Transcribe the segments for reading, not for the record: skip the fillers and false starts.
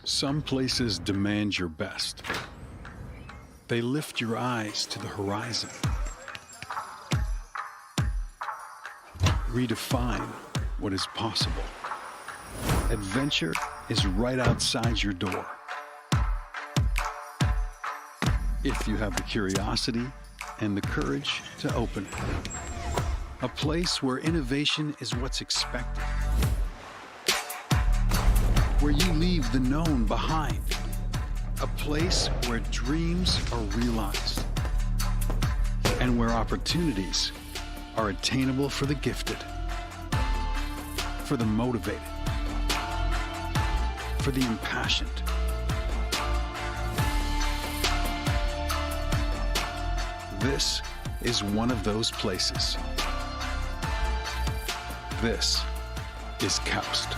Some places demand your best. They lift your eyes to the horizon. Redefine what is possible. Adventure is right outside your door. If you have the curiosity and the courage to open it. A place where innovation is what's expected. Where you leave the known behind. A place where dreams are realized. And where opportunities are attainable for the gifted. For the motivated. For the impassioned. This is one of those places. This is Koust.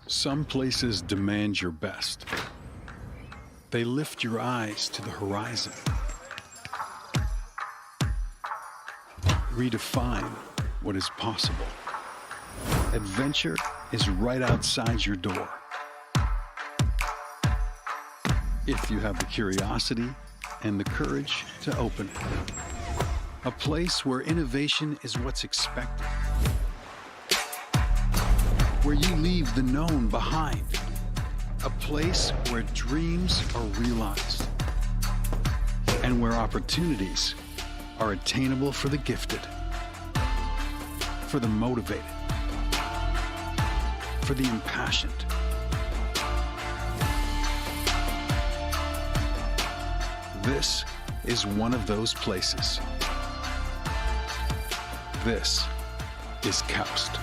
Some places demand your best. They lift your eyes to the horizon. Redefine what is possible. Adventure is right outside your door. If you have the curiosity and the courage to open it. A place where innovation is what's expected. Where you leave the known behind. A place where dreams are realized. And where opportunities are attainable for the gifted. For the motivated. For the impassioned. This is one of those places. This is KAUST.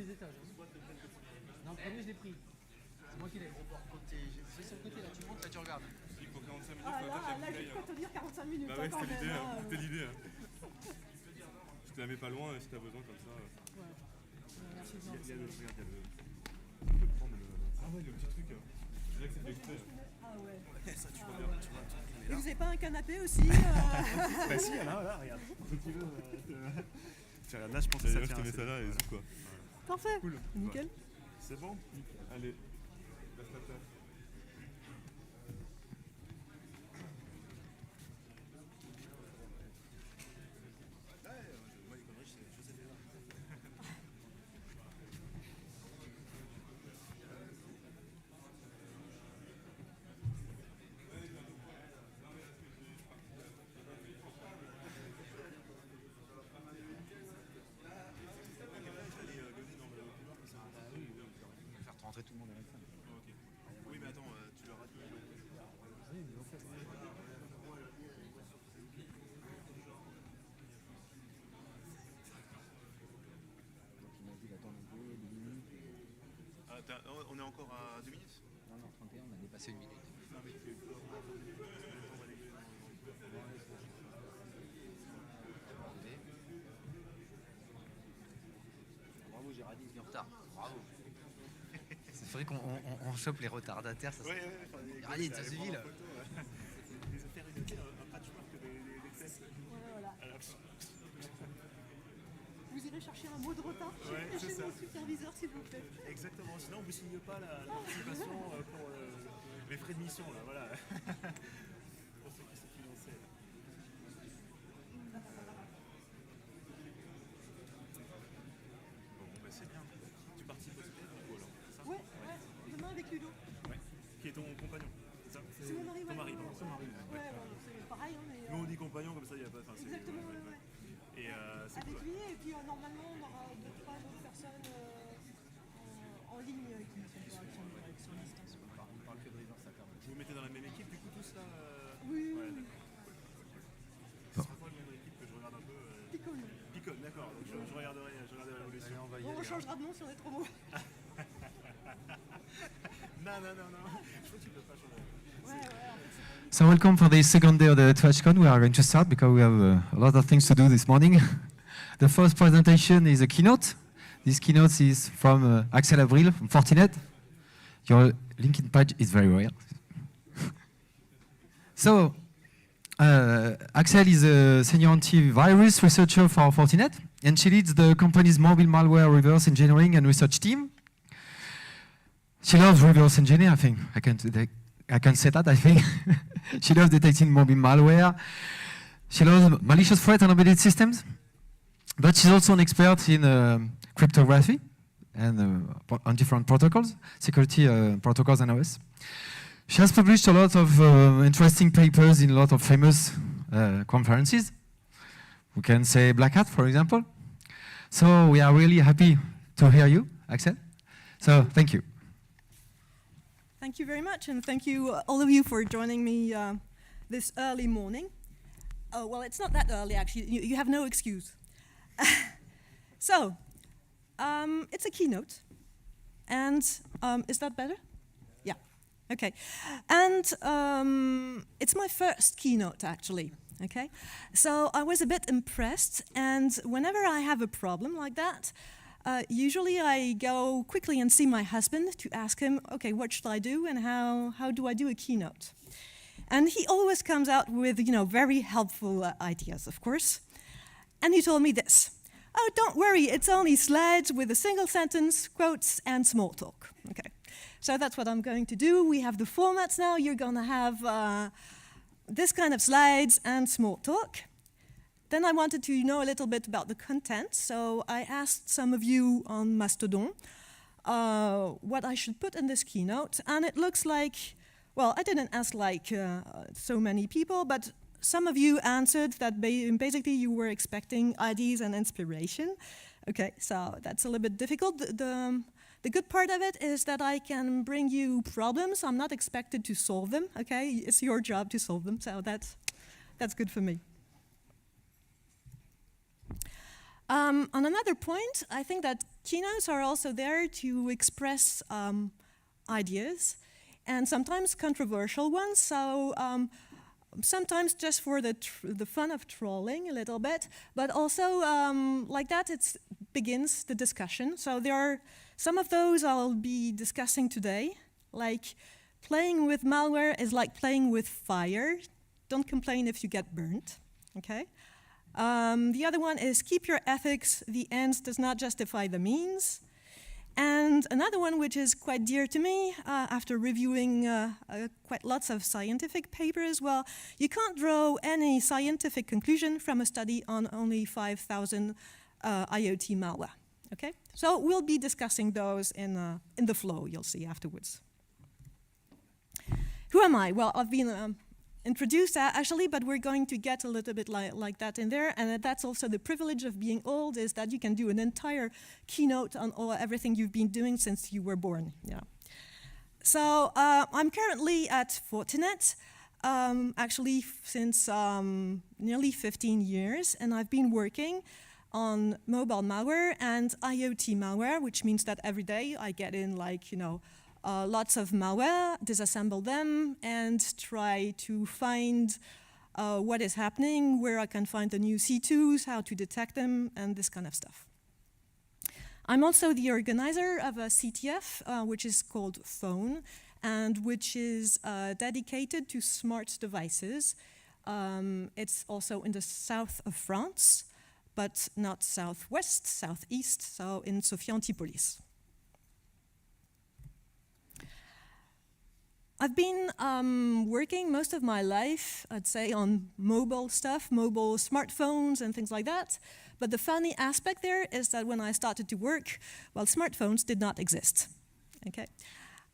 les étages. Non, le premier, je l'ai pris. C'est moi qui l'ai. C'est sur le côté, là, tu montes, là, tu regardes. Il faut 45 minutes. Ah là, je peux te dire 45 minutes. Bah ouais, quand c'était même, l'idée. hein. C'était l'idée. Je te la mets pas loin si t'as besoin comme ça. Ouais. Merci Il y a bien. le. Regarde, il y a le. Tu peux prendre le. Ah ouais, le petit truc. Je dirais que c'est exprès. Ah ouais. Ça, tu vois bien. Tu vois, Et vous avez pas un canapé aussi Bah si, là, regarde. Si tu veux. Tiens, là, je pense que ça tient. Je te mets ça là et zou quoi. Parfait. Cool. Nickel. C'est bon. Allez. Laisse la place. Faire rentrer tout le monde avec ça. Ok. Oui, mais attends, tu leur as dit. Oui, ils l'ont fait. Il m'a dit d'attendre un peu, 2 minutes. On est encore à 2 minutes. Non, 31, on a dépassé 1 minute. Non, mais tu Bravo, Géraldine, il est en retard. Bravo. C'est vrai qu'on chope les retardataires. Ça, Géraldine, ça suffit là. Ils ont fait un patchwork des tests. Voilà. Vous irez chercher un mot de retard chez mon superviseur, s'il vous plaît. Exactement, sinon on ne vous signe pas la participation pour les frais de mission. Là, voilà. Pour ceux qui sont financés. Bon, bah c'est bien. Tu participes au spectacle du coup alors, c'est ça? Ouais, demain avec Ludo. Ouais. Qui est ton compagnon, c'est ça? C'est mon mari, Ton mari, ouais. pardon. Son mari. Ouais, c'est pareil, hein, mais... Nous on dit compagnon comme ça, il n'y a pas... Enfin, c'est- Exactement, ouais, ouais. Et c'est Avec cool. lui, et puis normalement, on aura 2-3 autres personnes en ligne qui sont sur distance. On parle que de reverse à carte. Vous vous mettez dans la même équipe du coup tous là Oui, Ouais, oui. d'accord. Ce sera quoi le nom de l'équipe que je regarde un peu Picole. Picole, d'accord. Donc je regarderai l'évolution. Allez, on va y Bon, on aller. changera de nom si on est trop mauvais. Non. Je crois que tu peux pas changer. Ouais, en fait, c'est So welcome for the second day of the THCon. We are going to start because we have a lot of things to do this morning. The first presentation is a keynote. This keynote is from Axel Avril from Fortinet. Your LinkedIn page is very rare. So, Axel is a senior antivirus researcher for Fortinet, and she leads the company's mobile malware reverse engineering and research team. She loves reverse engineering, I think. I can say that, I think. She loves detecting mobile malware. She loves malicious threat on embedded systems. But she's also an expert in cryptography and on different protocols, security protocols and OS. She has published a lot of interesting papers in a lot of famous conferences. We can say Black Hat, for example. So we are really happy to hear you, Axel. So thank you. Thank you very much, and thank you, all of you, for joining me this early morning. Oh, well, it's not that early, actually. You have no excuse. So, it's a keynote. And is that better? Yeah. Okay. And it's my first keynote, actually. Okay. So I was a bit impressed, and whenever I have a problem like that, usually I go quickly and see my husband to ask him, okay, what should I do and how do I do a keynote? And he always comes out with, very helpful ideas, of course. And he told me this: oh, don't worry, it's only slides with a single sentence, quotes, and small talk. Okay, so that's what I'm going to do. We have the formats now. You're going to have this kind of slides and small talk. Then I wanted to know a little bit about the content, so I asked some of you on Mastodon what I should put in this keynote, and it looks like, well, I didn't ask like so many people, but some of you answered that basically you were expecting ideas and inspiration. Okay, so that's a little bit difficult. The good part of it is that I can bring you problems. I'm not expected to solve them, okay? It's your job to solve them, so that's good for me. On another point, I think that keynotes are also there to express ideas, and sometimes controversial ones. So sometimes just for the fun of trolling a little bit, but also like that it begins the discussion. So there are some of those I'll be discussing today, like playing with malware is like playing with fire. Don't complain if you get burnt, okay? The other one is keep your ethics, the ends does not justify the means. And another one which is quite dear to me, after reviewing quite lots of scientific papers, well, you can't draw any scientific conclusion from a study on only 5,000 IoT malware, okay? So we'll be discussing those in the flow, you'll see afterwards. Who am I? Well, I've been introduced actually, but we're going to get a little bit like that in there, and that's also the privilege of being old, is that you can do an entire keynote on everything you've been doing since you were born. Yeah. So I'm currently at Fortinet, actually since nearly 15 years, and I've been working on mobile malware and IoT malware, which means that every day I get in lots of malware, disassemble them, and try to find what is happening, where I can find the new C2s, how to detect them, and this kind of stuff. I'm also the organizer of a CTF, which is called Phone, and which is dedicated to smart devices. It's also in the south of France, but not southwest, southeast, so in Sophia Antipolis. I've been working most of my life, I'd say, on mobile stuff, mobile smartphones and things like that. But the funny aspect there is that when I started to work, well, smartphones did not exist. Okay.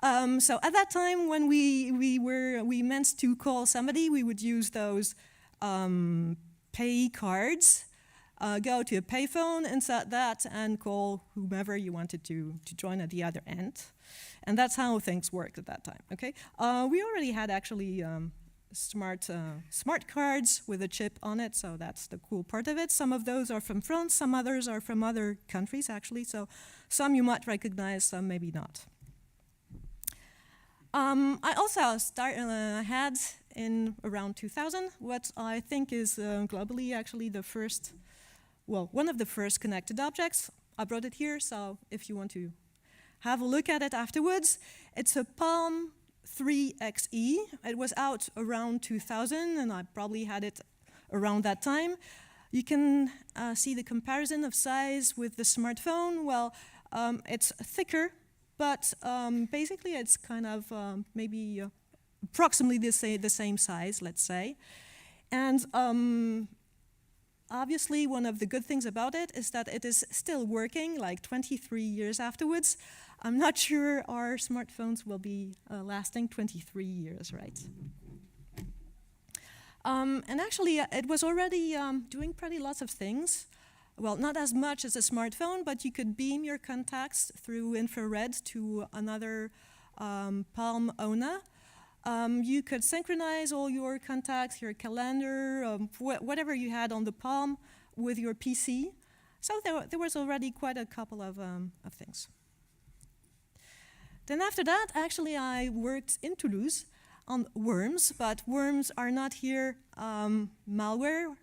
So at that time, when we meant to call somebody, we would use those pay cards, go to a payphone, insert that, and call whomever you wanted to join at the other end. And that's how things worked at that time, okay? We already had actually smart cards with a chip on it, so that's the cool part of it. Some of those are from France, some others are from other countries, actually, so some you might recognize, some maybe not. I also had in around 2000 what I think is globally actually the first, well, one of the first connected objects. I brought it here, so if you want to have a look at it afterwards. It's a Palm 3XE. It was out around 2000, and I probably had it around that time. You can see the comparison of size with the smartphone. Well, it's thicker, but basically it's kind of maybe approximately the same size, let's say. And obviously, one of the good things about it is that it is still working, like 23 years afterwards. I'm not sure our smartphones will be lasting 23 years, right? And actually, it was already doing pretty lots of things. Well, not as much as a smartphone, but you could beam your contacts through infrared to another Palm owner. You could synchronize all your contacts, your calendar, whatever you had on the Palm with your PC. So there was already quite a couple of things. Then after that, actually, I worked in Toulouse on worms, but worms are not here malware,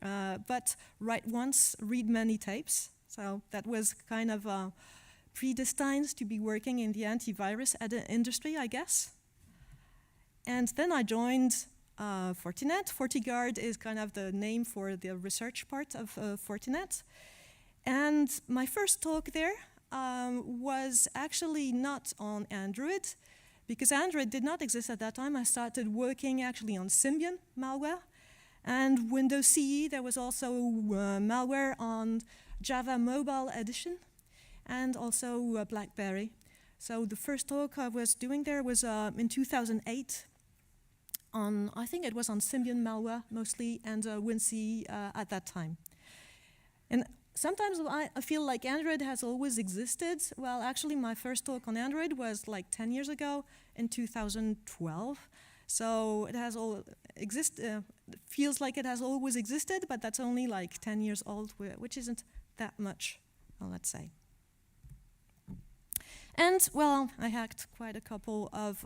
but write once, read many tapes. So that was kind of predestined to be working in the antivirus industry, I guess. And then I joined Fortinet. FortiGuard is kind of the name for the research part of Fortinet. And my first talk there was actually not on Android, because Android did not exist at that time. I started working actually on Symbian malware. And Windows CE, there was also malware on Java Mobile Edition, and also BlackBerry. So the first talk I was doing there was in 2008. I think it was on Symbian malware mostly, and WinCE at that time. And sometimes I feel like Android has always existed. Well, actually, my first talk on Android was like 10 years ago in 2012. So it has feels like it has always existed, but that's only like 10 years old, which isn't that much, well, let's say. And, well, I hacked quite a couple of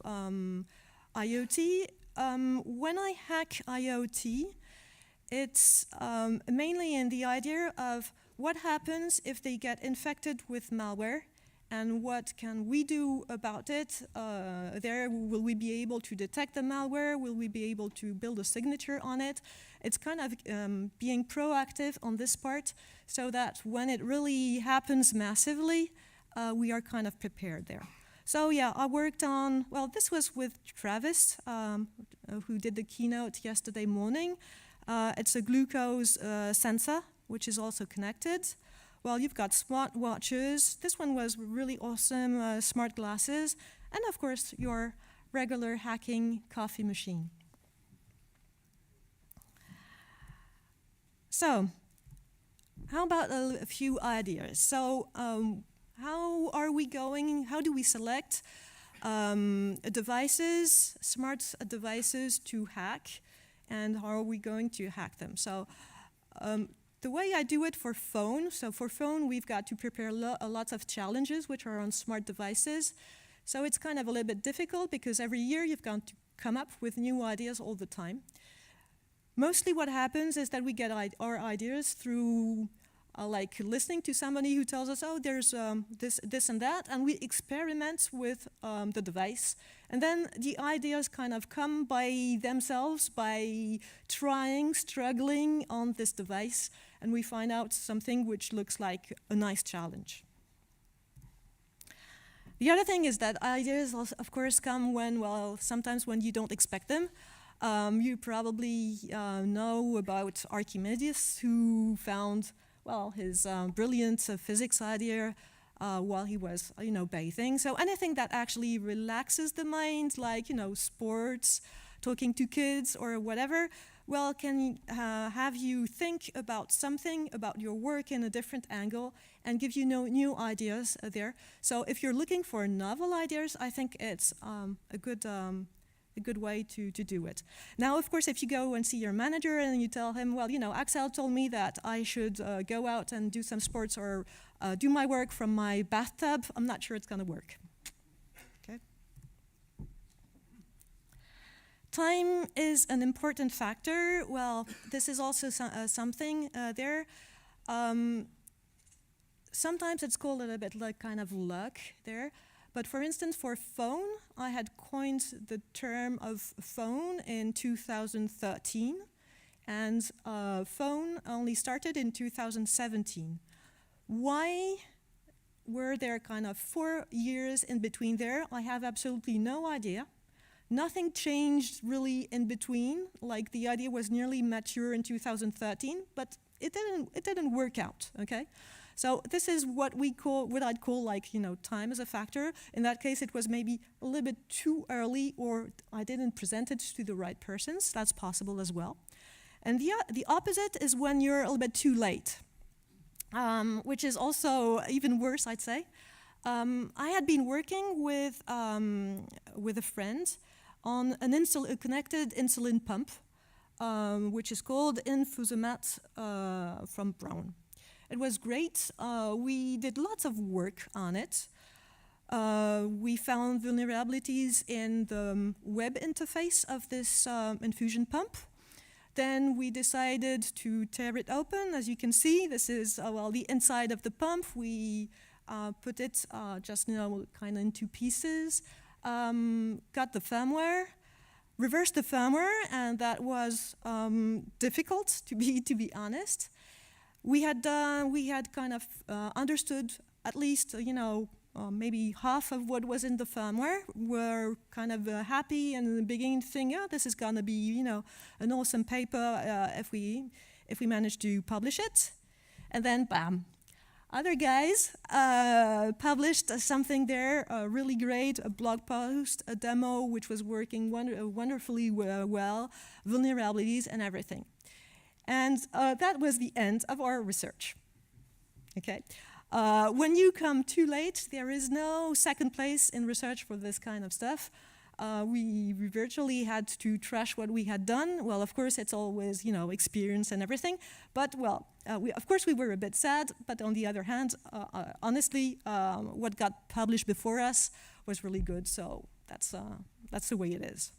IoT. When I hack IoT, it's mainly in the idea of what happens if they get infected with malware and what can we do about it. Will we be able to detect the malware? Will we be able to build a signature on it? It's kind of being proactive on this part so that when it really happens massively, we are kind of prepared there. So yeah, I worked on, well, this was with Travis, who did the keynote yesterday morning. It's a glucose sensor, which is also connected. Well, you've got smart watches. This one was really awesome, smart glasses, and of course, your regular hacking coffee machine. So, how about a few ideas? So, how do we select devices, smart devices to hack, and how are we going to hack them? So, the way I do it for phone, so for phone we've got to prepare lots of challenges which are on smart devices. So it's kind of a little bit difficult because every year you've got to come up with new ideas all the time. Mostly what happens is that we get our ideas through like listening to somebody who tells us, oh, there's this and that, and we experiment with the device. And then the ideas kind of come by themselves, by trying, struggling on this device, and we find out something which looks like a nice challenge. The other thing is that ideas, of course, come when, well, sometimes when you don't expect them. You probably know about Archimedes, who found, well, his brilliant physics idea while he was, bathing. So anything that actually relaxes the mind, like, sports, talking to kids or whatever, well, can have you think about something, about your work in a different angle and give you new ideas there. So if you're looking for novel ideas, I think it's a good way to do it. Now, of course, if you go and see your manager and you tell him, well, Axel told me that I should go out and do some sports or do my work from my bathtub, I'm not sure it's going to work. Okay. Time is an important factor. Well, this is also something there. Sometimes it's called a little bit like kind of luck there. But for instance, for phone, I had coined the term of phone in 2013, and phone only started in 2017. Why were there kind of 4 years in between there? I have absolutely no idea. Nothing changed really in between. Like the idea was nearly mature in 2013, but it didn't work out. Okay. So this is what I'd call like, time as a factor. In that case, it was maybe a little bit too early, or I didn't present it to the right persons. That's possible as well. And the opposite is when you're a little bit too late, which is also even worse, I'd say. I had been working with a friend on a connected insulin pump, which is called Infusomat from Brown. It was great. We did lots of work on it. We found vulnerabilities in the web interface of this infusion pump. Then we decided to tear it open. As you can see, this is the inside of the pump. We put it just kind of into pieces. Got the firmware, reversed the firmware, and that was difficult to be honest. We had kind of understood at least, maybe half of what was in the firmware. We're kind of happy and in the beginning think, yeah, this is gonna be, an awesome paper if we manage to publish it. And then, bam, other guys published something there, really great, a blog post, a demo, which was working wonderfully well, vulnerabilities and everything. And that was the end of our research. Okay. When you come too late, there is no second place in research for this kind of stuff. we virtually had to trash what we had done. Well, of course, it's always, experience and everything. But, well, of course, we were a bit sad. But on the other hand, honestly, what got published before us was really good. So that's the way it is.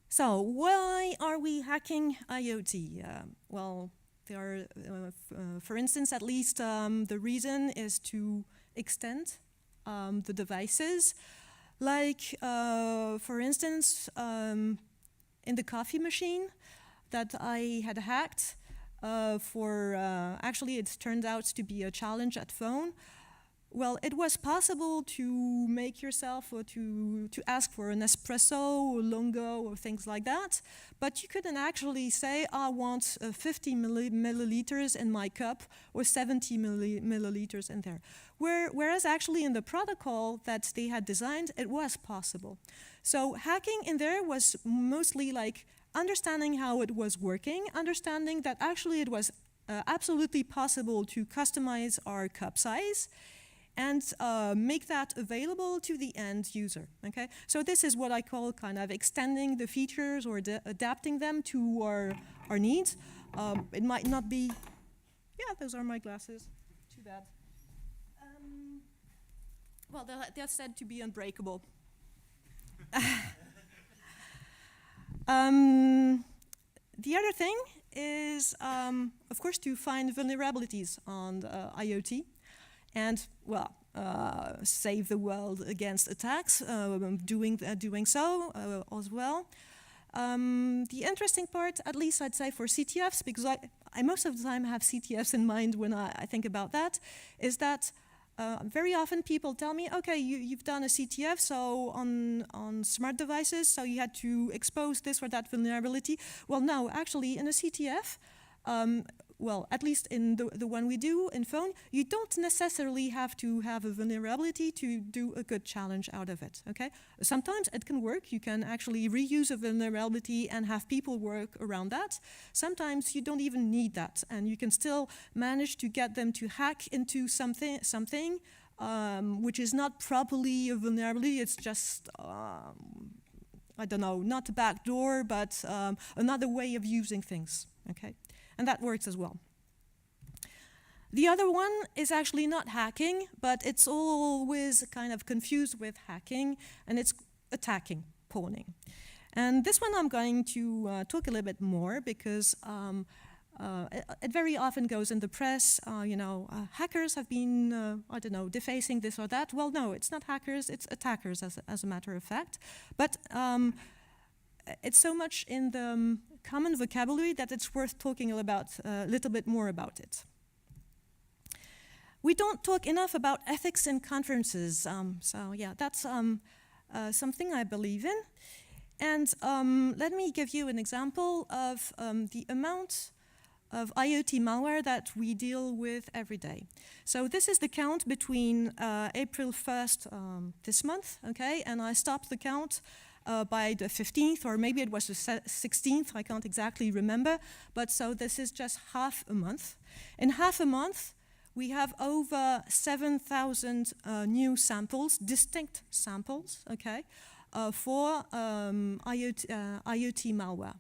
So why are we hacking IoT? Well, there are, for instance, at least the reason is to extend the devices. Like, for instance, in the coffee machine that I had hacked actually it turned out to be a challenge at phone. Well, it was possible to make yourself or to ask for an espresso or lungo or things like that, but you couldn't actually say, I want 50 milliliters in my cup or 70 milliliters in there. Whereas actually in the protocol that they had designed, it was possible. So hacking in there was mostly like understanding how it was working, understanding that actually it was absolutely possible to customize our cup size, and make that available to the end user, okay? So this is what I call kind of extending the features or adapting them to our needs. It might not be, yeah, those are my glasses, too bad. Well, they're said to be unbreakable. The other thing is, of course, to find vulnerabilities on IoT. And, well, save the world against attacks, doing so as well. The interesting part, at least I'd say for CTFs, because I most of the time have CTFs in mind when I think about that, is that very often people tell me, okay, you've done a CTF, so on smart devices, so you had to expose this or that vulnerability. Well, no, actually, in a CTF, well, at least in the one we do in phone, you don't necessarily have to have a vulnerability to do a good challenge out of it, okay? Sometimes it can work. You can actually reuse a vulnerability and have people work around that. Sometimes you don't even need that, and you can still manage to get them to hack into something which is not properly a vulnerability. It's just, I don't know, not a backdoor, but another way of using things, okay? And that works as well. The other one is actually not hacking, but it's always kind of confused with hacking, and it's attacking, pawning. And this one I'm going to talk a little bit more because it very often goes in the press, hackers have been, I don't know, defacing this or that. Well, no, it's not hackers, it's attackers as a matter of fact. But it's so much in the common vocabulary that it's worth talking about a little bit more about it. We don't talk enough about ethics in conferences, so yeah, that's something I believe in. And let me give you an example of the amount of IoT malware that we deal with every day. So this is the count between April 1st this month, okay, and I stopped the count by the 15th, or maybe it was the 16th, I can't exactly remember, but so this is just half a month. In half a month, we have over 7,000 new samples, distinct samples, okay, for IoT malware.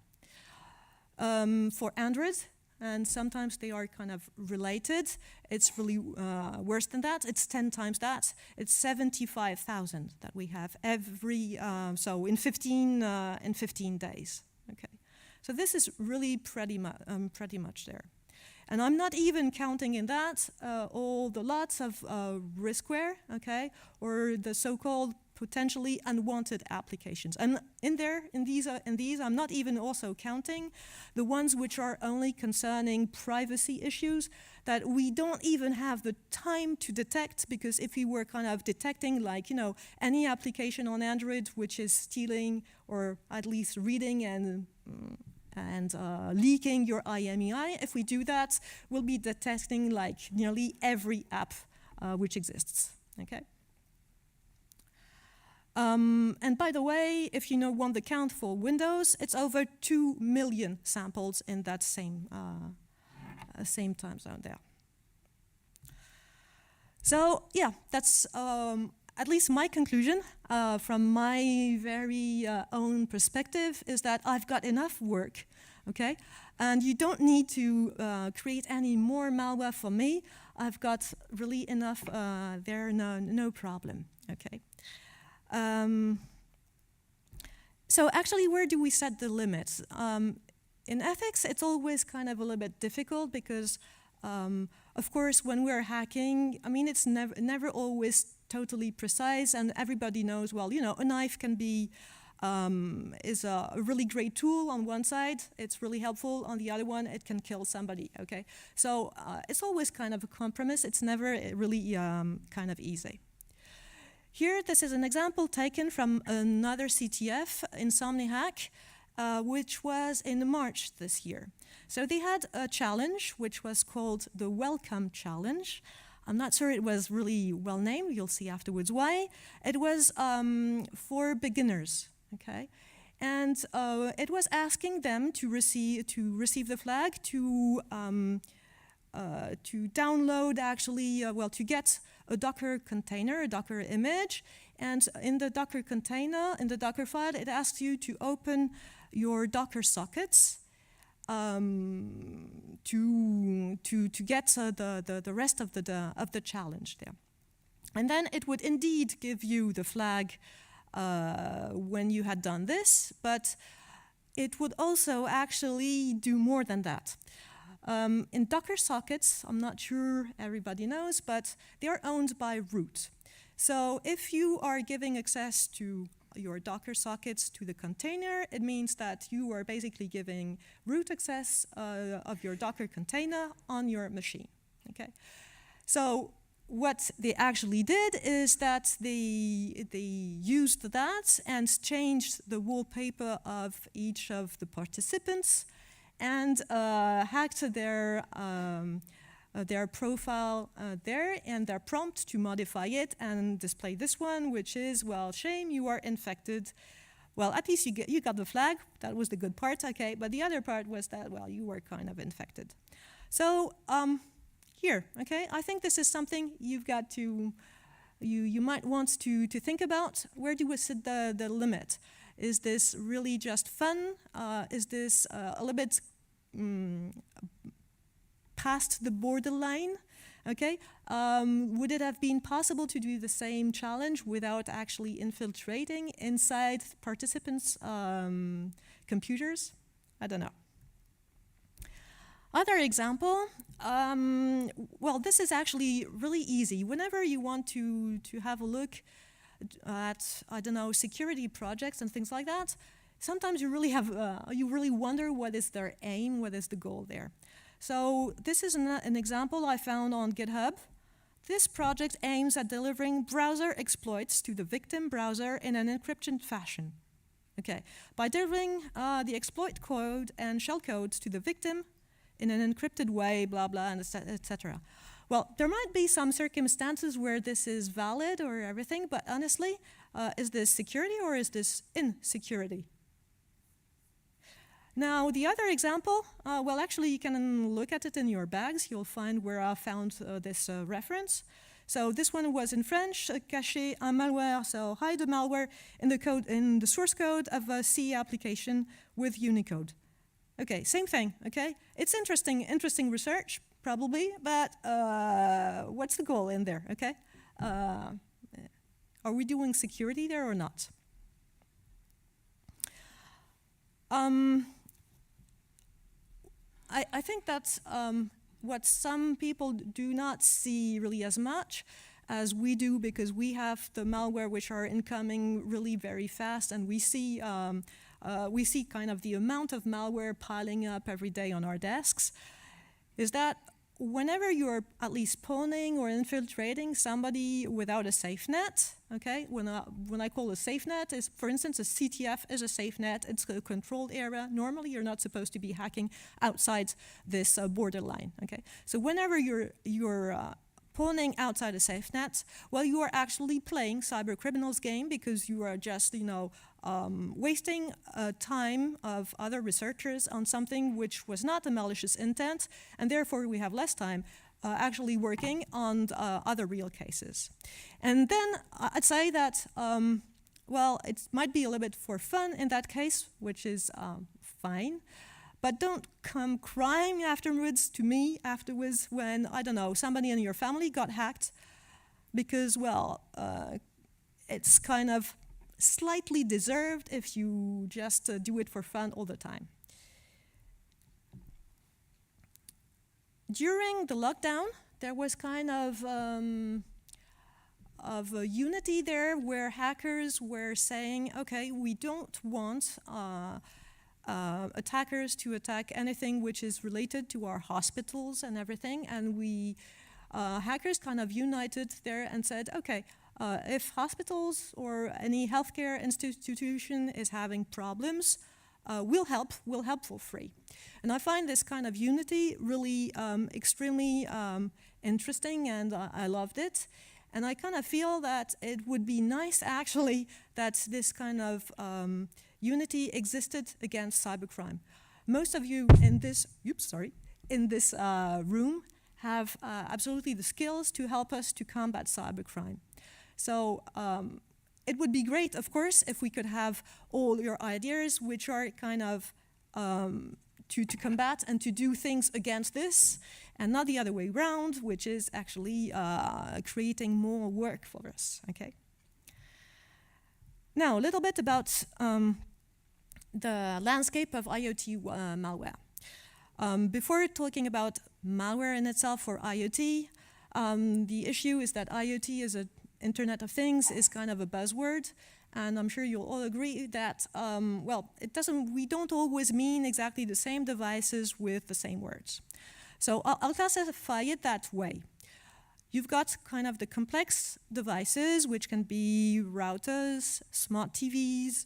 For Android, and sometimes they are kind of related. It's really worse than that. It's 10 times that. It's 75,000 that we have every, so in 15 days. Okay, so this is really pretty much there. And I'm not even counting in that all the lots of riskware, okay, or the so-called potentially unwanted applications. And in these, I'm not even also counting the ones which are only concerning privacy issues that we don't even have the time to detect, because if we were kind of detecting, like, any application on Android which is stealing or at least reading and leaking your IMEI, if we do that, we'll be detecting like nearly every app which exists, okay? And by the way, if you want the count for Windows, it's over 2 million samples in that same time zone there. So yeah, that's at least my conclusion from my very own perspective is that I've got enough work, okay? And you don't need to create any more malware for me. I've got really enough there, no problem, okay? So actually, where do we set the limits? In ethics, it's always kind of a little bit difficult because, of course, when we're hacking, I mean, it's never always totally precise, and everybody knows, well, you know, a knife can be, is a really great tool on one side, it's really helpful, on the other one, it can kill somebody, okay? So it's always kind of a compromise, it's never really kind of easy. Here, this is an example taken from another CTF, InsomniHack, which was in March this year. So they had a challenge, which was called the Welcome Challenge. I'm not sure it was really well named, you'll see afterwards why. It was for beginners, okay? And it was asking them to receive the flag, to download actually, well, to get a Docker container, a Docker image, and in the Docker container, in the Docker file, it asks you to open your Docker sockets to get the rest of the challenge there. And then it would indeed give you the flag when you had done this, but it would also actually do more than that. In Docker sockets, I'm not sure everybody knows, but they are owned by root. So if you are giving access to your Docker sockets to the container, it means that you are basically giving root access of your Docker container on your machine, okay? So what they actually did is that they used that and changed the wallpaper of each of the participants and hacked their profile there and their prompt to modify it and display this one, which is, well, shame, you are infected. Well, at least you got the flag. That was the good part, okay? But the other part was that, well, you were kind of infected. So here, okay? I think this is something you've got to, you might want to think about. Where do we set the limit? Is this really just fun? Is this a little bit past the borderline, okay? Would it have been possible to do the same challenge without actually infiltrating inside participants' computers? I don't know. Other example, well, this is actually really easy. Whenever you want to have a look at, I don't know, security projects and things like that, sometimes you really wonder what is their aim, what is the goal there. So this is an example I found on GitHub. This project aims at delivering browser exploits to the victim browser in an encrypted fashion. Okay, by delivering the exploit code and shellcode to the victim in an encrypted way, blah, blah, and etc. Well, there might be some circumstances where this is valid or everything, but honestly, is this security or is this insecurity? Now, the other example, well, actually, you can look at it in your bags. You'll find where I found this reference. So this one was in French, cacher un malware, so hide the malware in the code, in the source code of a C application with Unicode. Okay, same thing, okay? It's interesting research, probably, but what's the goal in there, okay? Are we doing security there or not? I think that's what some people do not see really as much as we do, because we have the malware which are incoming really very fast, and we see kind of the amount of malware piling up every day on our desks. Is that whenever you're at least pawning or infiltrating somebody without a safe net, okay, when I call a safe net, is, for instance, a CTF is a safe net, it's a controlled area. Normally, you're not supposed to be hacking outside this borderline, okay? So whenever you're pawning outside a safe net, well, you are actually playing cyber criminals game, because you are just, you know, wasting time of other researchers on something which was not a malicious intent, and therefore we have less time actually working on other real cases. And then I'd say that, well, it might be a little bit for fun in that case, which is fine. But don't come crying afterwards to me afterwards when, I don't know, somebody in your family got hacked because, well, it's kind of slightly deserved if you just do it for fun all the time. During the lockdown, there was kind of a unity there where hackers were saying, okay, we don't want attackers to attack anything which is related to our hospitals and everything, and we hackers kind of united there and said, okay, if hospitals or any healthcare institution is having problems, we'll help for free. And I find this kind of unity really extremely interesting, and I loved it. And I kind of feel that it would be nice, actually, that this kind of unity existed against cybercrime. Most of you in this, room have absolutely the skills to help us to combat cybercrime. So it would be great, of course, if we could have all your ideas, which are kind of to combat and to do things against this, and not the other way around, which is actually creating more work for us, okay? Now, a little bit about the landscape of IoT malware. Before talking about malware in itself or IoT, the issue is that IoT is an Internet of Things is kind of a buzzword, and I'm sure you'll all agree that, well, we don't always mean exactly the same devices with the same words. So I'll classify it that way. You've got kind of the complex devices, which can be routers, smart TVs,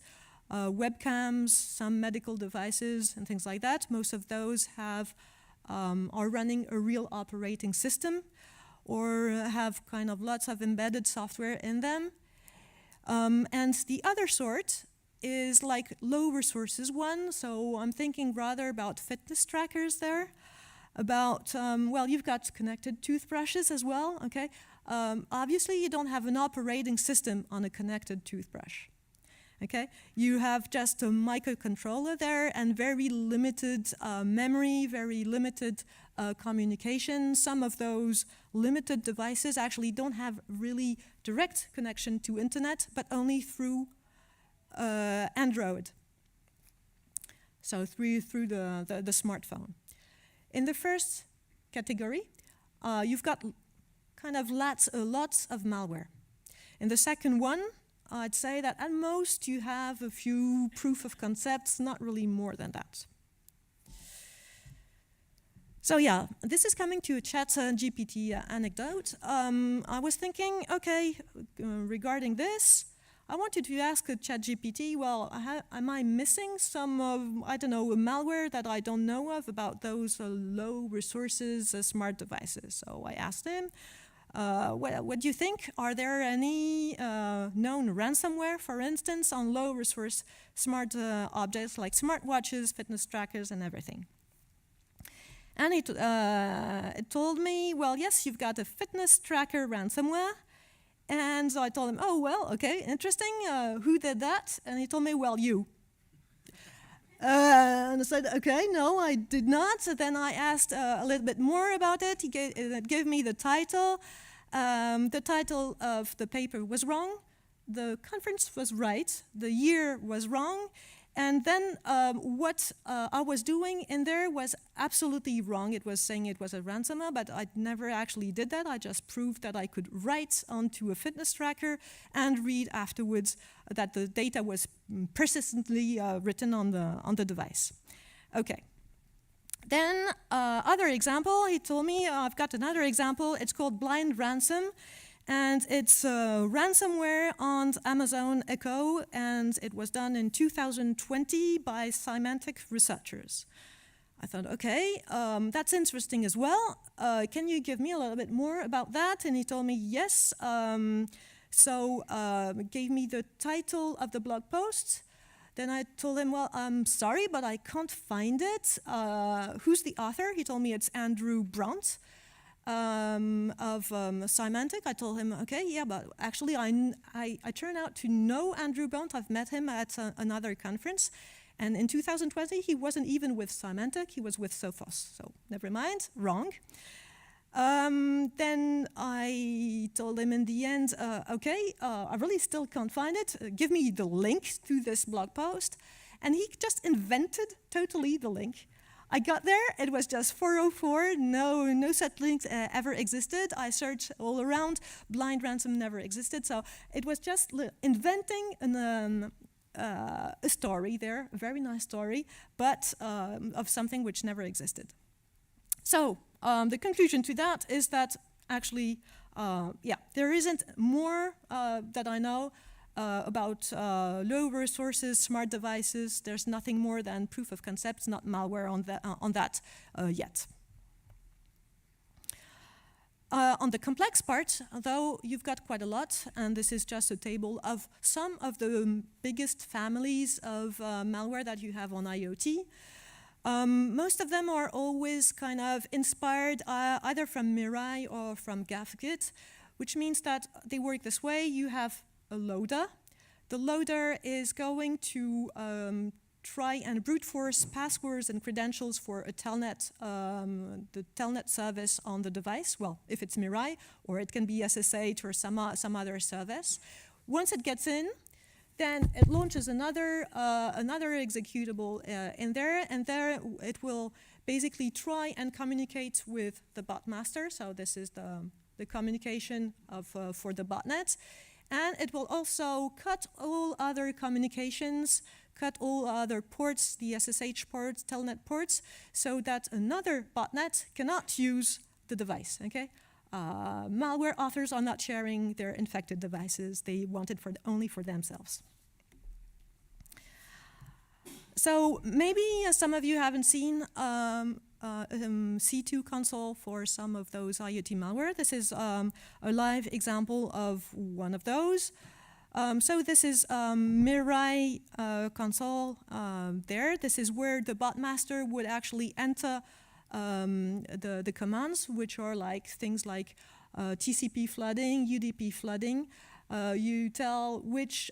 webcams, some medical devices, and things like that. Most of those are running a real operating system or have kind of lots of embedded software in them. And the other sort is like low resources one, so I'm thinking rather about fitness trackers there, about, well, you've got connected toothbrushes as well, okay? Obviously, you don't have an operating system on a connected toothbrush, okay? You have just a microcontroller there and very limited memory, very limited communication. Some of those limited devices actually don't have really direct connection to internet, but only through Android, so through the smartphone. In the first category, you've got kind of lots of malware. In the second one, I'd say that at most you have a few proof of concepts, not really more than that. So yeah, this is coming to a ChatGPT anecdote. I was thinking, okay, regarding this, I wanted to ask ChatGPT, well, am I missing some of, I don't know, malware that I don't know of about those low resources smart devices? So I asked him, what do you think? Are there any known ransomware, for instance, on low resource smart objects like smartwatches, fitness trackers, and everything? And it told me, well, yes, you've got a fitness tracker ransomware. And so I told him, oh, well, okay, interesting. Who did that? And he told me, well, you. And I said, okay, no, I did not. So then I asked a little bit more about it. He gave me the title. The title of the paper was wrong. The conference was right. The year was wrong. And then what I was doing in there was absolutely wrong. It was saying it was a ransomware, but I never actually did that. I just proved that I could write onto a fitness tracker and read afterwards that the data was persistently written on the device. Okay. Then other example, he told me, I've got another example. It's called Blind Ransom. And it's ransomware on Amazon Echo, and it was done in 2020 by Symantec researchers. I thought, okay, that's interesting as well. Can you give me a little bit more about that? And he told me yes. So gave me the title of the blog post. Then I told him, well, I'm sorry, but I can't find it. Who's the author? He told me it's Andrew Brunt. Symantec. I told him, okay, yeah, but actually I turned out to know Andrew Bond. I've met him at another conference. And in 2020, he wasn't even with Symantec, he was with Sophos. So never mind, wrong. Then I told him in the end, okay, I really still can't find it. Give me the link to this blog post. And he just invented totally the link. I got there, it was just 404, no such links ever existed. I searched all around, blind ransom never existed. So it was just inventing a story there, a very nice story, but of something which never existed. So the conclusion to that is that actually, yeah, there isn't more that I know about low resources, smart devices. There's nothing more than proof of concepts, not malware on that yet. On the complex part, though, you've got quite a lot, and this is just a table of some of the biggest families of malware that you have on IoT. Most of them are always kind of inspired either from Mirai or from GAFGit, which means that they work this way. You have a loader. The loader is going to try and brute force passwords and credentials for a telnet, the telnet service on the device. Well, if it's Mirai, or it can be SSH or some other service. Once it gets in, then it launches another executable in there, and there it will basically try and communicate with the bot master. So this is the communication for the botnet. And it will also cut all other communications, cut all other ports, the SSH ports, telnet ports, so that another botnet cannot use the device, okay? Malware authors are not sharing their infected devices. They want it only for themselves. So maybe some of you haven't seen C2 console for some of those IoT malware. This is a live example of one of those. So this is Mirai console there. This is where the bot master would actually enter the commands, which are like things like TCP flooding, UDP flooding. You tell which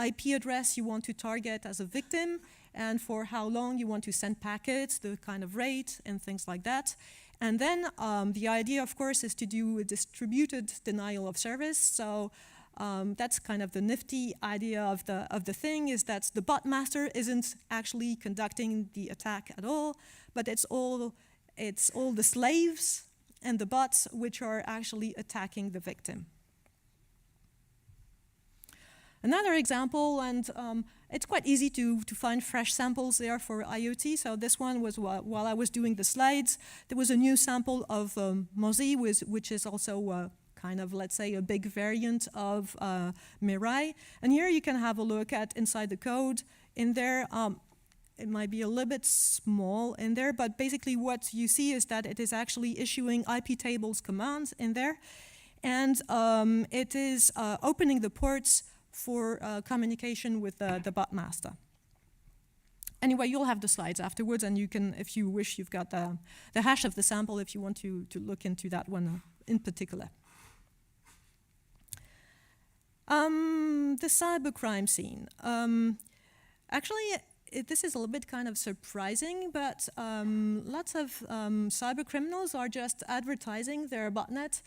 IP address you want to target as a victim, and for how long you want to send packets, the kind of rate, and things like that. And then the idea, of course, is to do a distributed denial of service. So that's kind of the nifty idea of the thing, is that the bot master isn't actually conducting the attack at all, but it's all the slaves and the bots which are actually attacking the victim. Another example, and it's quite easy to find fresh samples there for IoT. So this one was while I was doing the slides, there was a new sample of Mozi, which is also kind of, let's say, a big variant of Mirai. And here you can have a look at inside the code. In there, it might be a little bit small in there, but basically what you see is that it is actually issuing IP tables commands in there. And it is opening the ports for communication with the bot master. Anyway, you'll have the slides afterwards, and you can, if you wish, you've got the hash of the sample if you want to look into that one in particular. The cybercrime scene. Actually, this is a little bit kind of surprising, but lots of cyber criminals are just advertising their botnet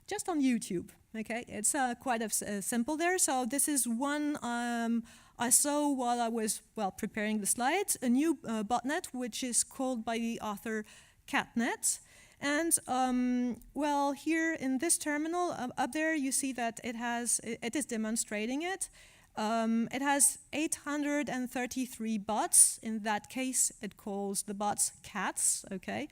just on YouTube. Okay, it's quite simple there. So this is one I saw while I was preparing the slides, a new botnet which is called by the author Catnet. And well, here in this terminal up there, you see that it is demonstrating it. It has 833 bots. In that case, it calls the bots cats. Okay.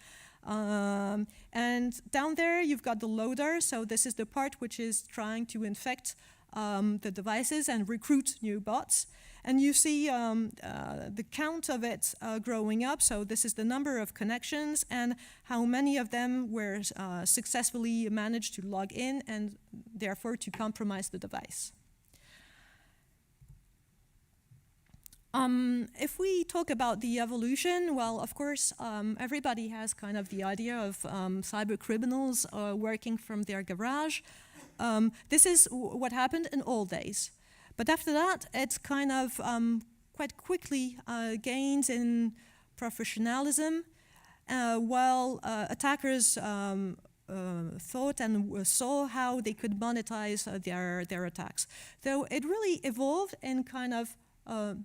And down there, you've got the loader. So this is the part which is trying to infect the devices and recruit new bots. And you see the count of it growing up. So this is the number of connections and how many of them were successfully managed to log in and therefore to compromise the device. If we talk about the evolution, well, of course, everybody has kind of the idea of cyber criminals working from their garage. This is what happened in old days. But after that, it's kind of quite quickly gained in professionalism, while attackers thought and saw how they could monetize their attacks. So it really evolved in kind of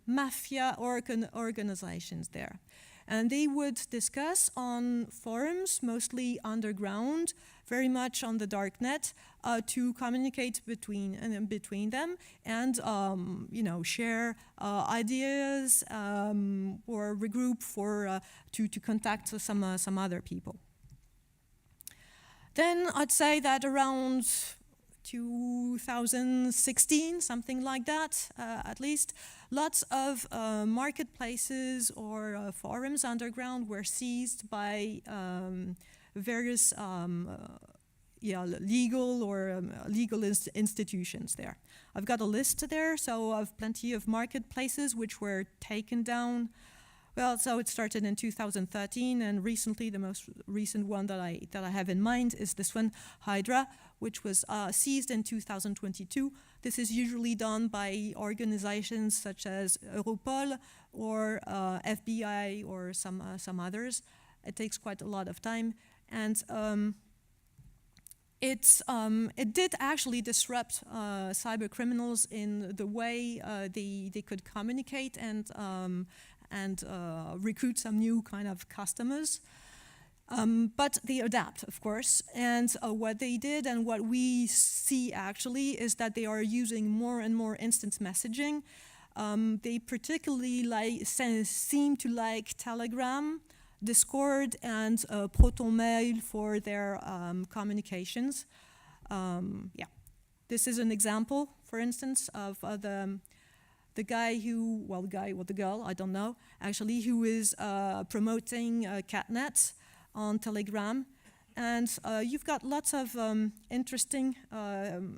mafia organizations there. And they would discuss on forums, mostly underground, very much on the dark net, to communicate between them and share ideas or regroup for to contact some other people. Then I'd say that around 2016, something like that, at least, lots of marketplaces or forums underground were seized by various legal or legal institutions there. I've got a list there, so of plenty of marketplaces which were taken down. Well, so it started in 2013, and recently the most recent one that I have in mind is this one, Hydra, which was seized in 2022. This is usually done by organizations such as Europol or FBI or some others. It takes quite a lot of time, and it did actually disrupt cyber criminals in the way they could communicate and recruit some new kind of customers. But they adapt, of course, and what they did and what we see actually is that they are using more and more instant messaging. They particularly seem to like Telegram, Discord, and Proton Mail for their communications. This is an example, for instance, of the guy who, well, the guy or the girl, I don't know, actually, who is promoting catnet on Telegram. And you've got lots of interesting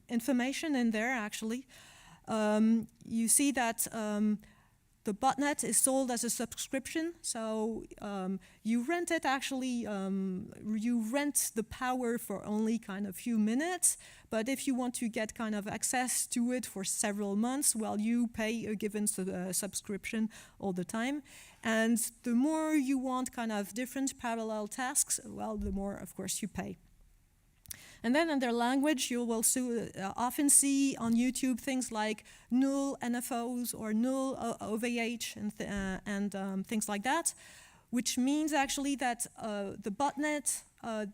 information in there, actually. You see that the botnet is sold as a subscription, so you rent it actually, you rent the power for only kind of few minutes, but if you want to get kind of access to it for several months, well, you pay a given subscription all the time. And the more you want kind of different parallel tasks, well, the more, of course, you pay. And then in their language, you will often see on YouTube things like null NFOs or null OVH and things like that, which means actually that the botnet,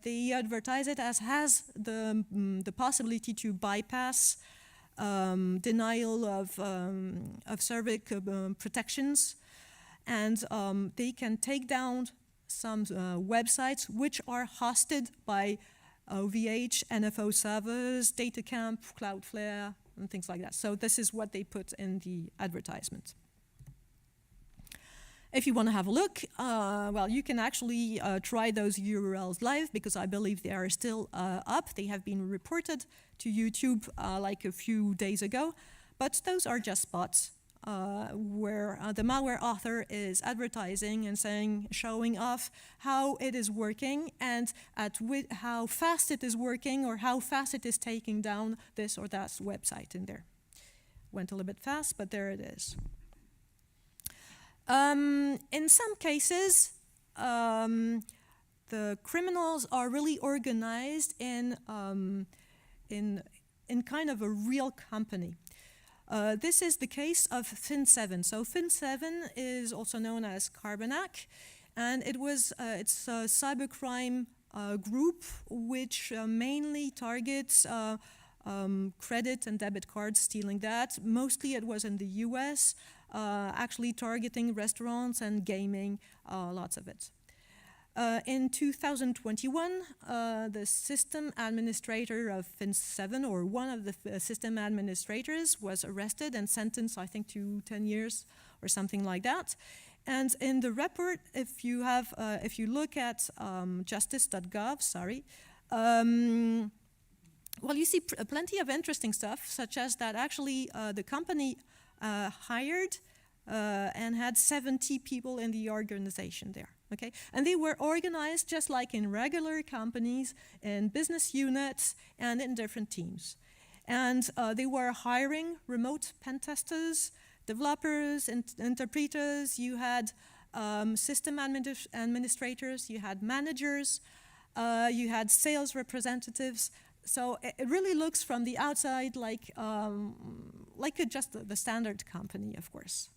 they advertise it as has the possibility to bypass denial of service protections, and they can take down some websites which are hosted by OVH, NFO servers, DataCamp, Cloudflare, and things like that. So this is what they put in the advertisement. If you want to have a look, well, you can actually try those URLs live, because I believe they are still up. They have been reported to YouTube like a few days ago, but those are just bots. Where the malware author is advertising and showing off how it is working and how fast it is working or how fast it is taking down this or that website in there. Went a little bit fast, but there it is. In some cases, the criminals are really organized in kind of a real company. This is the case of Fin7. So Fin7 is also known as Carbonac, and it's a cybercrime group which mainly targets credit and debit cards, stealing that. Mostly it was in the US, actually targeting restaurants and gaming, lots of it. In 2021, the system administrator of Fin7, or one of the system administrators, was arrested and sentenced, I think, to 10 years or something like that. And in the report, if you look at justice.gov, well, you see plenty of interesting stuff, such as that actually the company hired and had 70 people in the organization there. Okay, and they were organized just like in regular companies, in business units, and in different teams. And they were hiring remote pen testers, developers, interpreters. You had system administrators, you had managers, you had sales representatives. So it really looks from the outside like just the standard company, of course.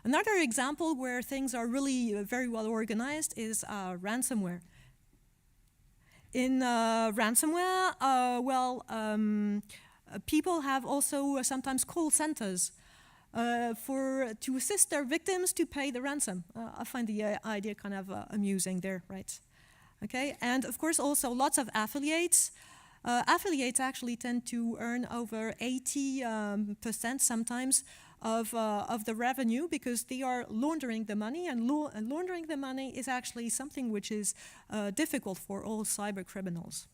Another example where things are really very well organized is ransomware. In ransomware, people have also sometimes call centers to assist their victims to pay the ransom. I find the idea kind of amusing there, right? Okay, and of course also lots of affiliates. Affiliates actually tend to earn over 80% sometimes of the revenue because they are laundering the money, and laundering the money is actually something which is difficult for all cyber criminals.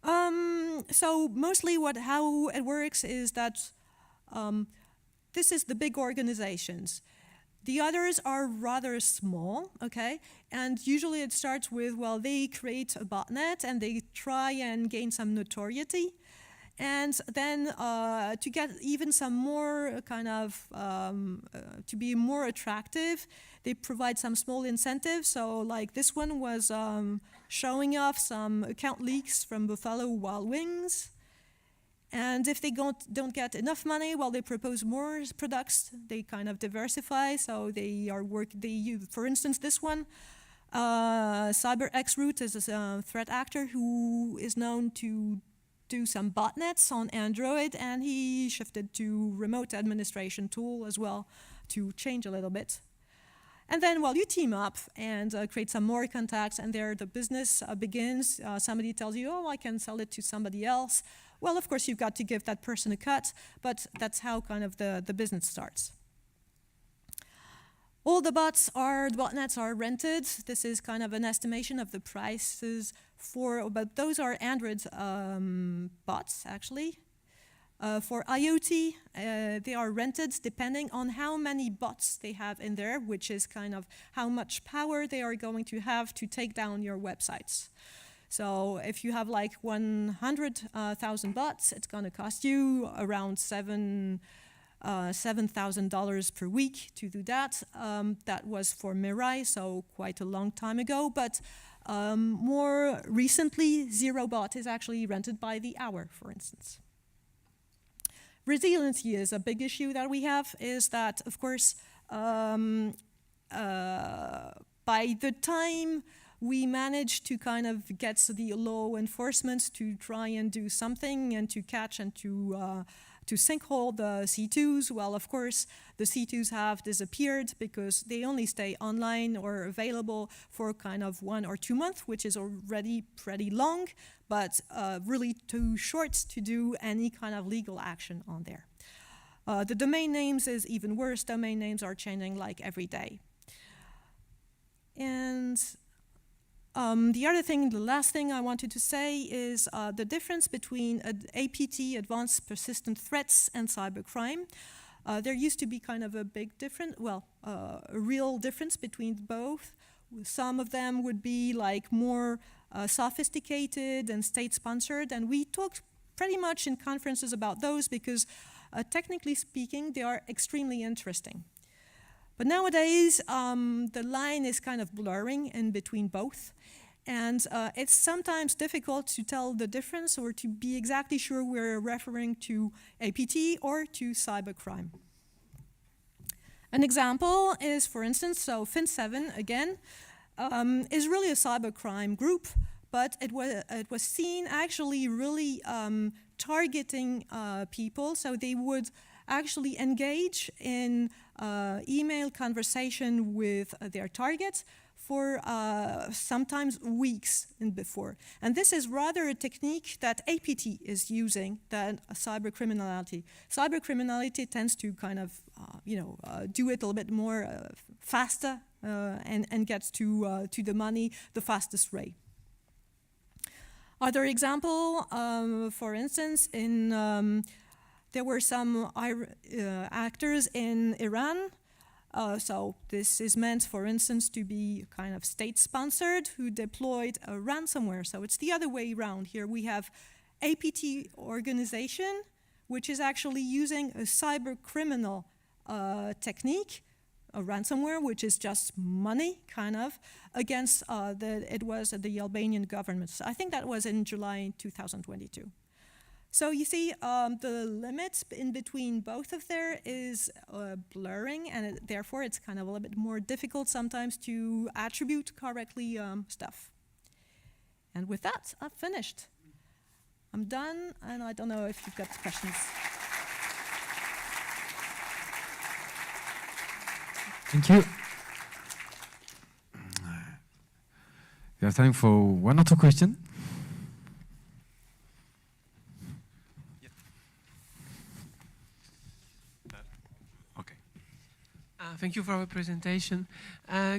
So mostly how it works is that this is the big organizations. The others are rather small, okay? And usually it starts with, well, they create a botnet and they try and gain some notoriety. And then to get even some more kind of, to be more attractive, they provide some small incentives. So like this one was showing off some account leaks from Buffalo Wild Wings. And if they don't get enough money, well, they propose more products. They kind of diversify. So they are for instance, this one, CyberXRoot is a threat actor who is known to do some botnets on Android, and he shifted to remote administration tool as well to change a little bit. And then, well, you team up and create some more contacts, and there the business begins. Somebody tells you, oh, I can sell it to somebody else. Well, of course, you've got to give that person a cut, but that's how kind of the business starts. All the botnets are rented. This is kind of an estimation of the prices but those are Android bots, actually. For IoT, they are rented depending on how many bots they have in there, which is kind of how much power they are going to have to take down your websites. So if you have like 100,000 bots, it's going to cost you around $7,000 per week to do that. That was for Mirai, so quite a long time ago. But more recently, ZeroBot is actually rented by the hour, for instance. Resiliency is a big issue that we have, is that, of course, by the time we manage to kind of get the law enforcement to try and do something and to catch and to sinkhole the C2s, well, of course, the C2s have disappeared because they only stay online or available for kind of 1 or 2 months, which is already pretty long, but really too short to do any kind of legal action on there. The domain names is even worse. Domain names are changing like every day. And the last thing I wanted to say is the difference between APT, Advanced Persistent Threats, and cybercrime. There used to be kind of a big difference, a real difference between both. Some of them would be like more sophisticated and state-sponsored, and we talked pretty much in conferences about those because technically speaking, they are extremely interesting. But nowadays, the line is kind of blurring in between both. And it's sometimes difficult to tell the difference or to be exactly sure we're referring to APT or to cybercrime. An example is, for instance, so Fin7, again, is really a cybercrime group, but it was seen actually really targeting people. So they would actually engage in email conversation with their targets for sometimes weeks before. And this is rather a technique that APT is using than cybercriminality. Cybercriminality tends to kind of, do it a little bit more faster and gets to the money the fastest way. Other example, for instance, in there were some actors in Iran. So this is meant, for instance, to be kind of state-sponsored, who deployed a ransomware. So it's the other way around. Here we have APT organization, which is actually using a cyber criminal technique, a ransomware, which is just money, kind of, against the Albanian government. So I think that was in July 2022. So you see, the limits in between both of there is blurring, and therefore it's kind of a little bit more difficult sometimes to attribute correctly stuff. And with that, I've finished. I'm done, and I don't know if you've got questions. Thank you. We have time for one or two questions. Okay. Thank you for the presentation.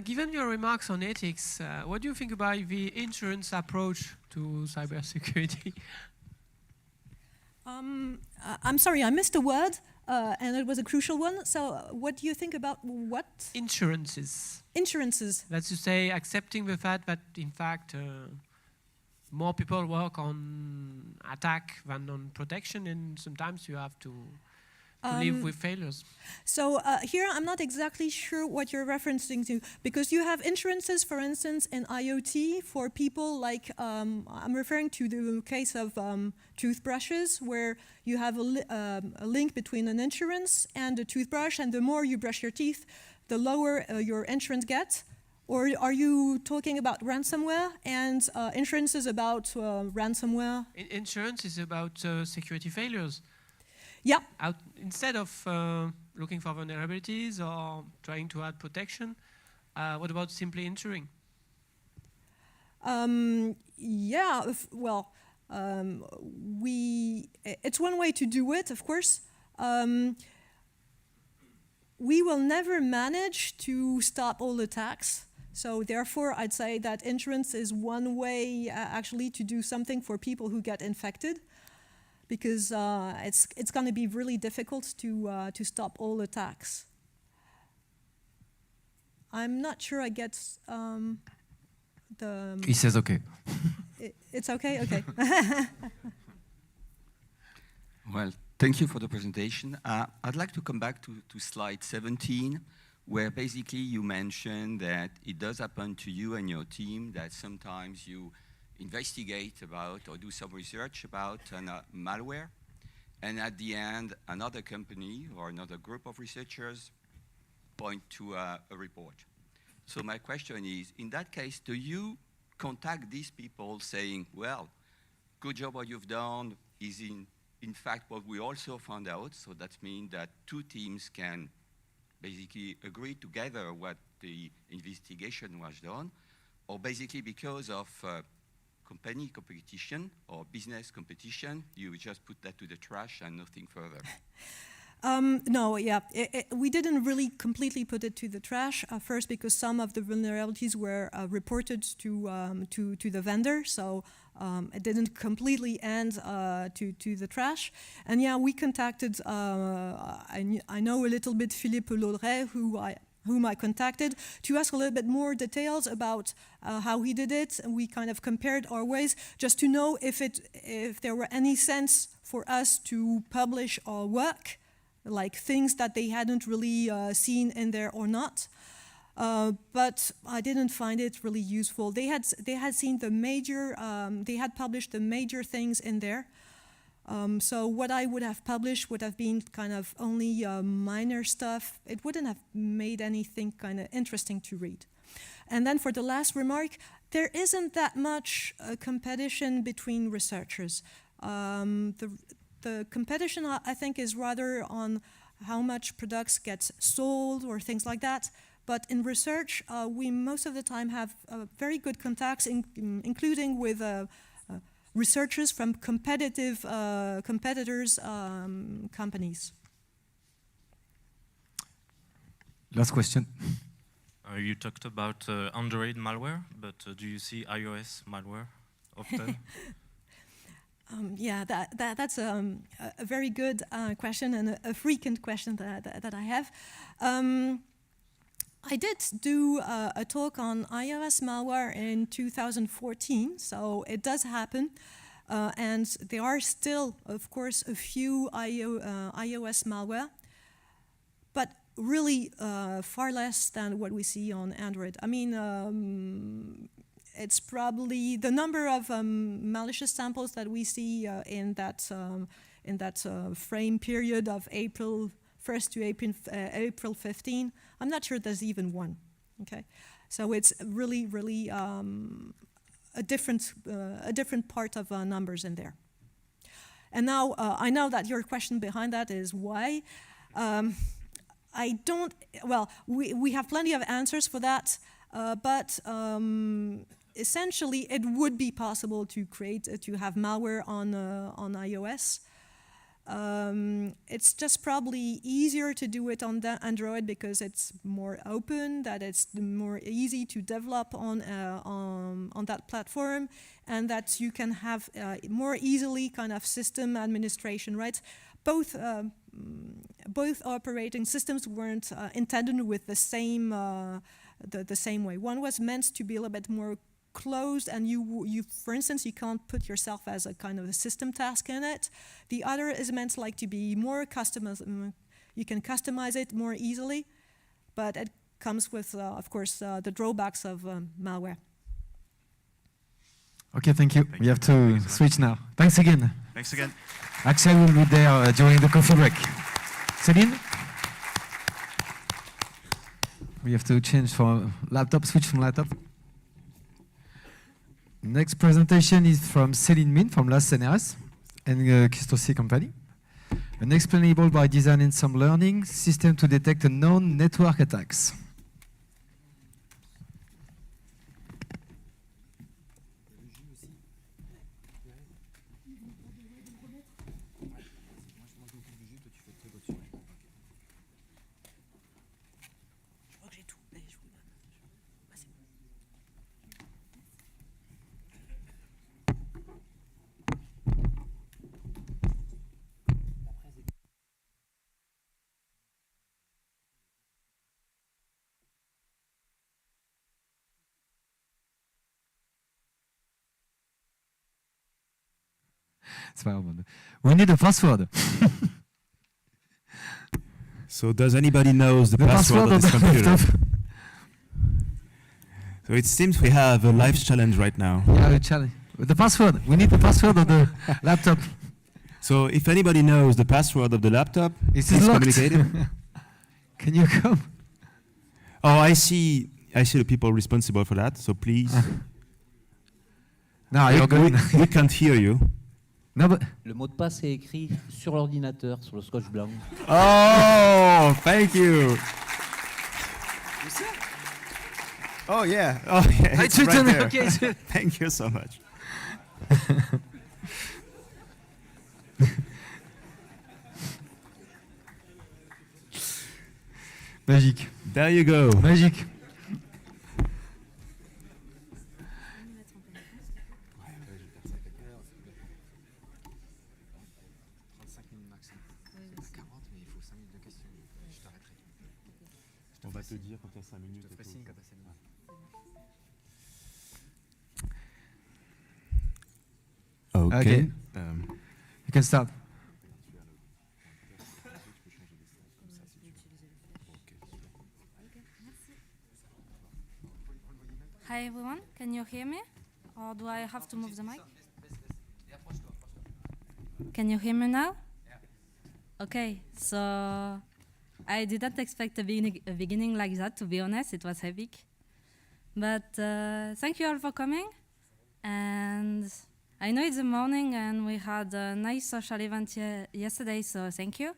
Given your remarks on ethics, what do you think about the insurance approach to cybersecurity? I'm sorry, I missed a word, and it was a crucial one. So what do you think about what? Insurances. Insurances. That's to say, accepting the fact that, in fact, more people work on attack than on protection, and sometimes you have to live with failures. So here I'm not exactly sure what you're referencing to, because you have insurances, for instance, in IoT for people like, I'm referring to the case of toothbrushes, where you have a link between an insurance and a toothbrush, and the more you brush your teeth, the lower your insurance gets. Or are you talking about ransomware, and insurance is about ransomware? Insurance is about security failures. Yeah. Instead of looking for vulnerabilities or trying to add protection, what about simply insuring? Yeah, it's one way to do it, of course. We will never manage to stop all attacks. So therefore, I'd say that insurance is one way actually to do something for people who get infected, because it's going to be really difficult to stop all attacks. I'm not sure I get the... He says okay. It's okay? Okay. Well, thank you for the presentation. I'd like to come back to slide 17, where basically you mentioned that it does happen to you and your team that sometimes you investigate about or do some research about malware, and at the end another company or another group of researchers point to a report. So my question is, in that case, do you contact these people saying, well, good job what you've done is in fact what we also found out, so that means that two teams can basically agree together what the investigation was done, or basically because of company competition or business competition, you just put that to the trash and nothing further? No, yeah, we didn't really completely put it to the trash. First, because some of the vulnerabilities were reported to the vendor, so it didn't completely end to the trash. And yeah, we contacted. I know a little bit Philippe Laudret, whom I contacted to ask a little bit more details about how he did it, and we kind of compared our ways just to know if there were any sense for us to publish our work, like things that they hadn't really seen in there or not. But I didn't find it really useful. They had seen the major, they had published the major things in there. So what I would have published would have been kind of only minor stuff. It wouldn't have made anything kind of interesting to read. And then for the last remark, there isn't that much competition between researchers. The competition, I think, is rather on how much products get sold or things like that. But in research, we most of the time have very good contacts, including with researchers from competitors' companies. Last question. You talked about Android malware, but do you see iOS malware often? Yeah, that's a very good question and a frequent question that I have. I did do a talk on iOS malware in 2014, so it does happen. And there are still, of course, a few iOS malware, but really far less than what we see on Android. I mean, it's probably the number of malicious samples that we see in that frame period of April 1st to April 15. I'm not sure there's even one. Okay, so it's really a different part of numbers in there. And now I know that your question behind that is why. I don't. Well, we have plenty of answers for that, but essentially, it would be possible to have malware on iOS. It's just probably easier to do it on the Android because it's more open, that it's more easy to develop on that platform, and that you can have more easily kind of system administration, right? Both operating systems weren't intended with the same way. One was meant to be a little bit more closed, and you for instance, you can't put yourself as a kind of a system task in it. The other is meant like to be more customized. You can customize it more easily, but it comes with, of course, the drawbacks of malware. Okay, thank you. We have to switch now. Thanks again. Thanks again. Axel will be there during the coffee break. Céline? We have to change from laptop, switch from laptop. Next presentation is from Céline Min from Last CNRS and Custocy company. An explainable by design and some learning system to detect known network attacks. We need a password. So does anybody knows the password of this computer? So it seems we have a life challenge right now. Yeah, a challenge. The password. We need the password of the laptop. So if anybody knows the password of the laptop, It's please locked. communicate it. Can you come? Oh, I see the people responsible for that, so please. No, you're going. We can't hear you. No, but Le mot de passe est écrit sur l'ordinateur, sur le scotch blanc. Oh, thank you. Oh yeah. Oh yeah. It's right there. Okay. Thank you so much. Magique. There you go. Magique. On va te dire quand il y a 5 minutes. Okay. You can start. Hi everyone, can you hear me? Or do I have to move the mic? Can you hear me now? Okay, so I didn't expect a beginning like that, to be honest. It was epic. But thank you all for coming. And I know it's the morning and we had a nice social event yesterday, so thank you.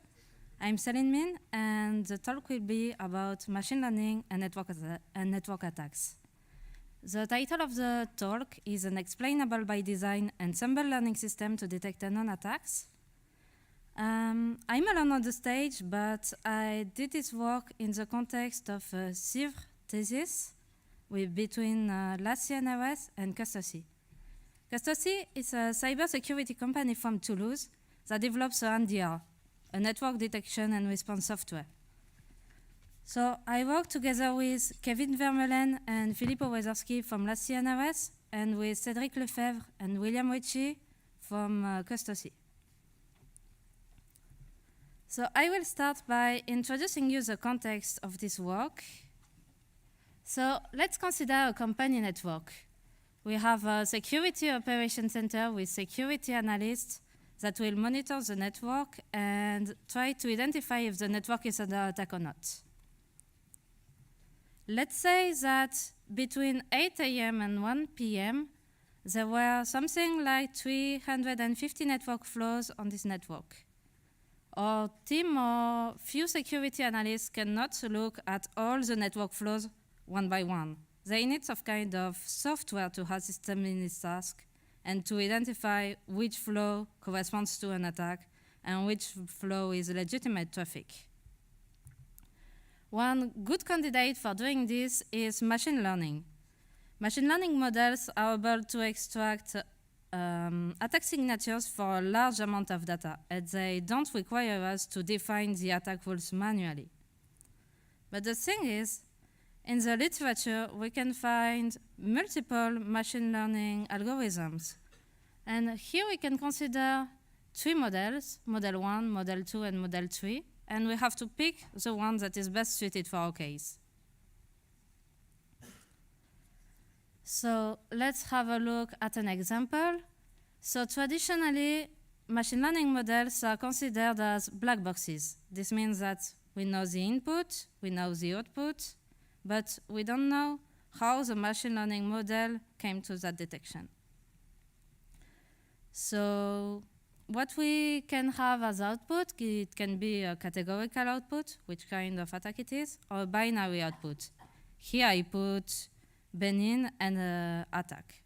I'm Céline Min, and the talk will be about machine learning and network attacks. The title of the talk is an explainable by design ensemble learning system to detect unknown attacks. I'm alone on the stage, but I did this work in the context of a CIVR thesis between Last CNRS and Custocy. Custosi is a cybersecurity company from Toulouse that develops NDR, a network detection and response software. So I work together with Kevin Vermeulen and Filippo Wezorski from last CNRS, and with Cédric Lefebvre and William Ritchie from Custosi. So I will start by introducing you the context of this work. So let's consider a company network. We have a security operation center with security analysts that will monitor the network and try to identify if the network is under attack or not. Let's say that between 8 a.m. and 1 p.m., there were something like 350 network flows on this network. Our team or few security analysts cannot look at all the network flows one by one. They need some kind of software to assist them in this task and to identify which flow corresponds to an attack and which flow is legitimate traffic. One good candidate for doing this is machine learning. Machine learning models are able to extract attack signatures for a large amount of data, and they don't require us to define the attack rules manually. But the thing is, in the literature, we can find multiple machine learning algorithms. And here we can consider 3 models, model 1, model 2, and model 3, and we have to pick the one that is best suited for our case. So let's have a look at an example. So traditionally, machine learning models are considered as black boxes. This means that we know the input, we know the output, but we don't know how the machine learning model came to that detection. So what we can have as output, it can be a categorical output, which kind of attack it is, or a binary output. Here I put benign and attack.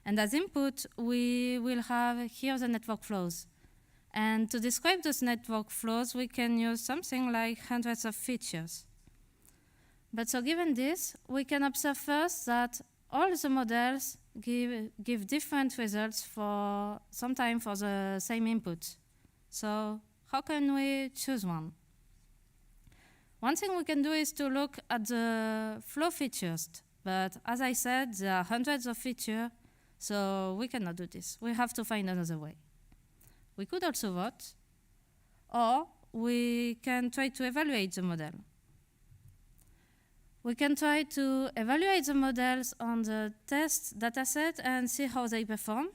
And as input, we will have here the network flows. And to describe those network flows, we can use something like hundreds of features. But so given this, we can observe first that all the models give different results for sometimes for the same input. So how can we choose one? One thing we can do is to look at the flow features. But as I said, there are hundreds of features, so we cannot do this. We have to find another way. We could also vote, or we can try to evaluate the model. We can try to evaluate the models on the test dataset and see how they perform.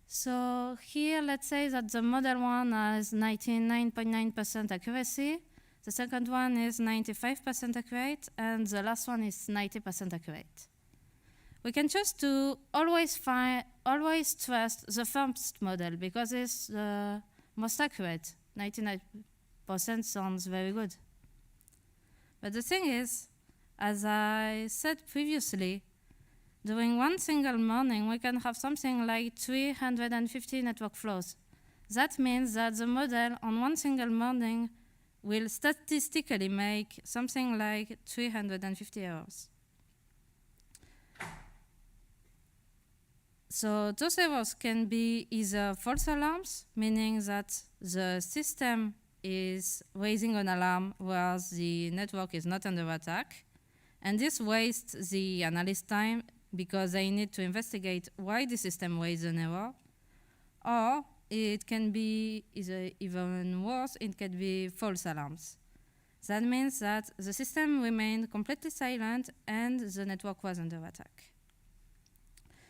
So here, let's say that the model 1 has 99.9% accuracy, the second one is 95% accurate, and the last one is 90% accurate. We can choose to always trust the first model because it's the most accurate. 99% sounds very good. But the thing is, as I said previously, during one single morning, we can have something like 350 network flows. That means that the model on one single morning will statistically make something like 350 errors. So those errors can be either false alarms, meaning that the system is raising an alarm whereas the network is not under attack. And this wastes the analyst time because they need to investigate why the system raised an error. Or it can be even worse, it can be false alarms. That means that the system remained completely silent and the network was under attack.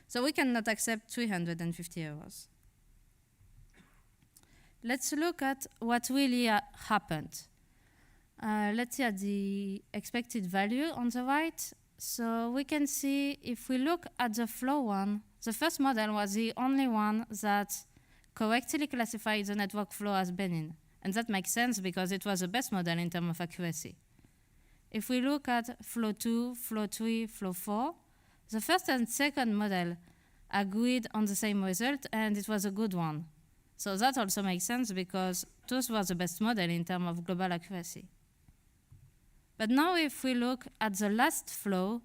So we cannot accept 350 errors. Let's look at what really happened. Let's see at the expected value on the right. So we can see if we look at the flow one, the first model was the only one that correctly classified the network flow as benign. And that makes sense because it was the best model in terms of accuracy. If we look at flow 2, flow 3, flow 4, the first and second model agreed on the same result and it was a good one. So that also makes sense because those were the best model in terms of global accuracy. But now if we look at the last flow,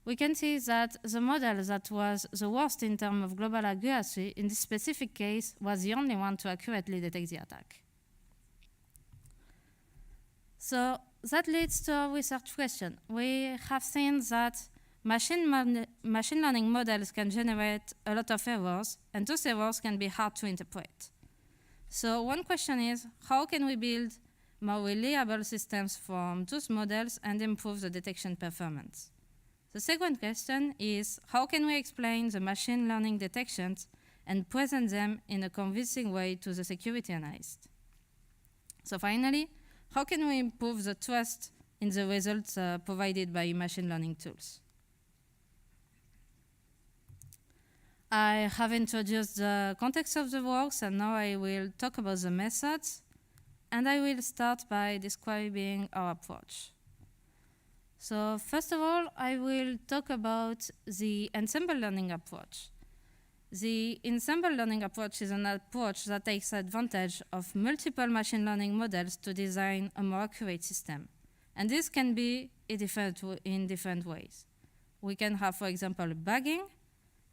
we can see that the model that was the worst in terms of global accuracy in this specific case was the only one to accurately detect the attack. So that leads to a research question. We have seen that machine learning models can generate a lot of errors, and those errors can be hard to interpret. So one question is, how can we build more reliable systems from those models and improve the detection performance? The second question is, how can we explain the machine learning detections and present them in a convincing way to the security analyst? So finally, how can we improve the trust in the results provided by machine learning tools? I have introduced the context of the works, and now I will talk about the methods. And I will start by describing our approach. So first of all, I will talk about the ensemble learning approach. The ensemble learning approach is an approach that takes advantage of multiple machine learning models to design a more accurate system. And this can be in different ways. We can have, for example, bagging,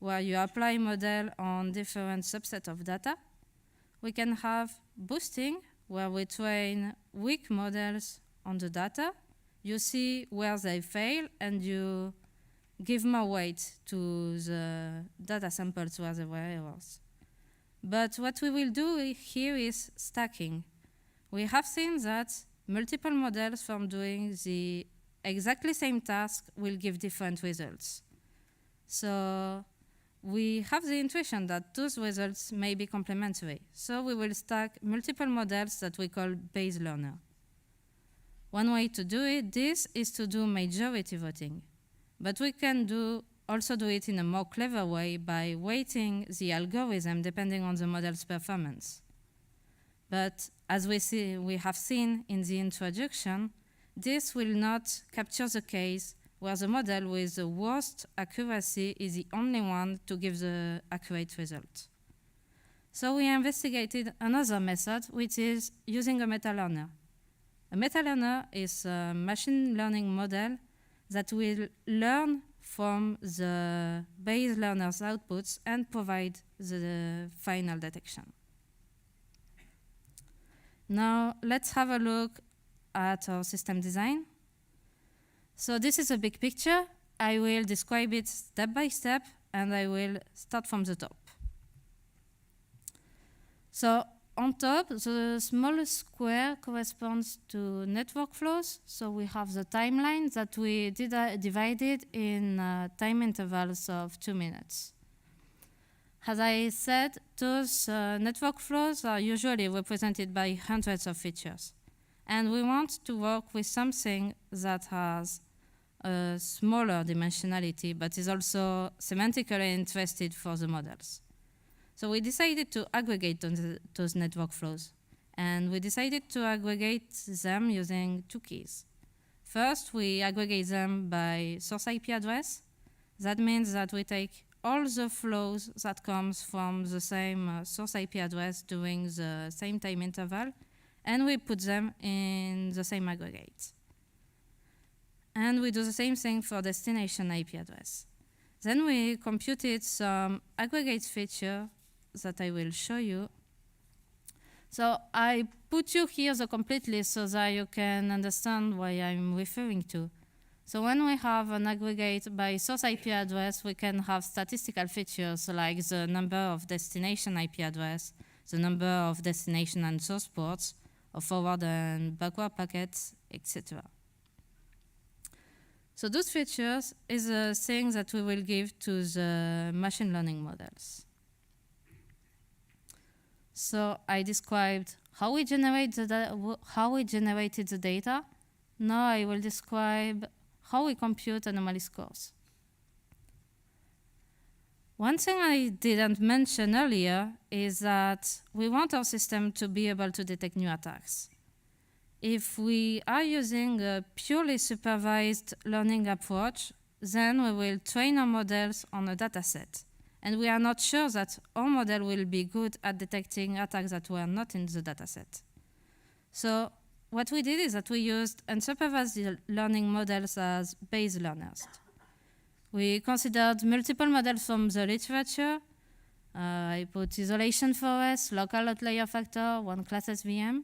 where you apply a model on different subsets of data. We can have boosting, where we train weak models on the data. You see where they fail, and you give more weight to the data samples where there were errors. But what we will do here is stacking. We have seen that multiple models from doing the exactly same task will give different results. So we have the intuition that those results may be complementary. So we will stack multiple models that we call base learner. One way to do this is to do majority voting. But we can also do it in a more clever way by weighting the algorithm depending on the model's performance. But as we have seen in the introduction, this will not capture the case where the model with the worst accuracy is the only one to give the accurate result. So we investigated another method, which is using a meta-learner. A meta-learner is a machine learning model that will learn from the base learner's outputs and provide the final detection. Now let's have a look at our system design. So this is a big picture. I will describe it step by step, and I will start from the top. So on top, the smallest square corresponds to network flows. So we have the timeline that we divided in time intervals of 2 minutes. As I said, those network flows are usually represented by hundreds of features. And we want to work with something that has a smaller dimensionality, but is also semantically interested for the models. So we decided to aggregate those network flows. And we decided to aggregate them using 2 keys. First, we aggregate them by source IP address. That means that we take all the flows that comes from the same source IP address during the same time interval, and we put them in the same aggregate. And we do the same thing for destination IP address. Then we computed some aggregate feature that I will show you. So I put you here the complete list so that you can understand what I'm referring to. So when we have an aggregate by source IP address, we can have statistical features like the number of destination IP address, the number of destination and source ports, of forward and backward packets, etc. So those features is a thing that we will give to the machine learning models. So I described how we generated the data. Now I will describe how we compute anomaly scores. One thing I didn't mention earlier is that we want our system to be able to detect new attacks. If we are using a purely supervised learning approach, then we will train our models on a data set. And we are not sure that our model will be good at detecting attacks that were not in the data set. So what we did is that we used unsupervised learning models as base learners. we considered multiple models from the literature. I put isolation forest, local outlier factor, one class SVM,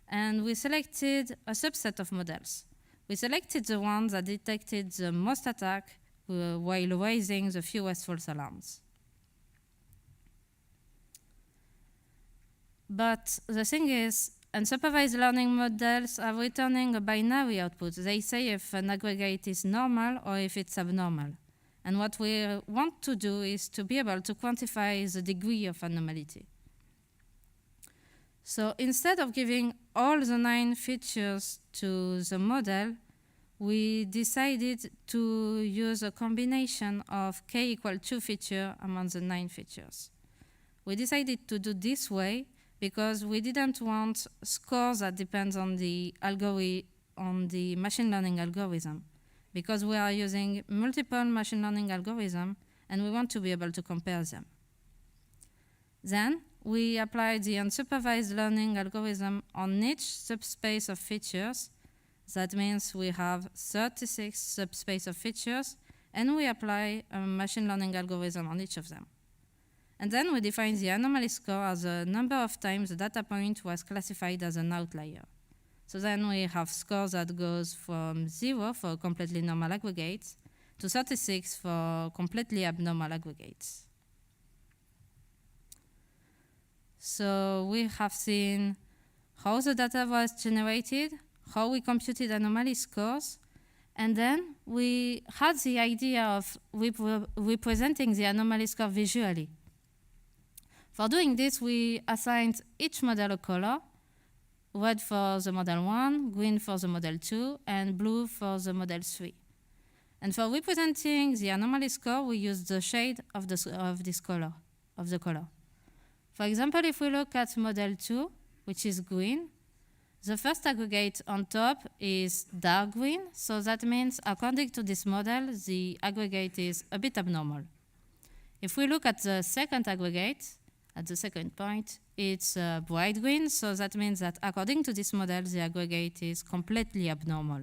and we selected a subset of models. We selected the ones that detected the most attack while raising the fewest false alarms. But the thing is, unsupervised learning models are returning a binary output. They say if an aggregate is normal or if it's abnormal. And what we want to do is to be able to quantify the degree of anomaly. So instead of giving all the 9 features to the model, we decided to use a combination of k equal 2 features among the 9 features. We decided to do this way because we didn't want scores that depend on the machine learning algorithm, because we are using multiple machine learning algorithms and we want to be able to compare them. Then we applied the unsupervised learning algorithm on each subspace of features. That means we have 36 subspace of features, and we apply a machine learning algorithm on each of them. And then we define the anomaly score as the number of times the data point was classified as an outlier. So then we have scores that goes from 0 for completely normal aggregates to 36 for completely abnormal aggregates. So we have seen how the data was generated, how we computed anomaly scores, and then we had the idea of representing the anomaly score visually. For doing this, we assigned each model a color, red for the model 1, green for the model 2, and blue for the model 3. And for representing the anomaly score, we used the shade of the color. For example, if we look at model 2, which is green, the first aggregate on top is dark green, so that means according to this model, the aggregate is a bit abnormal. If we look at the second aggregate, at the second point, it's bright green, so that means that according to this model, the aggregate is completely abnormal.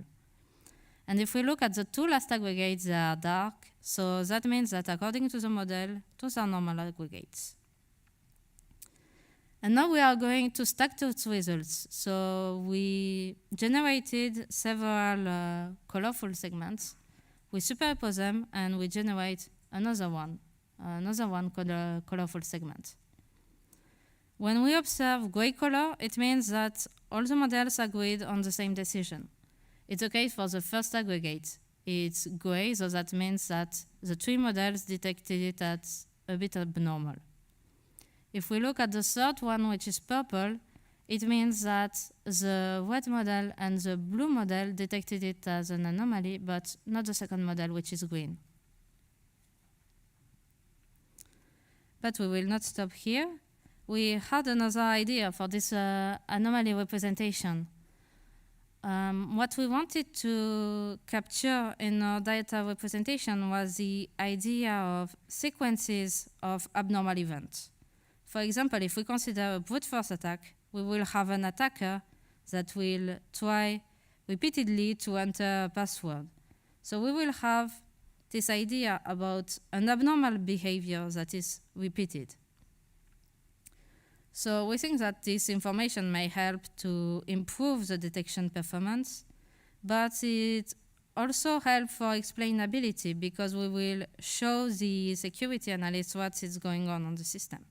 And if we look at the 2 last aggregates, they are dark, so that means that according to the model, those are normal aggregates. And now we are going to stack those results. So we generated several colorful segments, we superpose them, and we generate another one colorful segment. When we observe gray color, it means that all the models agreed on the same decision. It's the case for the first aggregate. It's gray, so that means that the 3 models detected it as a bit abnormal. If we look at the third one, which is purple, it means that the red model and the blue model detected it as an anomaly, but not the second model, which is green. But we will not stop here. We had another idea for this anomaly representation. What we wanted to capture in our data representation was the idea of sequences of abnormal events. For example, if we consider a brute force attack, we will have an attacker that will try repeatedly to enter a password. So we will have this idea about an abnormal behavior that is repeated. So we think that this information may help to improve the detection performance, but it also helps for explainability because we will show the security analyst what is going on the system.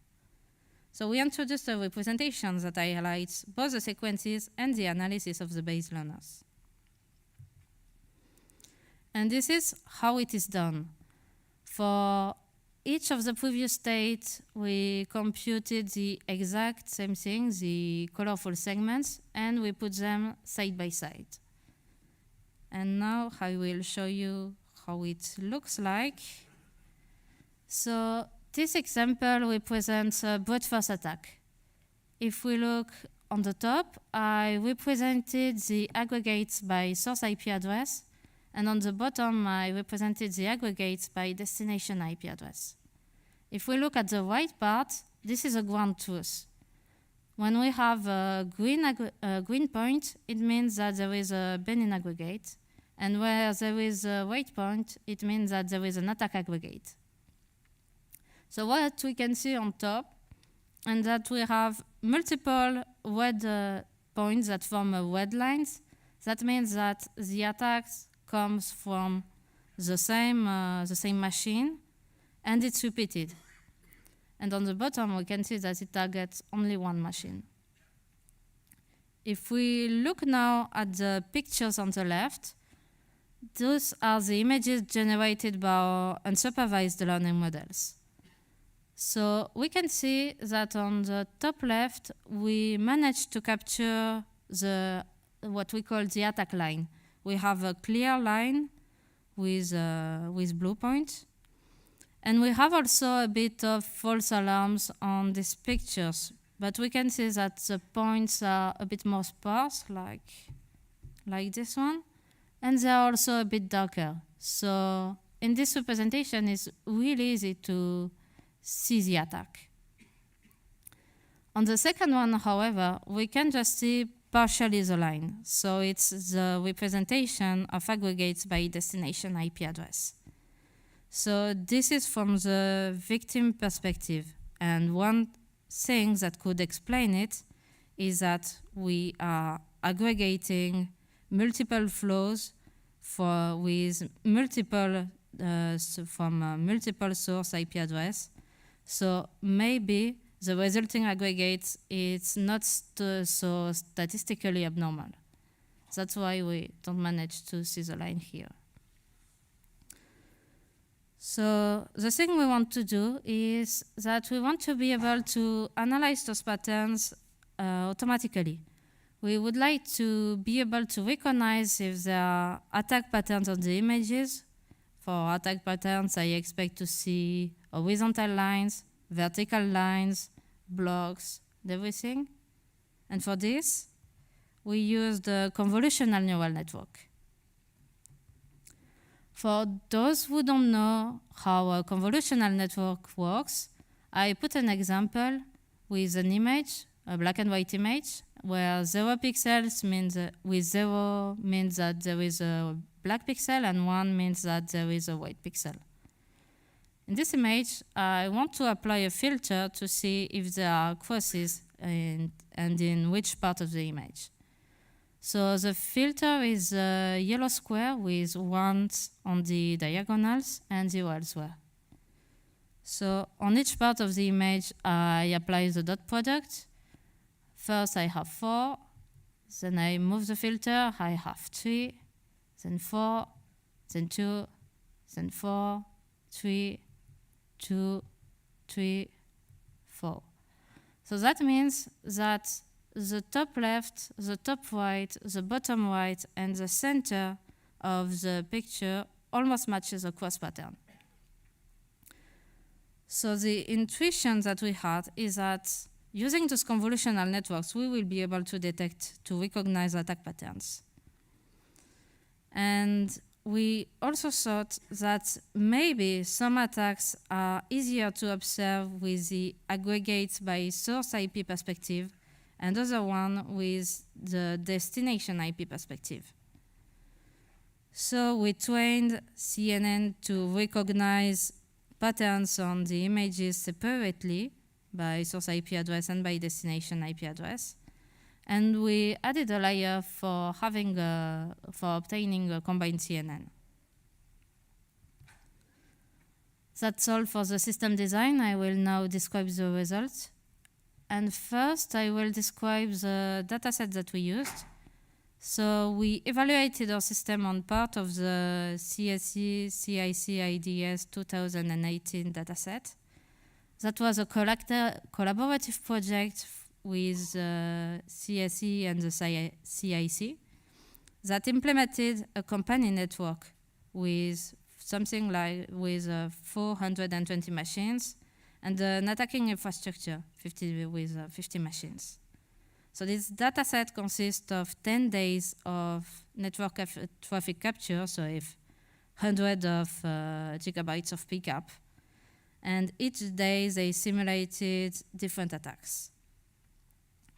So we introduced a representation that highlights both the sequences and the analysis of the base learners. And this is how it is done. For each of the previous states, we computed the exact same thing, the colorful segments, and we put them side by side. And now I will show you how it looks like. So this example represents a brute force attack. If we look on the top, I represented the aggregates by source IP address, and on the bottom, I represented the aggregates by destination IP address. If we look at the right part, this is a ground truth. When we have a green point, it means that there is a Benin aggregate, And where there is a waypoint, it means that there is an attack aggregate. So what we can see on top, and that we have multiple red points that form red lines. That means that the attacks comes from the same machine, and it's repeated. And on the bottom, we can see that it targets only one machine. If we look now at the pictures on the left, those are the images generated by our unsupervised learning models. So we can see that on the top left, we managed to capture what we call the attack line. We have a clear line with blue points. And we have also a bit of false alarms on these pictures. But we can see that the points are a bit more sparse, like this one. And they are also a bit darker. So in this representation, it's really easy to see the attack. On the second one, however, we can just see partially the line. So it's the representation of aggregates by destination IP address. So this is from the victim perspective. And one thing that could explain it is that we are aggregating multiple flows with multiple from multiple source IP address. So maybe the resulting aggregate is not so statistically abnormal. That's why we don't manage to see the line here. So the thing we want to do is that we want to be able to analyze those patterns automatically. We would like to be able to recognize if there are attack patterns on the images. For attack patterns, I expect to see horizontal lines, vertical lines, blocks, everything. And for this, we use the convolutional neural network. For those who don't know how a convolutional network works, I put an example with an image, a black and white image, where 0 pixels means with 0 means that there is a black pixel and 1 means that there is a white pixel. In this image, I want to apply a filter to see if there are crosses and in which part of the image. So the filter is a yellow square with 1s on the diagonals and 0 elsewhere. So on each part of the image, I apply the dot product. First, I have 4. Then I move the filter. I have 3, then 4, then 2, then 4, 3, 2, 3, 4. So that means that the top left, the top right, the bottom right, and the center of the picture almost matches the cross pattern. So the intuition that we had is that using those convolutional networks, we will be able to detect, to recognize attack patterns. And we also thought that maybe some attacks are easier to observe with the aggregates by source IP perspective and other one with the destination IP perspective. So we trained CNN to recognize patterns on the images separately by source IP address and by destination IP address. And we added a layer for obtaining a combined CNN. That's all for the system design. I will now describe the results. And first, I will describe the dataset that we used. So we evaluated our system on part of the CSE CIC IDS 2018 dataset. That was a collaborative project with CSE and the CIC that implemented a company network with something like 420 machines and an attacking infrastructure with 50 machines. So this dataset consists of 10 days of network traffic capture, so if hundreds of gigabytes of pickup. And each day they simulated different attacks.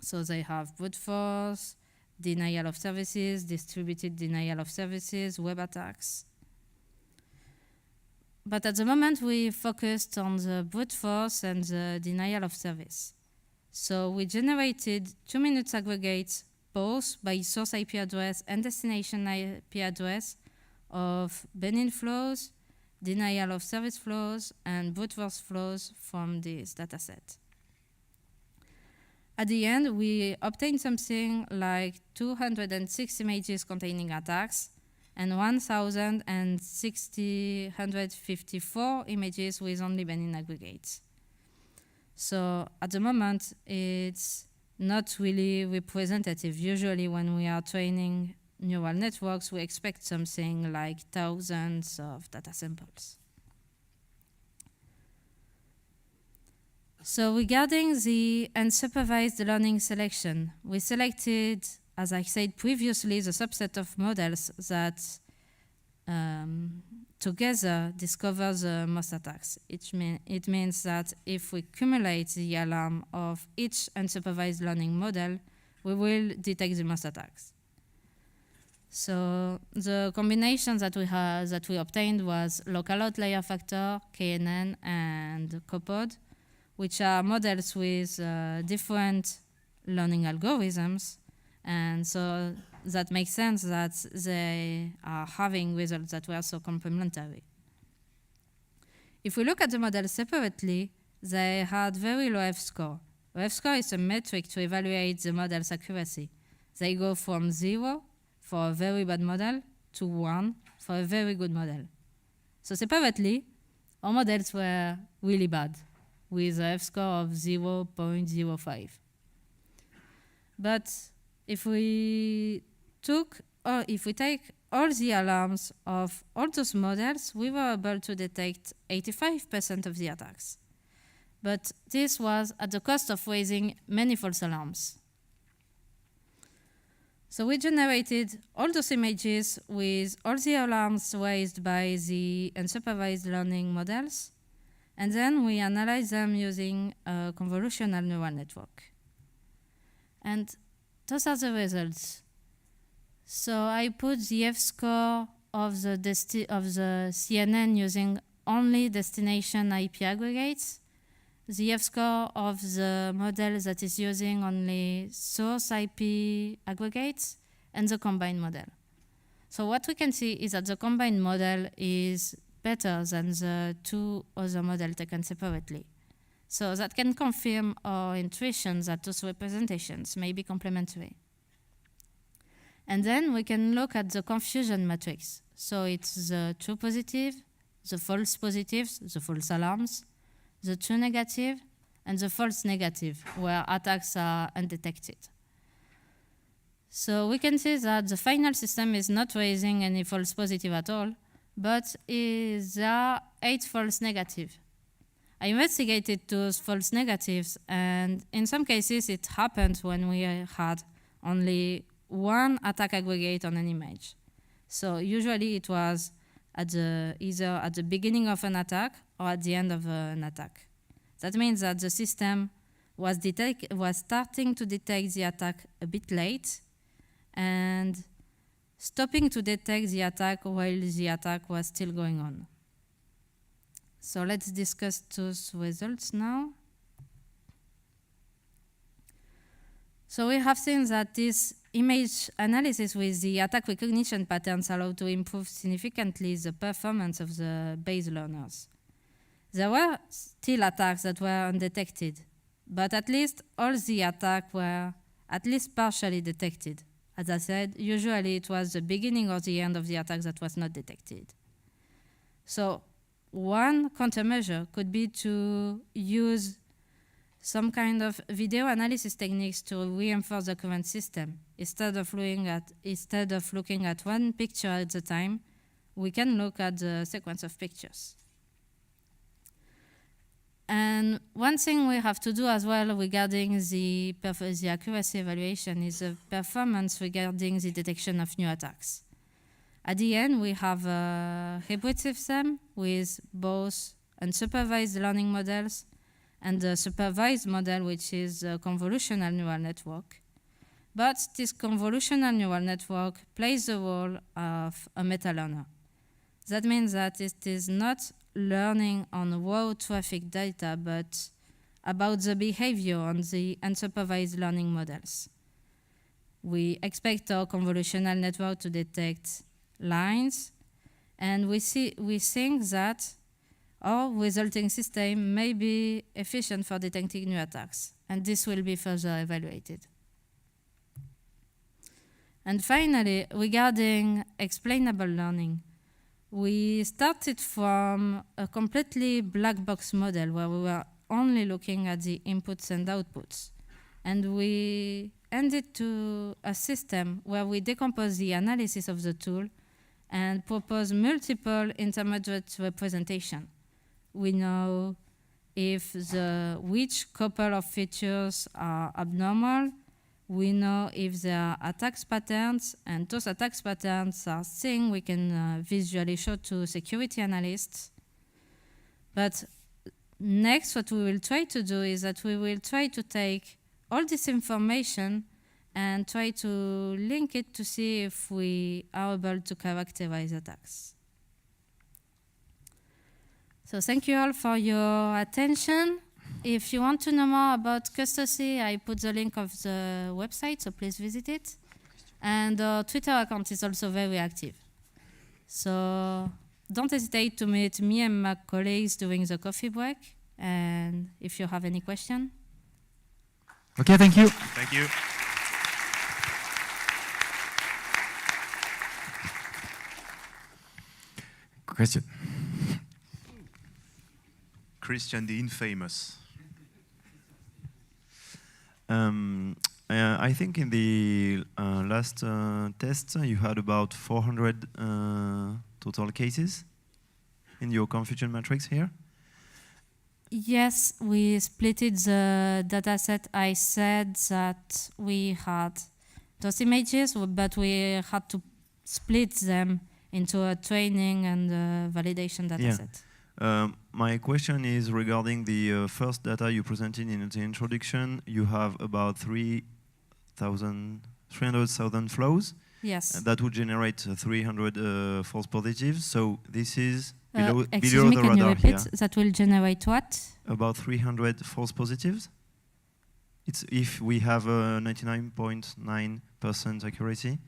So they have brute force, denial of services, distributed denial of services, web attacks. But at the moment, we focused on the brute force and the denial of service. So we generated 2 minutes aggregates, both by source IP address and destination IP address, of Benin flows, denial of service flows, and brute force flows from this dataset. At the end, we obtained something like 206 images containing attacks and 1,654 images with only Benin aggregates. So at the moment, it's not really representative. Usually when we are training neural networks, we expect something like thousands of data samples. So regarding the unsupervised learning selection, we selected, as I said previously, the subset of models that together discover the most attacks. It means that if we cumulate the alarm of each unsupervised learning model, we will detect the most attacks. So the combination that we obtained was local outlier factor, KNN, and COPOD, which are models with different learning algorithms, and so that makes sense that they are having results that were so complementary. If we look at the models separately, they had very low F-score. F-score is a metric to evaluate the model's accuracy. They go from 0 for a very bad model to 1 for a very good model. So separately, our models were really bad, with a F-score of 0.05. But if we take all the alarms of all those models, we were able to detect 85% of the attacks. But this was at the cost of raising many false alarms. So we generated all those images with all the alarms raised by the unsupervised learning models, and then we analyzed them using a convolutional neural network. And those are the results. So I put the F-score of the CNN using only destination IP aggregates, the F-score of the model that is using only source IP aggregates, and the combined model. So what we can see is that the combined model is better than the two other models taken separately. So that can confirm our intuition that those representations may be complementary. And then we can look at the confusion matrix. So it's the true positive, the false positives, the false alarms, the true negative, and the false negative, where attacks are undetected. So we can see that the final system is not raising any false positive at all, but there are 8 false negatives. I investigated those false negatives, and in some cases it happened when we had only one attack aggregate on an image. So usually it was either at the beginning of an attack or at the end of an attack. That means that the system was starting to detect the attack a bit late and stopping to detect the attack while the attack was still going on. So let's discuss those results now. So we have seen that this image analysis with the attack recognition patterns allow to improve significantly the performance of the base learners. There were still attacks that were undetected, but at least all the attacks were at least partially detected. As I said, usually it was the beginning or the end of the attack that was not detected. So one countermeasure could be to use some kind of video analysis techniques to reinforce the current system. Instead of looking at one picture at a time, we can look at the sequence of pictures. And one thing we have to do as well regarding the accuracy evaluation is the performance regarding the detection of new attacks. At the end, we have a hybrid system with both unsupervised learning models and the supervised model, which is a convolutional neural network. but this convolutional neural network plays the role of a meta-learner. That means that it is not learning on raw traffic data, but about the behavior on the unsupervised learning models. We expect our convolutional network to detect lines, and we think that our resulting system may be efficient for detecting new attacks, and this will be further evaluated. And finally, regarding explainable learning, we started from a completely black box model where we were only looking at the inputs and outputs. And we ended to a system where we decompose the analysis of the tool and propose multiple intermediate representation. We know if which couple of features are abnormal. We know if there are attacks patterns, and those attacks patterns are things we can visually show to security analysts. But next, what we will try to do is that we will try to take all this information and try to link it to see if we are able to characterize attacks. So thank you all for your attention. If you want to know more about Custocy, I put the link of the website, so please visit it. And our Twitter account is also very active. So don't hesitate to meet me and my colleagues during the coffee break. And if you have any question. Okay, thank you. Thank you. Question. Christian the Infamous. I think in the last test you had about 400 total cases in your confusion matrix here. Yes, we splitted the dataset. I said that we had those images, but we had to split them into a training and a validation dataset. Yeah. My question is regarding the first data you presented in the introduction. You have about 300,000 flows. Yes. That would generate 300 false positives. So this is below me, the can you radar repeat? here. That will generate what? About 300 false positives. It's if we have a 99.9% accuracy.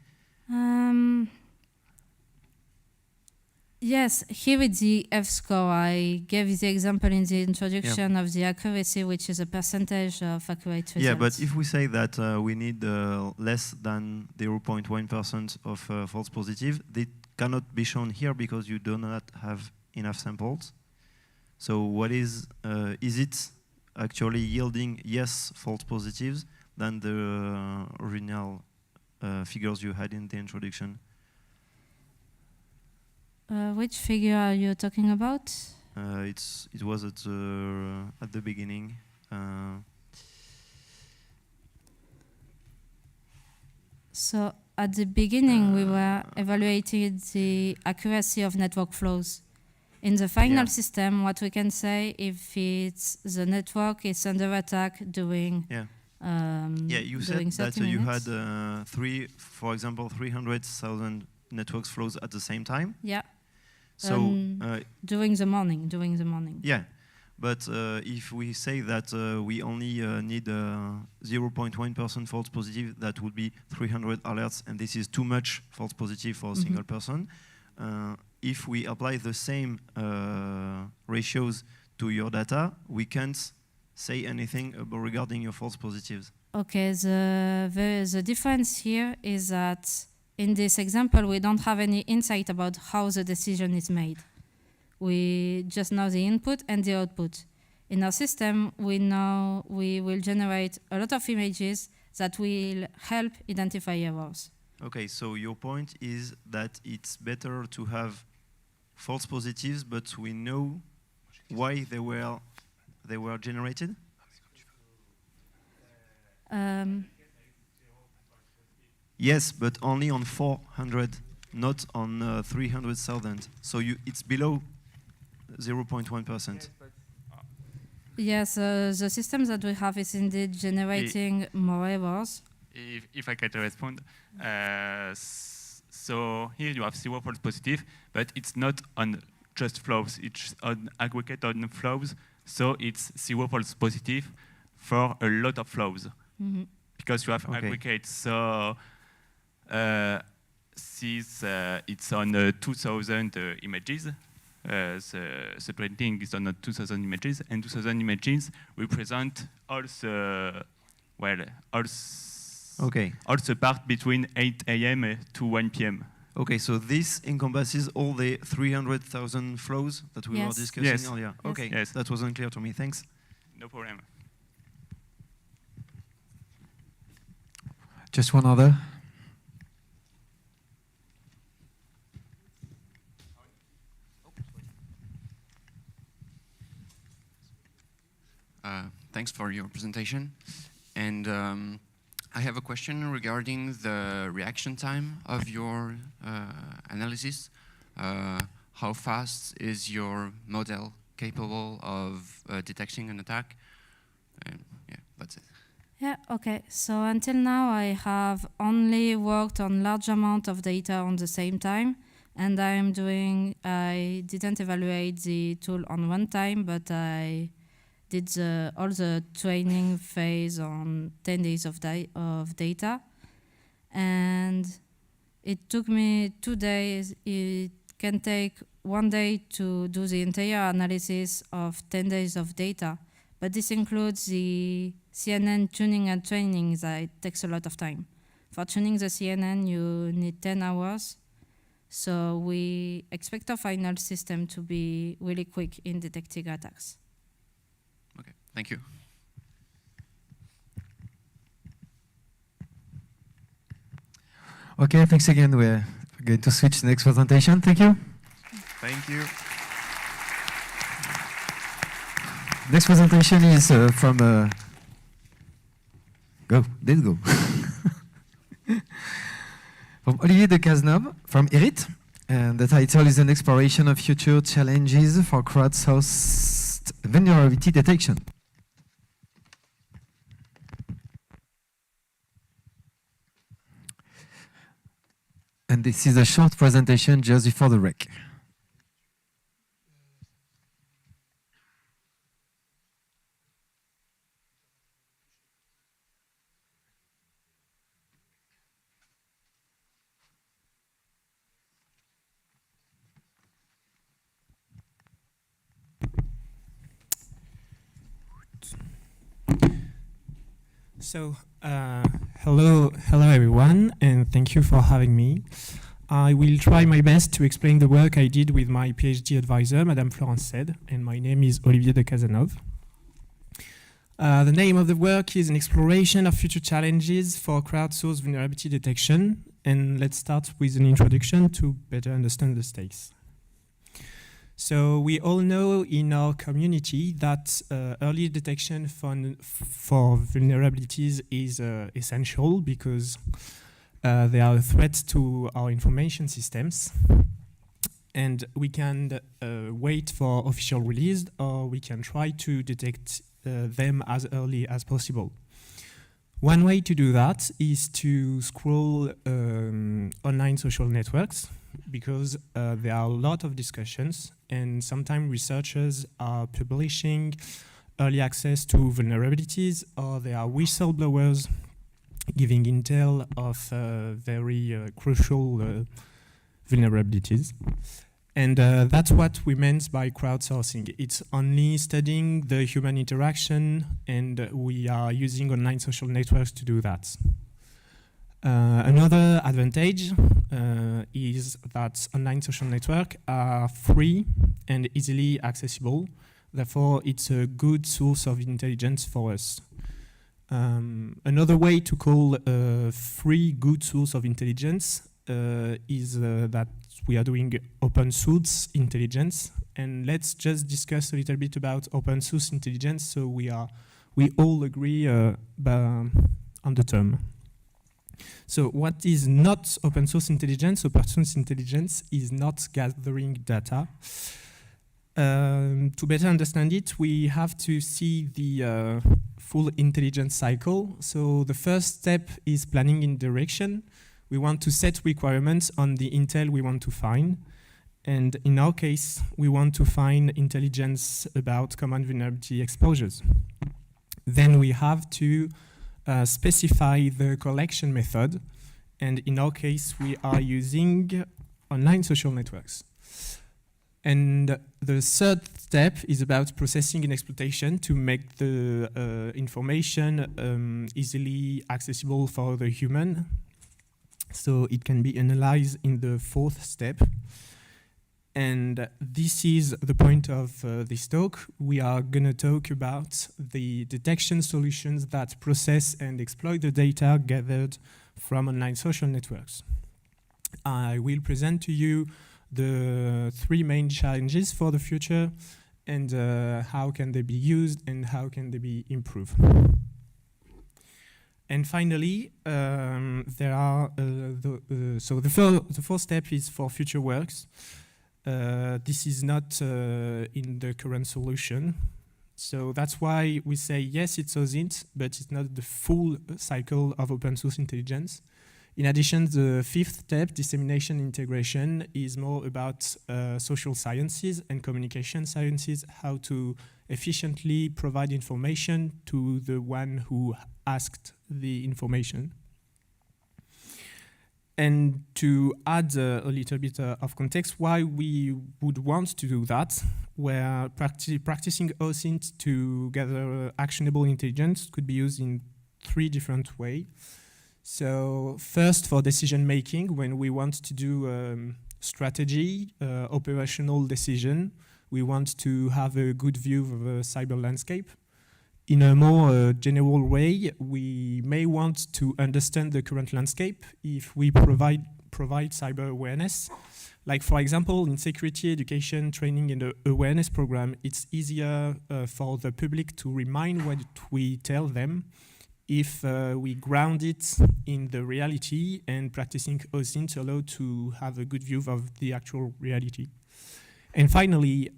Yes, here with the F-score, I gave the example in the introduction of the accuracy, which is a percentage of accurate results. Yeah, but if we say that we need less than 0.1% of false positive, they cannot be shown here because you do not have enough samples. So what is it actually yielding yes false positives than the original figures you had in the introduction? Which figure are you talking about? It was at the beginning. So at the beginning, we were evaluating the accuracy of network flows. In the final system, what we can say if it's the network is under attack during you said that you had for example, 300,000 network flows at the same time. Yeah. So during the morning. Yeah, but if we say that we only need 0.1% false positive, that would be 300 alerts, and this is too much false positive for a single person. If we apply the same ratios to your data, we can't say anything regarding your false positives. Okay, the difference here is that in this example, we don't have any insight about how the decision is made. We just know the input and the output. In our system, we know we will generate a lot of images that will help identify errors. Okay, so your point is that it's better to have false positives, but we know why they were generated? Yes, but only on 400, not on 300,000. So it's below 0.1%. Yes, the system that we have is indeed generating more errors, if I can respond. So here you have 0 false positive, but it's not on just flows, it's on aggregate on flows, so it's 0 false positive for a lot of flows. Because you have aggregates, so it's on 2,000 images. The trending is on 2,000 images, and 2,000 images represent all the part between 8 a.m. to 1 p.m. Okay, so this encompasses all the 300,000 flows that we were discussing earlier. Okay, yes. That wasn't clear to me. Thanks. No problem. Just one other. Thanks for your presentation. And I have a question regarding the reaction time of your analysis. How fast is your model capable of detecting an attack? Yeah, that's it. Yeah, okay. So until now, I have only worked on large amount of data on the same time. And I didn't evaluate the tool on one time, but I did all the training phase on 10 days of data. And it took me 2 days. It can take 1 day to do the entire analysis of 10 days of data. But this includes the CNN tuning and training that it takes a lot of time. For tuning the CNN, you need 10 hours. So we expect our final system to be really quick in detecting attacks. Okay, thank you. Okay, thanks again. We're going to switch to the next presentation. Thank you. Thank you. Next presentation is from from Olivier de Cazeneuve from IRIT, and the title is an exploration of future challenges for crowdsourced vulnerability detection. And this is a short presentation just before the break. So, hello everyone, and thank you for having me. I will try my best to explain the work I did with my PhD advisor, Madame Florence Said, and my name is Olivier de Cazeneuve. The name of the work is an exploration of future challenges for crowdsourced vulnerability detection, and let's start with an introduction to better understand the stakes. So we all know in our community that early detection for vulnerabilities is essential because they are a threat to our information systems. And we can wait for official release, or we can try to detect them as early as possible. One way to do that is to scroll online social networks, because there are a lot of discussions, and sometimes researchers are publishing early access to vulnerabilities, or there are whistleblowers giving intel of very crucial vulnerabilities. And that's what we meant by crowdsourcing. It's only studying the human interaction, and we are using online social networks to do that. Another advantage is that online social networks are free and easily accessible. Therefore, it's a good source of intelligence for us. Another way to call a free good source of intelligence is that we are doing open source intelligence. And let's just discuss a little bit about open source intelligence, so we all agree on the term. So what is not open source intelligence? Open source intelligence is not gathering data. To better understand it, we have to see the full intelligence cycle. So the first step is planning in direction. We want to set requirements on the intel we want to find. And in our case, we want to find intelligence about common vulnerability exposures. Then we have to specify the collection method. And in our case, we are using online social networks. And the third step is about processing and exploitation to make the information easily accessible for the human. So it can be analyzed in the fourth step. And this is the point of this talk. We are going to talk about the detection solutions that process and exploit the data gathered from online social networks. I will present to you the three main challenges for the future and how can they be used and how can they be improved. And finally, there are the fourth step is for future works. This is not in the current solution. So that's why we say, yes, it's OSINT, but it's not the full cycle of open source intelligence. In addition, the fifth step, dissemination integration, is more about social sciences and communication sciences, how to efficiently provide information to the one who asked the information. And to add a little bit of context, why we would want to do that, where practicing OSINT to gather actionable intelligence could be used in three different ways. So first, for decision making, when we want to do strategy, operational decision, we want to have a good view of a cyber landscape. In a more general way, we may want to understand the current landscape if we provide cyber awareness. Like, for example, in security education training and awareness program, it's easier for the public to remind what we tell them if we ground it in the reality, and practicing OSINT allows to have a good view of the actual reality. And finally,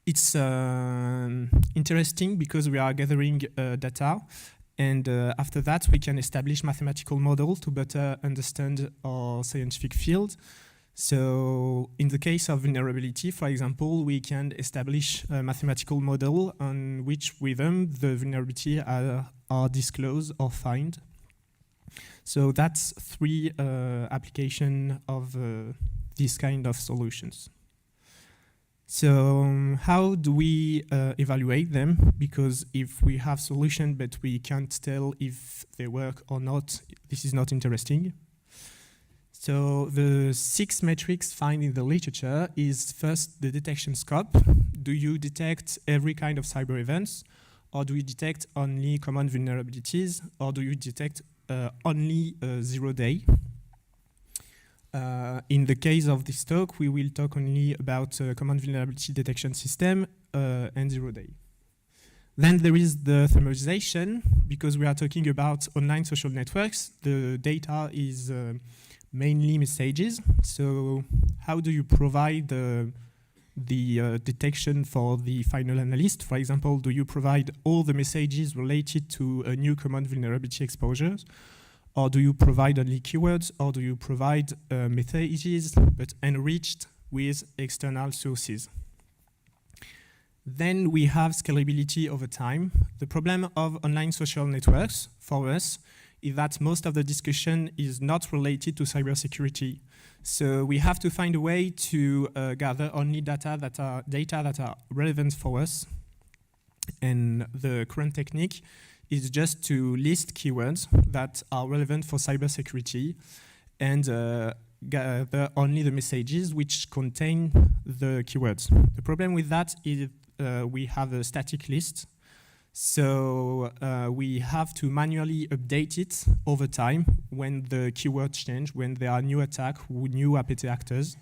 it's interesting because we are gathering data, and after that we can establish mathematical models to better understand our scientific field. So in the case of vulnerability, for example, we can establish a mathematical model on which rhythm the vulnerability are disclosed or found. So that's three applications of these kind of solutions. So how do we evaluate them? Because if we have solutions but we can't tell if they work or not, this is not interesting. So the 6 metrics found in the literature is first the detection scope. Do you detect every kind of cyber events? Or do you detect only common vulnerabilities? Or do you detect only 0 day? In the case of this talk, we will talk only about common vulnerability detection system and 0 day. Then there is the thermalization, because we are talking about online social networks. The data is mainly messages. So how do you provide the detection for the final analyst? For example, do you provide all the messages related to a new common vulnerability exposures? Or do you provide only keywords? Or do you provide messages but enriched with external sources? Then we have scalability over time. The problem of online social networks for us is that most of the discussion is not related to cybersecurity. So we have to find a way to gather only data that are relevant for us. And the current technique is just to list keywords that are relevant for cybersecurity and gather only the messages which contain the keywords. The problem with that is we have a static list. So we have to manually update it over time when the keywords change, when there are new attacks, new APT actors.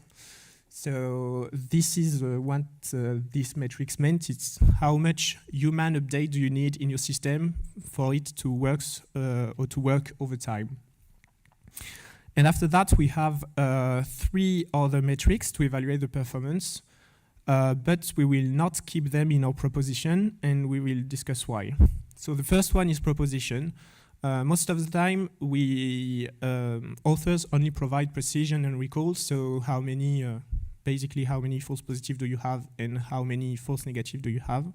So this is what this metrics meant. It's how much human update do you need in your system for it to work or to work over time. And after that, we have 3 other metrics to evaluate the performance. but we will not keep them in our proposition, and we will discuss why. So the first one is proposition. Most of the time, we authors only provide precision and recall, so how many, basically how many false positive do you have and how many false negative do you have.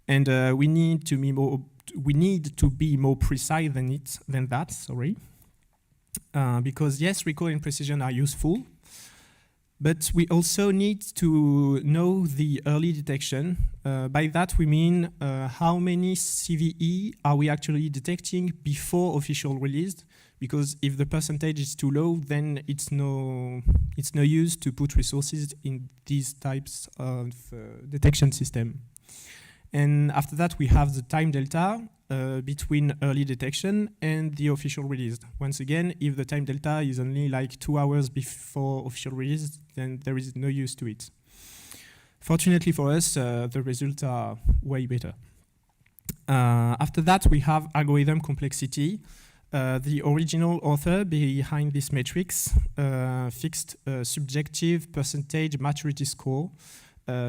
And we need to be more precise than that, sorry. Because yes, recall and precision are useful, but we also need to know the early detection. By that we mean how many CVE are we actually detecting before official release, because if the percentage is too low, then it's no use to put resources in these types of detection system. And after that we have the time delta between early detection and the official release. Once again, if the time delta is only like 2 hours before official release, then there is no use to it. Fortunately for us, the results are way better. After that, we have algorithm complexity. The original author behind this matrix fixed a subjective percentage maturity score.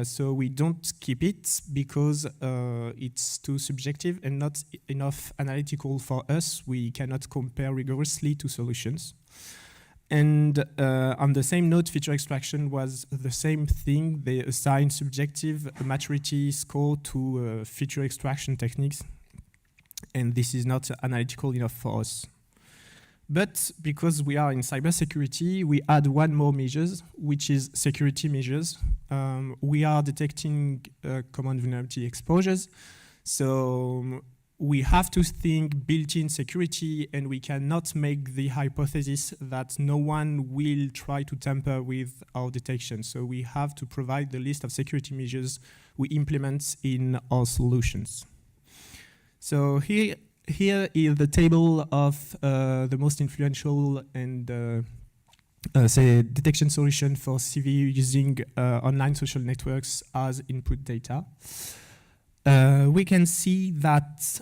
So we don't keep it because it's too subjective and not enough analytical for us. We cannot compare rigorously to solutions. And on the same note, feature extraction was the same thing. They assigned subjective maturity score to feature extraction techniques. And this is not analytical enough for us. But because we are in cybersecurity, we add one more measures, which is security measures. We are detecting common vulnerability exposures. So we have to think built-in security, and we cannot make the hypothesis that no one will try to tamper with our detection. So we have to provide the list of security measures we implement in our solutions. So here is the table of the most influential and say detection solution for CV using online social networks as input data. We can see that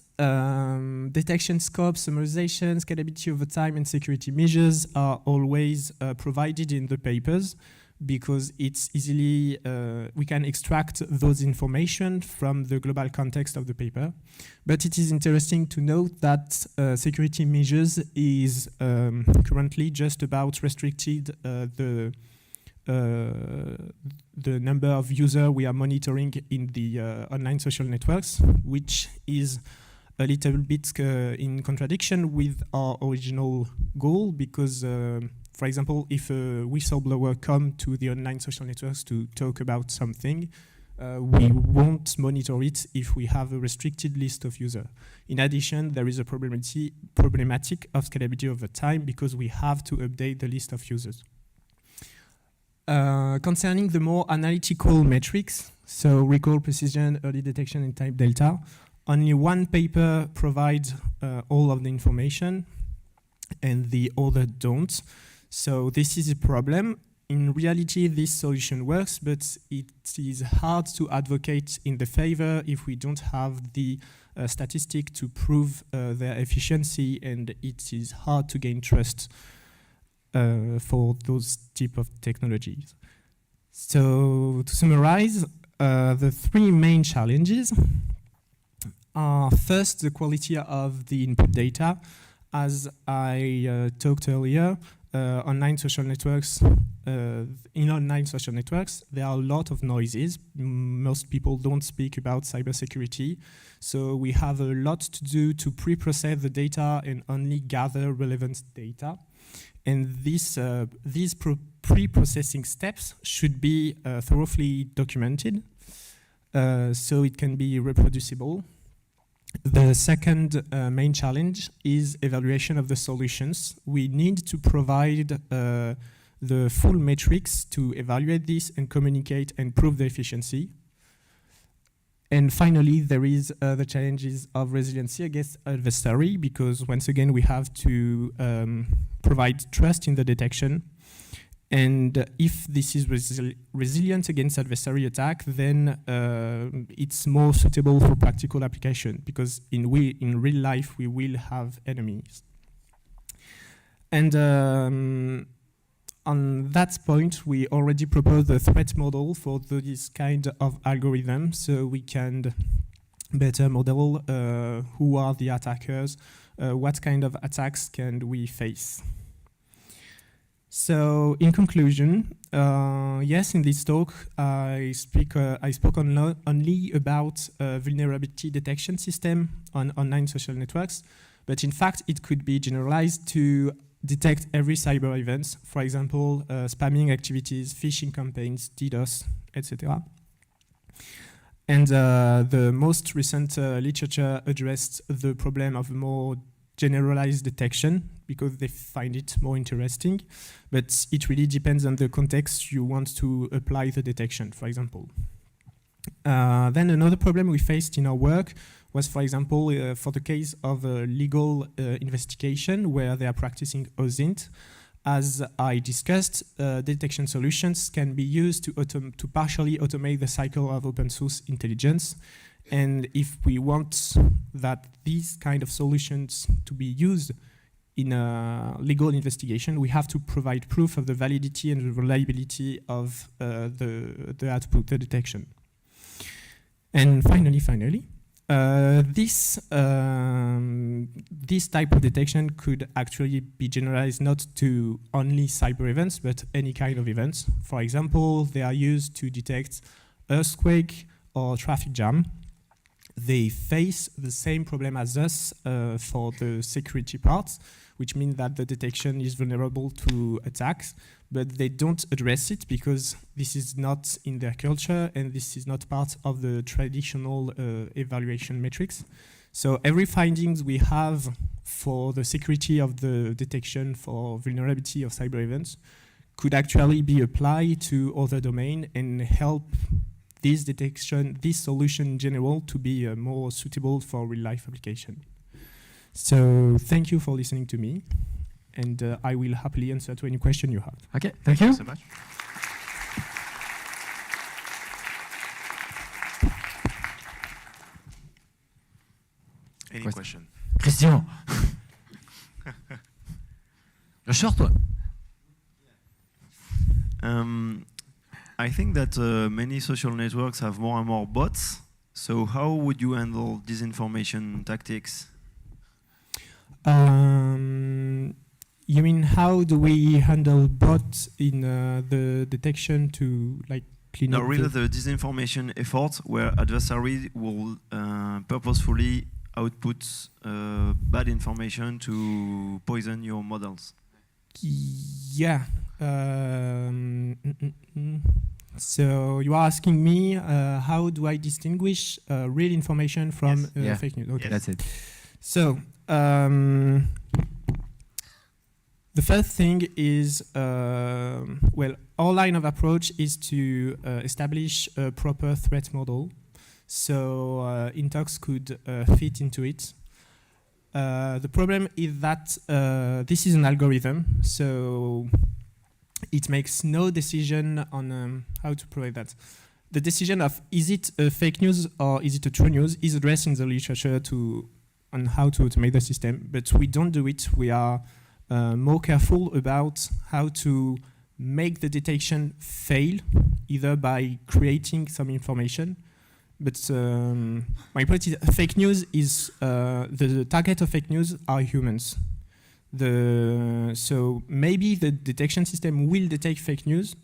detection scope, summarization, scalability over time, and security measures are always provided in the papers, because it's easily, we can extract those information from the global context of the paper. But it is interesting to note that security measures is currently just about restricted the number of users we are monitoring in the online social networks, which is a little bit in contradiction with our original goal, because for example, if a whistleblower comes to the online social networks to talk about something, we won't monitor it if we have a restricted list of users. In addition, there is a problematic of scalability over time, because we have to update the list of users. Concerning the more analytical metrics, so recall, precision, early detection, and time delta, only one paper provides all of the information, and the other don't. So this is a problem. In reality, this solution works, but it is hard to advocate in the favor if we don't have the statistic to prove their efficiency, and it is hard to gain trust for those type of technologies. So to summarize, the three main challenges are first, the quality of the input data. As I talked earlier, online social networks, in online social networks, there are a lot of noises. Most people don't speak about cybersecurity. So we have a lot to do to pre-process the data and only gather relevant data. And these pre-processing steps should be thoroughly documented so it can be reproducible. The second main challenge is evaluation of the solutions. We need to provide the full metrics to evaluate this and communicate and prove the efficiency. And finally, there is the challenges of resiliency against adversary, because once again, we have to provide trust in the detection. And if this is resilient against adversary attack, then it's more suitable for practical application, because in real life, we will have enemies. And on that point, we already proposed a threat model for this kind of algorithm, so we can better model who are the attackers, what kind of attacks can we face. So, in conclusion, yes, in this talk, I spoke only about vulnerability detection system on online social networks, but in fact, it could be generalized to detect every cyber event, for example, spamming activities, phishing campaigns, DDoS, etc. And the most recent literature addressed the problem of more generalized detection because they find it more interesting, but it really depends on the context you want to apply the detection, for example. Then another problem we faced in our work was, for example, for the case of a legal investigation where they are practicing OSINT. As I discussed, detection solutions can be used to partially automate the cycle of open source intelligence. And if we want that these kind of solutions to be used in a legal investigation, we have to provide proof of the validity and the reliability of the output, the detection. And finally, this type of detection could actually be generalized not to only cyber events, but any kind of events. For example, they are used to detect earthquake or traffic jam. They face the same problem as us for the security parts, which means that the detection is vulnerable to attacks, but they don't address it because this is not in their culture and this is not part of the traditional evaluation metrics. So every findings we have for the security of the detection for vulnerability of cyber events could actually be applied to other domains and help this detection, this solution in general, to be more suitable for real-life application. So thank you for listening to me, and I will happily answer to any question you have. Okay, thank you. So much. Any question? Christian. Le short one. I think that many social networks have more and more bots. So how would you handle disinformation tactics? You mean how do we handle bots in the detection to like clean up? No, really the disinformation effort where adversaries will purposefully output bad information to poison your models. Yeah. So you are asking me how do I distinguish real information from fake news? Okay, that's it. So the first thing is, well, our line of approach is to establish a proper threat model. So Intox could fit into it. The problem is that this is an algorithm, so it makes no decision on how to provide that. The decision of is it a fake news or is it a true news is addressed in the literature on how to automate the system, but we don't do it. We are more careful about how to make the detection fail, either by creating some information. But my point is, fake news is the target of fake news are humans. So maybe the detection system will detect fake news,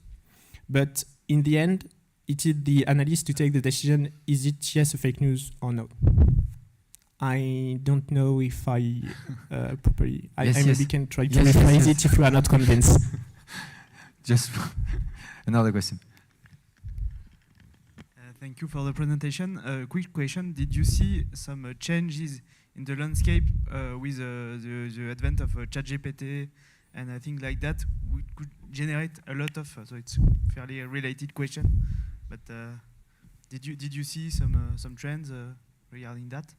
but in the end, it is the analyst to take the decision: is it yes a fake news or no? I don't know if I properly. I maybe can try to rephrase it if you are not convinced. Just another question. Thank you for the presentation. Quick question: did you see some changes in the landscape with the advent of ChatGPT and I think like that? We could generate a lot of. So it's a fairly related question, but did you see some trends regarding that?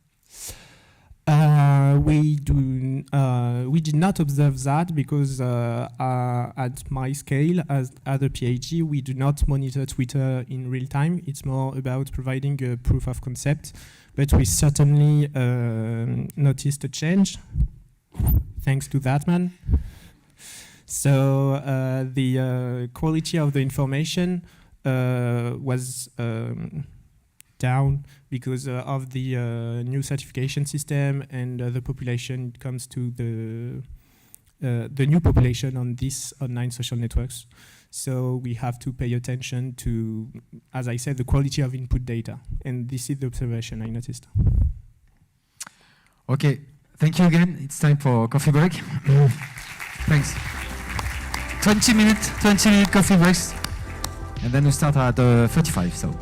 We did not observe that because at my scale, as a PhD, we do not monitor Twitter in real time. It's more about providing a proof of concept, but we certainly noticed a change. Thanks to that man. So the quality of the information was down because of the new certification system and the population comes to the new population on these online social networks. So we have to pay attention to, as I said, the quality of input data. And this is the observation I noticed. Okay, thank you again. It's time for coffee break. Thanks. 20-minute coffee breaks. And then we start at 35, so.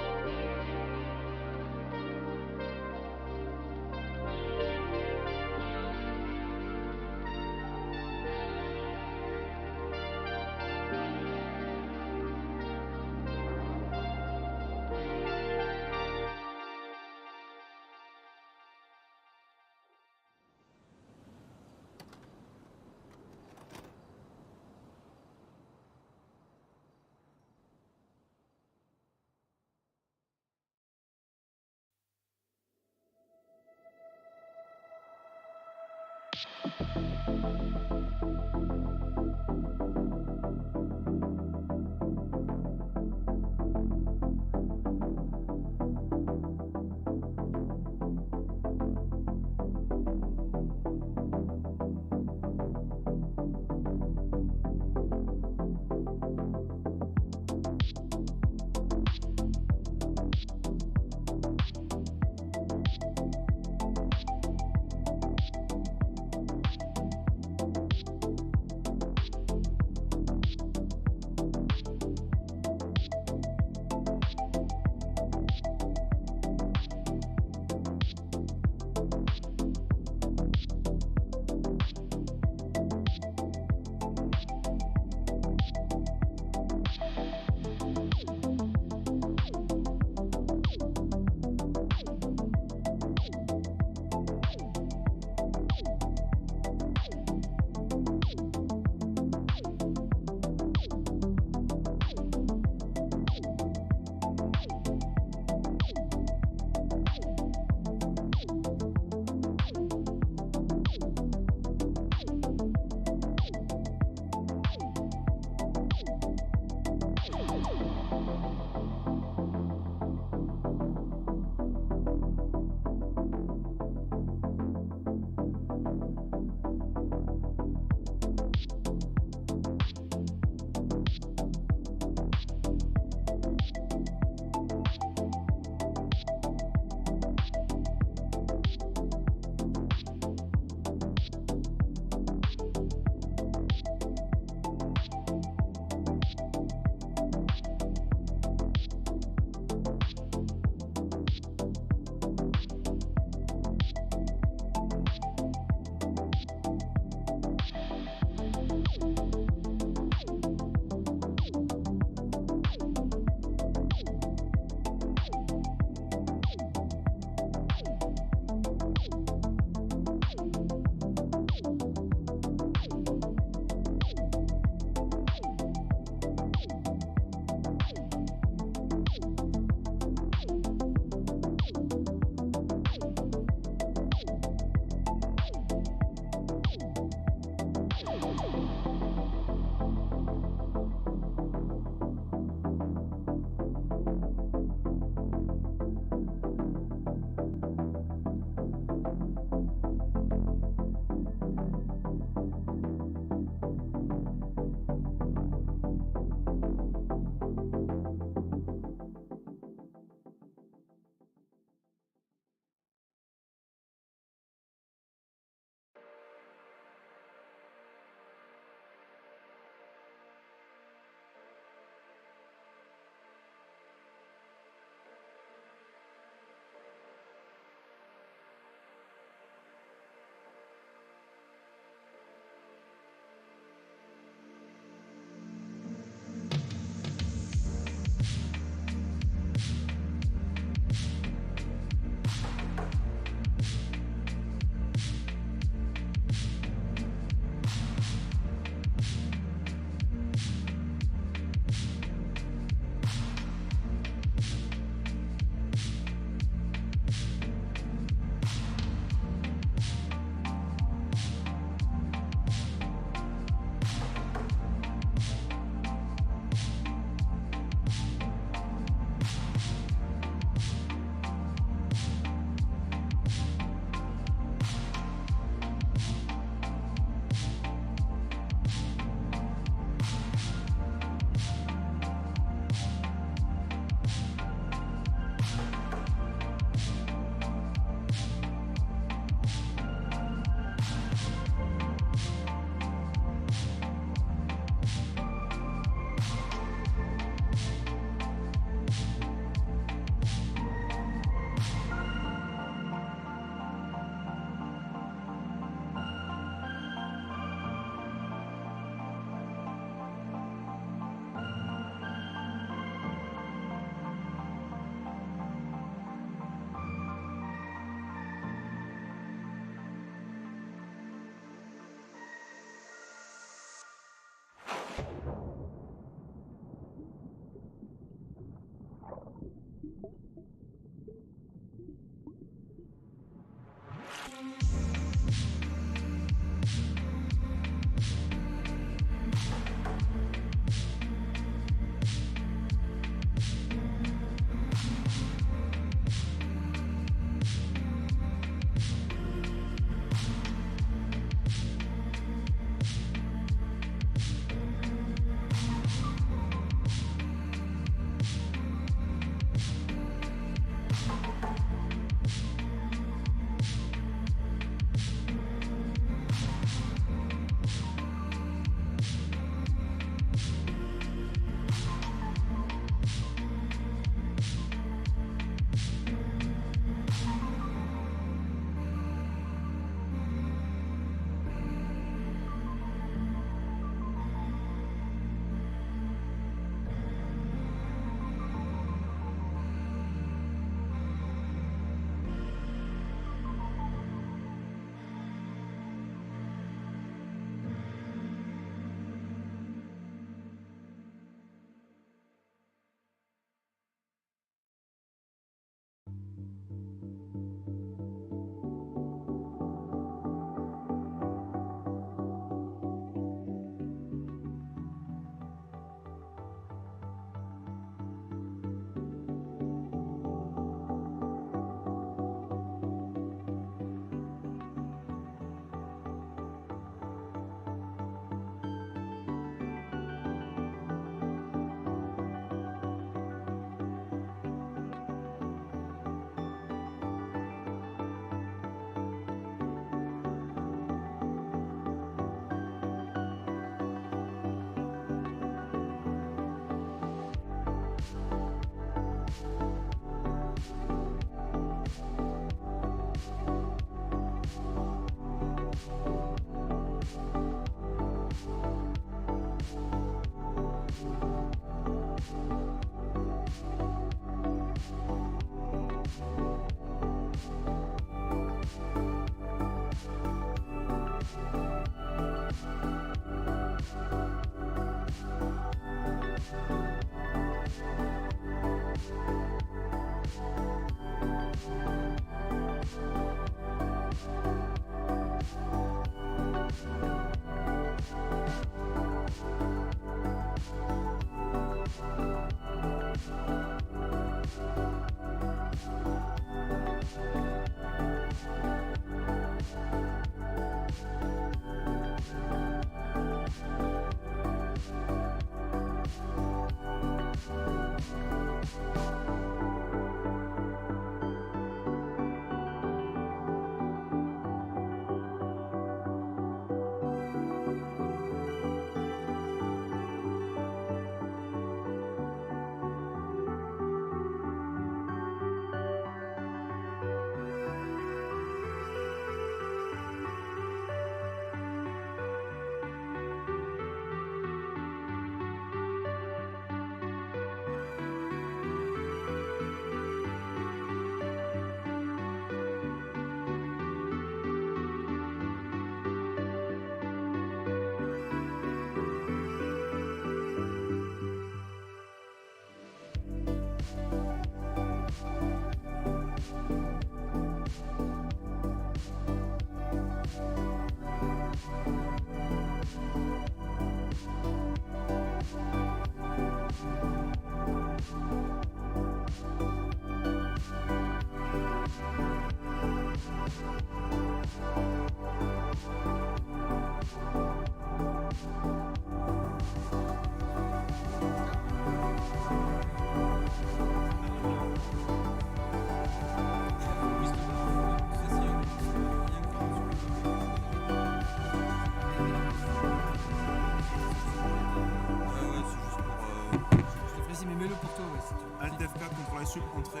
Vas-y, mais mets-le pour toi, ouais. Si tu... Alt F4, contrôle sup, entrée.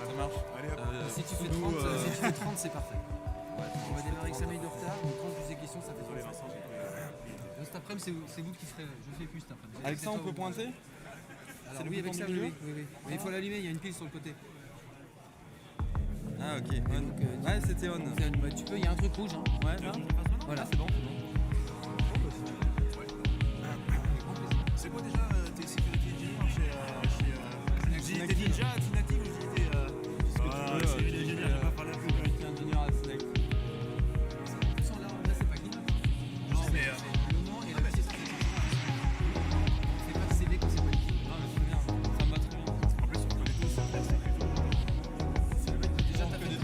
Ça marche. Allez hop. Si tu fais 30, c'est parfait. Ouais, on va démarrer avec 5 minutes de retard. Donc 30 plus des questions, ça fait 35. Cet après-midi, c'est vous qui ferez. Je fais plus cet après-midi. Avec ça, on peut pointer. Alors oui, avec ça, oui. Mais il faut l'allumer, il y a une pile sur le côté. Ah ok, on. Ouais, c'était on. Tu peux, il y a un truc rouge. Hein. Ouais, là. Voilà, c'est bon. C'est quoi déjà tes security engineers chez Ninja, Tinati ou j'étais civil engineer, j'ai pas parlé un peu security engineer à Snake. Là, c'est pas grave. Non mais le nom et la petite. C'est pas le CV quand c'est pas écrit. Non mais c'est bien, ça me va très bien. En plus on connaît tous la sécurité. Déjà t'as fait.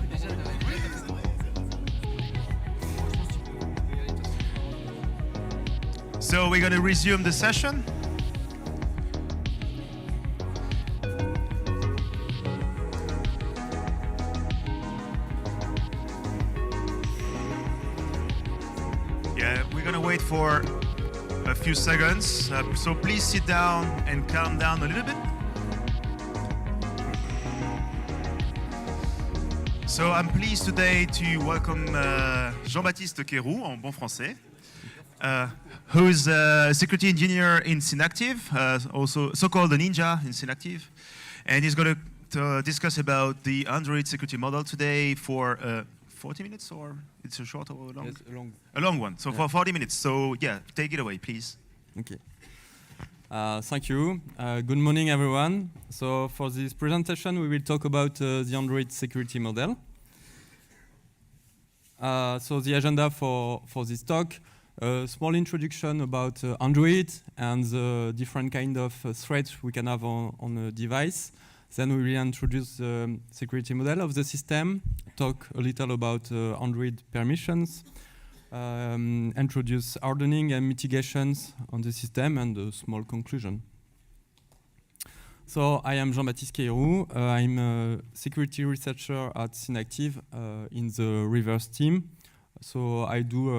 So we're going to resume the session. Yeah, we're going to wait for a few seconds. So please sit down and calm down a little bit. So I'm pleased today to welcome Jean-Baptiste Quérou, en bon français. Who is a security engineer in Synactive, also so-called a ninja in Synactive. And he's going to discuss about the Android security model today for 40 minutes, or it's a short or a long? Yes, a long. A long one, so for 40 minutes. So yeah, take it away, please. Okay. Thank you. Good morning, everyone. So for this presentation, we will talk about the Android security model. So the agenda for this talk, a small introduction about Android and the different kind of threats we can have on a device. Then we will introduce the security model of the system, talk a little about Android permissions, introduce hardening and mitigations on the system, and a small conclusion. So I am Jean-Baptiste Quérou. I'm a security researcher at Synactive in the reverse team. So I do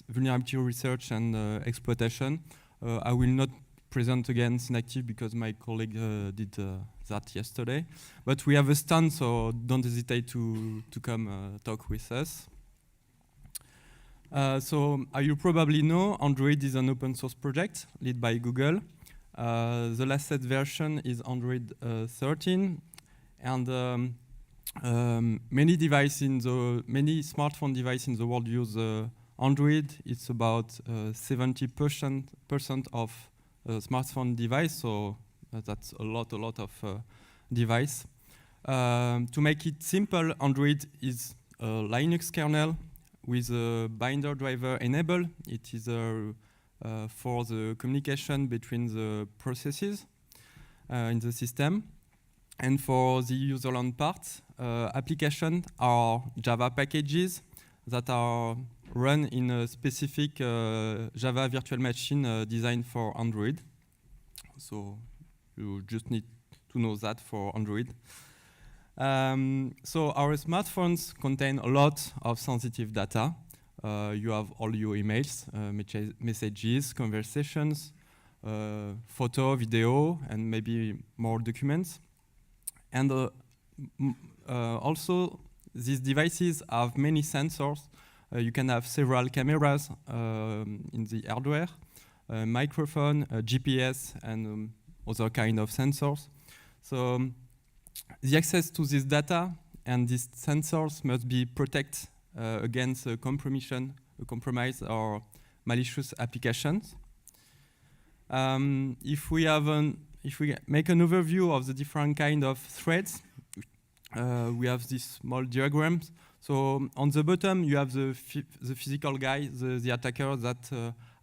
vulnerability research and exploitation. I will not present again Synactive because my colleague did that yesterday. But we have a stand, so don't hesitate to come talk with us. So you probably know Android is an open source project led by Google. The last set version is Android 13, and many smartphone devices in the world use Android. It's about 70% of smartphone device, so that's a lot of device. To make it simple, Android is a Linux kernel with a binder driver enabled. It is for the communication between the processes in the system. And for the userland part, applications are Java packages that are run in a specific Java virtual machine designed for Android. So you just need to know that for Android. So our smartphones contain a lot of sensitive data. You have all your emails, messages, conversations, photo, video, and maybe more documents. And also, these devices have many sensors. You can have several cameras in the hardware, microphone, GPS, and other kind of sensors. So the access to this data and these sensors must be protected against compromise or malicious applications. If we make an overview of the different kind of threats, we have these small diagrams. So on the bottom, you have the physical guy, the attacker that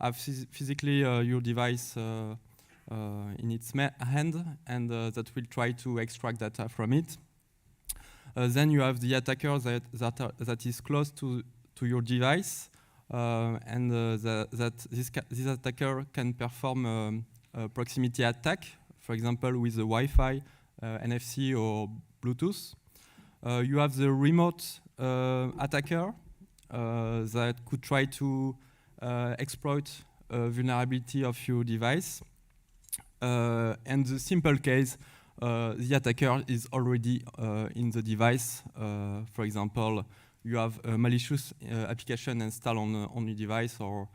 have physically your device in its hand, and that will try to extract data from it. Then you have the attacker that is close to your device, and this attacker can perform a proximity attack, for example, with the Wi-Fi, NFC, or Bluetooth. You have the remote attacker that could try to exploit a vulnerability of your device. And the simple case, the attacker is already in the device. For example, you have a malicious application installed on your device, or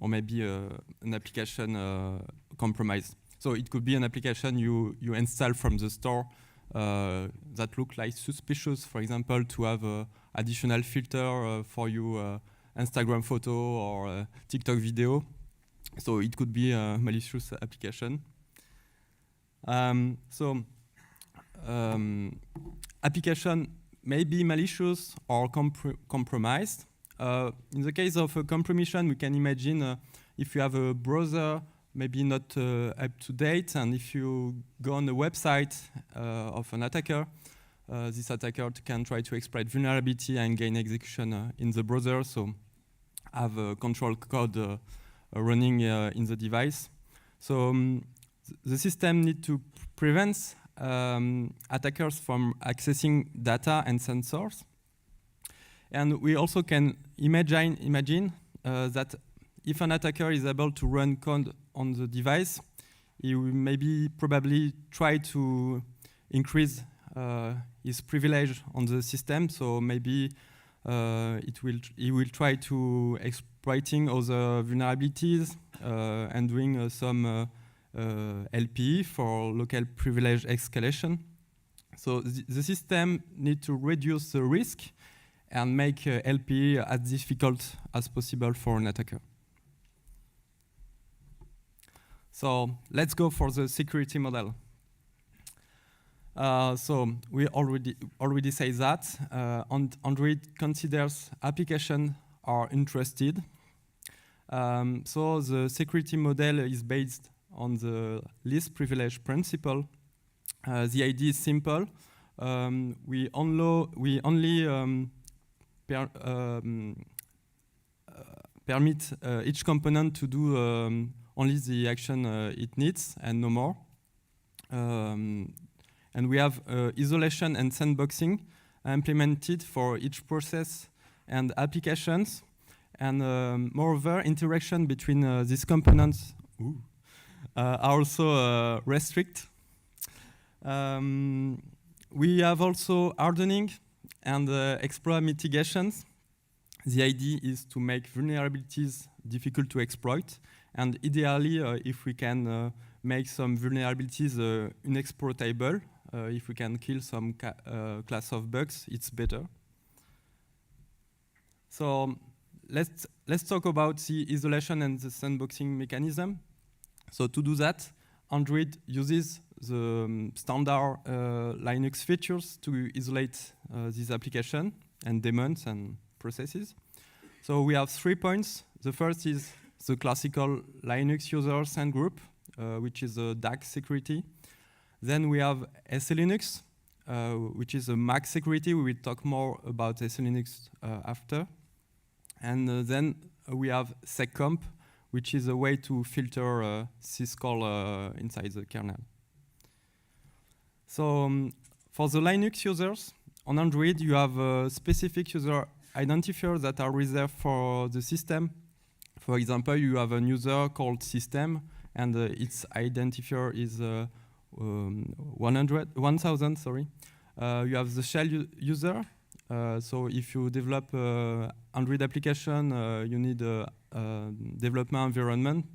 maybe an application compromised. So it could be an application you install from the store that look like suspicious, for example, to have additional filter for your Instagram photo or TikTok video. So it could be a malicious application. Application may be malicious or compromised. In the case of a compromission, we can imagine if you have a browser maybe not up to date, and if you go on the website of an attacker, this attacker can try to exploit vulnerability and gain execution in the browser, so have a control code running in the device. So the system needs to prevent attackers from accessing data and sensors. And we also can imagine that if an attacker is able to run code on the device, he will maybe probably try to increase his privilege on the system. So maybe he will try to exploiting other vulnerabilities and doing some LPE for local privilege escalation. So the system needs to reduce the risk and make LPE as difficult as possible for an attacker. So let's go for the security model. So we already say that Android considers applications are interested. So the security model is based on the least privilege principle. The idea is simple. We only permit each component to do only the action it needs and no more. And we have isolation and sandboxing implemented for each process and applications. And moreover, interaction between these components are also restricted. We have also hardening and exploit mitigations. The idea is to make vulnerabilities difficult to exploit, and ideally, if we can make some vulnerabilities inexploitable, if we can kill some class of bugs, it's better. So let's talk about the isolation and the sandboxing mechanism. So to do that, Android uses the standard Linux features to isolate this application and daemons and processes. So we have 3 points. The first is the classical Linux users and group, which is a DAC security. Then we have SLinux, which is a Mac security. We will talk more about SLinux after. And then we have seccomp, which is a way to filter syscall inside the kernel. So for the Linux users, on Android, you have specific user identifiers that are reserved for the system. For example, you have a user called system, and its identifier is 1000. Sorry. You have the shell user. So if you develop Android application, you need a development environment,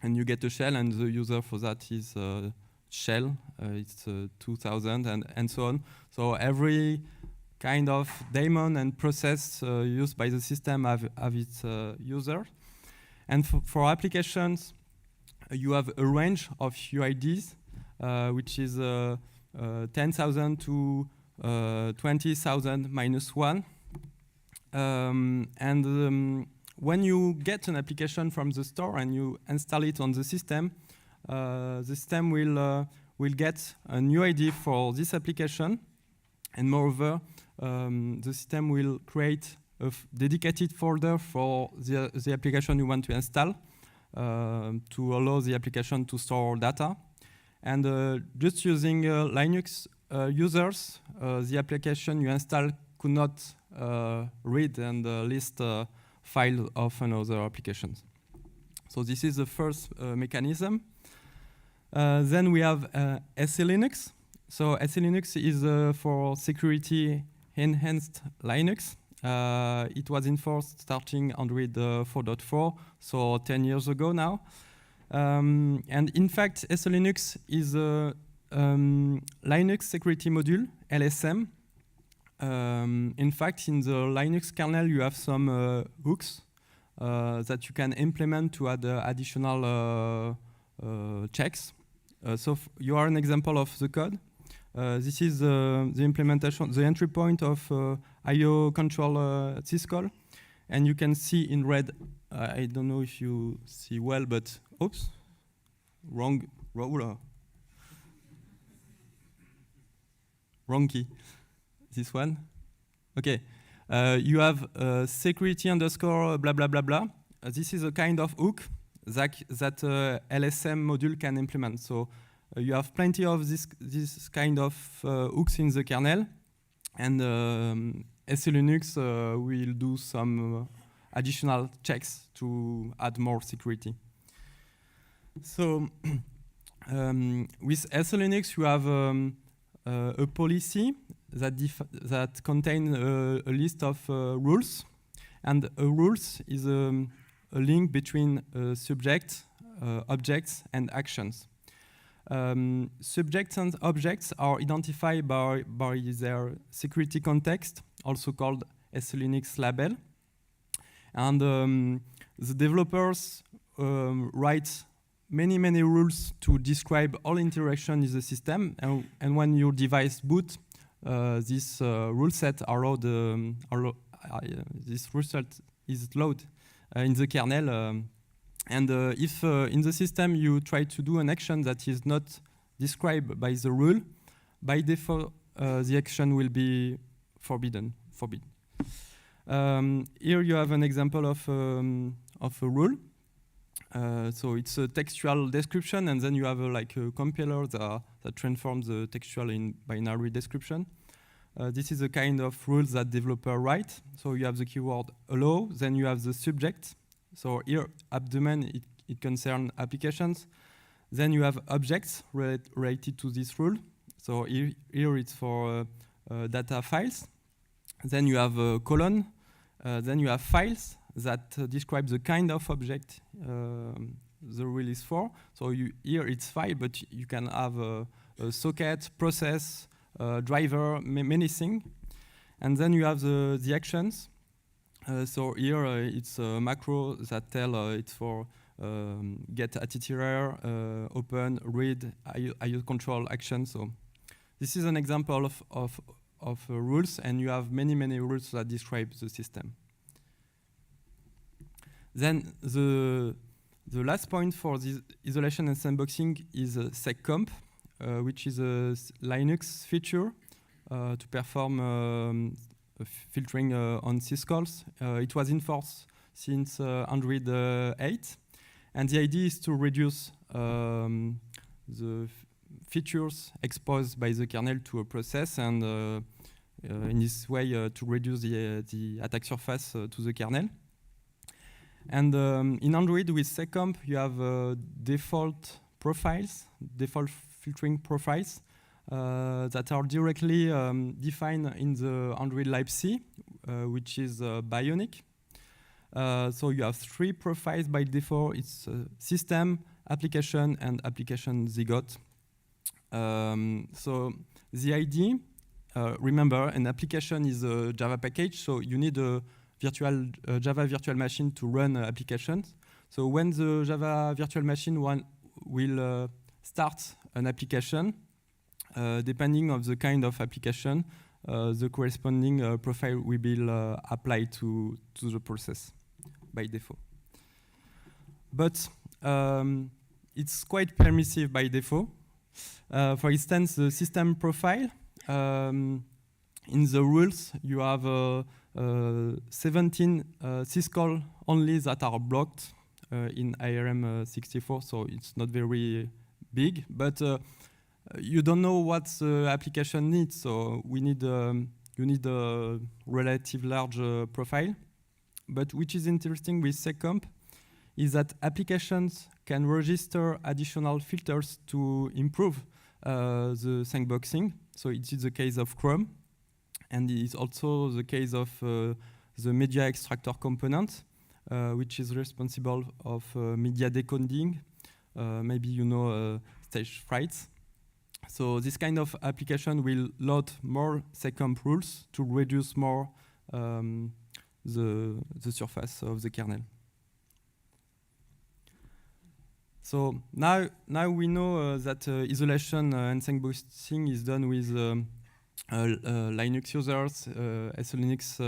and you get a shell, and the user for that is shell. It's 2000 and so on. So every kind of daemon and process used by the system have its user. And for applications, you have a range of UIDs, which is 10,000 to 20,000 minus 1. When you get an application from the store and you install it on the system will get a new ID for this application, and moreover, the system will create a dedicated folder for the application you want to install to allow the application to store data. And just using Linux users, the application you install could not read and list files of another applications. So this is the first mechanism. Then we have SE Linux. So SE Linux is for security enhanced Linux. It was enforced starting Android 4.4, so 10 years ago now. And in fact, SE Linux is a Linux security module, LSM. In fact, in the Linux kernel, you have some hooks that you can implement to add additional checks. So you are an example of the code. This is the implementation, the entry point of IO control syscall. And you can see in red, I don't know if you see well, but oops, wrong key. This one. Okay. You have security underscore blah blah blah blah. This is a kind of hook that LSM module can implement. So you have plenty of this kind of hooks in the kernel, and SE Linux will do some additional checks to add more security. So with SE Linux, you have a policy that contains a list of rules, and a rules is a link between subject, objects, and actions. Subjects and objects are identified by their security context, also called SE Linux label. And the developers write many rules to describe all interaction in the system. And when your device boot, this rule set this result is loaded in the kernel. And if in the system you try to do an action that is not described by the rule, by default the action will be forbidden. Here you have an example of a rule. So it's a textual description, and then you have like a compiler that transforms the textual in binary description. This is a kind of rules that developer write. So you have the keyword allow, then you have the subject. So here, abdomen, it concerns applications. Then you have objects related to this rule. So here it's for data files. Then you have a colon. Then you have files that describe the kind of object the rule is for. So here it's file, but you can have a socket, process, driver, many things. And then you have the actions. So here it's a macro that tell it's for get attr, open, read, IO control action. So this is an example of rules, and you have many rules that describe the system. Then the last point for this isolation and sandboxing is seccomp, which is a Linux feature to perform filtering on syscalls. It was enforced since Android 8, and the idea is to reduce the features exposed by the kernel to a process, and in this way to reduce the attack surface to the kernel. And in Android with seccomp, you have default filtering profiles that are directly defined in the Android libc, which is Bionic. So you have 3 profiles by default. It's system, application, and application zygote. So the idea, remember, an application is a Java package, so you need a Java virtual machine to run applications. So when the Java virtual machine will start an application, depending on the kind of application, the corresponding profile will be applied to the process by default. But it's quite permissive by default. For instance, the system profile, in the rules, you have 17 syscall only that are blocked in ARM64, so it's not very big, but you don't know what the application needs, so you need a relative large profile. But which is interesting with seccomp is that applications can register additional filters to improve the sandboxing. So it is the case of Chrome, and it is also the case of the media extractor component, which is responsible of media decoding. Maybe you know stage frights. So this kind of application will load more second rules to reduce more the surface of the kernel. So now we know that isolation and sandboxing is done with Linux users, SLinux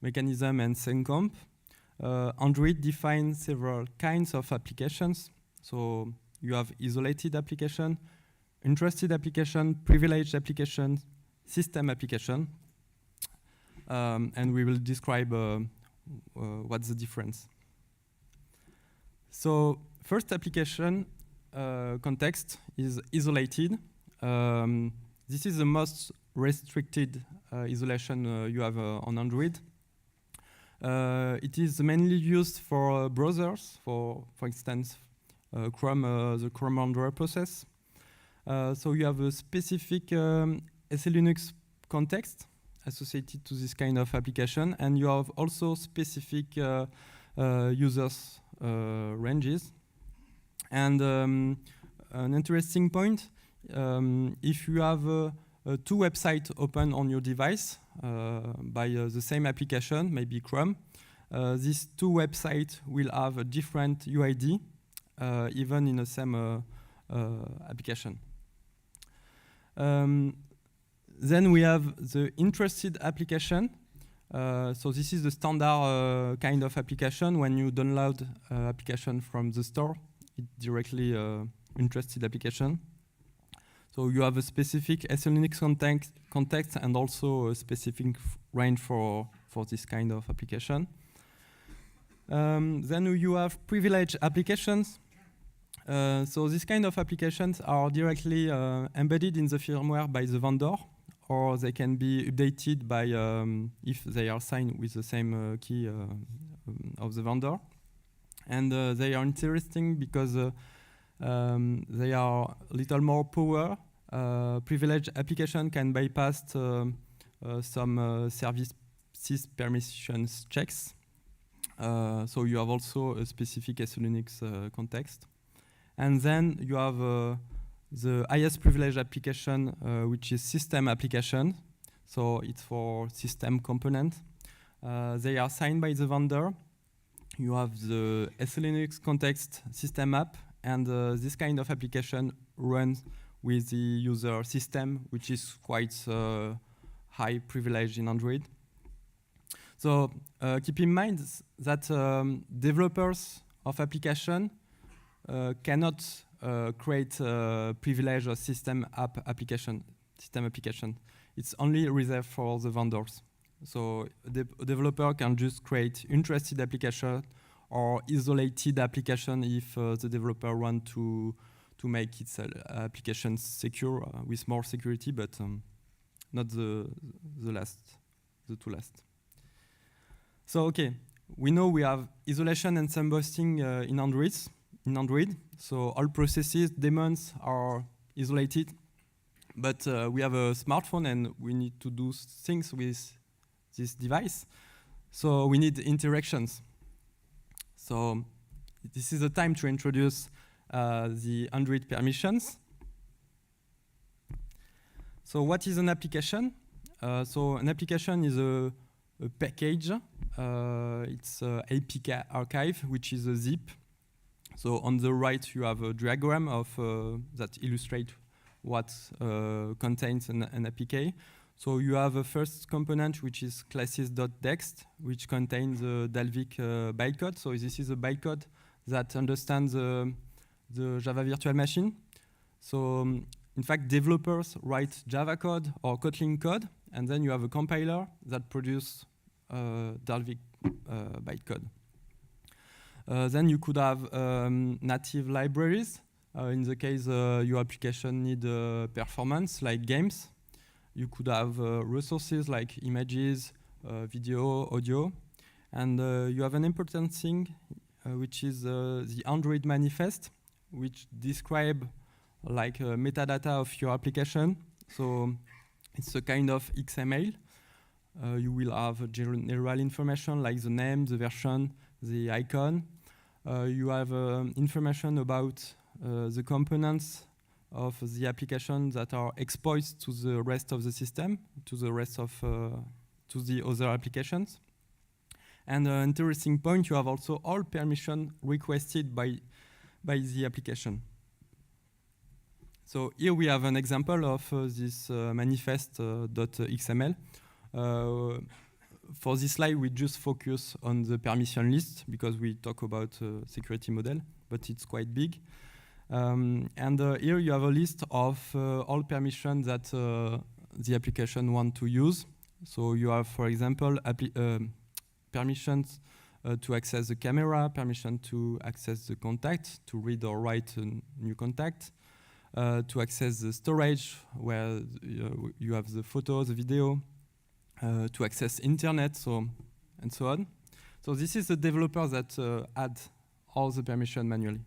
mechanism, and SendComp. Android defines several kinds of applications. So you have isolated application, interested application, privileged application, system application. And we will describe what's the difference. So first application context is isolated. This is the most restricted isolation you have on Android. It is mainly used for browsers, for instance, Chrome, the Chrome Android process. So you have a specific SLinux context associated to this kind of application, and you have also specific users ranges. And an interesting point, if you have two websites open on your device by the same application, maybe Chrome, these two websites will have a different UID, even in the same application. Then we have the interested application. So this is the standard kind of application. When you download application from the store, it's directly interested application. So you have a specific SLinux context and also a specific range for this kind of application. Then you have privileged applications. So this kind of applications are directly embedded in the firmware by the vendor, or they can be updated by if they are signed with the same key of the vendor. And they are interesting because they are a little more power. Privileged application can bypass some services permissions checks. So you have also a specific SLinux context. And then you have the highest privileged application, which is system application. So it's for system component. They are signed by the vendor. You have the SLinux context system app, and this kind of application runs with the user system, which is quite high privilege in Android. So keep in mind that developers of application cannot create privilege or system application. It's only reserved for the vendors. So the developer can just create interested application or isolated application if the developer wants to make its application secure with more security, but not the two last. So okay, we know we have isolation and sandboxing in Android. So all processes, daemons are isolated, but we have a smartphone and we need to do things with this device. So we need interactions. So this is the time to introduce the Android permissions. So what is an application? So an application is a package. It's a APK archive, which is a zip. So on the right, you have a diagram of that illustrates what contains an APK. So you have a first component, which is classes.text, which contains the Dalvik bytecode. So this is a bytecode that understands the Java virtual machine. So in fact, developers write Java code or Kotlin code, and then you have a compiler that produces Dalvik bytecode. Then you could have native libraries. In the case your application need performance, like games. You could have resources like images, video, audio. And you have an important thing which is the Android manifest, which describe like metadata of your application. So it's a kind of XML. You will have general information like the name, the version, the icon. You have information about the components of the application that are exposed to the rest of the system, to the rest of to the other applications. And an interesting point, you have also all permission requested by the application. So here we have an example of this manifest.xml. For this slide, we just focus on the permission list because we talk about security model, but it's quite big. And here you have a list of all permissions that the application want to use. So you have, for example, permissions to access the camera, permission to access the contact, to read or write a new contact, to access the storage where you have the photo, the video, to access internet, and so on. So this is the developer that add all the permission manually.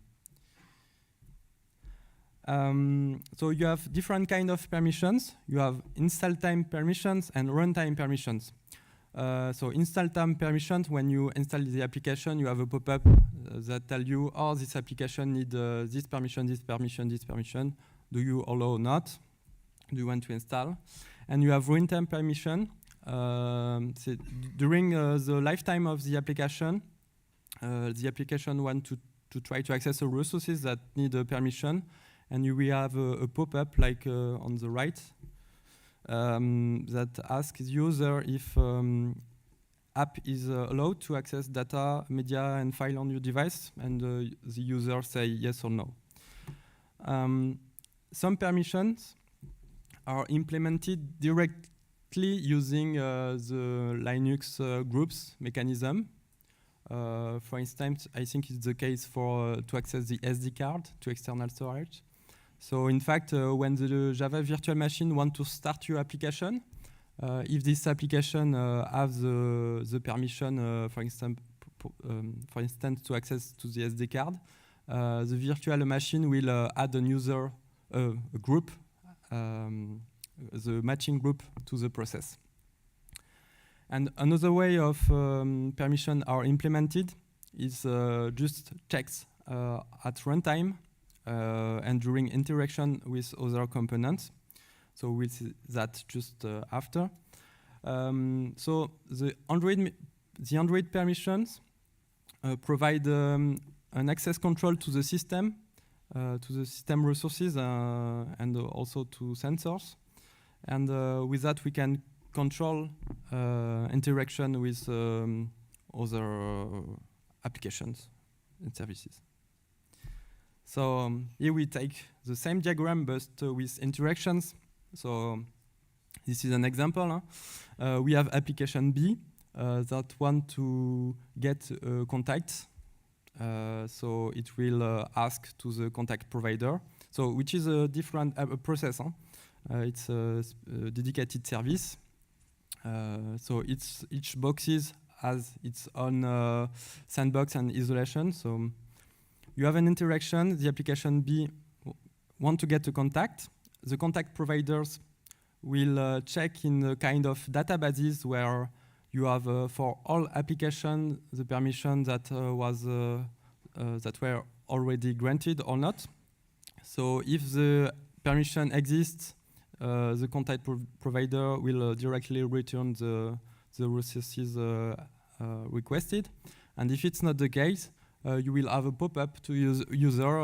So you have different kind of permissions. You have install time permissions and runtime permissions. So install time permissions, when you install the application, you have a pop-up that tell you, oh, this application need this permission, this permission, this permission. Do you allow or not? Do you want to install? And you have runtime permission. So during the lifetime of the application want to try to access the resources that need a permission. And you will have a pop-up like on the right that asks user if app is allowed to access data, media, and file on your device, and the user say yes or no. Some permissions are implemented directly using the Linux groups mechanism. For instance, I think it's the case for to access the SD card to external storage. So in fact, when the Java virtual machine want to start your application, if this application has the permission, for instance, to access to the SD card, the virtual machine will add a user a group, the matching group to the process. And another way of permission are implemented is just checks at runtime and during interaction with other components. So we'll see that just after. So the Android permissions provide an access control to the system resources, and also to sensors. And with that, we can control interaction with other applications and services. So here we take the same diagram, but with interactions. So this is an example. We have application B that want to get contact. So it will ask to the contact provider. So which is a different process. It's a dedicated service. So each boxes has its own sandbox and isolation. So you have an interaction. The application B want to get a contact. The contact providers will check in a kind of databases where you have for all applications the permission that that were already granted or not. So if the permission exists, the contact provider will directly return the resources requested. And if it's not the case, you will have a pop-up to user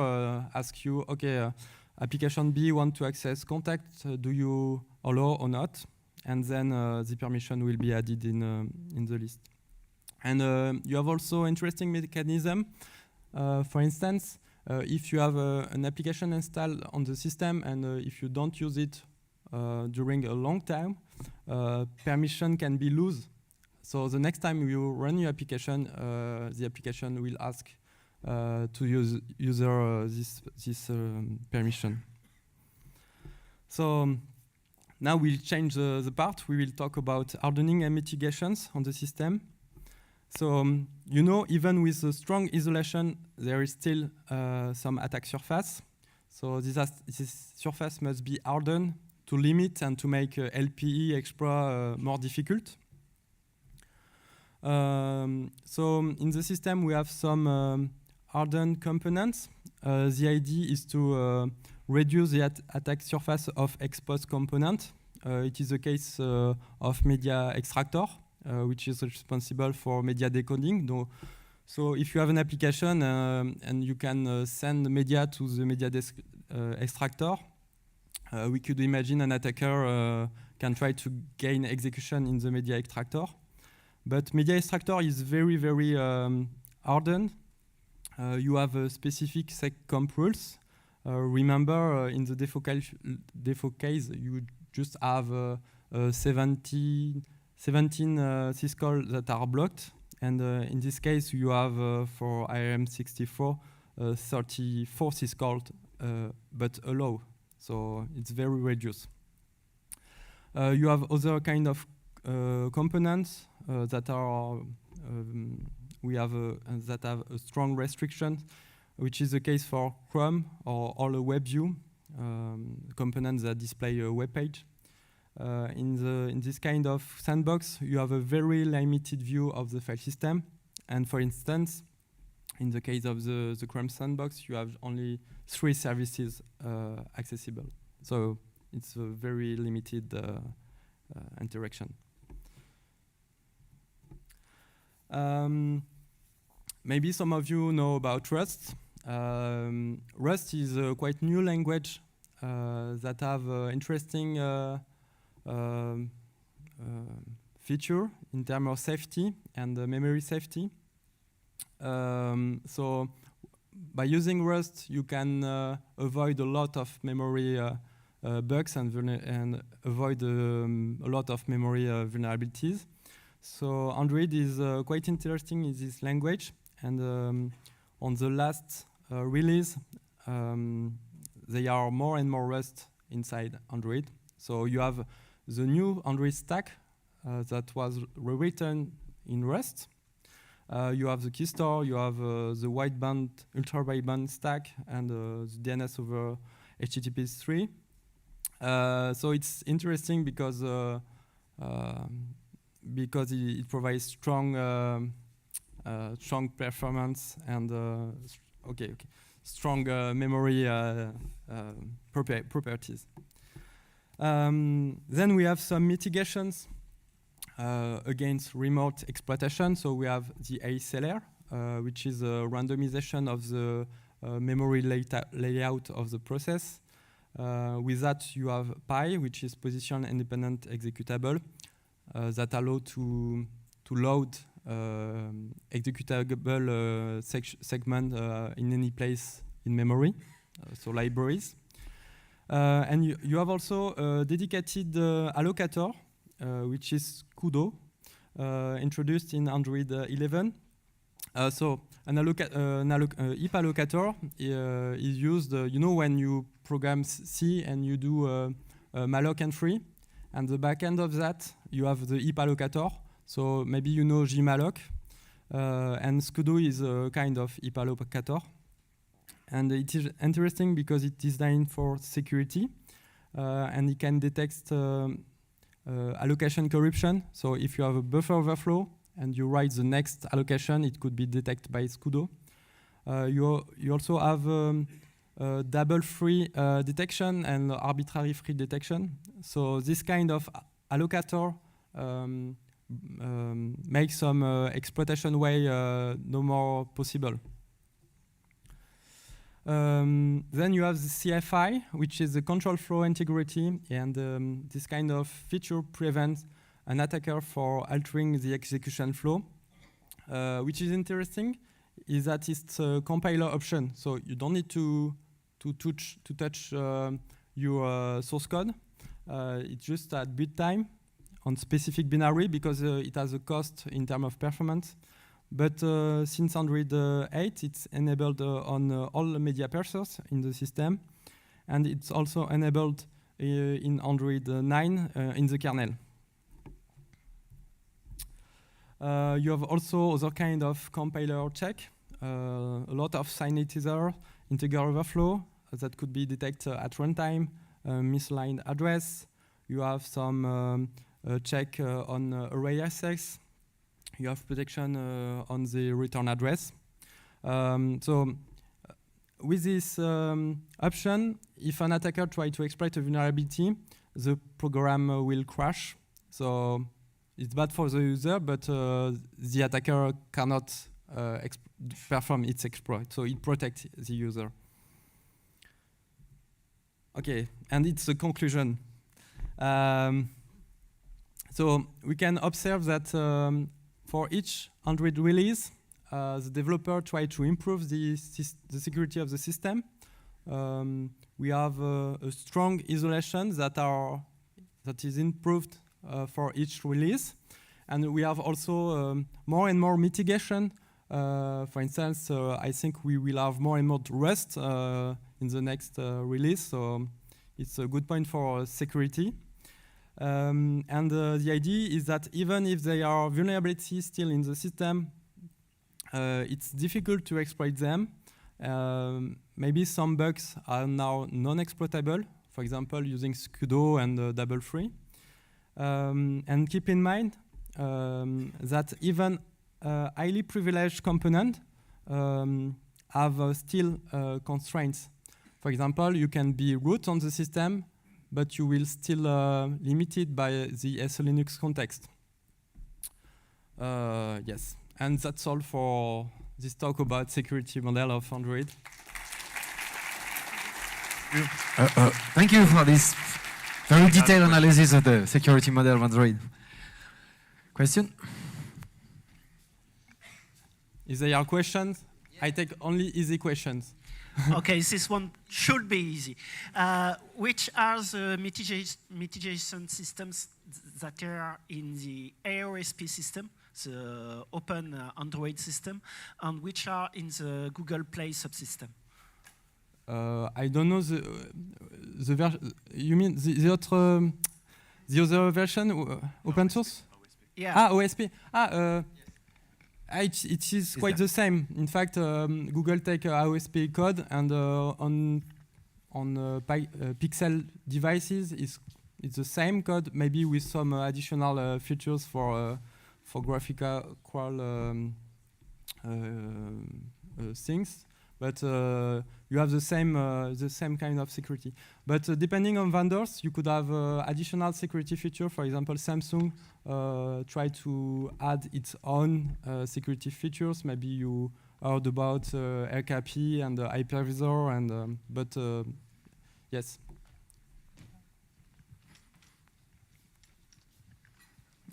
ask you, okay, application B want to access contact, do you allow or not? And then the permission will be added in the list. And you have also interesting mechanism. For instance, if you have an application installed on the system and if you don't use it during a long time, permission can be loose. So the next time you run your application, the application will ask to use this permission. So now we'll change the part. We will talk about hardening and mitigations on the system. So you know, even with a strong isolation, there is still some attack surface. So this surface must be hardened to limit and to make LPE exploit more difficult. So in the system, we have some hardened components. The idea is to reduce the attack surface of exposed component. It is the case of media extractor, which is responsible for media decoding. So if you have an application and you can send media to the media extractor, we could imagine an attacker can try to gain execution in the media extractor. But media extractor is very, very hardened. You have a specific seccomp rules. Remember, in the default case, you just have 17 syscalls that are blocked. And in this case, you have, for IRM64, 34 syscalls, but allow. So it's very reduced. You have other kind of components that are that have a strong restriction, which is the case for Chrome or all web view components that display a web page. In this kind of sandbox, you have a very limited view of the file system. And for instance, in the case of the Chrome sandbox, you have only 3 services accessible. So it's a very limited interaction. Maybe some of you know about Rust. Rust is a quite new language that have interesting feature in terms of safety and memory safety. So by using Rust, you can avoid a lot of memory bugs and avoid a lot of memory vulnerabilities. So Android is quite interesting in this language, and on the last release, there are more and more Rust inside Android. So you have the new Android stack that was rewritten in Rust. You have the key store, you have the wideband, ultra-wideband stack, and the DNS over HTTP3. So it's interesting because it provides strong performance and strong memory properties. Then we have some mitigations against remote exploitation. So we have the ASLR, which is a randomization of the memory layout of the process. With that, you have PI, which is position independent executable, that allow to load executable segment in any place in memory, so libraries. And you have also a dedicated allocator, which is Kudo, introduced in Android 11. So an heap allocator is used, you know, when you program C and you do malloc and free, and the back end of that, you have the heap allocator. So maybe you know gmalloc, and Kudo is a kind of heap allocator. And it is interesting because it is designed for security, and it can detect allocation corruption. So if you have a buffer overflow and you write the next allocation, it could be detected by Kudo. You also have double free detection and arbitrary free detection. So this kind of allocator makes some exploitation way no more possible. Then you have the CFI, which is the control flow integrity, and this kind of feature prevents an attacker for altering the execution flow. Which is interesting is that it's a compiler option, so you don't need to touch your source code. It's just at boot time on specific binary because it has a cost in terms of performance. But since Android 8, it's enabled on all media parsers in the system, and it's also enabled in Android 9 in the kernel. You have also other kind of compiler check, a lot of sanitizer, integer overflow that could be detected at runtime, misaligned address. You have some check on array access. You have protection on the return address. With this option, if an attacker tries to exploit a vulnerability, the program will crash. So it's bad for the user, but the attacker cannot perform its exploit. So it protects the user. Okay, and it's the conclusion. So we can observe that for each Android release, the developer tried to improve the security of the system. We have a strong isolation that is improved for each release. And we have also more and more mitigation. For instance, I think we will have more and more Rust in the next release. So it's a good point for security. And the idea is that even if there are vulnerabilities still in the system, it's difficult to exploit them. Maybe some bugs are now non-exploitable, for example, using sudo and double free. And keep in mind that even highly privileged components have still constraints. For example, you can be root on the system, but you will still limited by the SLinux context. Yes. And that's all for this talk about security model of Android. Thank you for this very detailed analysis of the security model of Android. Question? Is there questions? I take only easy questions. Okay, this one should be easy. Which are the mitigation systems that are in the AOSP system, the open Android system, and which are in the Google Play subsystem? I don't know the version. You mean the other version, open source? Yeah. OSP. It is quite the same. In fact, Google take AOSP code and on Pixel devices it's the same code, maybe with some additional features for graphical things. But you have the same kind of security. But depending on vendors, you could have additional security feature. For example, Samsung try to add its own security features. Maybe you heard about RKP and hypervisor, and but yes.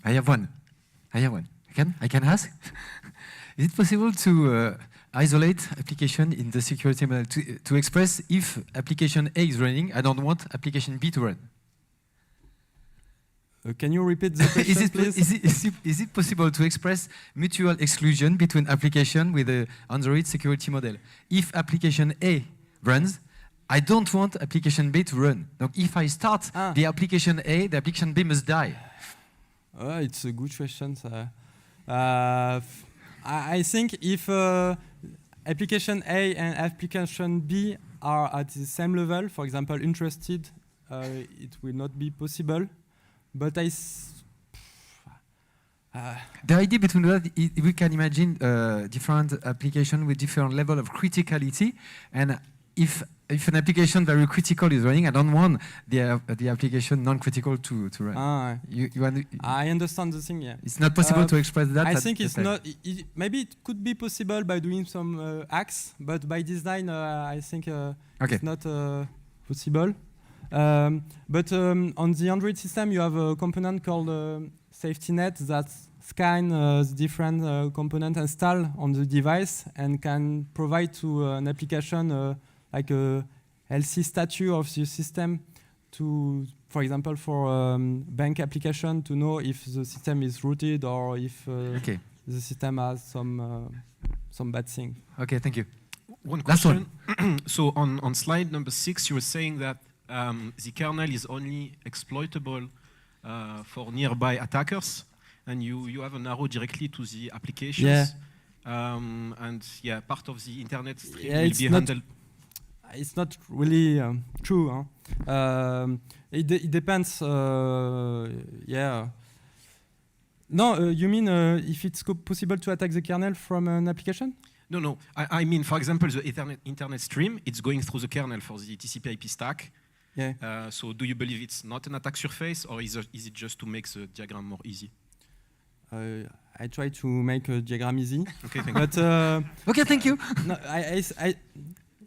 I have one. I can ask. Is it possible to isolate application in the security model to express if application A is running, I don't want application B to run? Can you repeat the question, please? Is it possible to express mutual exclusion between application with the Android security model? If application A runs, I don't want application B to run. So if I start the application A, the application B must die. It's a good question. I think if application A and application B are at the same level, for example, interested, it will not be possible. But the idea between that, we can imagine different application with different level of criticality, and if an application very critical is running, I don't want the application non-critical to run. I understand the thing. Yeah, it's not possible to express that. I think it's not. Maybe it could be possible by doing some hacks, but by design, I think it's not possible. But on the Android system, you have a component called safety net that scan the different components installed on the device and can provide to an application like a healthy status of the system to, for example, for bank application to know if the system is rooted or if the system has some bad thing. Okay, thank you. One question. So on slide number 6, you were saying that the kernel is only exploitable for nearby attackers. and you have an arrow directly to the applications. Yeah. And yeah, part of the internet stream Yeah, will it's be not, handled. it's not really true. Huh? It depends. Yeah. No, you mean if it's possible to attack the kernel from an application? No. I mean, for example, the internet stream, it's going through the kernel for the TCP/IP stack. Yeah. So do you believe it's not an attack surface, or is it just to make the diagram more easy? I try to make a diagram easy. Okay, thank but, you. Okay, thank you. No,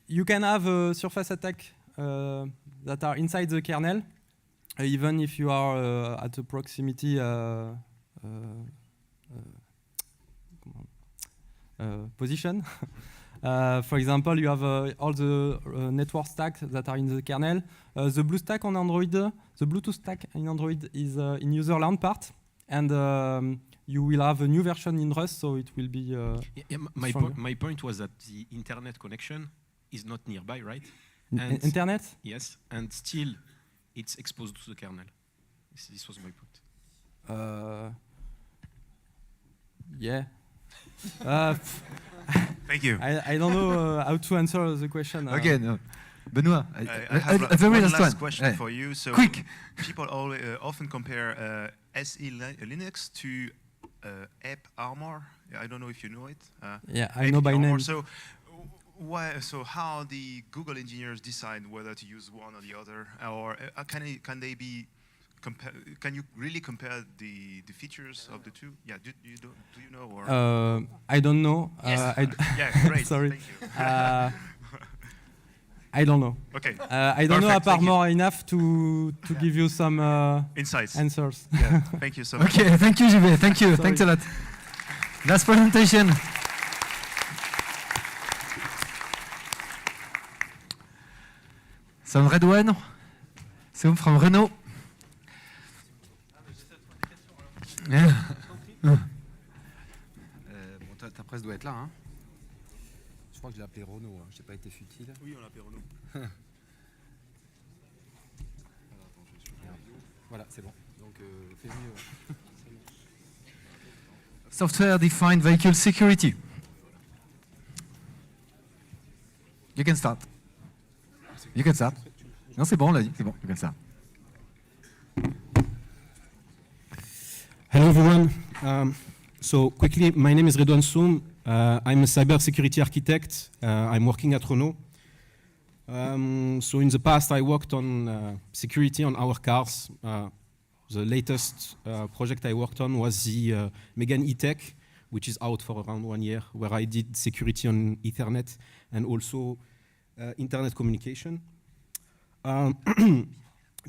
you can have a surface attack that are inside the kernel, even if you are at a proximity position. For example, you have all the network stacks that are in the kernel. The blue stack on Android, the Bluetooth stack in Android is in userland part, and you will have a new version in Rust, so it will be. My point was that the internet connection is not nearby, right? Internet? Yes, and still it's exposed to the kernel. This was my point. Yeah. Thank you. I don't know how to answer the question. Okay, no. Benoit, I have a very one last last one. question for you. So Quick. People often compare SE Linux to Ape Armor. I don't know if you know it. Yeah, I know by name. So why? So how the Google engineers decide whether to use one or the other, or can they be? Can you really compare the features of the two? Yeah, do you know? Or I don't know. Yes. Yeah, great. Sorry. Thank you. I don't know. Okay. I don't know Perfect, apart more enough to give you some insights. Answers. Yeah. Thank you so much. Okay, thank you, JB. Thank you. Sorry. Thanks a lot. Last presentation. Some red one. Some from Renault. Yeah. Bon, ta presse doit être là. Hein. Je crois que je l'ai appelé Renault. Hein. Je n'ai pas été futile. Oui, on l'a appelé Renault. Voilà, c'est bon. Donc, fais mieux. Software-defined vehicle security. You can start. You can start. Non, c'est bon, on l'a dit. C'est bon, you can start. Hello everyone. So quickly, my name is Redouane Soum. I'm a cybersecurity architect. I'm working at Renault. So in the past, I worked on security on our cars. The latest project I worked on was the Megane E-Tech, which is out for around 1 year, where I did security on Ethernet and also internet communication.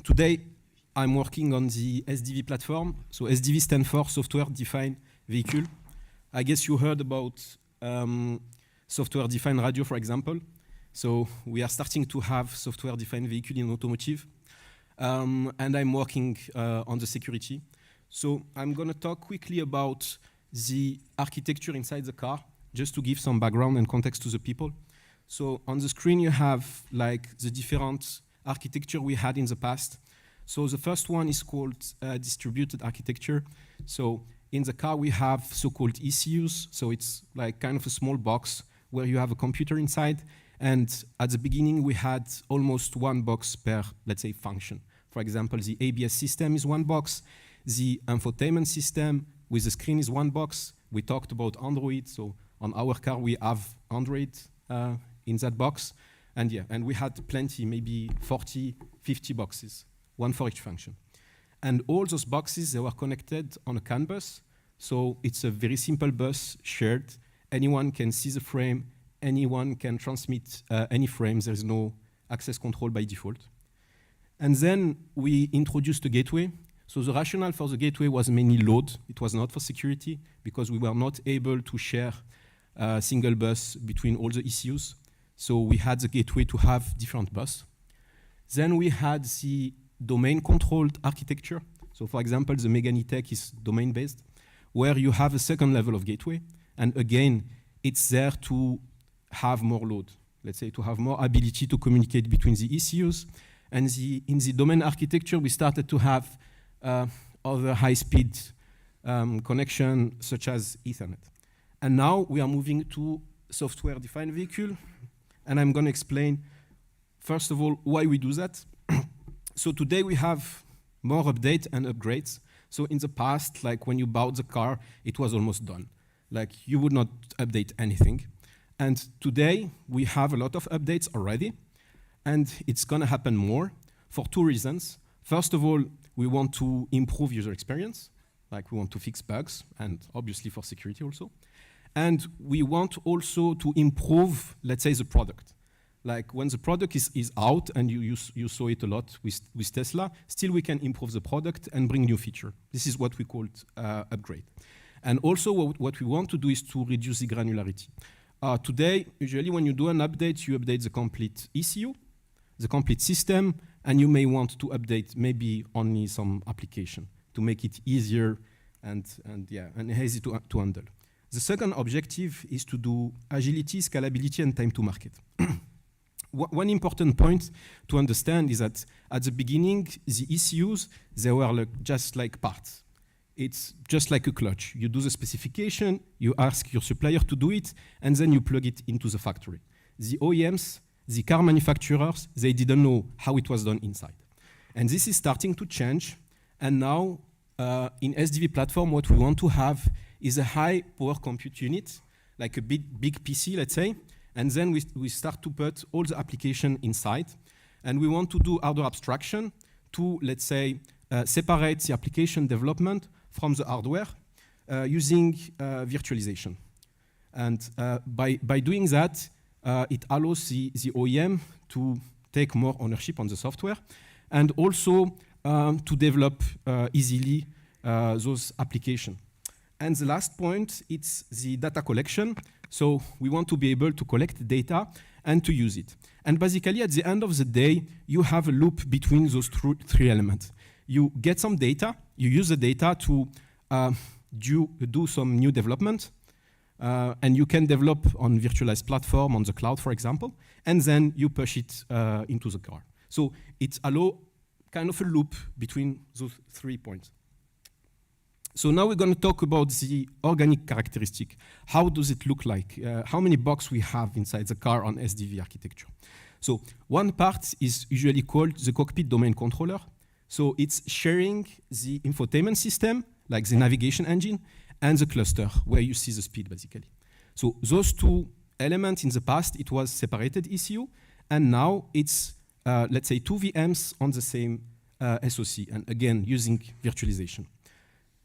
Today, I'm working on the SDV platform. So SDV stands for Software Defined Vehicle. I guess you heard about software defined radio, for example. So we are starting to have software defined vehicle in automotive. And I'm working on the security. So I'm going to talk quickly about the architecture inside the car, just to give some background and context to the people. So on the screen, you have like the different architecture we had in the past. So the first one is called distributed architecture. So in the car, we have so-called ECUs. So it's like kind of a small box where you have a computer inside. And at the beginning, we had almost one box per, let's say, function. For example, the ABS system is one box. The infotainment system with the screen is one box. We talked about Android. So on our car, we have Android in that box. And yeah, and we had plenty, maybe 40, 50 boxes, one for each function. And all those boxes, they were connected on a CAN bus. So it's a very simple bus shared. Anyone can see the frame. Anyone can transmit any frames. There is no access control by default. And then we introduced a gateway. So the rationale for the gateway was mainly load. It was not for security because we were not able to share a single bus between all the ECUs. So we had the gateway to have different bus. Then we had the domain-controlled architecture. So for example, the Megane E-Tech is domain-based, where you have a second level of gateway. And again, it's there to have more load, let's say, to have more ability to communicate between the ECUs. And in the domain architecture, we started to have other high-speed connection such as Ethernet. And now we are moving to software-defined vehicle, and I'm going to explain, first of all, why we do that. So today we have more updates and upgrades. So in the past, like when you bought the car, it was almost done. Like you would not update anything. And today we have a lot of updates already, and it's going to happen more for two reasons. First of all, we want to improve user experience, like we want to fix bugs, and obviously for security also. And we want also to improve, let's say, the product. Like when the product is out, and you saw it a lot with Tesla, still we can improve the product and bring new feature. This is what we call upgrade. And also what we want to do is to reduce the granularity. Today, usually when you do an update, you update the complete ECU, the complete system, and you may want to update maybe only some application to make it easier and easy to handle. The second objective is to do agility, scalability, and time to market. One important point to understand is that at the beginning, the ECUs, they were just like parts. It's just like a clutch. You do the specification, you ask your supplier to do it, and then you plug it into the factory. The OEMs, the car manufacturers, they didn't know how it was done inside. And this is starting to change. And now, in SDV platform, what we want to have is a high power compute unit, like a big PC, let's say. And then we start to put all the application inside. And we want to do hardware abstraction to, let's say, separate the application development from the hardware using virtualization. And by doing that, it allows the OEM to take more ownership on the software and also to develop easily those applications. And the last point, it's the data collection. So we want to be able to collect data and to use it. And basically, at the end of the day, you have a loop between those three elements. You get some data, you use the data to do some new development, and you can develop on virtualized platform, on the cloud, for example, and then you push it into the car. So it allows kind of a loop between those 3 points. So now we're going to talk about the organic characteristic. How does it look like? How many boxes we have inside the car on SDV architecture? So one part is usually called the cockpit domain controller. So it's sharing the infotainment system, like the navigation engine, and the cluster, where you see the speed, basically. So those two elements in the past, it was separated ECU, and now it's, let's say, two VMs on the same SoC, and again, using virtualization.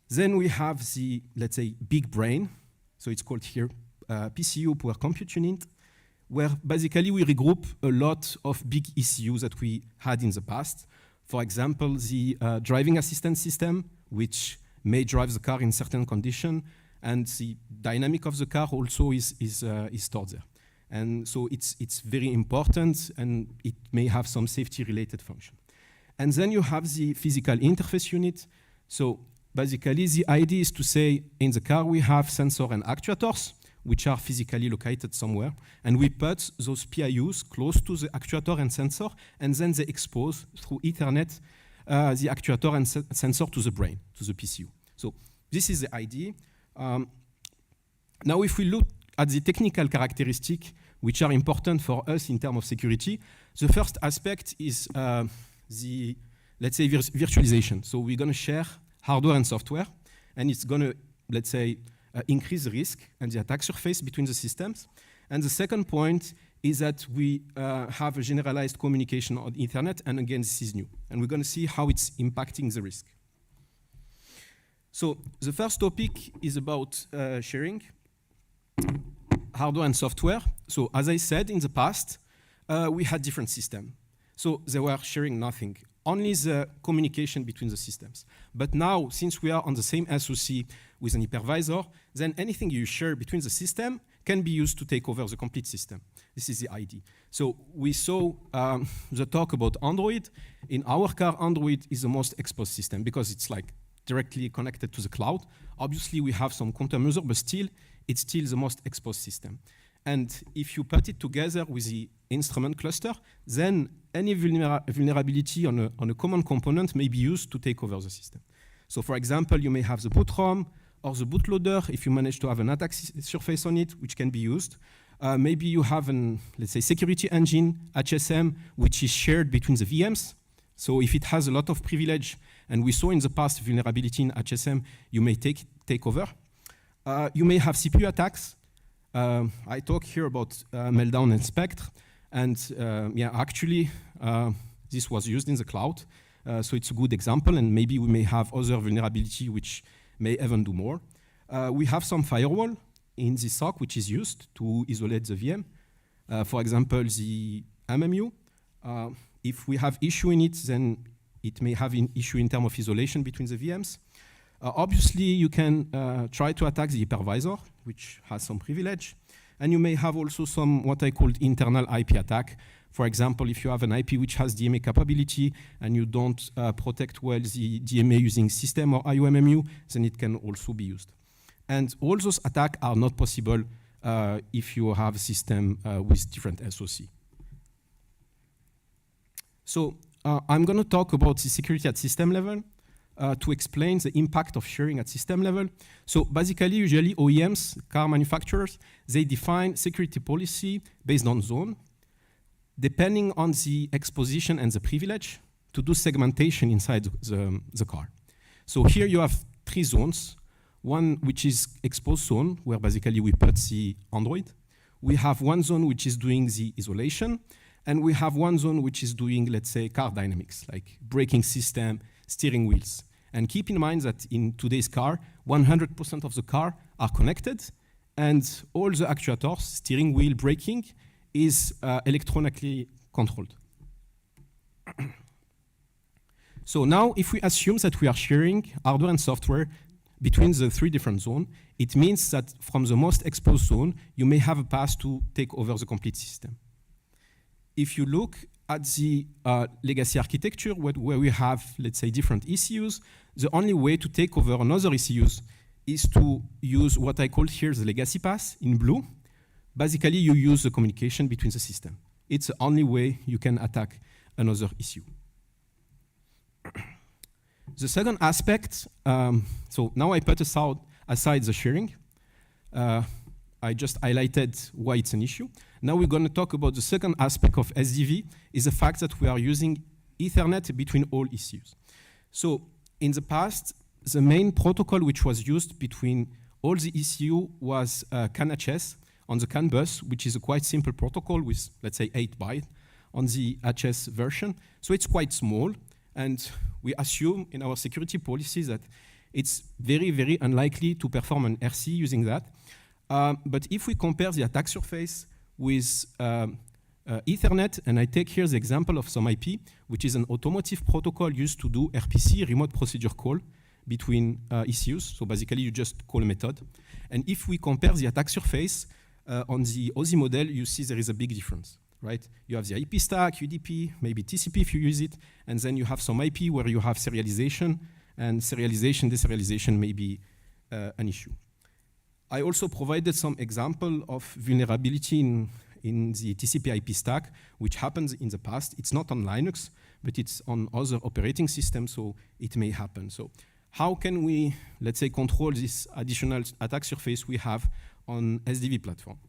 Then we have the, let's say, big brain. So it's called here PCU, Power Compute Unit, where basically we regroup a lot of big ECUs that we had in the past. For example, the driving assistance system, which may drive the car in certain condition, and the dynamic of the car also is stored there. And so it's very important, and it may have some safety-related function. And then you have the physical interface unit. So basically, the idea is to say, in the car, we have sensor and actuators, which are physically located somewhere. And we put those PIUs close to the actuator and sensor, and then they expose, through Ethernet, the actuator and sensor to the brain, to the PCU. So this is the idea. Now, if we look at the technical characteristics, which are important for us in terms of security, the first aspect is the, let's say, virtualization. So we're going to share hardware and software, and it's going to, let's say, increase the risk and the attack surface between the systems. And the second point is that we have a generalized communication on Ethernet, and again, this is new. And we're going to see how it's impacting the risk. So the first topic is about sharing hardware and software. So as I said, in the past, we had different systems. So they were sharing nothing, only the communication between the systems. But now, since we are on the same SoC with an hypervisor, then anything you share between the system can be used to take over the complete system. This is the idea. So we saw the talk about Android. In our car, Android is the most exposed system because it's like directly connected to the cloud. Obviously, we have some countermeasure, but still, it's still the most exposed system. And if you put it together with the instrument cluster, then any vulnerability on a common component may be used to take over the system. So for example, you may have the boot ROM or the bootloader if you manage to have an attack surface on it, which can be used. Maybe you have an, let's say, security engine, HSM, which is shared between the VMs. So if it has a lot of privilege, and we saw in the past vulnerability in HSM, you may take over. You may have CPU attacks. I talk here about Meltdown and Spectre, and yeah, actually, this was used in the cloud, so it's a good example, and maybe we may have other vulnerability which may even do more. We have some firewall in the SOC which is used to isolate the VM. For example, the MMU. If we have issue in it, then it may have an issue in terms of isolation between the VMs. Obviously, you can try to attack the hypervisor, which has some privilege. And you may have also some what I called internal IP attack. For example, if you have an IP which has DMA capability and you don't protect well the DMA using system or IOMMU, then it can also be used. And all those attacks are not possible if you have a system with different SOC. So I'm going to talk about the security at system level to explain the impact of sharing at system level. So basically, usually OEMs, car manufacturers, they define security policy based on zone, depending on the exposition and the privilege to do segmentation inside the car. So here you have 3 zones. One which is exposed zone, where basically we put the Android. We have one zone which is doing the isolation, and we have one zone which is doing, let's say, car dynamics, like braking system, steering wheels. And keep in mind that in today's car, 100% of the car are connected, and all the actuators, steering wheel, braking, is electronically controlled. So now, if we assume that we are sharing hardware and software between the 3 different zones, it means that from the most exposed zone, you may have a path to take over the complete system. If you look at the legacy architecture, where we have, let's say, different ECUs, the only way to take over another ECUs is to use what I call here the legacy path in blue. Basically, you use the communication between the system. It's the only way you can attack another ECU. The second aspect, so now I put aside the sharing. I just highlighted why it's an issue. Now we're going to talk about the second aspect of SDV, is the fact that we are using Ethernet between all ECUs. So in the past, the main protocol which was used between all the ECU was CAN-HS on the CAN bus, which is a quite simple protocol with, let's say, 8 bytes on the HS version. So it's quite small. And we assume in our security policies that it's very, very unlikely to perform an RC using that. But if we compare the attack surface with Ethernet, and I take here the example of some IP, which is an automotive protocol used to do RPC, remote procedure call, between ECUs. So basically, you just call a method. And if we compare the attack surface on the OSI model, you see there is a big difference. Right? You have the IP stack, UDP, maybe TCP if you use it, and then you have some IP where you have serialization, and serialization, deserialization may be an issue. I also provided some example of vulnerability in the TCP IP stack, which happens in the past. It's not on Linux, but it's on other operating systems, so it may happen. So how can we, let's say, control this additional attack surface we have on SDV platform?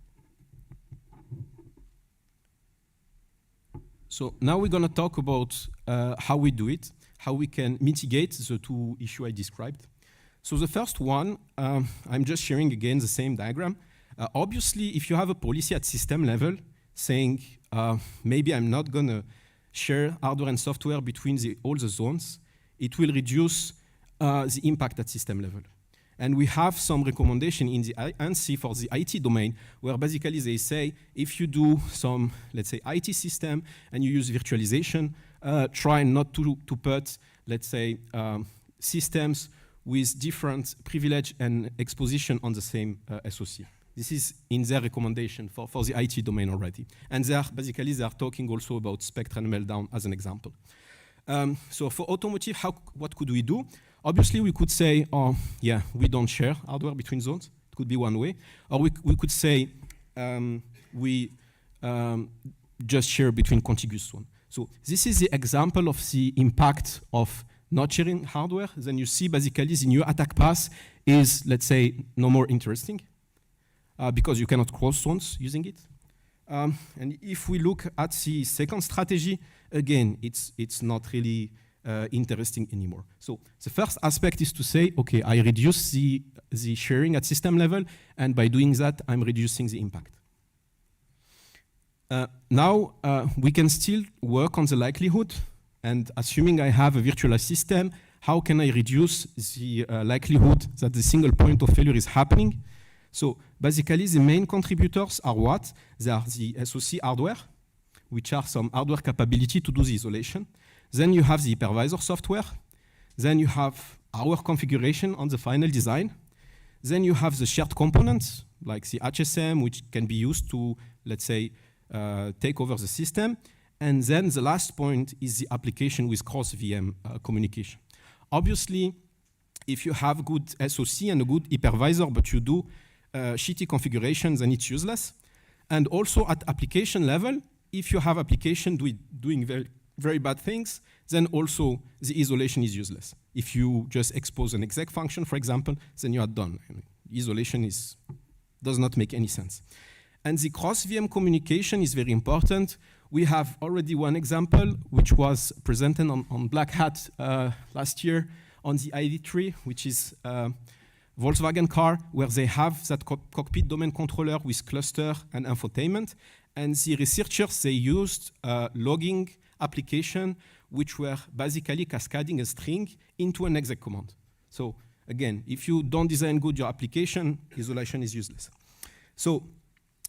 So now we're going to talk about how we do it, how we can mitigate the 2 issues I described. So the first one, I'm just sharing again the same diagram. Obviously, if you have a policy at system level saying, maybe I'm not going to share hardware and software between all the zones, it will reduce the impact at system level. And we have some recommendation in the ANSI for the IT domain, where basically they say, if you do some, let's say, IT system and you use virtualization, try not to put, let's say, systems with different privilege and exposition on the same SOC. This is in their recommendation for the IT domain already. And they are talking also about Spectre and Meltdown as an example. So for automotive, what could we do? Obviously, we could say, oh, yeah, we don't share hardware between zones. It could be one way. Or we could say, we just share between contiguous zones. So this is the example of the impact of not sharing hardware, then you see basically the new attack path is, let's say, no more interesting because you cannot cross zones using it. And if we look at the second strategy, again, it's not really interesting anymore. So the first aspect is to say, okay, I reduce the sharing at system level, and by doing that, I'm reducing the impact. Now, we can still work on the likelihood, and assuming I have a virtualized system, how can I reduce the likelihood that the single point of failure is happening? So basically, the main contributors are what? They are the SoC hardware, which are some hardware capability to do the isolation. Then you have the hypervisor software. Then you have our configuration on the final design. Then you have the shared components, like the HSM, which can be used to, let's say, take over the system. And then the last point is the application with cross-VM communication. Obviously, if you have good SoC and a good hypervisor, but you do shitty configurations, then it's useless. And also at application level, if you have application doing very, very bad things, then also the isolation is useless. If you just expose an exec function, for example, then you are done. Isolation does not make any sense. And the cross-VM communication is very important. We have already one example, which was presented on Black Hat last year on the ID3, which is Volkswagen car, where they have that cockpit domain controller with cluster and infotainment. And the researchers, they used logging application, which were basically cascading a string into an exec command. So again, if you don't design good your application, isolation is useless. So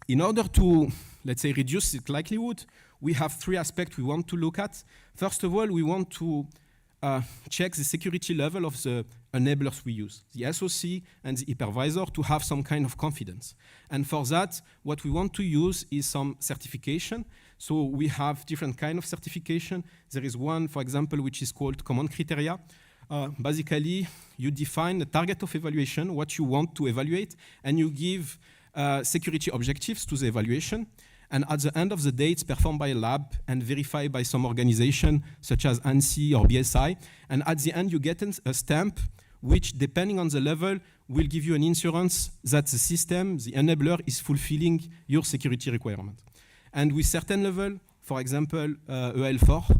in order to, let's say, reduce the likelihood, we have three aspects we want to look at. First of all, we want to check the security level of the enablers we use, the SoC and the hypervisor, to have some kind of confidence. And for that, what we want to use is some certification. So we have different kind of certification. There is one, for example, which is called command criteria. Basically, you define the target of evaluation, what you want to evaluate, and you give security objectives to the evaluation. And at the end of the day, it's performed by a lab and verified by some organization, such as ANSI or BSI. And at the end, you get a stamp, which, depending on the level, will give you an insurance that the system, the enabler, is fulfilling your security requirement. And with certain level, for example, EL4,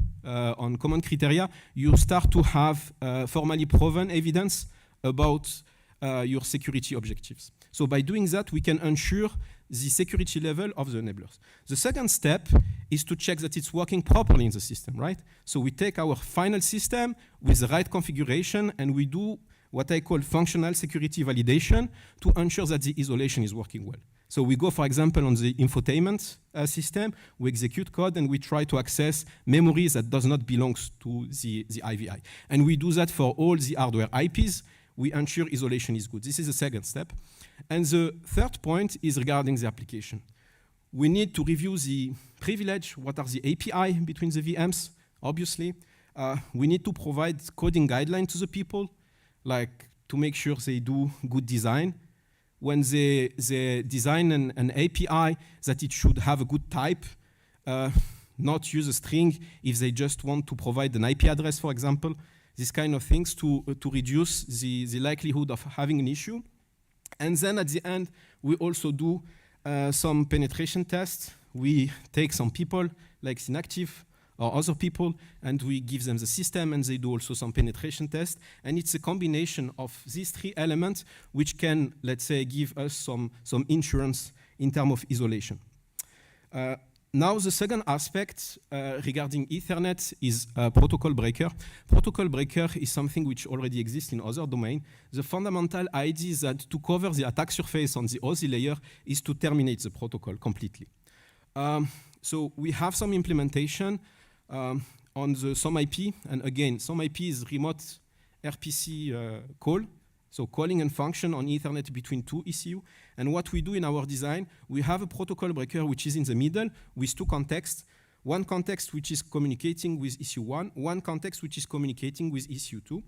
on command criteria, you start to have formally proven evidence about your security objectives. So by doing that, we can ensure the security level of the enablers. The second step is to check that it's working properly in the system, right? So we take our final system with the right configuration, and we do what I call functional security validation to ensure that the isolation is working well. So we go, for example, on the infotainment system, we execute code, and we try to access memories that does not belong to the IVI. And we do that for all the hardware IPs. We ensure isolation is good. This is the second step. And the third point is regarding the application. We need to review the privilege, what are the API between the VMs, obviously. We need to provide coding guidelines to the people, like to make sure they do good design. When they design an API, that it should have a good type, not use a string if they just want to provide an IP address, for example. These kind of things to reduce the likelihood of having an issue. And then at the end, we also do some penetration tests. We take some people like Synactive or other people, and we give them the system, and they do also some penetration tests. And it's a combination of these three elements which can, let's say, give us some insurance in terms of isolation. Now, the second aspect regarding Ethernet is protocol breaker. Protocol breaker is something which already exists in other domains. The fundamental idea is that to cover the attack surface on the OSI layer is to terminate the protocol completely. So we have some implementation on the SOM IP, and again, SOM IP is remote RPC call. So calling and function on Ethernet between two ECU. And what we do in our design, we have a protocol breaker which is in the middle with two contexts. One context which is communicating with ECU1, one context which is communicating with ECU2.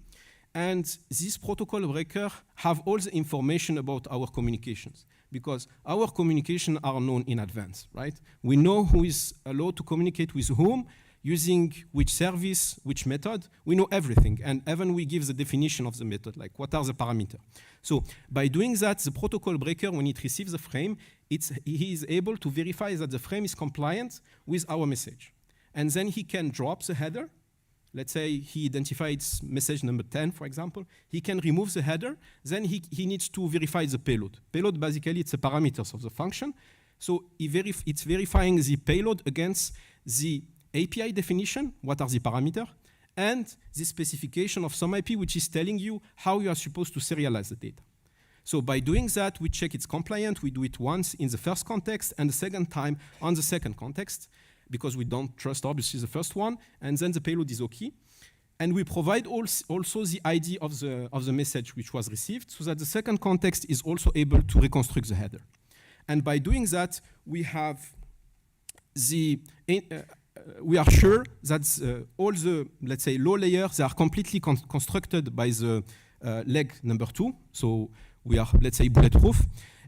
And this protocol breaker have all the information about our communications, because our communications are known in advance, right? We know who is allowed to communicate with whom, using which service, which method, we know everything. And even we give the definition of the method, like what are the parameters. So by doing that, the protocol breaker, when it receives the frame, he is able to verify that the frame is compliant with our message. And then he can drop the header. Let's say he identifies message number 10, for example. He can remove the header. Then he needs to verify the payload. Payload, basically, it's the parameters of the function. So it's verifying the payload against the API definition, what are the parameters, and the specification of some IP, which is telling you how you are supposed to serialize the data. So by doing that, we check it's compliant. We do it once in the first context and the second time on the second context, because we don't trust, obviously, the first one, and then the payload is okay. And we provide also the ID of the message which was received, so that the second context is also able to reconstruct the header. And by doing that, we have we are sure that all the, let's say, low layers, they are completely constructed by the leg number 2. So we are, let's say, bulletproof.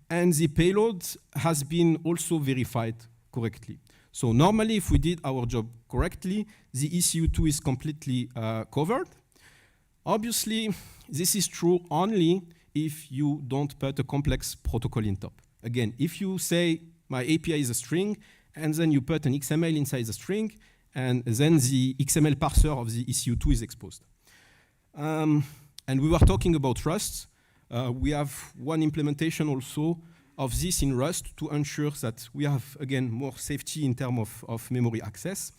And the payload has been also verified correctly. So normally, if we did our job correctly, the ECU2 is completely covered. Obviously, this is true only if you don't put a complex protocol in top. Again, if you say my API is a string, and then you put an XML inside the string, and then the XML parser of the ECU2 is exposed. And we were talking about Rust. We have one implementation also of this in Rust to ensure that we have, again, more safety in terms of memory access.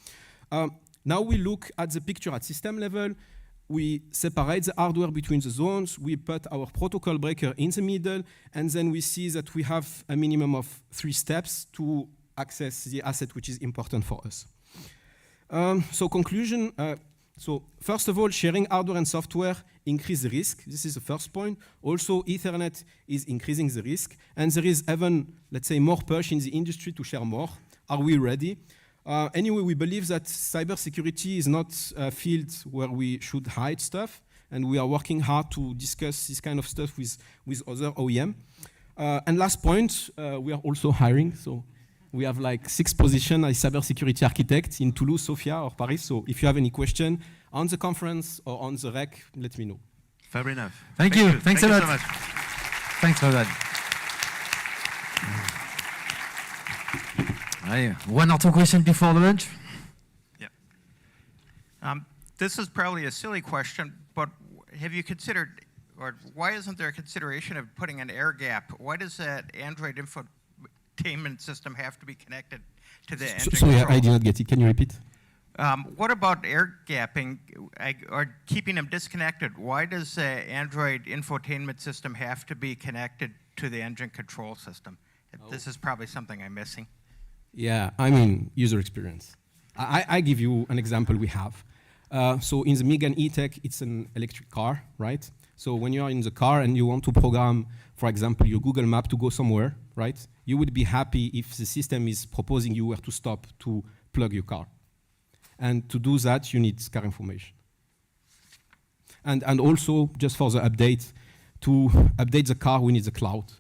Now we look at the picture at system level. We separate the hardware between the zones. We put our protocol breaker in the middle, and then we see that we have a minimum of 3 steps to access the asset which is important for us. So conclusion, so first of all, sharing hardware and software increase the risk. This is the first point. Also, Ethernet is increasing the risk, and there is even, let's say, more push in the industry to share more. Are we ready? Anyway, we believe that cybersecurity is not a field where we should hide stuff, and we are working hard to discuss this kind of stuff with other OEM. And last point, we are also hiring, so we have like 6 positions as cybersecurity architect in Toulouse, Sofia, or Paris. So if you have any question on the conference or on the rec, let me know. Fair enough. Thank you. Thanks a lot. So much. Thanks for that. One or two questions before the lunch? Yeah. This is probably a silly question, but have you considered, or why isn't there a consideration of putting an air gap? Why does that Android infotainment system have to be connected to the engine Sorry, control? I did not get it. Can you repeat? What about air gapping or keeping them disconnected? Why does the Android infotainment system have to be connected to the engine control system? This is probably something I'm missing. Yeah, I mean, user experience. I give you an example we have. So in the Megane E-Tech, it's an electric car, right? So when you are in the car and you want to program, for example, your Google Map to go somewhere, right? You would be happy if the system is proposing you where to stop to plug your car. And to do that, you need car information. And also, just for the update, to update the car, we need the cloud.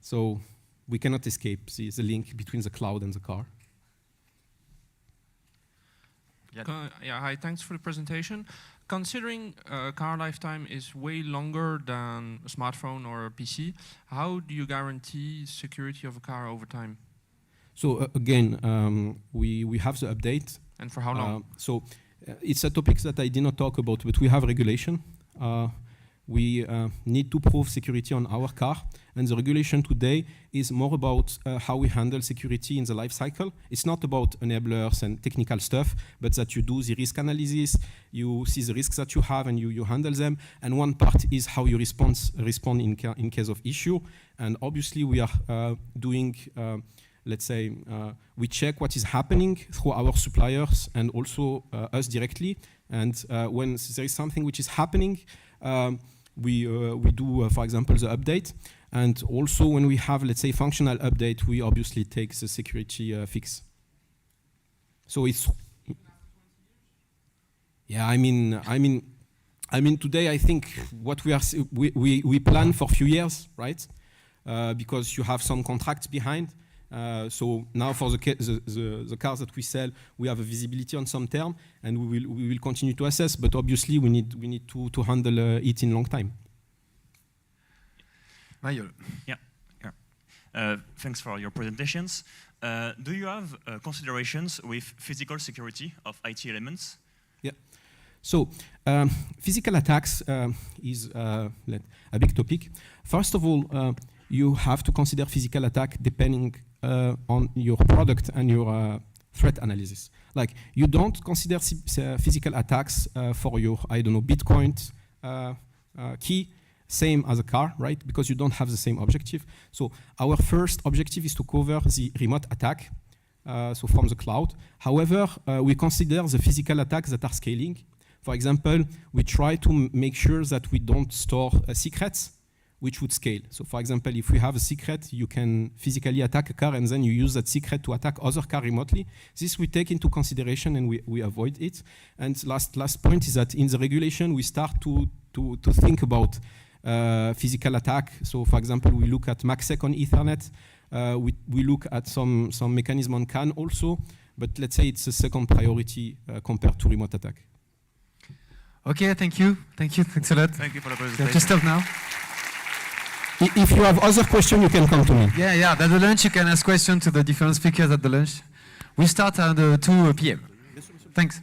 So we cannot escape the link between the cloud and the car. Yeah, hi, thanks for the presentation. Considering car lifetime is way longer than a smartphone or a PC, how do you guarantee security of a car over time? So again, we have the update. And for how long? It's a topic that I did not talk about, but we have regulation. We need to prove security on our car, and the regulation today is more about how we handle security in the life cycle. It's not about enablers and technical stuff, but that you do the risk analysis, you see the risks that you have, and you handle them. And one part is how you respond in case of issue. And obviously, we are doing. Let's say, we check what is happening through our suppliers and also us directly. And when there is something which is happening, we do, for example, the update. And also when we have, let's say, functional update, we obviously take the security fix. So it's, yeah, I mean, today I think what we plan for a few years, right? Because you have some contracts behind. So now for the cars that we sell, we have a visibility on some term, and we will continue to assess. But obviously, we need to handle it in long time. Mayol. Yeah. Thanks for your presentations. Do you have considerations with physical security of IT elements? Yeah. So physical attacks is a big topic. First of all, you have to consider physical attack depending on your product and your threat analysis. Like, you don't consider physical attacks for your, I don't know, Bitcoin key, same as a car, right? Because you don't have the same objective. So our first objective is to cover the remote attack, so from the cloud. However, we consider the physical attacks that are scaling. For example, we try to make sure that we don't store secrets which would scale. So for example, if we have a secret, you can physically attack a car and then you use that secret to attack other car remotely. This we take into consideration and we avoid it. And last point is that in the regulation, we start to think about physical attack. So for example, we look at MACsec on Ethernet. We look at some mechanism on CAN also, but let's say it's a second priority compared to remote attack. Okay, thank you. Thanks a lot. Thank you for the You presentation. have to stop now. If you have other questions, you can come to me. Yeah, at the lunch you can ask questions to the different speakers at the lunch. We start at 2 p.m. Thanks.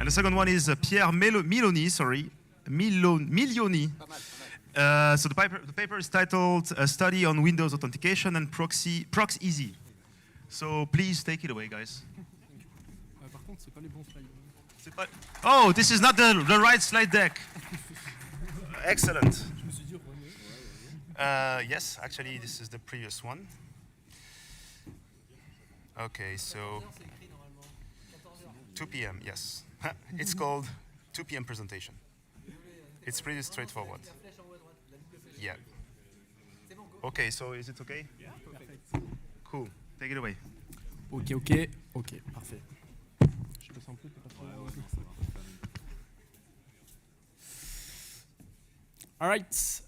And the second one is Pierre Milioni, sorry. Milioni. So the paper is titled A Study on Windows Authentication and Prox Easy. So please take it away, guys. Oh, this is not the right slide deck. Excellent. Yes, actually, this is the previous one. Okay, so 2 p.m., yes. It's called 2 p.m. presentation. It's pretty straightforward. Yeah. Okay, so is it okay? Yeah, perfect. Cool. Take it away. Ok, parfait. Je passe un peu, All right,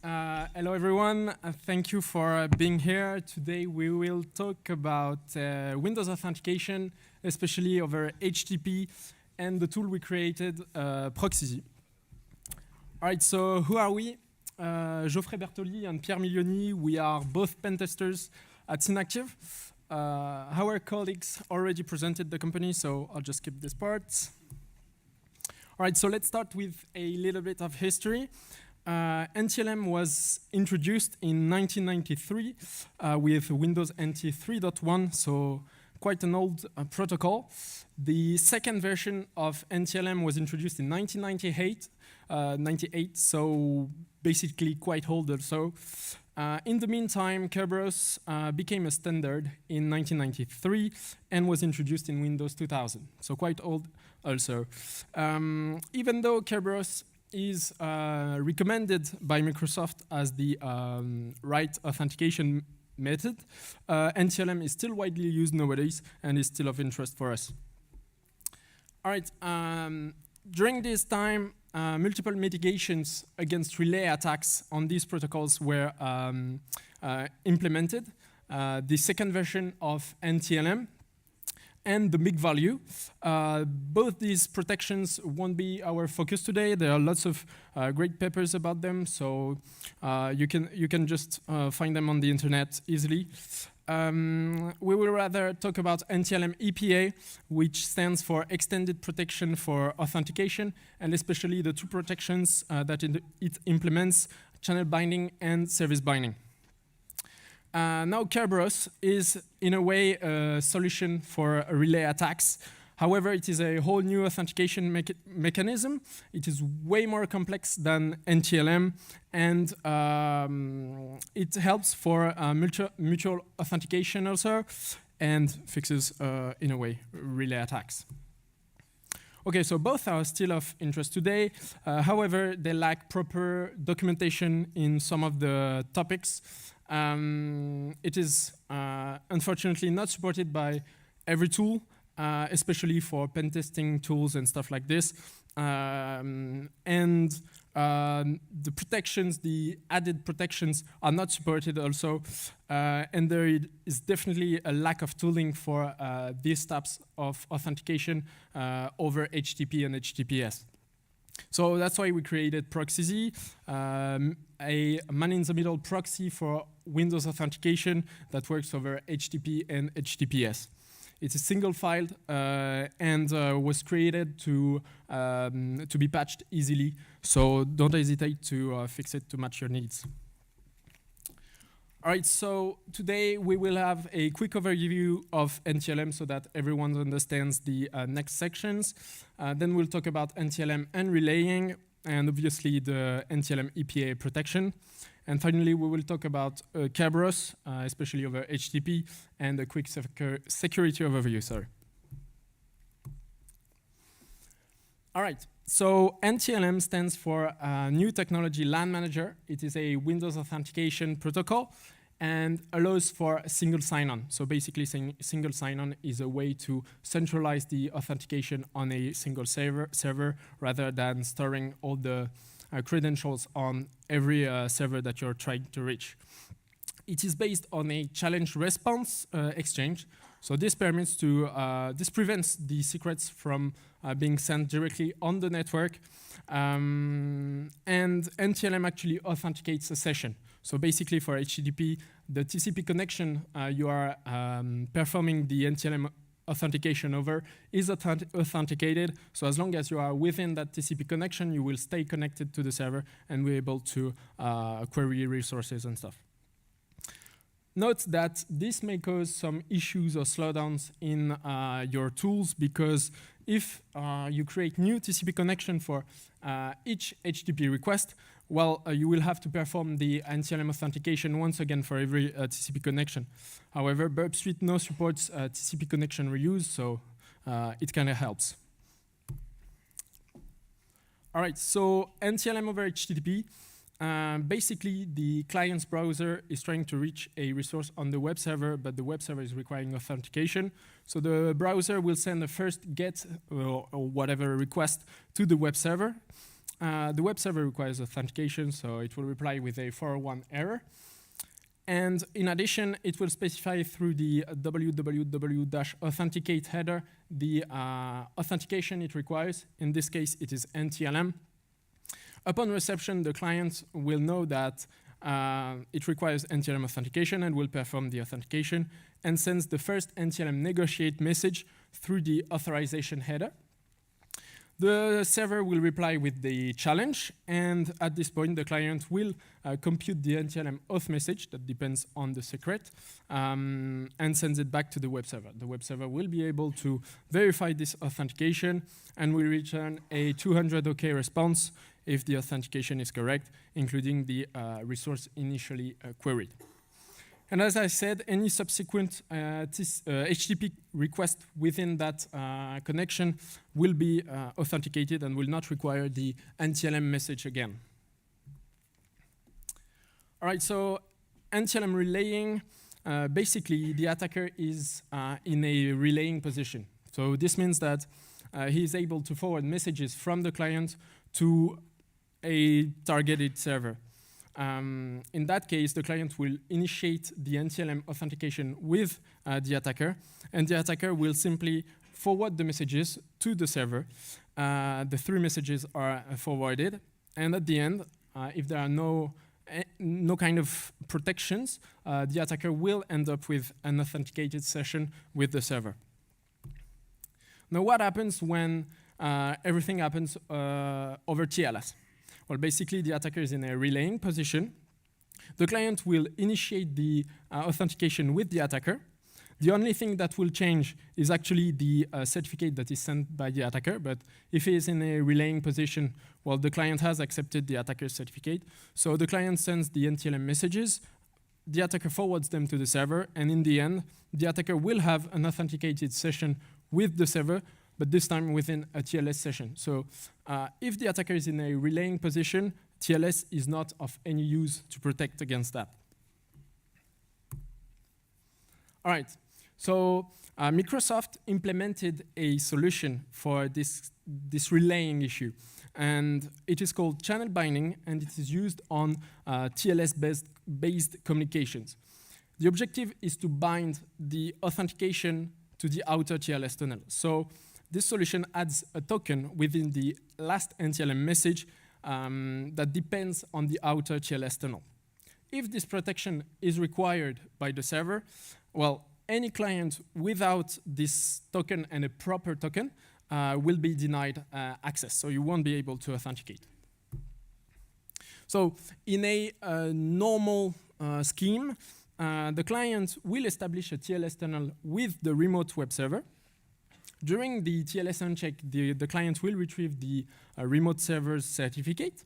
hello everyone. Thank you for being here. Today we will talk about Windows authentication, especially over HTTP, and the tool we created, Proxy. All right, so who are we? Geoffrey Bertoli and Pierre Milioni. We are both pen testers at Synactive. Our colleagues already presented the company, so I'll just skip this part. All right, so let's start with a little bit of history. NTLM was introduced in 1993 with Windows NT 3.1, so quite an old protocol. The second version of NTLM was introduced in 1998, so basically quite old also. In the meantime, Kerberos became a standard in 1993 and was introduced in Windows 2000, so quite old also. Even though Kerberos is recommended by Microsoft as the right authentication method, NTLM is still widely used nowadays and is still of interest for us. All right, during this time, multiple mitigations against relay attacks on these protocols were implemented. The second version of NTLM and the MIG value. Both these protections won't be our focus today. There are lots of great papers about them, so you can just find them on the internet easily. We will rather talk about NTLM EPA, which stands for Extended Protection for Authentication, and especially the two protections that it implements, channel binding and service binding. Now Kerberos is in a way a solution for relay attacks. However, it is a whole new authentication mechanism. It is way more complex than NTLM, and it helps for mutual authentication also, and fixes, in a way, relay attacks. Okay, so both are still of interest today. However, they lack proper documentation in some of the topics. It is unfortunately not supported by every tool, especially for pen testing tools and stuff like this. The protections, the added protections are not supported also. And there is definitely a lack of tooling for these types of authentication over HTTP and HTTPS. So that's why we created Proxy, a man-in-the-middle proxy for Windows authentication that works over HTTP and HTTPS. It's a single file and was created to be patched easily. So don't hesitate to fix it to match your needs. All right, so today we will have a quick overview of NTLM so that everyone understands the next sections. Then we'll talk about NTLM and relaying, and obviously the NTLM EPA protection. And finally, we will talk about Kerberos, especially over HTTP, and a quick security overview, sorry. All right, so NTLM stands for New Technology LAN Manager. It is a Windows authentication protocol and allows for single sign-on. So basically, single sign-on is a way to centralize the authentication on a single server rather than storing all the credentials on every server that you're trying to reach. It is based on a challenge response exchange. So this prevents the secrets from being sent directly on the network. And NTLM actually authenticates a session. So basically for HTTP, the TCP connection, you are performing the NTLM authentication over is authenticated. So as long as you are within that TCP connection, you will stay connected to the server and be able to query resources and stuff. Note that this may cause some issues or slowdowns in your tools, because if you create new TCP connection for each HTTP request, well, you will have to perform the NTLM authentication once again for every TCP connection. However, Burp Suite now supports TCP connection reuse, so it kind of helps. All right, so NTLM over HTTP. Basically, the client's browser is trying to reach a resource on the web server, but the web server is requiring authentication. So the browser will send a first GET or whatever request to the web server. The web server requires authentication, so it will reply with a 401 error. And in addition, it will specify through the www-authenticate header the authentication it requires. In this case, it is NTLM. Upon reception, the client will know that it requires NTLM authentication and will perform the authentication and sends the first NTLM negotiate message through the authorization header. The server will reply with the challenge, and at this point, the client will compute the NTLM auth message that depends on the secret and sends it back to the web server. The web server will be able to verify this authentication and will return a 200 OK response if the authentication is correct, including the resource initially queried. And as I said, any subsequent HTTP request within that connection will be authenticated and will not require the NTLM message again. All right, so NTLM relaying, basically the attacker is in a relaying position. So this means that he is able to forward messages from the client to a targeted server. In that case, the client will initiate the NTLM authentication with the attacker, and the attacker will simply forward the messages to the server. The 3 messages are forwarded, and at the end, if there are no kind of protections, the attacker will end up with an authenticated session with the server. Now, what happens when everything happens over TLS? Well, basically, the attacker is in a relaying position. The client will initiate the authentication with the attacker. The only thing that will change is actually the certificate that is sent by the attacker. But if he is in a relaying position, well, the client has accepted the attacker's certificate. So the client sends the NTLM messages. The attacker forwards them to the server. And in the end, the attacker will have an authenticated session with the server, but this time within a TLS session. So if the attacker is in a relaying position, TLS is not of any use to protect against that. All right, so Microsoft implemented a solution for this relaying and it is called channel binding, and it is used on TLS-based communications. The objective is to bind the authentication to the outer TLS tunnel. So this solution adds a token within the last NTLM message that depends on the outer TLS tunnel. If this protection is required by the server, well, any client without this token and a proper token will be denied access, so you won't be able to authenticate. So in a normal scheme, the client will establish a TLS tunnel with the remote web server. During the TLS uncheck, the client will retrieve the remote server's certificate.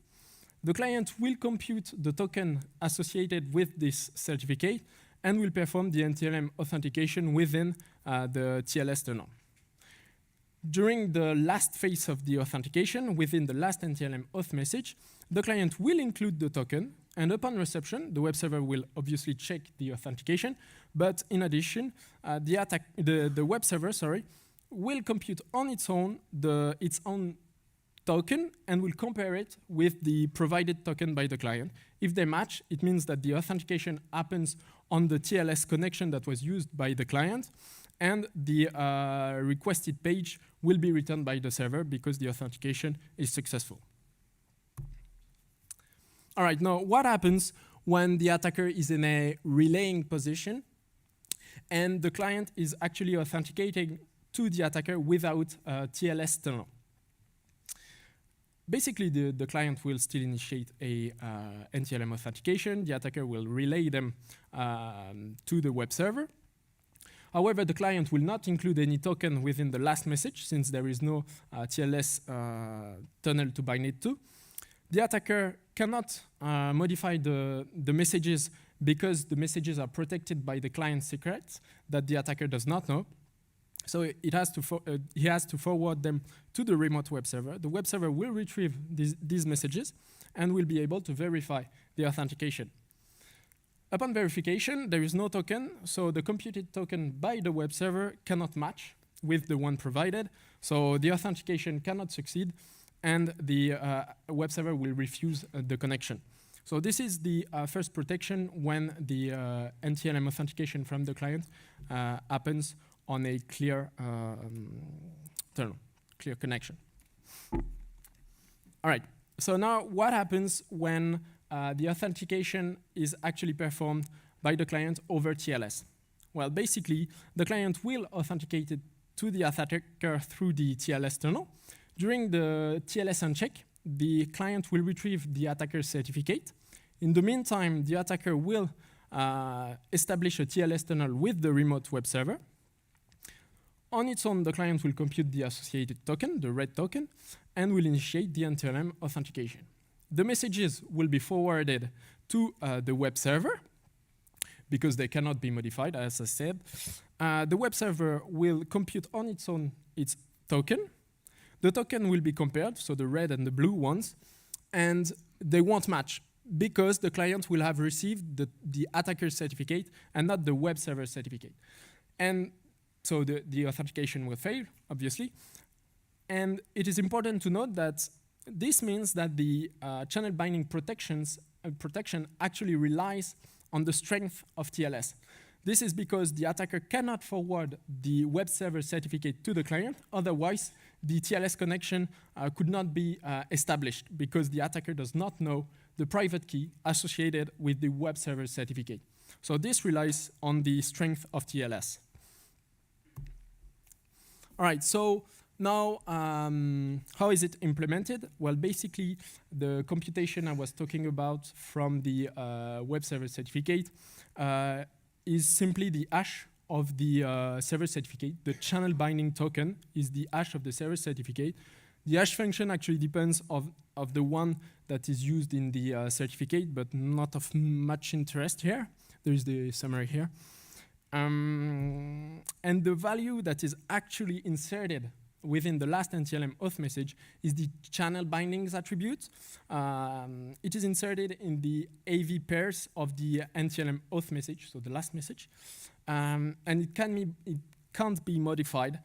The client will compute the token associated with this certificate and will perform the NTLM authentication within the TLS tunnel. During the last phase of the authentication, within the last NTLM auth message, the client will include the token, and upon reception, the web server will obviously check the authentication, but in addition, the web server, will compute on its own token and will compare it with the provided token by the client. If they match, it means that the authentication happens on the TLS connection that was used by the client, and the requested page will be returned by the server because the authentication is successful. All right, now what happens when the attacker is in a relaying position and the client is actually authenticating to the attacker without TLS tunnel. Basically, the client will still initiate a NTLM authentication. The attacker will relay them to the web server. However, the client will not include any token within the last message, since there is no TLS tunnel to bind it to. The attacker cannot modify the messages because the messages are protected by the client secrets that the attacker does not know. So he has to forward them to the remote web server. The web server will retrieve these messages and will be able to verify the authentication. Upon verification, there is no token, so the computed token by the web server cannot match with the one provided, so the authentication cannot succeed, and the web server will refuse the connection. So this is the first protection when the NTLM authentication from the client happens on a clear clear connection. All right, so now what happens when the authentication is actually performed by the client over TLS? Well, basically, the client will authenticate it to the attacker through the TLS tunnel. During the TLS uncheck, the client will retrieve the attacker's certificate. In the meantime, the attacker will establish a TLS tunnel with the remote web server. On its own, the client will compute the associated token, the red token, and will initiate the NTLM authentication. The messages will be forwarded to the web server because they cannot be modified, as I said. The web server will compute on its own its token. The token will be compared, so the red and the blue ones, and they won't match because the client will have received the attacker's certificate and not the web server certificate. And so the authentication will fail, obviously. And it is important to note that this means that the channel binding protection actually relies on the strength of TLS. This is because the attacker cannot forward the web server certificate to the client, otherwise the TLS connection could not be established because the attacker does not know the private key associated with the web server certificate. So this relies on the strength of TLS. All right, so now how is it implemented? Well, basically, the computation I was talking about from the web server certificate is simply the hash of the server certificate. The channel binding token is the hash of the server certificate. The hash function actually depends of the one that is used in the certificate, but not of much interest here. There is the summary here. And the value that is actually inserted within the last NTLM auth message is the channel bindings attribute. It is inserted in the AV pairs of the NTLM auth message, so the last message. And it can't be modified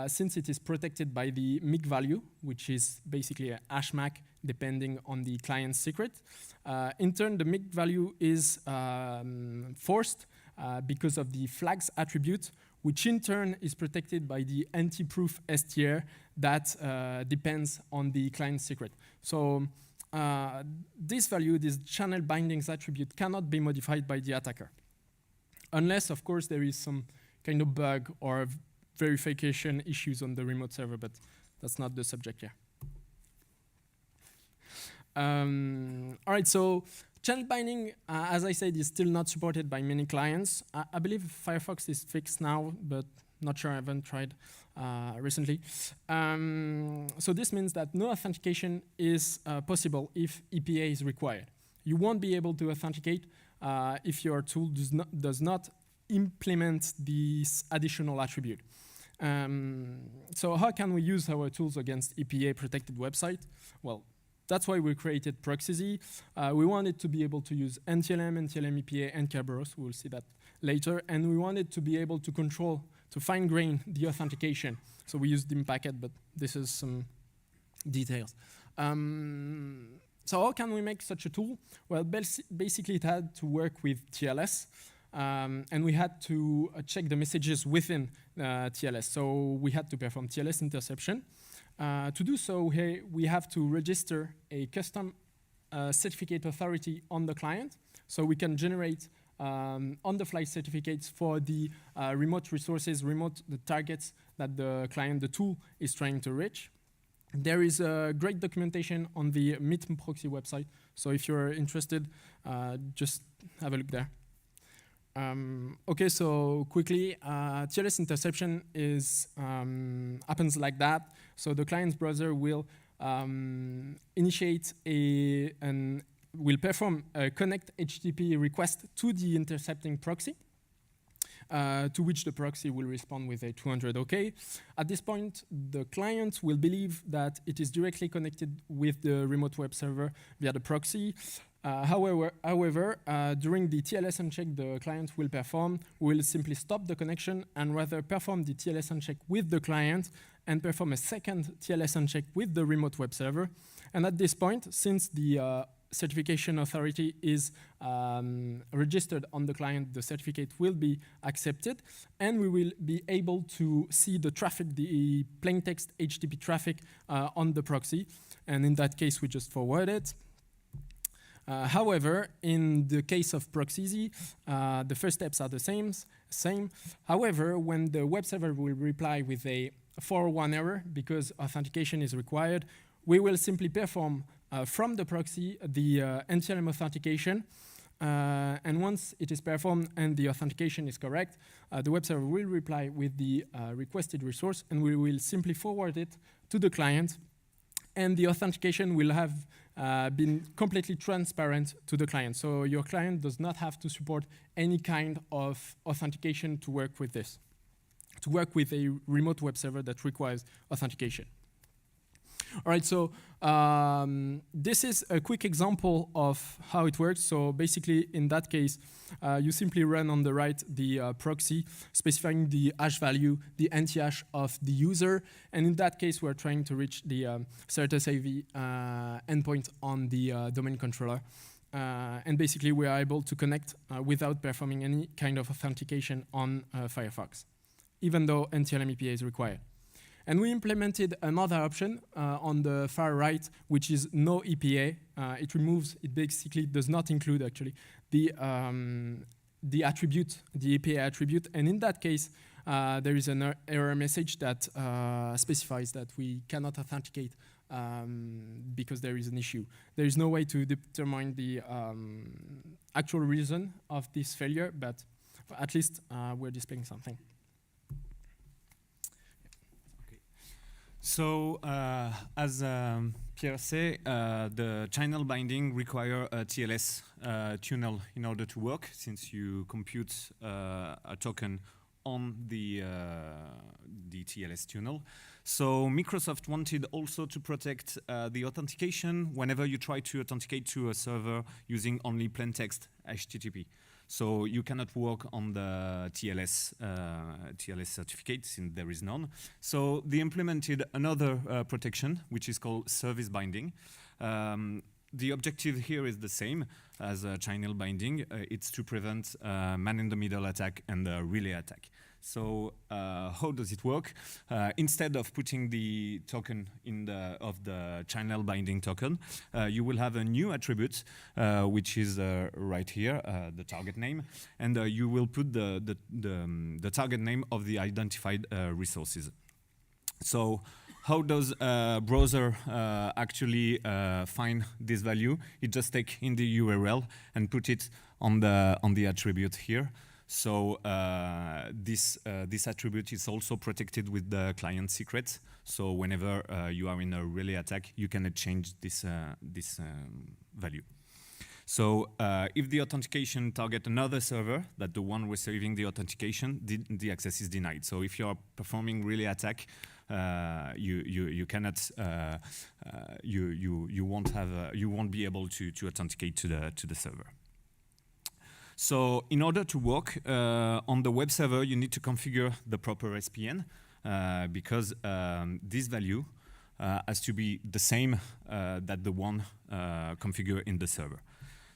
since it is protected by the MIC value, which is basically a hash MAC depending on the client's secret. In turn, the MIC value is forced because of the flags attribute, which in turn is protected by the anti-proof STR that depends on the client's secret. So this value, this channel bindings attribute, cannot be modified by the attacker. Unless, of course, there is some kind of bug or verification issues on the remote server, but that's not the subject here. All right, so channel binding, as I said, is still not supported by many clients. I believe Firefox is fixed now, but not sure, I haven't tried recently. So this means that no authentication is possible if EPA is required. You won't be able to authenticate if your tool does not implement this additional attribute. So how can we use our tools against EPA protected website? Well, that's why we created Proxy. We wanted to be able to use NTLM, NTLM EPA, and Kerberos. We'll see that later. And we wanted to be able to control, to fine-grain the authentication. So we used DIM packet, but this is some details. So how can we make such a tool? Well, basically it had to work with TLS. And we had to check the messages within TLS. So we had to perform TLS interception. To do so, we have to register a custom certificate authority on the client. So we can generate on-the-fly certificates for the remote resources, the targets that the client, the tool, is trying to reach. There is a great documentation on the Meet Proxy website. So if you're interested, just have a look there. Okay, so quickly, TLS interception happens like that. So the client's browser will will perform a connect HTTP request to the intercepting proxy, to which the proxy will respond with a 200 OK. At this point, the client will believe that it is directly connected with the remote web server via the proxy. However, during the TLS uncheck the client will simply stop the connection and rather perform the TLS uncheck with the client and perform a second TLS uncheck with the remote web server. And at this point, since the certification authority is registered on the client, the certificate will be accepted, and we will be able to see the traffic, the plain text HTTP traffic on the proxy. And in that case, we just forward it. However, in the case of Proxeasy, the first steps are the same. However, when the web server will reply with a 401 error because authentication is required, we will simply perform from the proxy the NTLM authentication. And once it is performed and the authentication is correct, the web server will reply with the requested resource, and we will simply forward it to the client. And the authentication will have been completely transparent to the client. So your client does not have to support any kind of authentication to work with this, to work with a remote web server that requires authentication. All right, so this is a quick example of how it works. So basically, in that case, you simply run on the right the proxy, specifying the hash value, the anti-hash of the user. And in that case, we're trying to reach the Certus AV endpoint on the domain controller. And basically, we are able to connect without performing any kind of authentication on Firefox, even though NTLM EPA is required. And we implemented another option on the far right, which is no EPA. It basically does not include actually the attribute, the EPA attribute. And in that case, there is an error message that specifies that we cannot authenticate because there is an issue. There is no way to determine the actual reason of this failure, but at least we're displaying something. So, as Pierre said, the channel binding require a TLS tunnel in order to work, since you compute a token on the TLS tunnel. So Microsoft wanted also to protect the authentication whenever you try to authenticate to a server using only plain text HTTP. So you cannot work on the TLS certificate since there is none. So they implemented another protection, which is called service binding. The objective here is the same as channel binding. It's to prevent man-in-the-middle attack and relay attack. So how does it work? Instead of putting the token of the channel binding token, you will have a new attribute, which is right here, the target name, and you will put the target name of the identified resources. So how does a browser actually find this value? It just takes in the URL and put it on the attribute here. So this attribute is also protected with the client secret. So whenever you are in a relay attack, you cannot change this value. So if the authentication target another server that the one receiving the authentication, the access is denied. So if you are performing relay attack, you cannot you won't be able to authenticate to the server. So in order to work on the web server, you need to configure the proper SPN because this value has to be the same that the one configured in the server.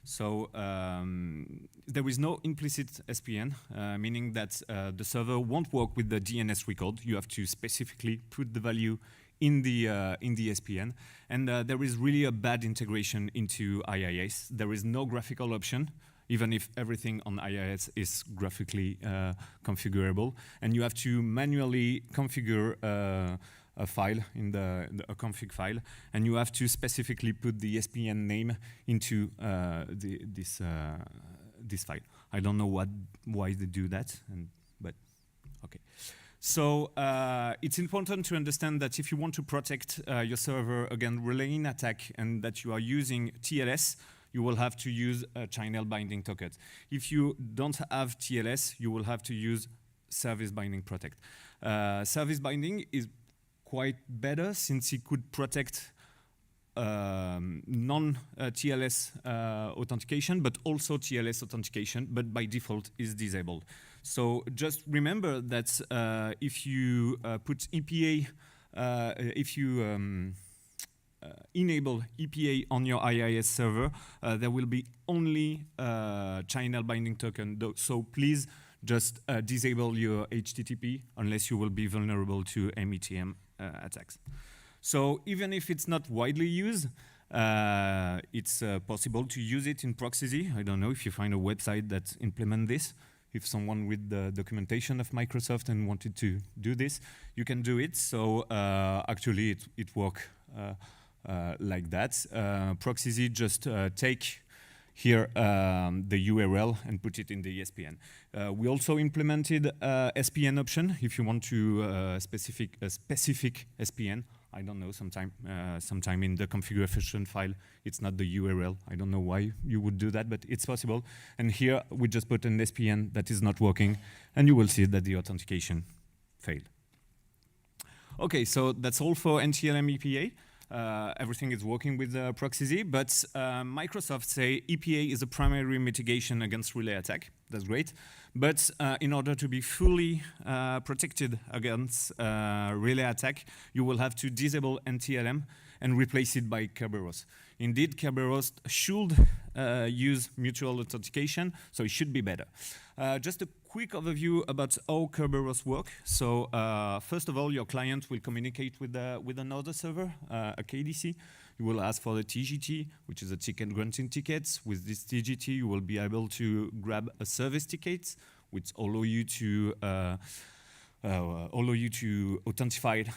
So there is no implicit SPN, meaning that the server won't work with the DNS record. You have to specifically put the value in the SPN, and there is really a bad integration into IIS. There is no graphical option. even if everything on IIS is graphically configurable. And you have to manually configure a file in a config file, and you have to specifically put the SPN name into this file. I don't know why they do that, but okay. So it's important to understand that if you want to protect your server against relaying attack and that you are using TLS, you will have to use channel binding tokens. If you don't have TLS, you will have to use service binding protect. Service binding is quite better since it could protect non-TLS authentication, but also TLS authentication, but by default is disabled. So just remember that if you put EPA, if you enable EPA on your IIS server, there will be only channel binding token. So please just disable your HTTP unless you will be vulnerable to METM attacks. So even if it's not widely used, it's possible to use it in Proxy. I don't know if you find a website that implements this. If someone with the documentation of Microsoft and wanted to do this, you can do it. So actually it works like that. Proxy just take here the URL and put it in the SPN. We also implemented SPN option if you want to specific SPN. I don't know, sometime in the configuration file, it's not the URL. I don't know why you would do that, but it's possible. And here we just put an SPN that is not working, and you will see that the authentication failed. Okay, so that's all for NTLM EPA. Everything is working with Proxy, but Microsoft say EPA is a primary mitigation against relay attack. That's great. But in order to be fully protected against relay attack, you will have to disable NTLM and replace it by Kerberos. Indeed, Kerberos should use mutual authentication, so it should be better. Just a quick overview about how Kerberos work. So first of all, your client will communicate with another server, a KDC. You will ask for the TGT, which is a ticket granting tickets. With this TGT, you will be able to grab a service ticket, which allow you to authentify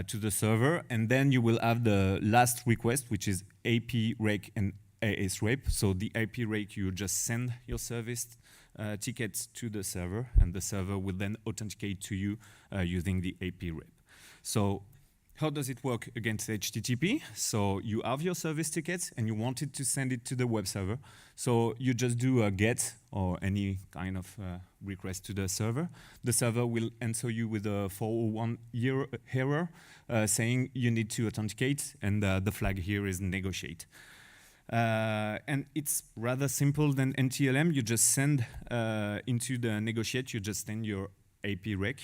to the server, and then you will have the last request, which is AP rake and AS rape. So the AP rake, you just send your service tickets to the server, and the server will then authenticate to you using the AP rape. So how does it work against HTTP? So you have your service tickets and you wanted to send it to the web server. So you just do a GET or any kind of request to the server. The server will answer you with a 401 error saying you need to authenticate, and the flag here is negotiate. And it's rather simple than NTLM. You just send into the negotiate, you just send your AP rec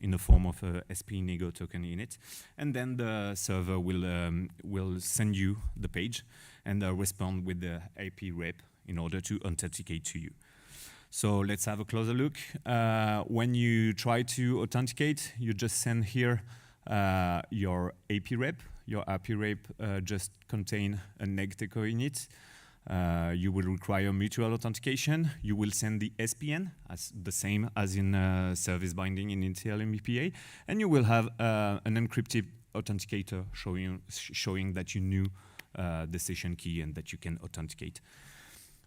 in the form of a SP nego token in it, and then the server will send you the page and respond with the AP rep in order to authenticate to you. So let's have a closer look. When you try to authenticate, you just send here your AP rep. Your AP rep just contain a neg teco in it. You will require mutual authentication. You will send the SPN, as the same as in service binding in NTLM EPA, and you will have an encrypted authenticator showing that you knew the session key and that you can authenticate.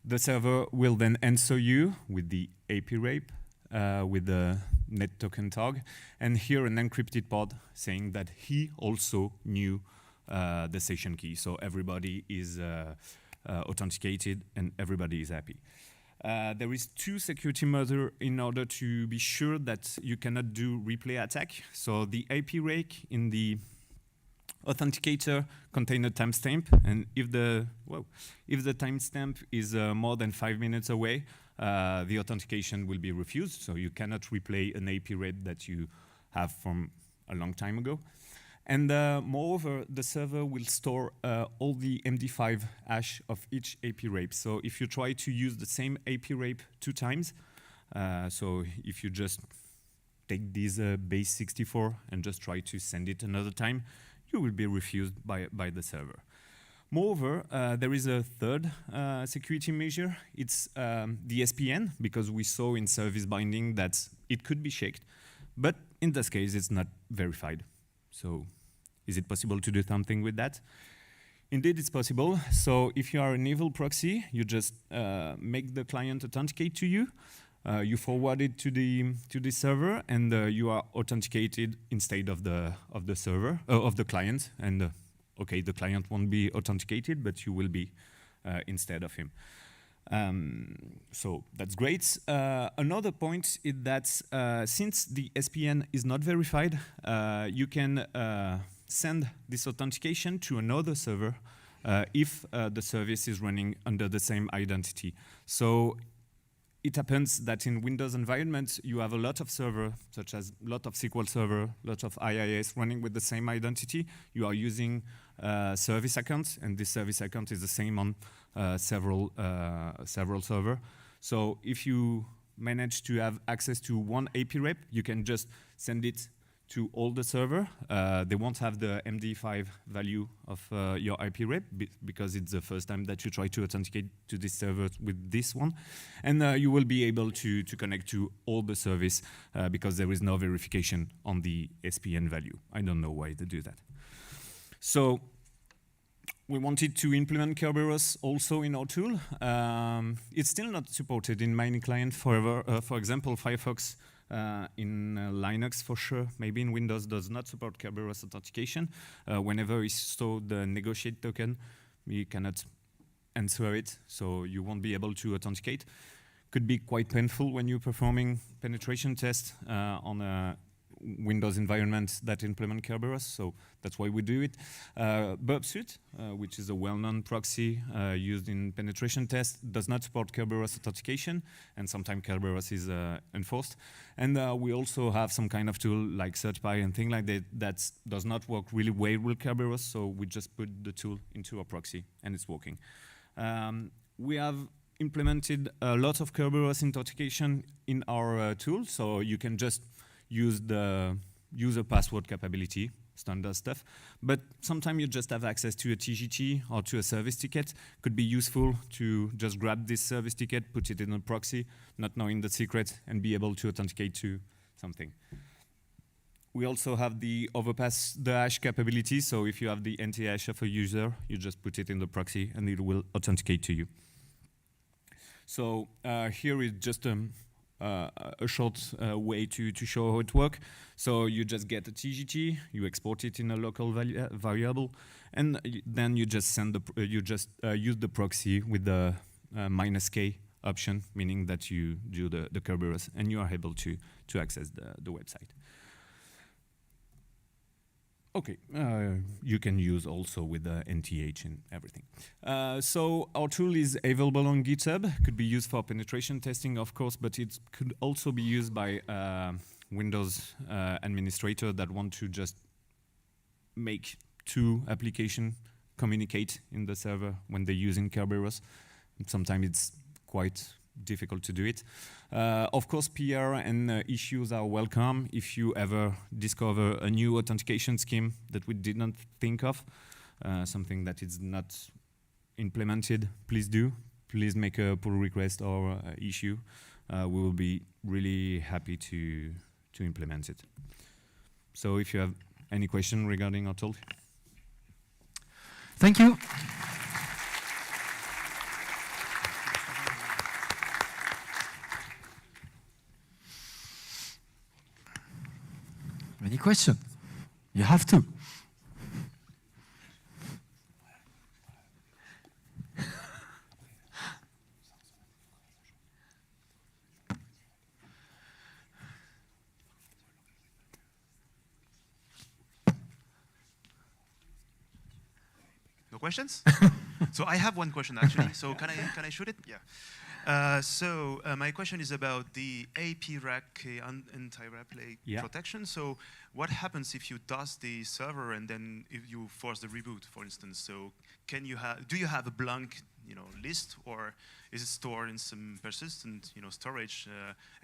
The server will then answer you with the AP rape, with the net token tag, and here an encrypted pod saying that he also knew the session key. So everybody is authenticated and everybody is happy. There is two security measures in order to be sure that you cannot do replay attack. So the AP rake in the authenticator contains a timestamp, and if the timestamp is more than 5 minutes away, the authentication will be refused. So you cannot replay an AP rate that you have from a long time ago. And moreover, the server will store all the MD5 hash of each AP rape. So if you try to use the same AP rape 2 times, so if you just take this base 64 and just try to send it another time, you will be refused by the server. Moreover, there is a third security measure. It's the SPN, because we saw in service binding that it could be shaked, but in this case, it's not verified. So is it possible to do something with that? Indeed, it's possible. So if you are an evil proxy, you just make the client authenticate to you. You forward it to the server, and you are authenticated instead of the server of the client. And okay, the client won't be authenticated, but you will be instead of him. So that's great. Another point is that since the SPN is not verified, you can send this authentication to another server if the service is running under the same identity. So it happens that in Windows environments, you have a lot of servers, such as a lot of SQL Server, a lot of IIS running with the same identity. You are using service accounts, and this service account is the same on several servers. So if you manage to have access to one AP rep, you can just send it to all the server. They won't have the MD5 value of your IP rep because it's the first time that you try to authenticate to this server with this one. And you will be able to connect to all the service because there is no verification on the SPN value. I don't know why they do that. So we wanted to implement Kerberos also in our tool. It's still not supported in many clients forever. For example, Firefox in Linux for sure, maybe in Windows does not support Kerberos authentication. Whenever you store the negotiate token, you cannot answer it, so you won't be able to authenticate. Could be quite painful when you're performing penetration tests on a Windows environment that implement Kerberos, so that's why we do it. Burpsuit, which is a well-known proxy used in penetration tests, does not support Kerberos authentication, and sometimes Kerberos is enforced. And we also have some kind of tool like CertPy and things like that that does not work really well with Kerberos, so we just put the tool into a proxy, and it's working. We have implemented a lot of Kerberos authentication in our tool, so you can just use the user password capability, standard stuff. But sometimes you just have access to a TGT or to a service ticket. Could be useful to just grab this service ticket, put it in a proxy, not knowing the secret, and be able to authenticate to something. We also have the overpass the hash capability. So if you have the NT-hash of a user, you just put it in the proxy and it will authenticate to you. So here is just a short way to show how it works. So you just get a TGT, you export it in a local variable, and then you just send use the proxy with the -k option, meaning that you do the Kerberos, and you are able to access the website. Okay, you can use also with the NTH and everything. So our tool is available on GitHub. Could be used for penetration testing, of course, but it could also be used by Windows administrator that want to just make two applications communicate in the server when they're using Kerberos. Sometimes it's quite difficult to do it. Of course, PR and issues are welcome. If you ever discover a new authentication scheme that we did not think of, something that is not implemented, please do. Please make a pull request or issue. We will be really happy to implement it. So if you have any question regarding our tool. Thank you. Any question? You have to. No questions? So I have one question actually. So can I shoot it? Yeah. My question is about the AP rack anti-replay protection. So what happens if you DOS the server and then if you force the reboot, for instance? So do you have a blank list, or is it stored in some persistent storage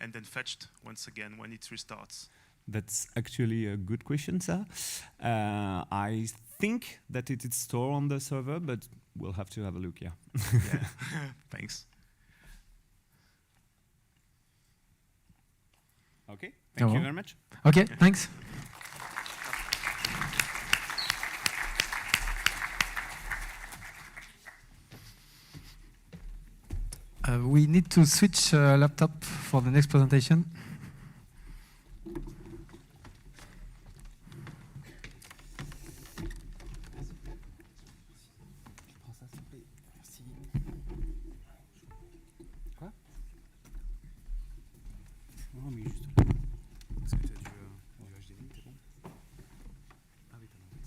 and then fetched once again when it restarts? That's actually a good question, sir. I think that it is stored on the server, but we'll have to have a look. Yeah. Yeah. Thanks. Okay. Thank you very much. Okay. Thanks. We need to switch laptop for the next presentation. Quoi? Non, mais juste là. Est-ce que tu as du HDMI, c'est bon? Ah oui, t'as demandé.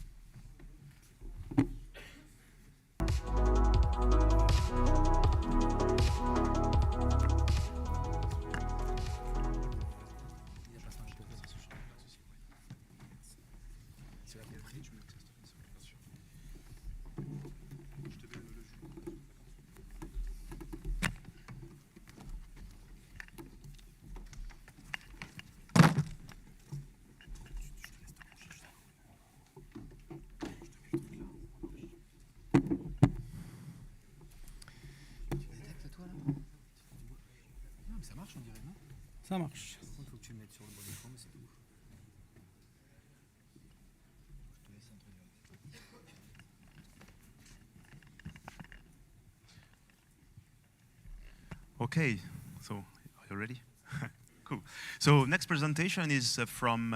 Ça marche, on dirait, non? Ça marche. Par contre, il faut que tu le mettes sur le bon écran, mais c'est tout. Je te laisse introduire. Okay, so are you ready? Cool. So next presentation is from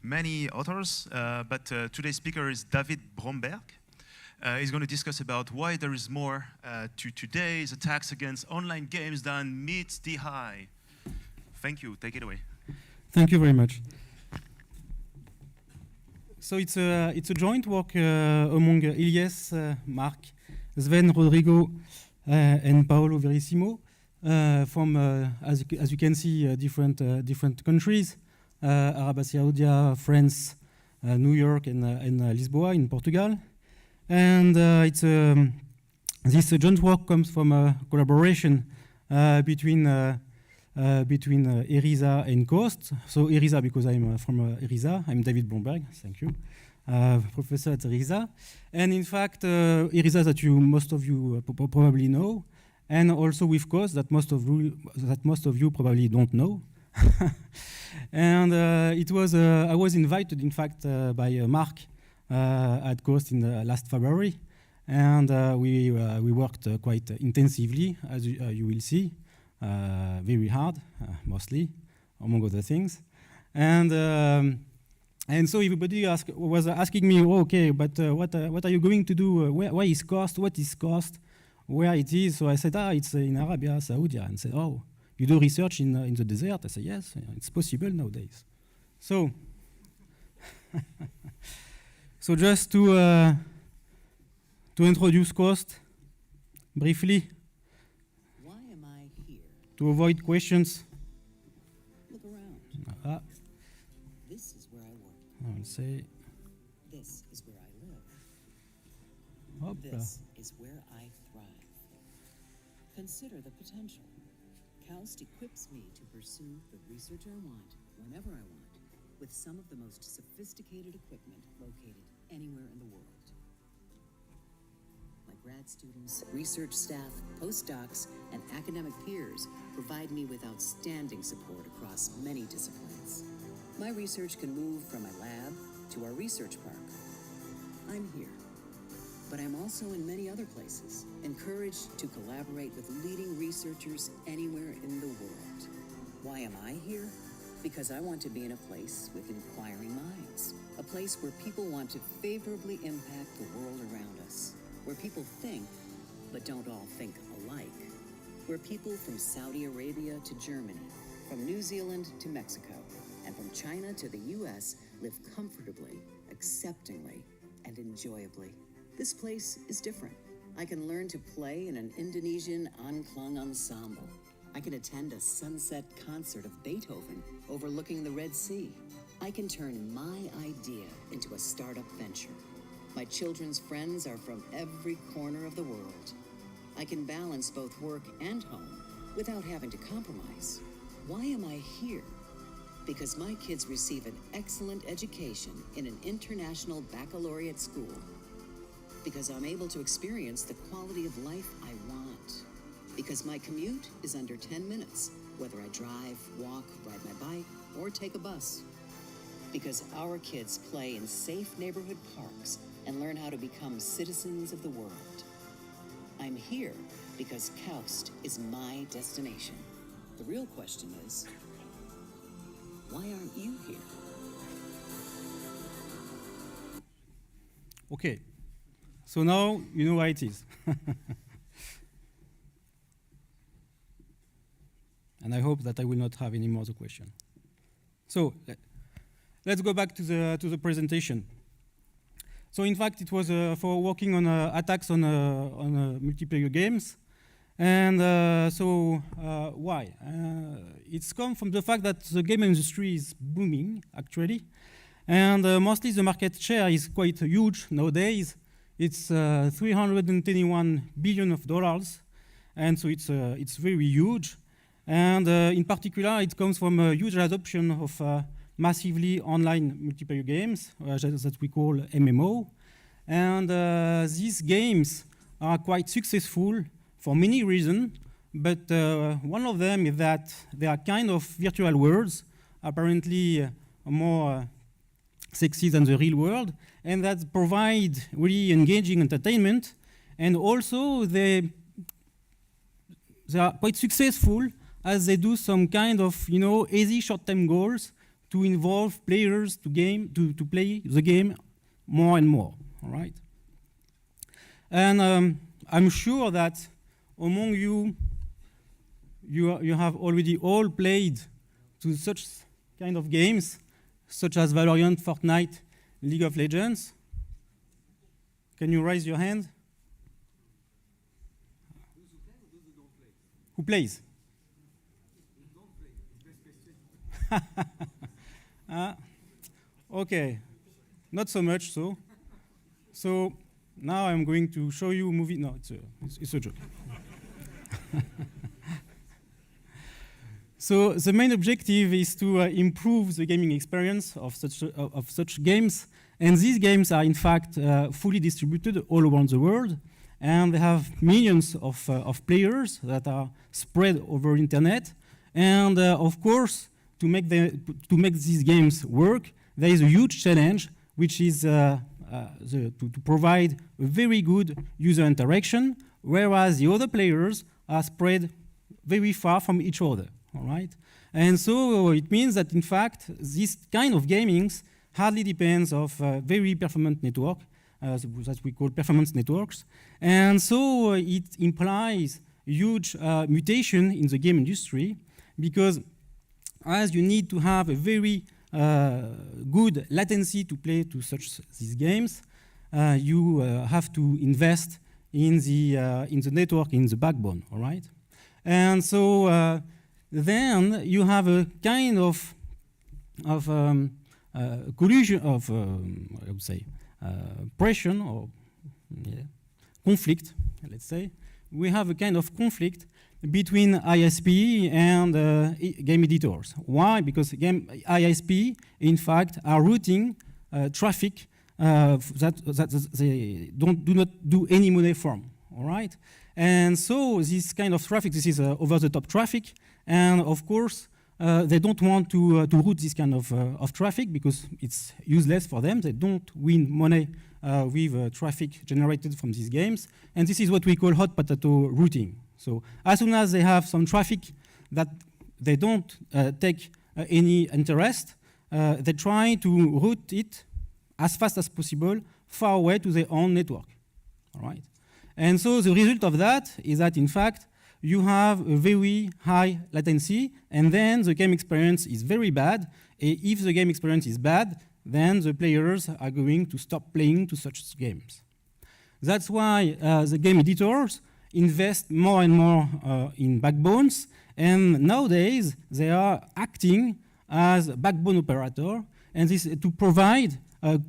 many authors, but today's speaker is David Bromberg. He's going to discuss about why there is more to today's attacks against online games than meets the eye. Thank you. Take it away. Thank you very much. So it's a joint work among Ilyes, Marc, Sven, Rodrigo, and Paolo Verissimo from, as you can see, different countries: Arabia Saudi, France, New York, and Lisboa in Portugal. And this joint work comes from a collaboration between ERISA and COAST. So ERISA, because I'm from ERISA, I'm David Bromberg, thank you, professor at ERISA. And in fact, ERISA that most of you probably know, and also with COAST that most of you probably don't know. And I was invited, in fact, by Marc at COAST in last February, and we worked quite intensively, as you will see. Very hard, mostly, among other things, and so everybody was asking me, oh, okay, but what are you going to do? Where is COAST? What is COAST? Where it is? So I said, it's in Arabia Saudi, and said, oh, you do research in the desert? I said, yes, it's possible nowadays. So, so just to introduce COAST briefly. To avoid questions. Look around. This is where I work. I'll say. This is where I live. Hop. This is where I thrive. Consider the potential. KAUST equips me to pursue the research I want, whenever I want, with some of the most sophisticated equipment located anywhere in the world. My grad students, research staff, postdocs, and academic peers provide me with outstanding support across many disciplines. My research can move from my lab to our research park. I'm here, but I'm also in many other places, encouraged to collaborate with leading researchers anywhere in the world. Why am I here? Because I want to be in a place with inquiring minds, a place where people want to favorably impact the world around us, where people think, but don't all think alike, where people from Saudi Arabia to Germany, from New Zealand to Mexico, and from China to the US live comfortably, acceptingly, and enjoyably. This place is different. I can learn to play in an Indonesian Angklung ensemble. I can attend a sunset concert of Beethoven overlooking the Red Sea. I can turn my idea into a startup venture. My children's friends are from every corner of the world. I can balance both work and home without having to compromise. Why am I here? Because my kids receive an excellent education in an international baccalaureate school. Because I'm able to experience the quality of life I want. Because my commute is under 10 minutes, whether I drive, walk, ride my bike, or take a bus. Because our kids play in safe neighborhood parks and learn how to become citizens of the world. I'm here because KAUST is my destination. The real question is, why aren't you here? Okay, so now you know why it is. And I hope that I will not have any more questions. So let's go back to the presentation. So in fact, it was for working on attacks on multiplayer games. And why? It's come from the fact that the game industry is booming, actually. And mostly the market share is quite huge nowadays. It's $321 billion. And so it's very huge. And in particular, it comes from a huge adoption of massively online multiplayer games that we call MMO. And these games are quite successful for many reasons, but one of them is that they are kind of virtual worlds, apparently more sexy than the real world, and that provide really engaging entertainment. And also they are quite successful as they do some kind of easy short-term goals to involve players to play the game more and more. All right. And I'm sure that among you have already all played to such kind of games, such as Valorant, Fortnite, League of Legends. Can you raise your hand? Who plays? Okay, not so much so. So now I'm going to show you a movie. No, it's a joke. So the main objective is to improve the gaming experience of such games. And these games are in fact fully distributed all around the world. And they have millions of players that are spread over internet. And of course, to make these games work, there is a huge challenge, which is to provide a very good user interaction, whereas the other players are spread very far from each other. All right? And so it means that, in fact, this kind of gaming hardly depends on very performant network, that we call performance networks. And so it implies huge mutation in the game industry, because as you need to have a very good latency to play to these games, you have to invest in the network, in the backbone, all right? And so then you have a kind of collision of, I would say, pressure or conflict, let's say. We have a kind of conflict between ISP and game editors. Why? Because ISP, in fact, are routing traffic that they do not do any money from, all right? And so this kind of traffic, this is over-the-top traffic, and of course, they don't want to route this kind of traffic because it's useless for them. They don't win money with traffic generated from these games, and this is what we call hot potato routing. So as soon as they have some traffic that they don't take any interest, they try to route it as fast as possible far away to their own network, all right? And so the result of that is that, in fact, you have a very high latency, and then the game experience is very bad. If the game experience is bad, then the players are going to stop playing to such games. That's why the game editors invest more and more in backbones, and nowadays they are acting as a backbone operator, and this to provide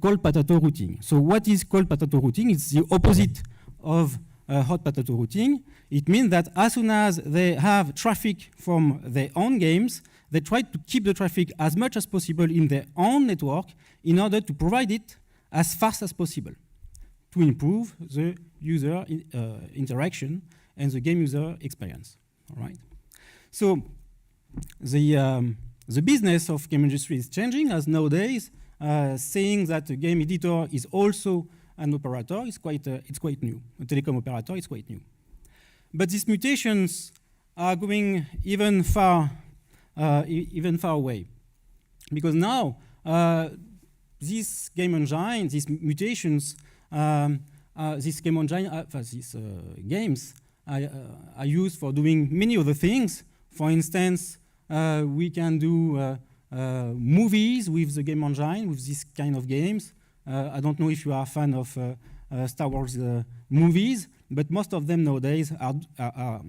cold potato routing. So what is cold potato routing? It's the opposite of hot potato routing. It means that as soon as they have traffic from their own games, they try to keep the traffic as much as possible in their own network in order to provide it as fast as possible to improve the user interaction and the game user experience. All right. So the business of game industry is changing, as nowadays saying that a game editor is also an operator is quite new. A telecom operator is quite new. But these mutations are going even far away, because now this game engine, these mutations, this game engine, these games are used for doing many other things. For instance, we can do movies with the game engine, with this kind of games. I don't know if you are a fan of Star Wars movies, but most of them nowadays are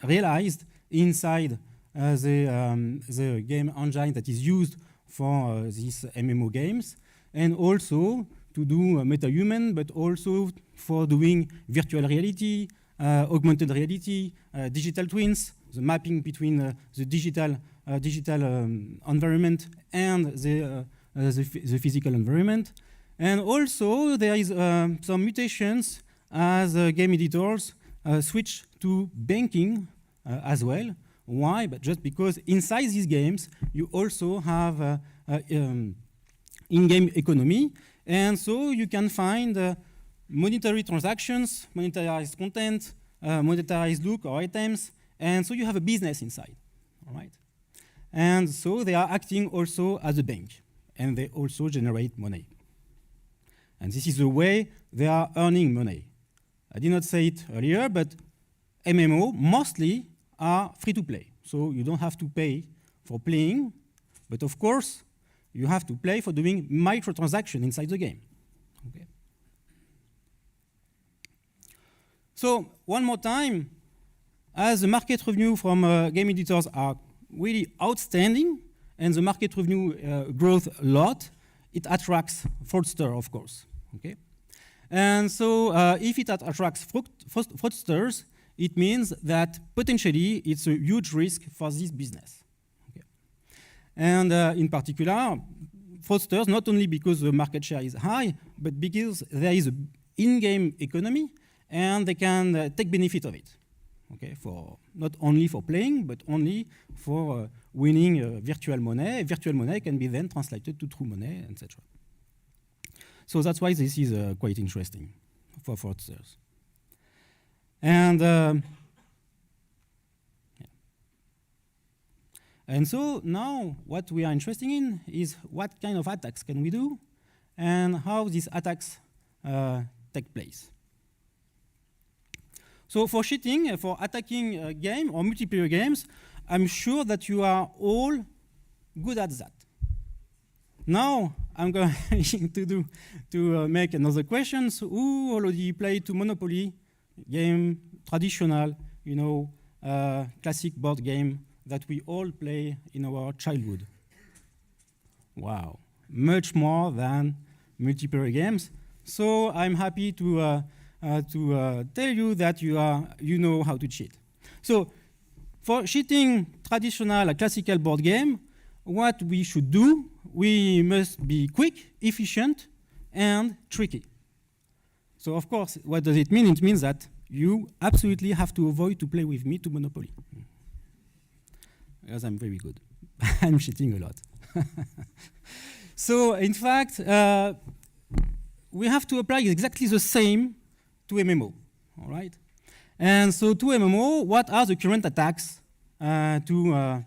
realized inside the game engine that is used for these MMO games, and also to do MetaHuman, but also for doing virtual reality, augmented reality, digital twins, the mapping between the digital environment and the physical environment. And also there is some mutations as game editors switch to banking as well. Why? But just because inside these games you also have in-game economy, and so you can find monetary transactions, monetized content, monetized look or items, and so you have a business inside, all right? And so they are acting also as a bank, and they also generate money. And this is the way they are earning money. I did not say it earlier, but MMO mostly are free to play. So you don't have to pay for playing, but of course, you have to pay for doing microtransaction inside the game. Okay. So one more time, as the market revenue from game editors are really outstanding, and the market revenue grows a lot, it attracts fraudsters, of course. Okay? And so if it attracts fraudsters, it means that potentially it's a huge risk for this business. Okay? And in particular, fraudsters, not only because the market share is high, but because there is an in-game economy, and they can take benefit of it. Okay, for not only for playing, but only for winning virtual money. Virtual money can be then translated to true money, etc. So that's why this is quite interesting for fraudsters. And and so now what we are interested in is what kind of attacks can we do, and how these attacks take place. So for cheating, for attacking a game or multiplayer games, I'm sure that you are all good at that. Now I'm going to make another question. So who already played to Monopoly game, traditional, you know, classic board game that we all play in our childhood? Wow, much more than multiplayer games. So I'm happy to tell you that you know how to cheat. So for cheating traditional classical board game, what we should do, we must be quick, efficient, and tricky. So of course, what does it mean? It means that you absolutely have to avoid to play with me to Monopoly. Because I'm very good. I'm cheating a lot. So in fact, we have to apply exactly the same to MMO, all right? And so to MMO, what are the current attacks to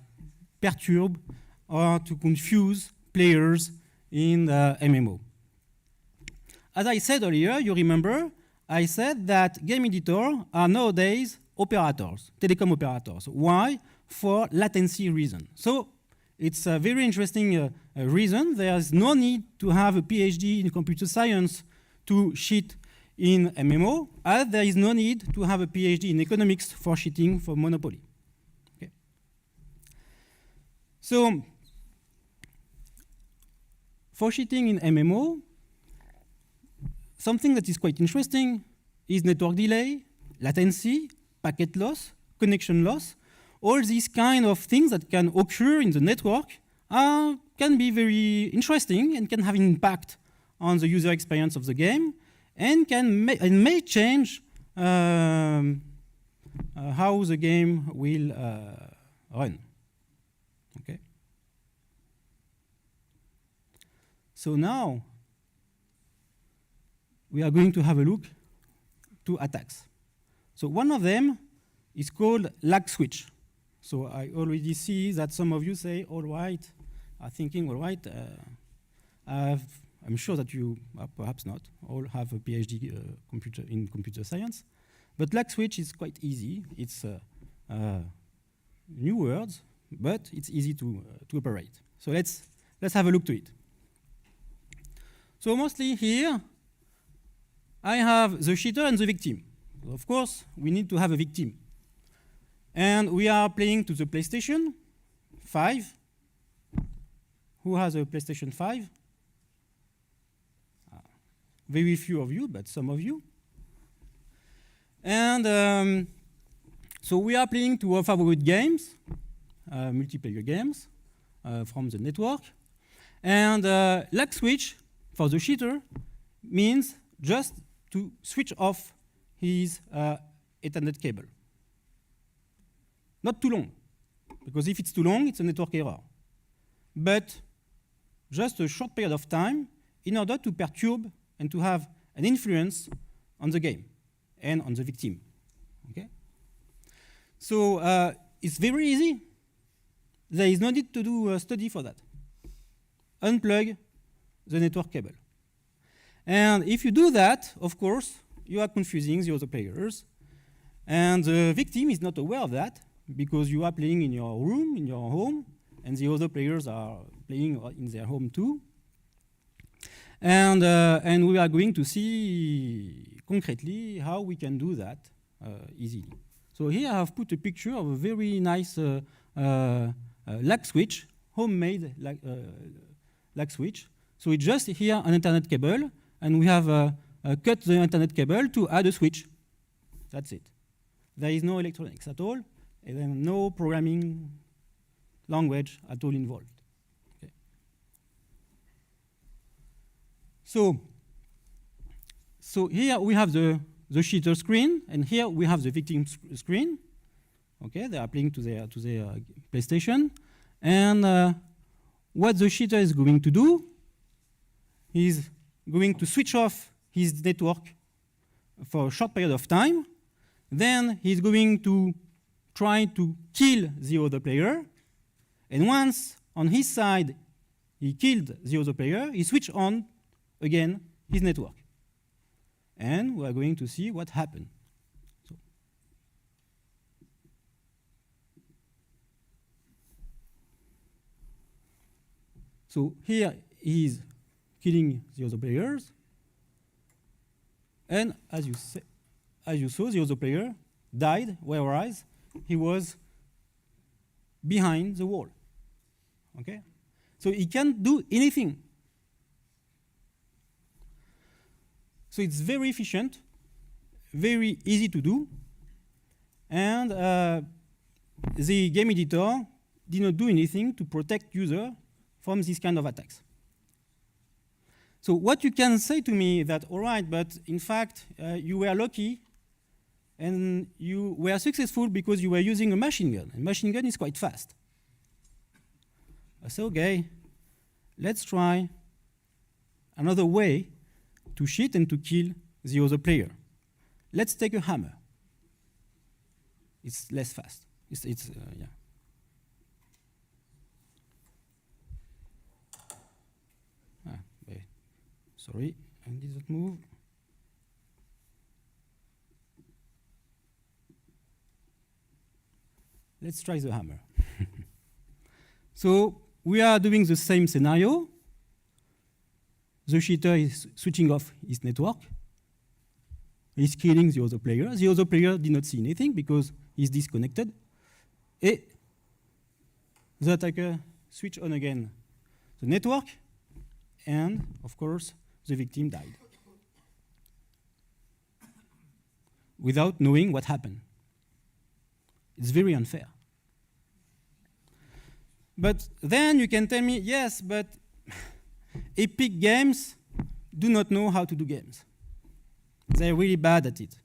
perturb or to confuse players in the MMO? As I said earlier, you remember, I said that game editors are nowadays operators, telecom operators. Why? For latency reason. So it's a very interesting reason. There's no need to have a PhD in computer science to cheat in MMO, as there is no need to have a PhD in economics for cheating for Monopoly. Okay. So, for cheating in MMO, something that is quite interesting is network delay, latency, packet loss, connection loss. All these kind of things that can occur in the network can be very interesting and can have an impact on the user experience of the game. and may change how the game will run. Okay. So now we are going to have a look to attacks. So one of them is called lag switch. So I already see that some of you say, all right, are thinking, all right, I'm sure that you, perhaps not, all have a PhD in computer science. But lag switch is quite easy. It's new words, but it's easy to operate. So let's have a look to it. So mostly here, I have the cheater and the victim. Of course, we need to have a victim. And we are playing to the PlayStation 5. Who has a PlayStation 5? Very few of you, but some of you. And so we are playing to our favorite games, multiplayer games from the network. And lag switch for the cheater means just to switch off his Ethernet cable. Not too long, because if it's too long, it's a network error. But just a short period of time in order to perturb and to have an influence on the game and on the victim. Okay? So it's very easy. There is no need to do a study for that. Unplug the network cable. And if you do that, of course, you are confusing the other players. And the victim is not aware of that because you are playing in your room, in your home, and the other players are playing in their home too. And we are going to see concretely how we can do that easily. So here I have put a picture of a very nice lag switch, homemade lag switch. So it's just here an Ethernet cable, and we have cut the Ethernet cable to add a switch. That's it. There is no electronics at all, and then no programming language at all involved. Okay. So here we have the cheater screen, and here we have the victim screen. Okay, they are playing to their PlayStation, and what the cheater is going to do is going to switch off his network for a short period of time. Then he's going to try to kill the other player. And once on his side he killed the other player, he switched on again his network. And we are going to see what happened. So here he is killing the other players. And as you saw, the other player died, whereas he was behind the wall. Okay? So he can't do anything. So it's very efficient, very easy to do, and the game editor did not do anything to protect user from this kind of attacks. So what you can say to me that, all right, but in fact, you were lucky and you were successful because you were using a machine gun. And machine gun is quite fast. I said, okay, let's try another way to cheat and to kill the other player. Let's take a hammer. It's less fast. Yeah. Sorry, I did not move. Let's try the hammer. So we are doing the same scenario. The cheater is switching off his network. He's killing the other player. The other player did not see anything because he's disconnected. And the attacker switched on again the network, and of course, the victim died without knowing what happened. It's very unfair. But then you can tell me, yes, but Epic Games do not know how to do games. They're really bad at it.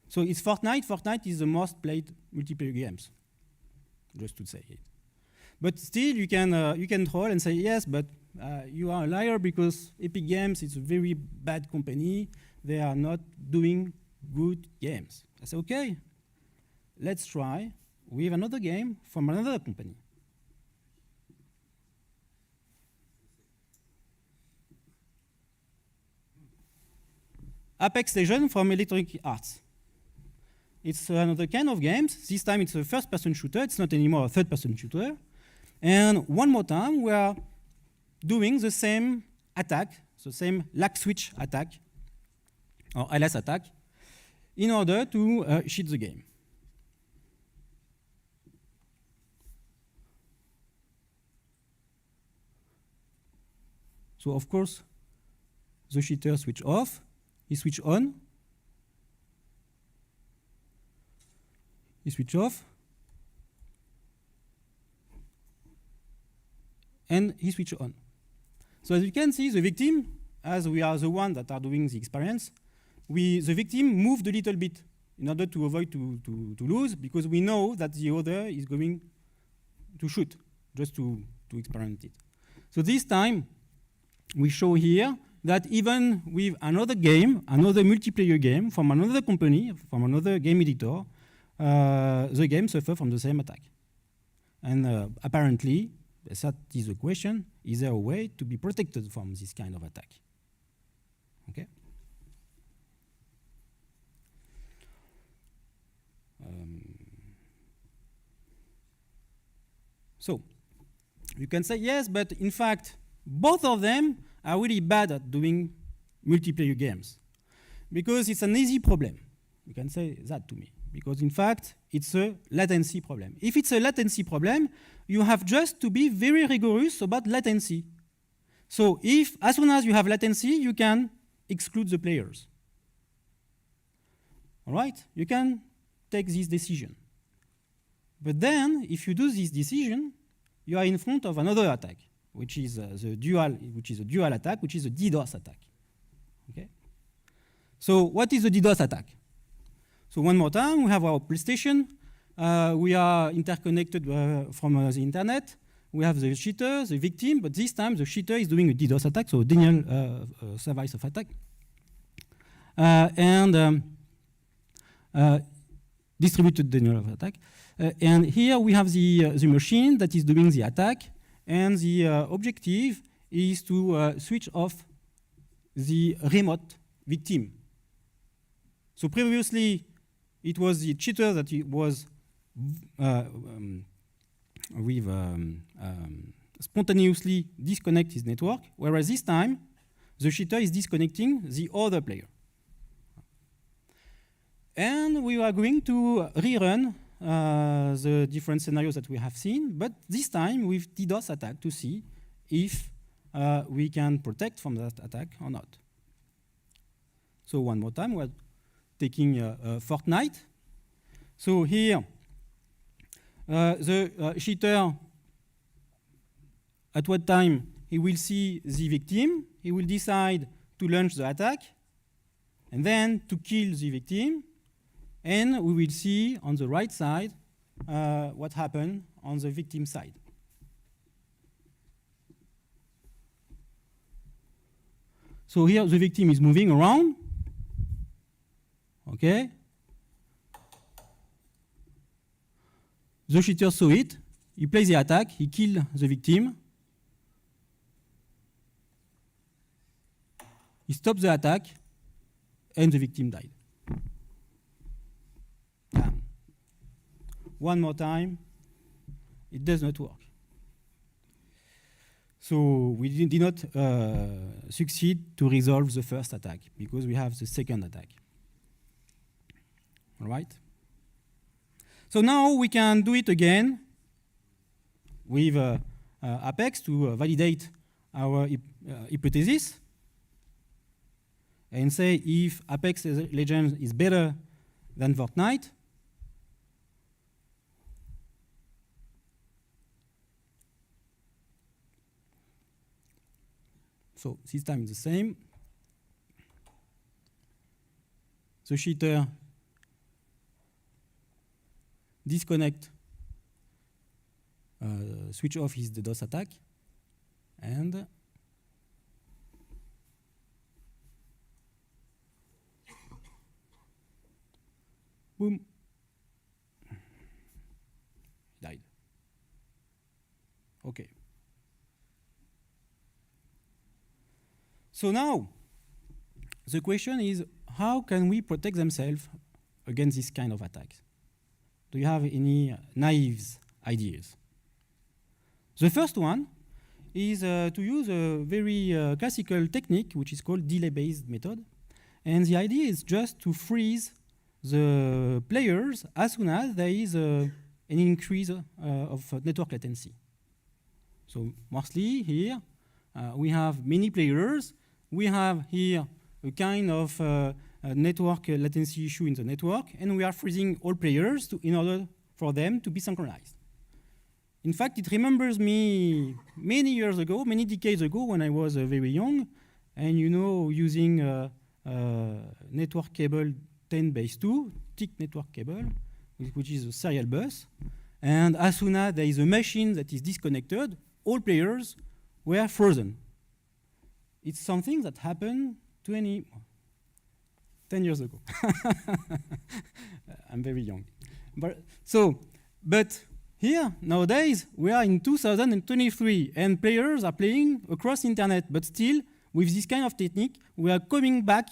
So it's Fortnite. Fortnite is the most played multiplayer games, just to say it. But still, you can troll and say, yes, but you are a liar because Epic Games is a very bad company. They are not doing good games. I say, okay, let's try with another game from another company. Apex Legends from Electronic Arts. It's another kind of games. This time it's a first-person shooter. It's not anymore a third-person shooter. And one more time, we are doing the same attack, the same lag switch attack, or LS attack, in order to cheat the game. So of course, the cheater switch off, he switch on, he switch off, and he switch on. So as you can see, the victim, as we are the ones that are doing the experience, the victim moved a little bit in order to avoid to lose, because we know that the other is going to shoot, just to experiment it. So this time, we show here that even with another game, another multiplayer game from another company, from another game editor, the game suffers from the same attack. And apparently, that is the question, is there a way to be protected from this kind of attack? Okay? So, you can say, yes, but in fact, both of them are really bad at doing multiplayer games, because it's an easy problem. You can say that to me, because in fact, it's a latency problem. If it's a latency problem, you have just to be very rigorous about latency. So if, as soon as you have latency, you can exclude the players. All right? You can take this decision. But then, if you do this decision, you are in front of another attack, which is a dual attack, which is a DDoS attack. Okay? So what is a DDoS attack? So one more time, we have our PlayStation. We are interconnected from the internet. We have the cheater, the victim, but this time the cheater is doing a DDoS attack, so denial service of attack. Distributed denial of attack. And here we have the machine that is doing the attack, and the objective is to switch off the remote victim. So previously, it was the cheater that was spontaneously disconnect his network, whereas this time, the cheater is disconnecting the other player. And we are going to rerun the different scenarios that we have seen, but this time with DDoS attack to see if we can protect from that attack or not. So one more time, we're taking Fortnite. So here, the cheater, at what time he will see the victim, he will decide to launch the attack, and then to kill the victim, and we will see on the right side what happened on the victim side. So here the victim is moving around. Okay. The cheater saw it. He plays the attack. He killed the victim. He stopped the attack, and the victim died. One more time, it does not work. So we did not succeed to resolve the first attack because we have the second attack. All right? So now we can do it again with Apex to validate our hypothesis and say if Apex Legends is better than Fortnite, so this time it's the same. the cheater disconnect, switch off his DDoS attack, and boom, died. Okay. So now, the question is, how can we protect themselves against this kind of attacks? Do you have any naive ideas? The first one is to use a very classical technique, which is called delay-based method. And the idea is just to freeze the players as soon as there is an increase of network latency. So mostly here, we have many players. We have here a kind of network latency issue in the network, and we are freezing all players in order for them to be synchronized. In fact, it remembers me many years ago, many decades ago, when I was very young, and using network cable 10/2, thick network cable, which is a serial bus. And as soon as there is a machine that is disconnected, all players were frozen. It's something that happened 10 years ago. I'm very young. But here, nowadays, we are in 2023, and players are playing across internet, but still, with this kind of technique, we are coming back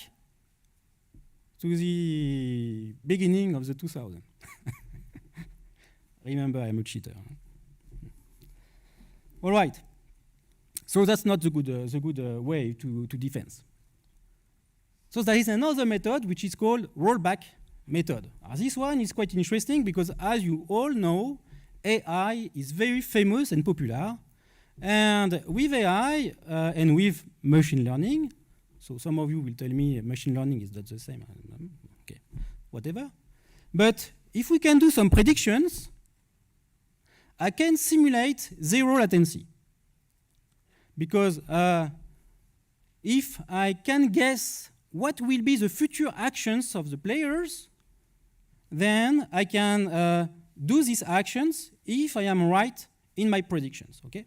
to the beginning of the 2000s. Remember, I'm a cheater. All right. So that's not the good way to defense. So there is another method which is called rollback method. This one is quite interesting because, as you all know, AI is very famous and popular. And with AI and with machine learning, so some of you will tell me machine learning is not the same. Okay, whatever. But if we can do some predictions, I can simulate zero latency. Because if I can guess what will be the future actions of the players, then I can do these actions if I am right in my predictions. Okay?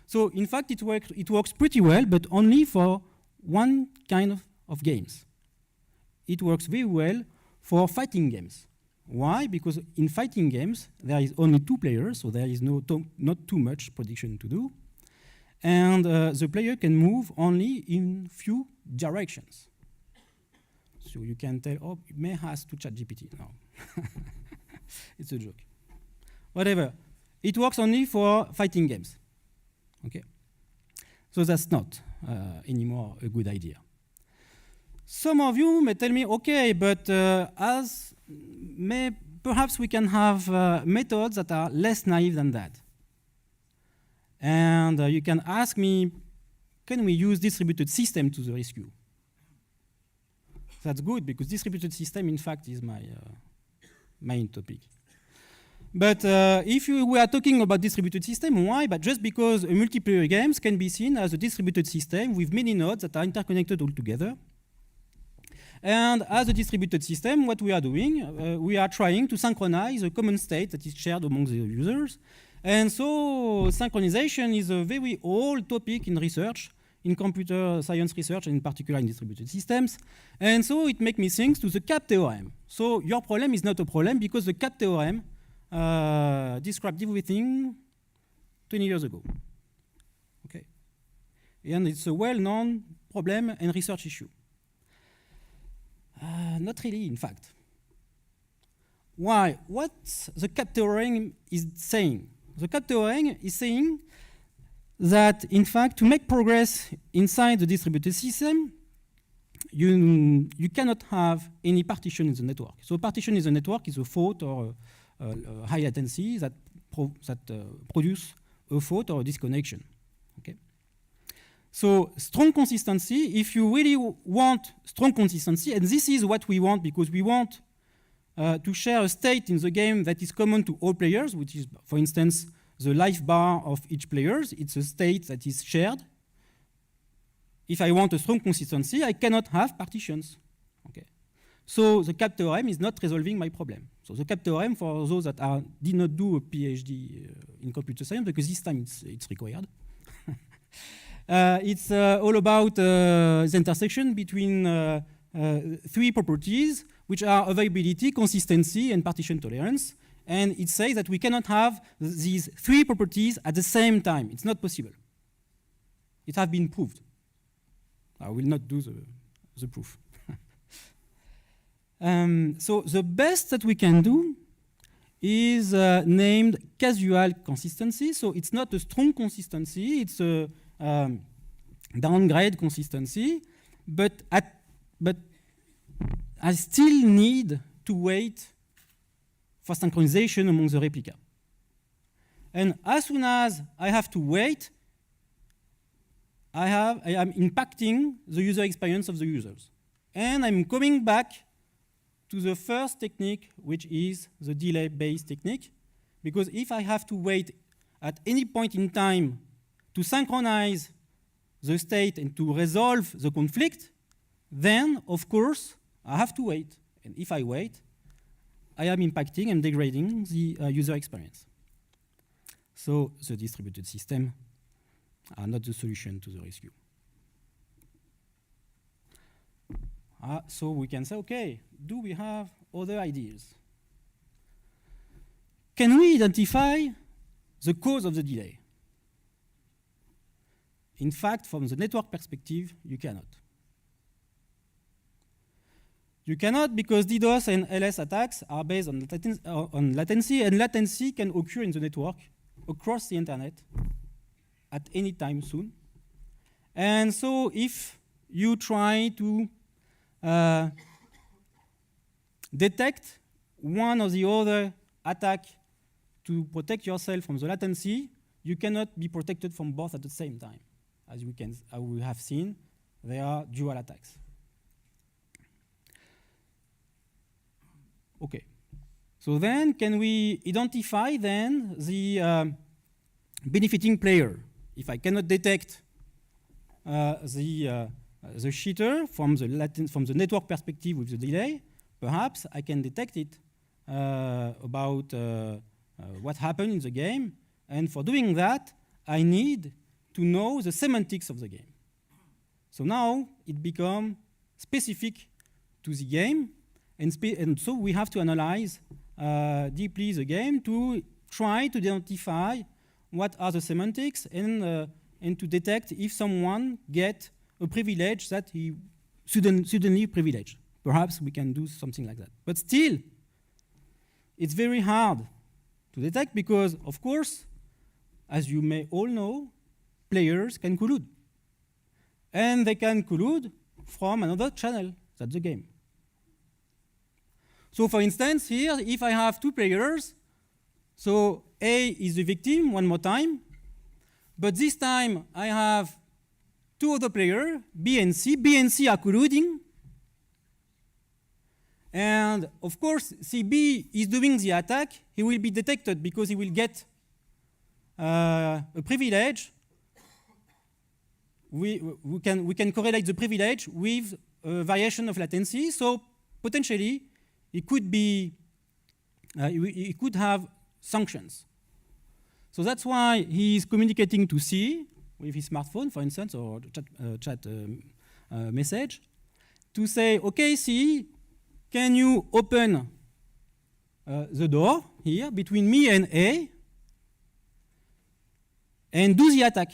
So in fact, it works pretty well, but only for one kind of games. It works very well for fighting games. Why? Because in fighting games, there is only two players, so there is not too much prediction to do. And the player can move only in few directions. So you can tell, oh, you may have to ChatGPT. No. It's a joke. Whatever. It works only for fighting games. Okay? So that's not anymore a good idea. Some of you may tell me, okay, but perhaps we can have methods that are less naive than that. And you can ask me, can we use distributed system to the rescue? That's good, because distributed system, in fact, is my main topic. But if we are talking about distributed system, why? But just because a multiplayer games can be seen as a distributed system with many nodes that are interconnected all together. And as a distributed system, what we are doing, we are trying to synchronize a common state that is shared among the users. And so synchronization is a very old topic in research, in computer science research, and in particular in distributed systems. And so it makes me think to the CAP theorem. So your problem is not a problem because the CAP theorem described everything 20 years ago. Okay. And it's a well-known problem and research issue. Not really, in fact. Why? What the CAP theorem is saying? The CAP theorem is saying that, in fact, to make progress inside the distributed system, you cannot have any partition in the network. So partition in the network is a fault or a high latency that produce a fault or a disconnection. Okay. So strong consistency, if you really want strong consistency, and this is what we want because we want to share a state in the game that is common to all players, which is, for instance, the life bar of each player. It's a state that is shared. If I want a strong consistency, I cannot have partitions. Okay. So the CAP theorem is not resolving my problem. So the CAP theorem, for those that did not do a PhD in computer science, because this time it's required, it's all about the intersection between three properties, which are availability, consistency, and partition tolerance. And it says that we cannot have these three properties at the same time. It's not possible. It has been proved. I will not do the proof. So the best that we can do is named casual consistency. So it's not a strong consistency, it's a downgrade consistency, but I still need to wait for synchronization among the replica. And as soon as I have to wait, I am impacting the user experience of the users. And I'm coming back to the first technique, which is the delay-based technique, because if I have to wait at any point in time to synchronize the state and to resolve the conflict, then, of course, I have to wait. And if I wait, I am impacting and degrading the user experience. So the distributed systems are not the solution to the rescue. So we can say, okay, do we have other ideas? Can we identify the cause of the delay? In fact, from the network perspective, you cannot. You cannot because DDoS and LS attacks are based on latency, and latency can occur in the network across the internet at any time soon. And so if you try to detect one or the other attack to protect yourself from the latency, you cannot be protected from both at the same time. As we have seen, there are dual attacks. Okay. So then, can we identify then the benefiting player? If I cannot detect the cheater from the network perspective with the delay, perhaps I can detect it about what happened in the game. And for doing that, I need to know the semantics of the game. So now it becomes specific to the game, and so we have to analyze deeply the game to try to identify what are the semantics and to detect if someone gets a privilege that he suddenly privileged. Perhaps we can do something like that. But still, it's very hard to detect because, of course, as you may all know, players can collude. And they can collude from another channel, that's the game. So for instance, here, if I have two players, so A is the victim one more time, but this time I have two other players, B and C. B and C are colluding. And of course, B is doing the attack, he will be detected because he will get a privilege. We can correlate the privilege with a variation of latency. So potentially, it could be, it could have sanctions. So that's why he is communicating to C with his smartphone, for instance, or chat message, to say, okay, C, can you open the door here between me and A and do the attack?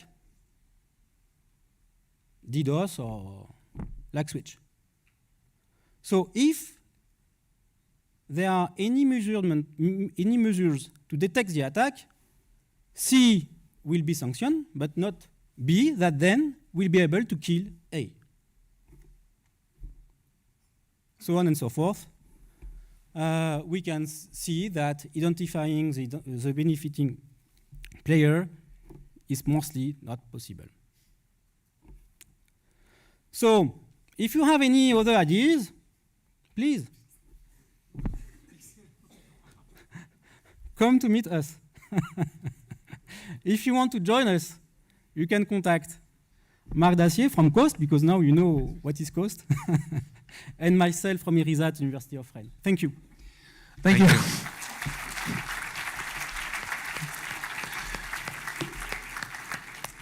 DDoS or lag switch. So if there are any measures to detect the attack, C will be sanctioned, but not B, that then will be able to kill A. So on and so forth. We can see that identifying the benefiting player is mostly not possible. So, if you have any other ideas, please come to meet us. If you want to join us, you can contact Marc Dacier from Coast, because now you know what is Coast. and myself from IRISAT, University of Rennes. Thank you. Thank you.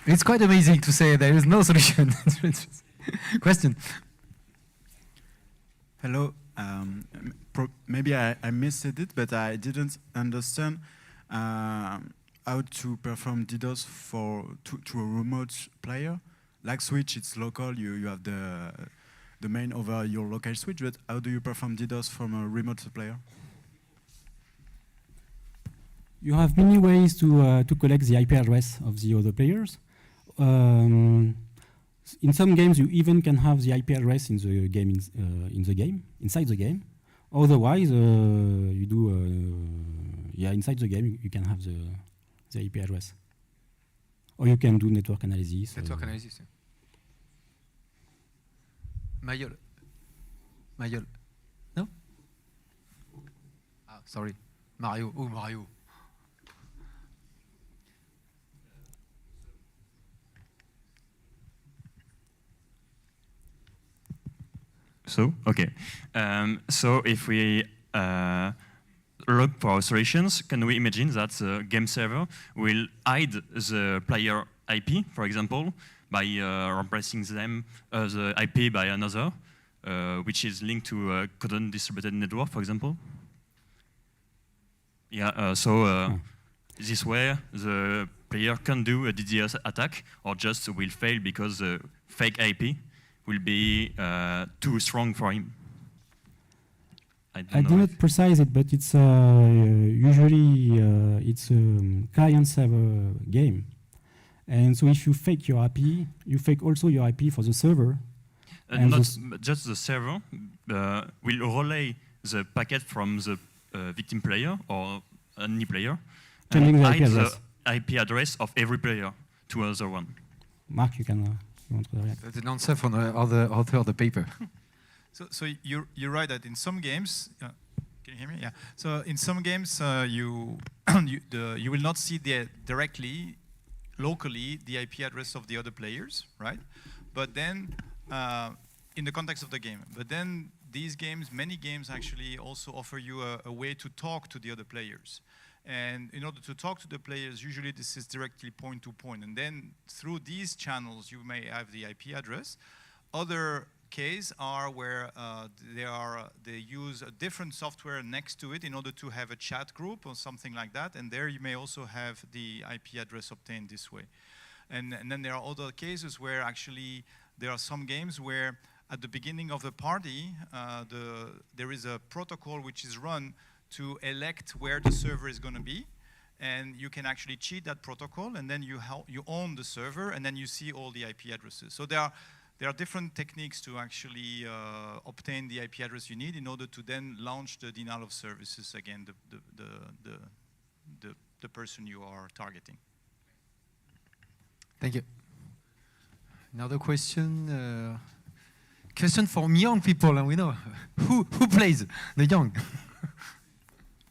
It's quite amazing to say there is no solution. Question. Hello. Maybe I missed it, but I didn't understand how to perform DDoS to a remote player. Like Switch, it's local. You have the main over your local switch. But how do you perform DDoS from a remote player? You have many ways to collect the IP address of the other players. In some games, you even can have the IP address in the game inside the game. Otherwise, you do inside the game you can have the IP address, or you can do network analysis. Network analysis. Mayol. No? Ah, sorry. Mario. Oh, Mario. So, okay. So if we look for solutions, can we imagine that the game server will hide the player IP, for example, by replacing the IP by another, which is linked to a codon distributed network, for example? Yeah, this way the player can do a DDoS attack, or just will fail because the fake IP will be too strong for him. I do not precise it, but it's usually it's a client-server game, and so if you fake your IP, you fake also your IP for the server. And not just the server will relay the packet from the victim player or any player, and hide the IP address of every player to another one. Mark, you can. That's an answer from the author of the paper. So you're right that in some games, can you hear me? Yeah. So in some games, you will not see directly, locally, the IP address of the other players, right? But then in the context of the game. But then these games, many games actually also offer you a way to talk to the other players. And in order to talk to the players, usually this is directly point to point. And then through these channels, you may have the IP address. Other cases are where they use a different software next to it in order to have a chat group or something like that. And there you may also have the IP address obtained this way. And then there are other cases where actually there are some games where at the beginning of the party, there is a protocol which is run to elect where the server is going to be, and you can actually cheat that protocol, and then you own the server, and then you see all the IP addresses. So there are different techniques to actually obtain the IP address you need in order to then launch the denial of services against the person you are targeting. Thank you. Another question. Question from young people, and we know who plays the young.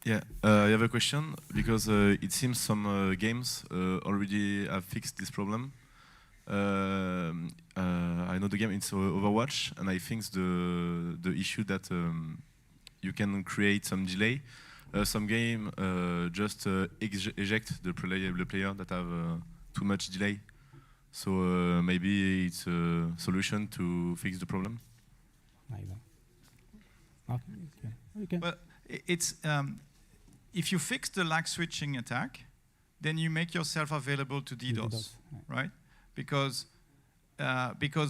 Yeah, I have a question because it seems some games already have fixed this problem. I know the game, it's Overwatch, and I think the issue that you can create some delay. Some game just eject the player that have too much delay. So maybe it's a solution to fix the problem. But it's if you fix the lag switching attack, then you make yourself available to DDoS, right? Because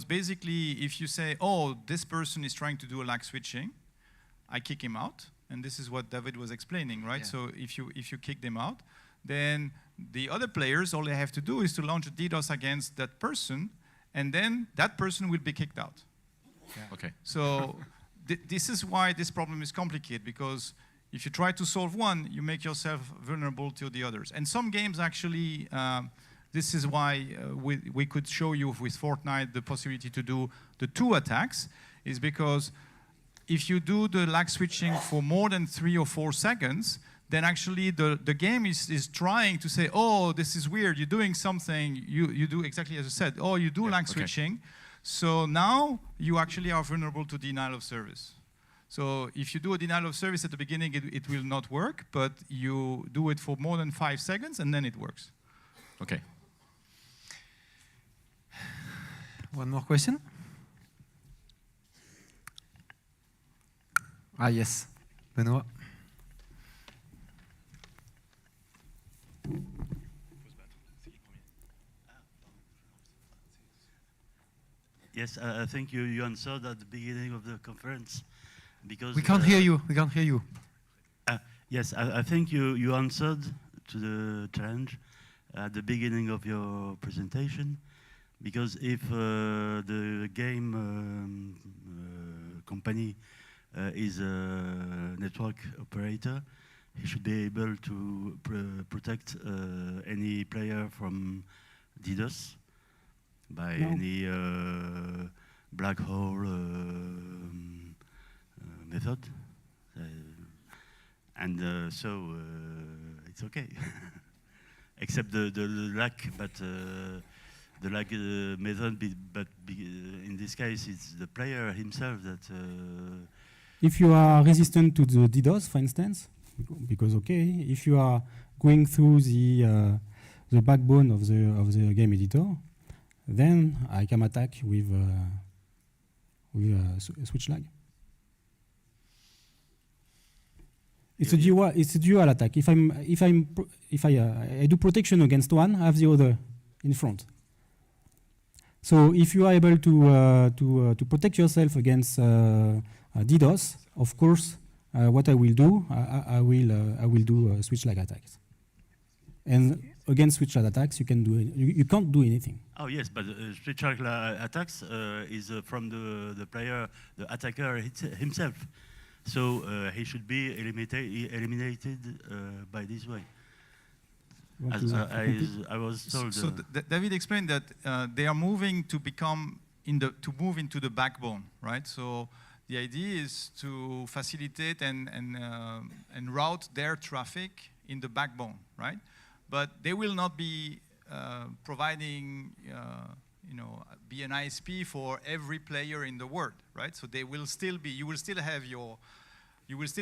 basically, if you say, oh, this person is trying to do a lag switching, I kick him out, and this is what David was explaining, right? Yeah. So if you kick them out, then the other players, all they have to do is to launch a DDoS against that person, and then that person will be kicked out. Yeah. Okay. So this is why this problem is complicated, because if you try to solve one, you make yourself vulnerable to the others. And some games actually, this is why we could show you with Fortnite the possibility to do the 2 attacks, is because if you do the lag switching for more than 3 or 4 seconds, then actually the game is trying to say, oh, this is weird, you're doing something, you do exactly as you said, oh, you do lag switching, So now you actually are vulnerable to denial of service. So if you do a denial of service at the beginning, it will not work, but you do it for more than 5 seconds and then it works. Okay. One more question? Ah, yes. Benoit. Yes, I think you answered at the beginning of the conference because We can't hear you. We can't hear you. Yes, I think you answered to the challenge at the beginning of your presentation, because if the game company is a network operator, he should be able to protect any player from DDoS by any black hole method. And so it's okay. Except the lack, but the lack method, but in this case it's the player himself that... If you are resistant to the DDoS, for instance, because if you are going through the backbone of the game editor, then I can attack with a switch lag. It's a dual attack. If I do protection against one, I have the other in front. So if you are able to protect yourself against DDoS, of course, what I will do, I will do switch lag attacks. And against switch lag attacks, you can't do anything. Oh yes, but switch lag attacks is from the player, the attacker himself. So he should be eliminated by this way. As I was told. So David explained that they are moving to move into the backbone, right? So the idea is to facilitate and route their traffic in the backbone, right? But they will not be providing, be an ISP for every player in the world, right? So they will still be, you will still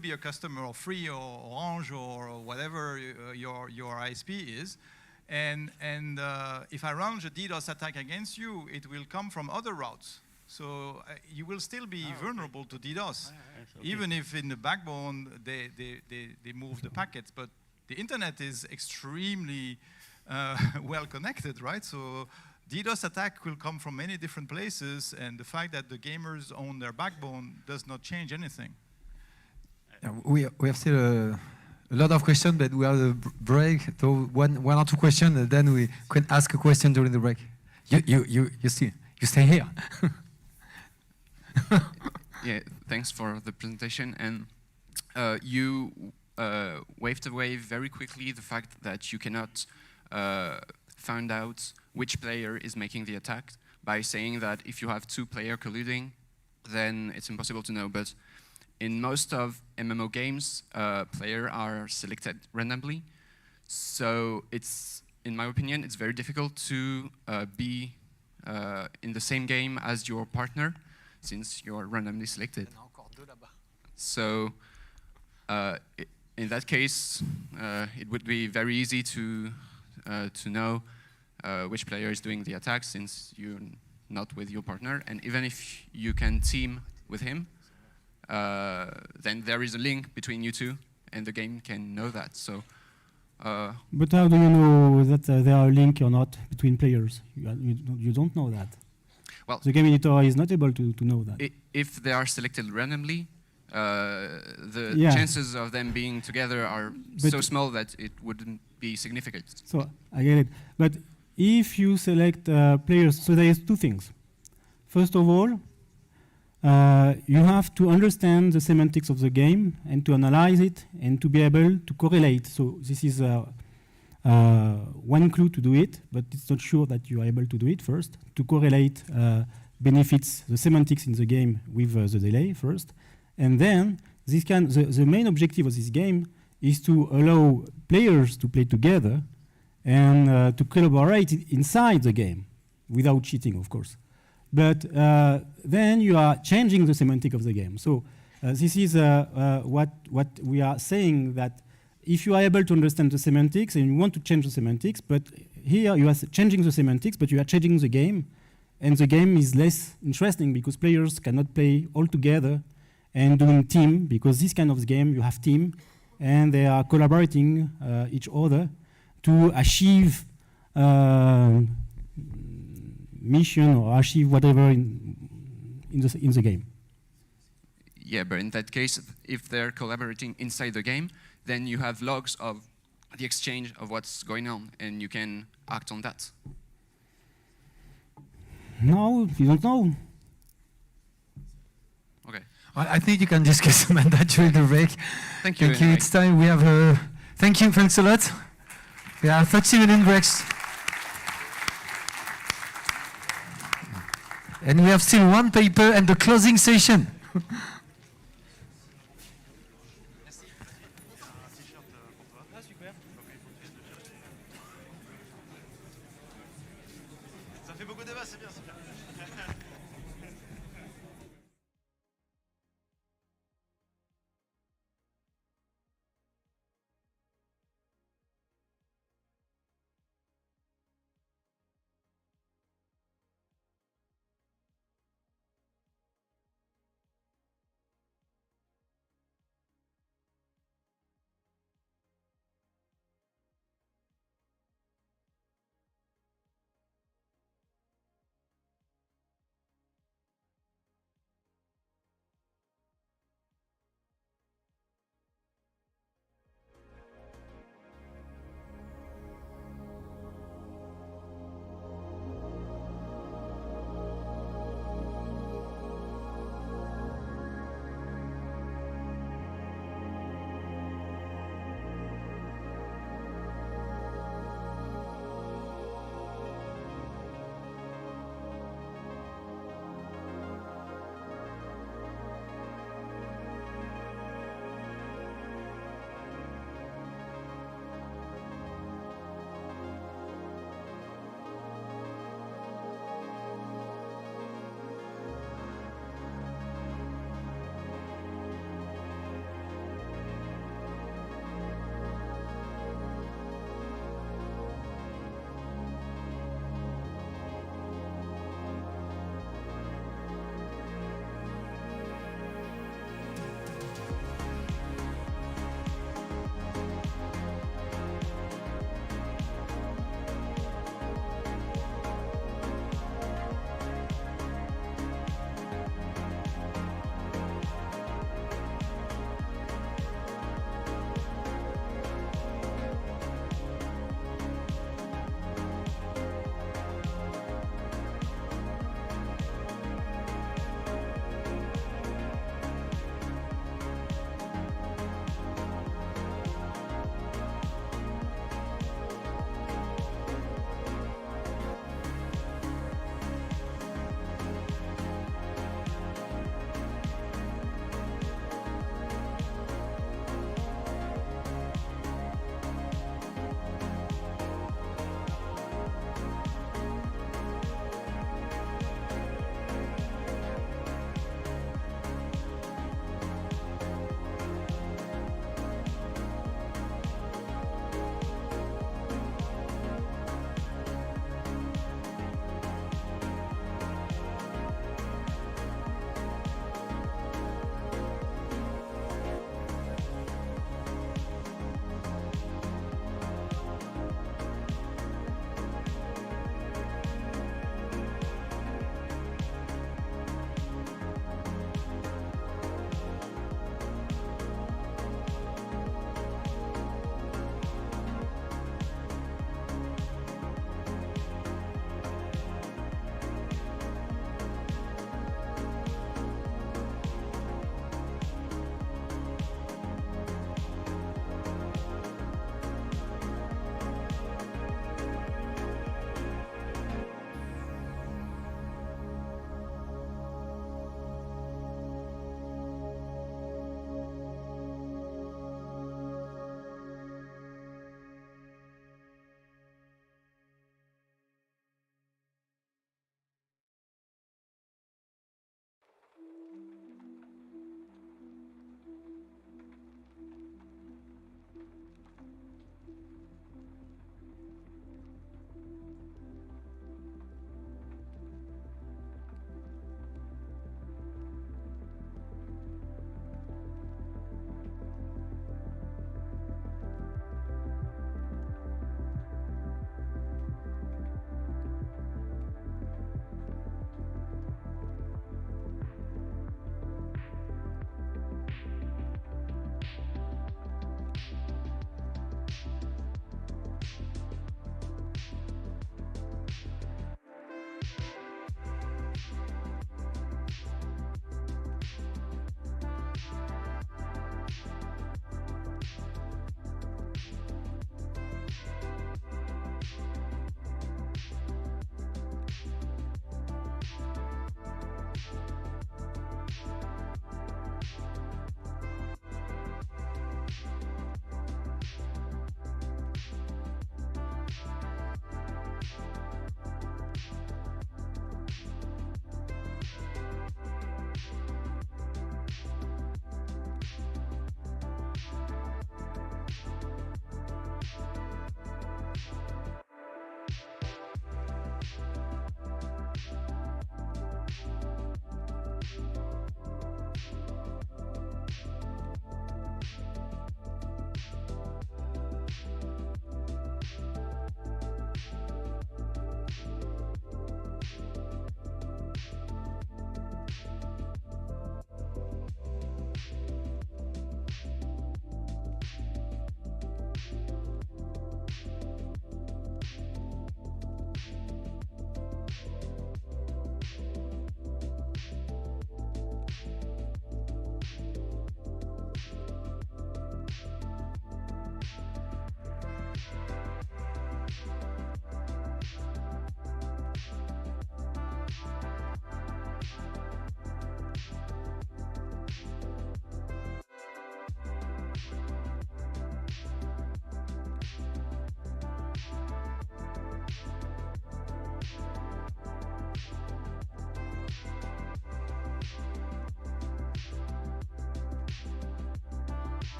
be a customer of Free or Orange or whatever your ISP is. And if I launch a DDoS attack against you, it will come from other routes. So you will still be vulnerable to DDoS, even if in the backbone they move the packets. But the internet is extremely well connected, right? So DDoS attack will come from many different places, and the fact that the gamers own their backbone does not change anything. We have still a lot of questions, but we have a break. So one or two questions, and then we can ask a question during the break. You stay here. Yeah, thanks for the presentation. And you waved away very quickly the fact that you cannot find out which player is making the attack by saying that if you have two players colluding, then it's impossible to know. But in most of MMO games, players are selected randomly. So it's, in my opinion, it's very difficult to be in the same game as your partner, since you're randomly selected. So in that case, it would be very easy to know which player is doing the attack, since you're not with your partner. And even if you can team with him, then there is a link between you two, and the game can know that. So. But how do you know that there are a link or not between players? You don't know that. Well, the game editor is not able to know that. If they are selected randomly, the chances of them being together are so small that it wouldn't be significant. So I get it. But if you select players, so there is two things. First of all, you have to understand the semantics of the game and to analyze it and to be able to correlate. So this is one clue to do it, but it's not sure that you are able to do it first. To correlate benefits, the semantics in the game with the delay first. And then the main objective of this game is to allow players to play together and to collaborate inside the game without cheating, of course. But then you are changing the semantic of the game. So this is what we are saying, that if you are able to understand the semantics and you want to change the semantics, but here you are changing the semantics, but you are changing the game, and the game is less interesting because players cannot play all together and doing team, because this kind of game you have team and they are collaborating each other to achieve mission or achieve whatever in the game. Yeah, but in that case, if they're collaborating inside the game, then you have logs of the exchange of what's going on, and you can act on that. No, you don't know. Okay. Well, I think you can discuss Amanda during the break. Thank you. Thank you. Anyway. It's time. We have. Thank you. Thanks a lot. We have 30-minute breaks. And we have still one paper and the closing session. Ça fait beaucoup de débat, c'est bien, c'est bien.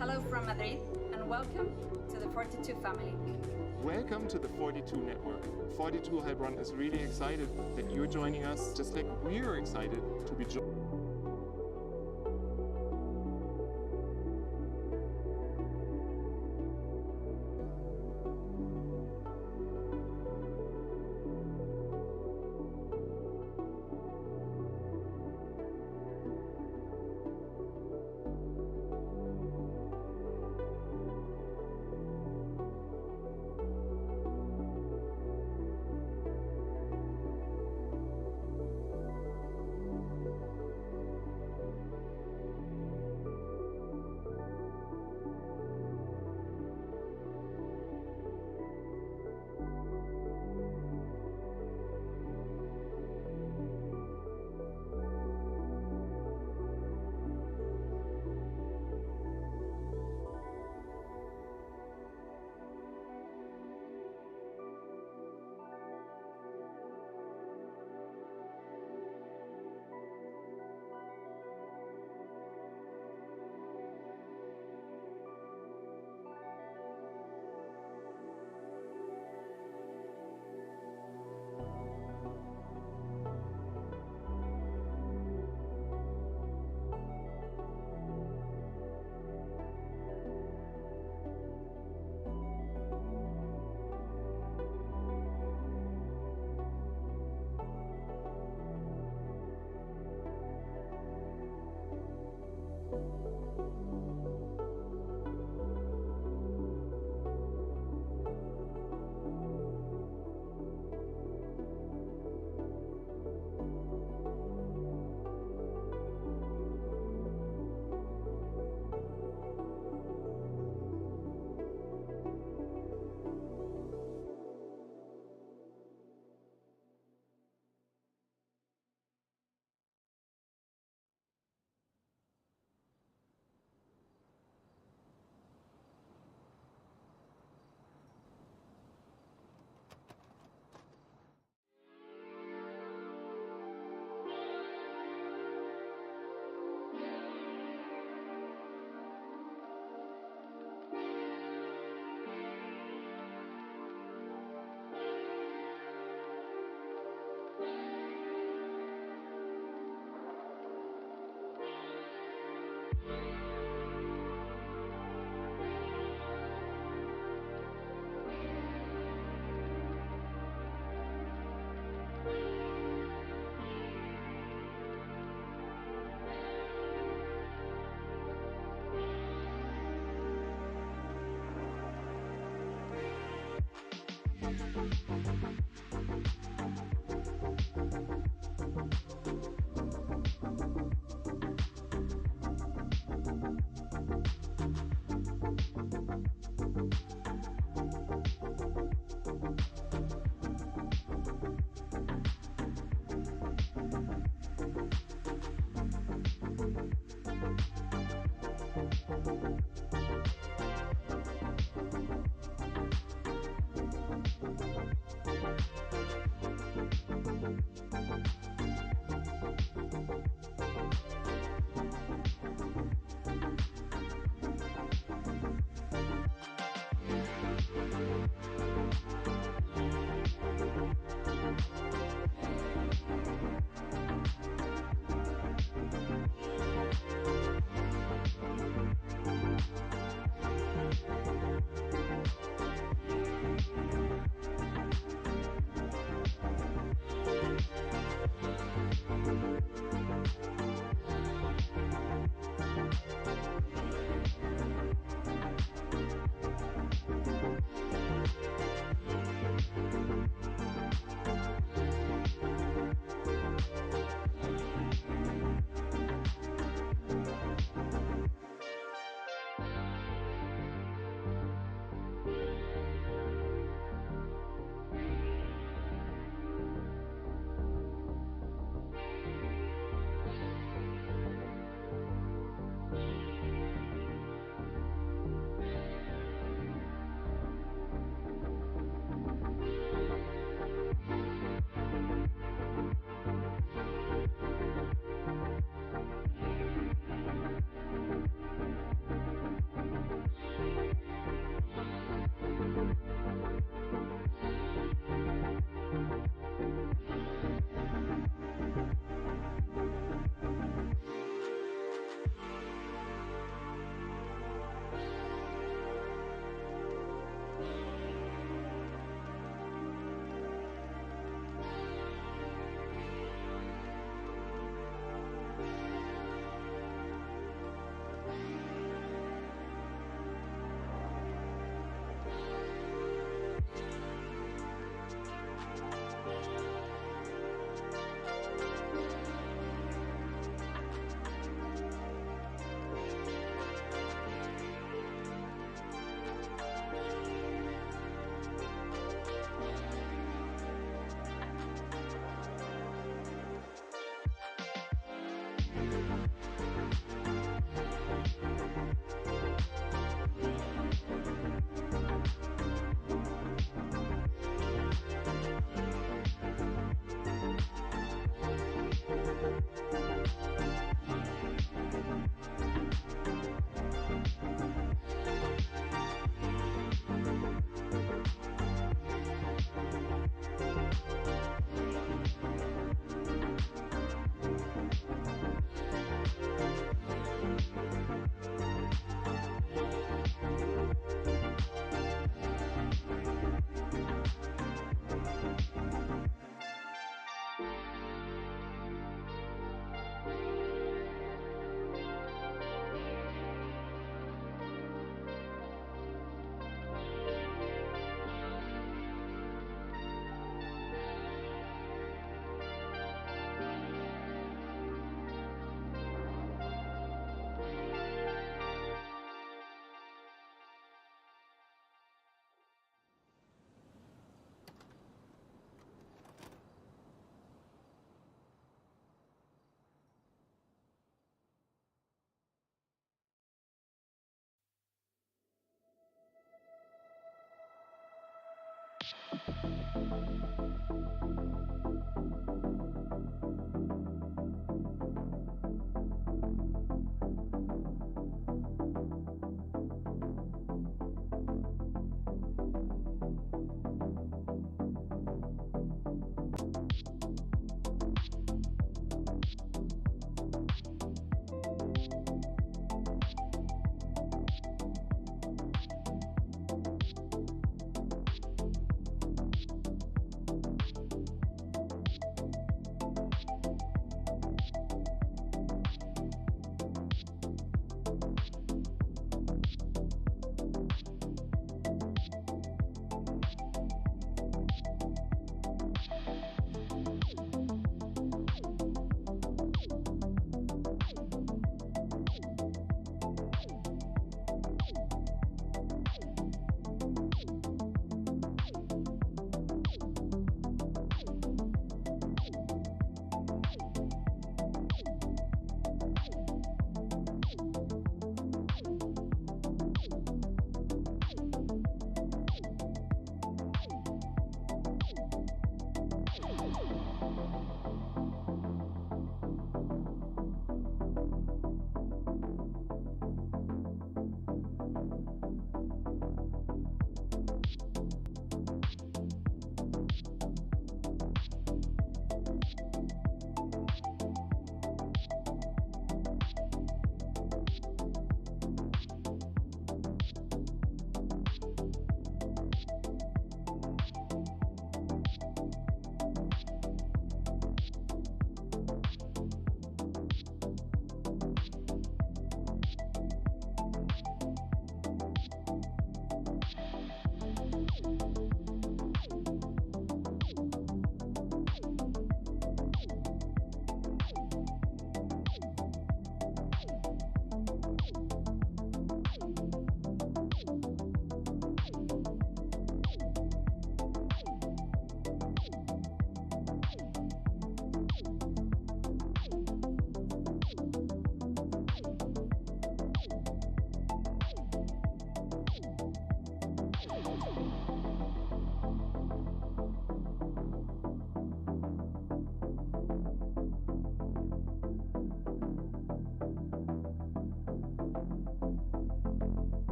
Hello from Madrid, and welcome to the 42 family. Welcome to the 42 network. 42 Heilbronn is really excited that you're joining us, just like we're excited to be joined.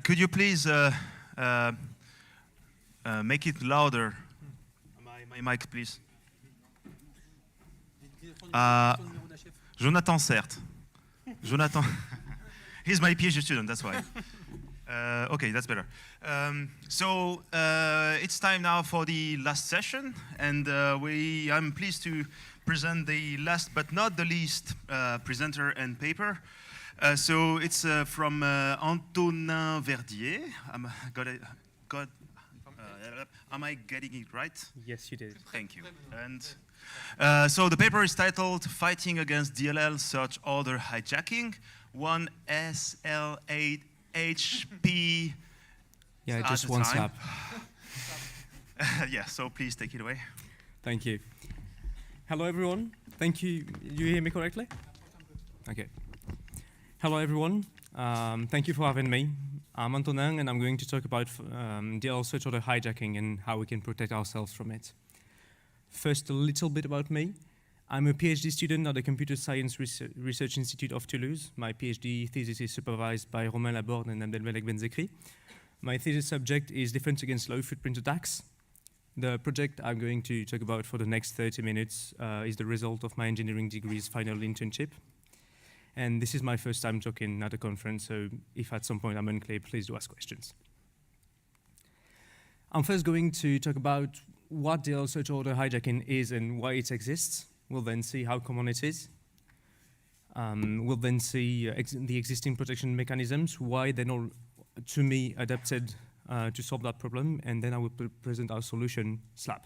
Could you please make it louder? My mic, please. Jonathan Cert. Jonathan. He's my PhD student, that's why. Okay, that's better. So it's time now for the last session, and I'm pleased to present the last but not the least presenter and paper. So it's from Antonin Verdier. Am I getting it right? Yes, you did. Thank you. And so the paper is titled Fighting Against DLL Search Order Hijacking, 1SL8HP. Yeah, just one slap. Yeah, so please take it away. Thank you. Hello, everyone. Thank you. You hear me correctly? Okay. Hello, everyone. Thank you for having me. I'm Antonin, and I'm going to talk about DLL search order hijacking and how we can protect ourselves from it. First, a little bit about me. I'm a PhD student at the Computer Science Research Institute of Toulouse. My PhD thesis is supervised by Romain Laborde and Abdelmalek Benzekri. My thesis subject is defense against low footprint attacks. The project I'm going to talk about for the next 30 minutes is the result of my engineering degree's final internship. And this is my first time talking at a conference, so if at some point I'm unclear, please do ask questions. I'm first going to talk about what DLL search order hijacking is and why it exists. We'll then see how common it is. We'll then see the existing protection mechanisms, why they're not, to me, adapted to solve that problem, and then I will present our solution, SLAP.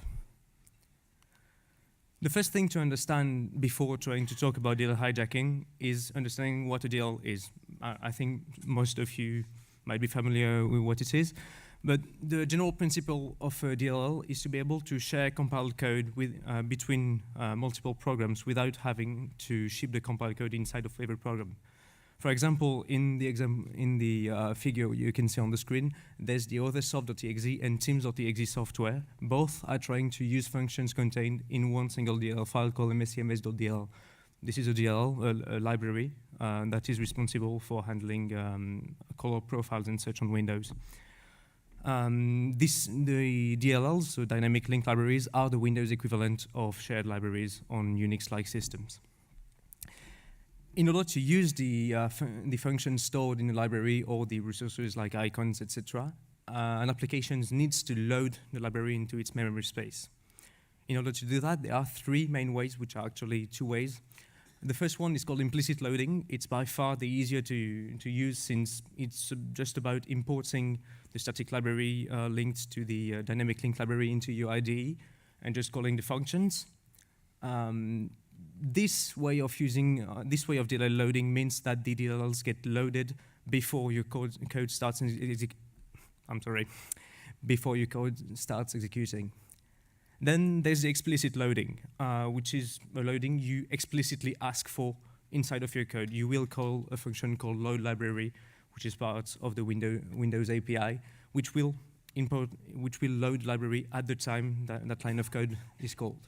The first thing to understand before trying to talk about DLL hijacking is understanding what a DLL is. I think most of you might be familiar with what it is, but the general principle of a DLL is to be able to share compiled code with, between multiple programs without having to ship the compiled code inside of every program. For example, in the figure you can see on the screen, there's the othersoft.exe and teams.exe software. Both are trying to use functions contained in one single DLL file called mscms.dll. This is a DLL, a library, that is responsible for handling color profiles and such on Windows. The DLLs, so dynamic link libraries, are the Windows equivalent of shared libraries on Unix-like systems. In order to use the functions stored in the library or the resources like icons, etc., an application needs to load the library into its memory space. In order to do that, there are three main ways, which are actually two ways. The first one is called implicit loading. It's by far the easier to use since it's just about importing the static library linked to the dynamic link library into your IDE and just calling the functions. This way of DLL loading means that the DLLs get loaded before your code starts before your code starts executing. Then there's the explicit loading, which is a loading you explicitly ask for inside of your code. You will call a function called load library, which is part of the Windows API, which will load library at the time that line of code is called.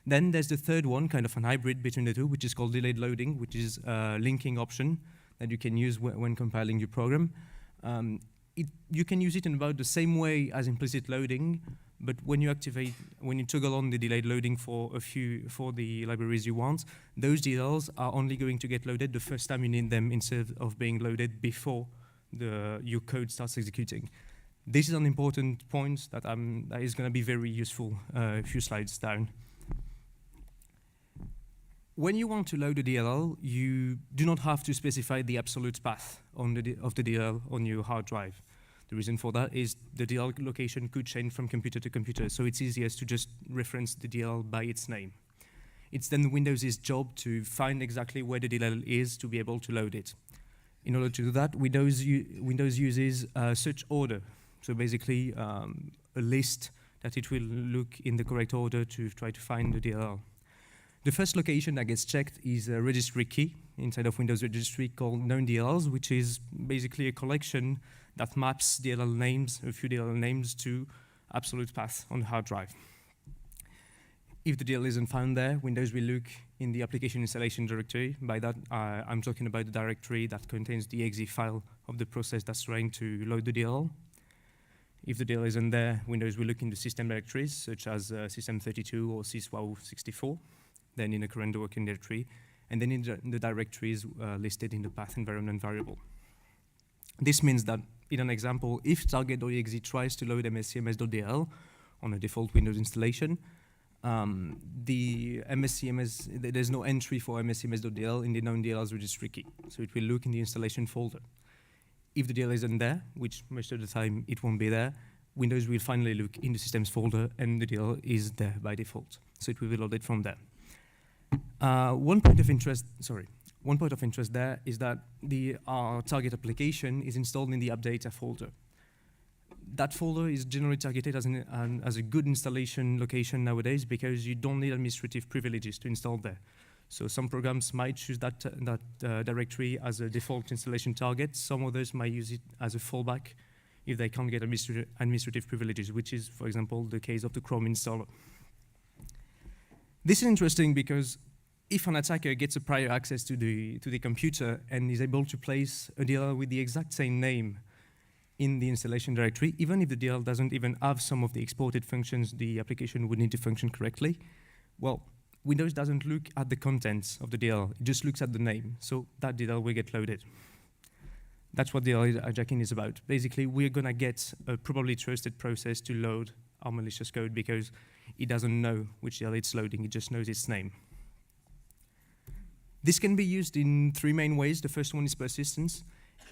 Then there's the third one, kind of an hybrid between the two, which is called delayed loading, which is a linking option that you can use when compiling your program. You can use it in about the same way as implicit loading, but when you toggle on the delayed loading for the libraries you want, those DLLs are only going to get loaded the first time you need them instead of being loaded before your code starts executing. This is an important point that is going to be very useful a few slides down. When you want to load a DLL, you do not have to specify the absolute path of the DLL on your hard drive. The reason for that is the DLL location could change from computer to computer, so it's easiest to just reference the DLL by its name. It's then Windows' job to find exactly where the DLL is to be able to load it. In order to do that, Windows uses a search order, so basically a list that it will look in the correct order to try to find the DLL. The first location that gets checked is a registry key inside of Windows registry called known DLLs, which is basically a collection that maps DLL names, a few DLL names, to absolute path on the hard drive. If the DL isn't found there, Windows will look in the application installation directory. By that, I'm talking about the directory that contains the exe file of the process that's trying to load the DL. If the DL isn't there, Windows will look in the system directories, such as system32 or syswow64, then in the current working directory, and then in the directories listed in the path environment variable. This means that, in an example, if target.exe tries to load mscms.dl on a default Windows installation, there's no entry for mscms.dl in the known DL's registry key, so it will look in the installation folder. If the DL isn't there, which most of the time it won't be there, Windows will finally look in the systems folder, and the DL is there by default, so it will be loaded from there. One point of interest there is that our target application is installed in the AppData folder. That folder is generally targeted as a good installation location nowadays because you don't need administrative privileges to install there. So some programs might choose that directory as a default installation target. Some others might use it as a fallback if they can't get administrative privileges, which is, for example, the case of the Chrome installer. This is interesting because if an attacker gets a prior access to the computer and is able to place a DLL with the exact same name in the installation directory, even if the DLL doesn't even have some of the exported functions the application would need to function correctly, well, Windows doesn't look at the contents of the DLL, it just looks at the name, so that DLL will get loaded. That's what DLL hijacking is about. Basically, we're gonna get a probably trusted process to load our malicious code because it doesn't know which DLL it's loading, it just knows its name. This can be used in three main ways. The first one is persistence.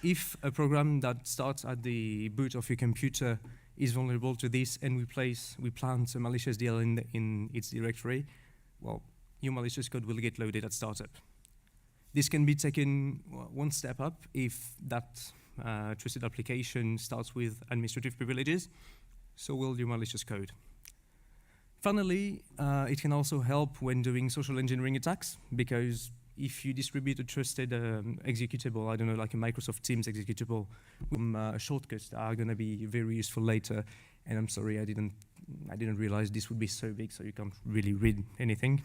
If a program that starts at the boot of your computer is vulnerable to this and we plant a malicious DLL in its directory, well, your malicious code will get loaded at startup. This can be taken one step up if that trusted application starts with administrative privileges, so will your malicious code. Finally, it can also help when doing social engineering attacks, because if you distribute a trusted executable, I don't know, like a Microsoft Teams executable, shortcuts that are going to be very useful later. And I'm sorry, I didn't realize this would be so big, so you can't really read anything.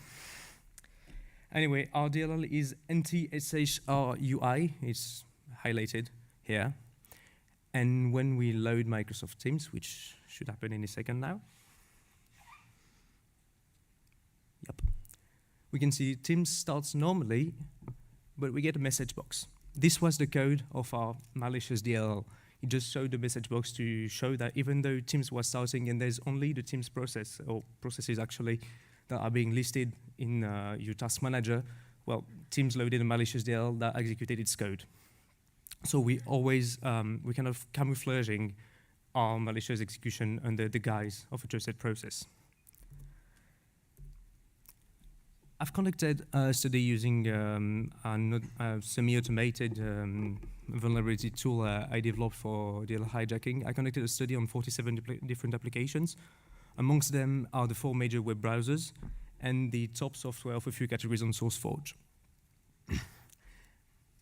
Anyway, our DLL is NTSHRUI. It's highlighted here. And when we load Microsoft Teams, which should happen any second now, yep. We can see Teams starts normally, but we get a message box. This was the code of our malicious DLL. It just showed the message box to show that even though Teams was starting and there's only the Teams process, or processes actually, that are being listed in your task manager, well, Teams loaded a malicious DLL that executed its code. So we always, we're kind of camouflaging our malicious execution under the guise of a trusted process. I've conducted a study using a semi-automated vulnerability tool I developed for DLL hijacking. I conducted a study on 47 different applications. Amongst them are the 4 major web browsers and the top software of a few categories on SourceForge.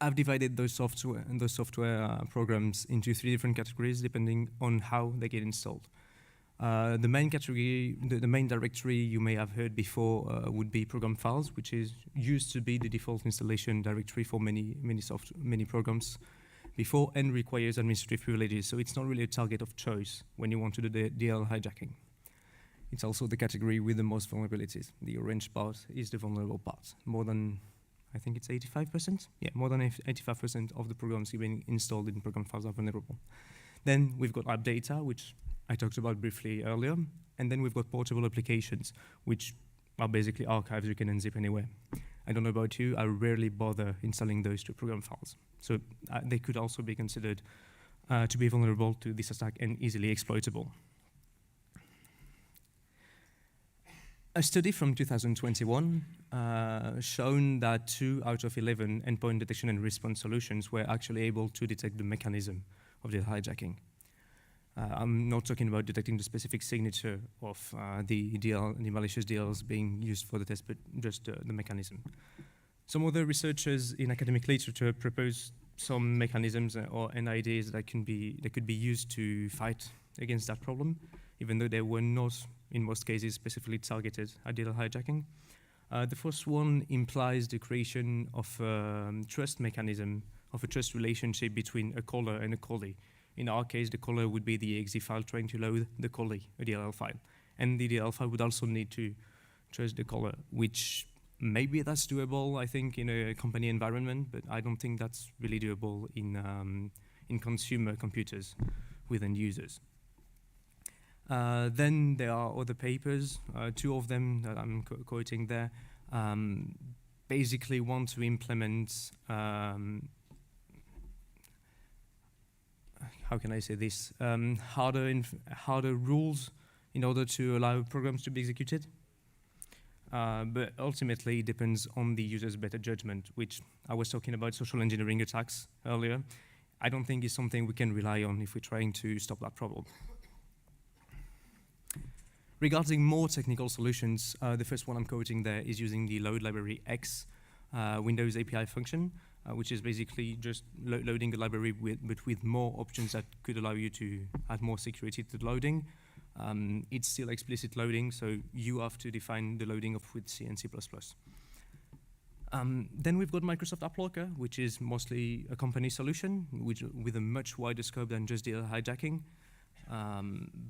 I've divided those software programs into 3 different categories depending on how they get installed. The main category, the main directory you may have heard before would be program files, which is used to be the default installation directory for many programs before and requires administrative privileges. So it's not really a target of choice when you want to do the DLL hijacking. It's also the category with the most vulnerabilities. The orange part is the vulnerable part. More than, I think it's 85%? Yeah, more than 85% of the programs being installed in program files are vulnerable. Then we've got AppData, which I talked about briefly earlier. And then we've got portable applications, which are basically archives you can unzip anywhere. I don't know about you, I rarely bother installing those to program files. So they could also be considered to be vulnerable to this attack and easily exploitable. A study from 2021 shown that 2 out of 11 endpoint detection and response solutions were actually able to detect the mechanism of the hijacking. I'm not talking about detecting the specific signature of the malicious DLLs being used for the test, but just the mechanism. Some other researchers in academic literature propose some mechanisms and ideas that could be used to fight against that problem, even though they were not in most cases specifically targeted at data hijacking. The first one implies the creation of a trust mechanism, of a trust relationship between a caller and a callee. In our case, the caller would be the exe file trying to load the callee, a DLL file. And the DLL file would also need to trust the caller, which maybe that's doable, I think, in a company environment, but I don't think that's really doable in consumer computers with end users. Then there are other papers, two of them that I'm quoting there, basically want to implement, how can I say this, harder rules in order to allow programs to be executed. But ultimately, it depends on the user's better judgment, which I was talking about social engineering attacks earlier. I don't think is something we can rely on if we're trying to stop that problem. Regarding more technical solutions, the first one I'm quoting there is using the load library X Windows API function, which is basically just loading a library but with more options that could allow you to add more security to the loading. It's still explicit loading, so you have to define the loading of with C and C++. Then we've got Microsoft App Locker, which is mostly a company solution, with a much wider scope than just data hijacking.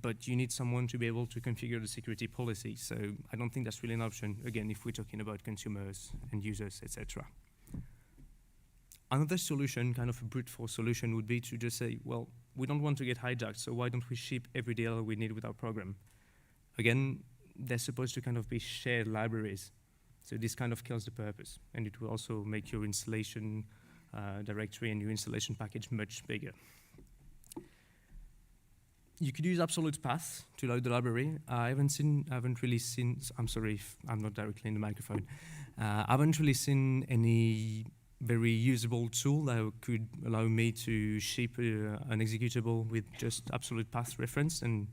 But you need someone to be able to configure the security policy, so I don't think that's really an option, again, if we're talking about consumers and users, etc. Another solution, kind of a brute force solution, would be to just say, well, we don't want to get hijacked, so why don't we ship every DLL we need with our program? Again, they're supposed to kind of be shared libraries, so this kind of kills the purpose, and it will also make your installation directory and your installation package much bigger. You could use absolute path to load the library. I haven't really seen, I'm sorry if I'm not directly in the microphone. I haven't really seen any very usable tool that could allow me to ship an executable with just absolute path reference. And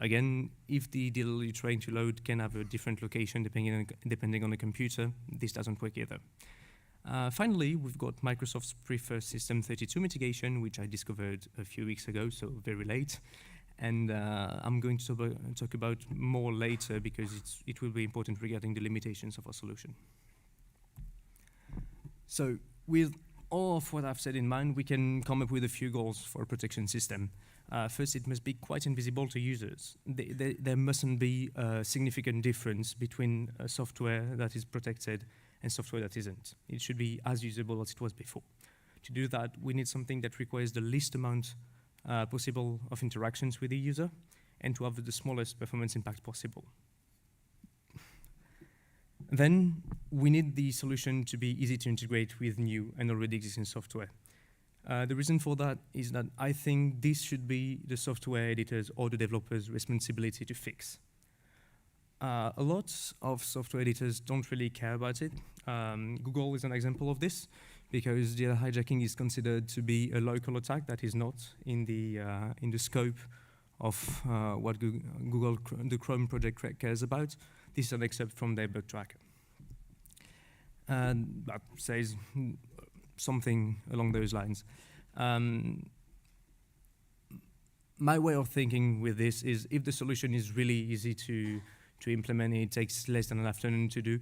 again, if the DLL you're trying to load can have a different location depending on the computer, this doesn't work either. Finally, we've got Microsoft's preferred System 32 mitigation, which I discovered a few weeks ago, so very late. And I'm going to talk about more later because it will be important regarding the limitations of our solution. So with all of what I've said in mind, we can come up with a few goals for a protection system. First, it must be quite invisible to users. There mustn't be a significant difference between software that is protected and software that isn't. It should be as usable as it was before. To do that, we need something that requires the least amount possible of interactions with the user and to have the smallest performance impact possible. Then we need the solution to be easy to integrate with new and already existing software. The reason for that is that I think this should be the software editors or the developers' responsibility to fix. A lot of software editors don't really care about it. Google is an example of this because data hijacking is considered to be a local attack that is not in the scope of what the Chrome project cares about. This is an excerpt from their bug tracker. And that says something along those lines. My way of thinking with this is if the solution is really easy to implement, it takes less than an afternoon to do,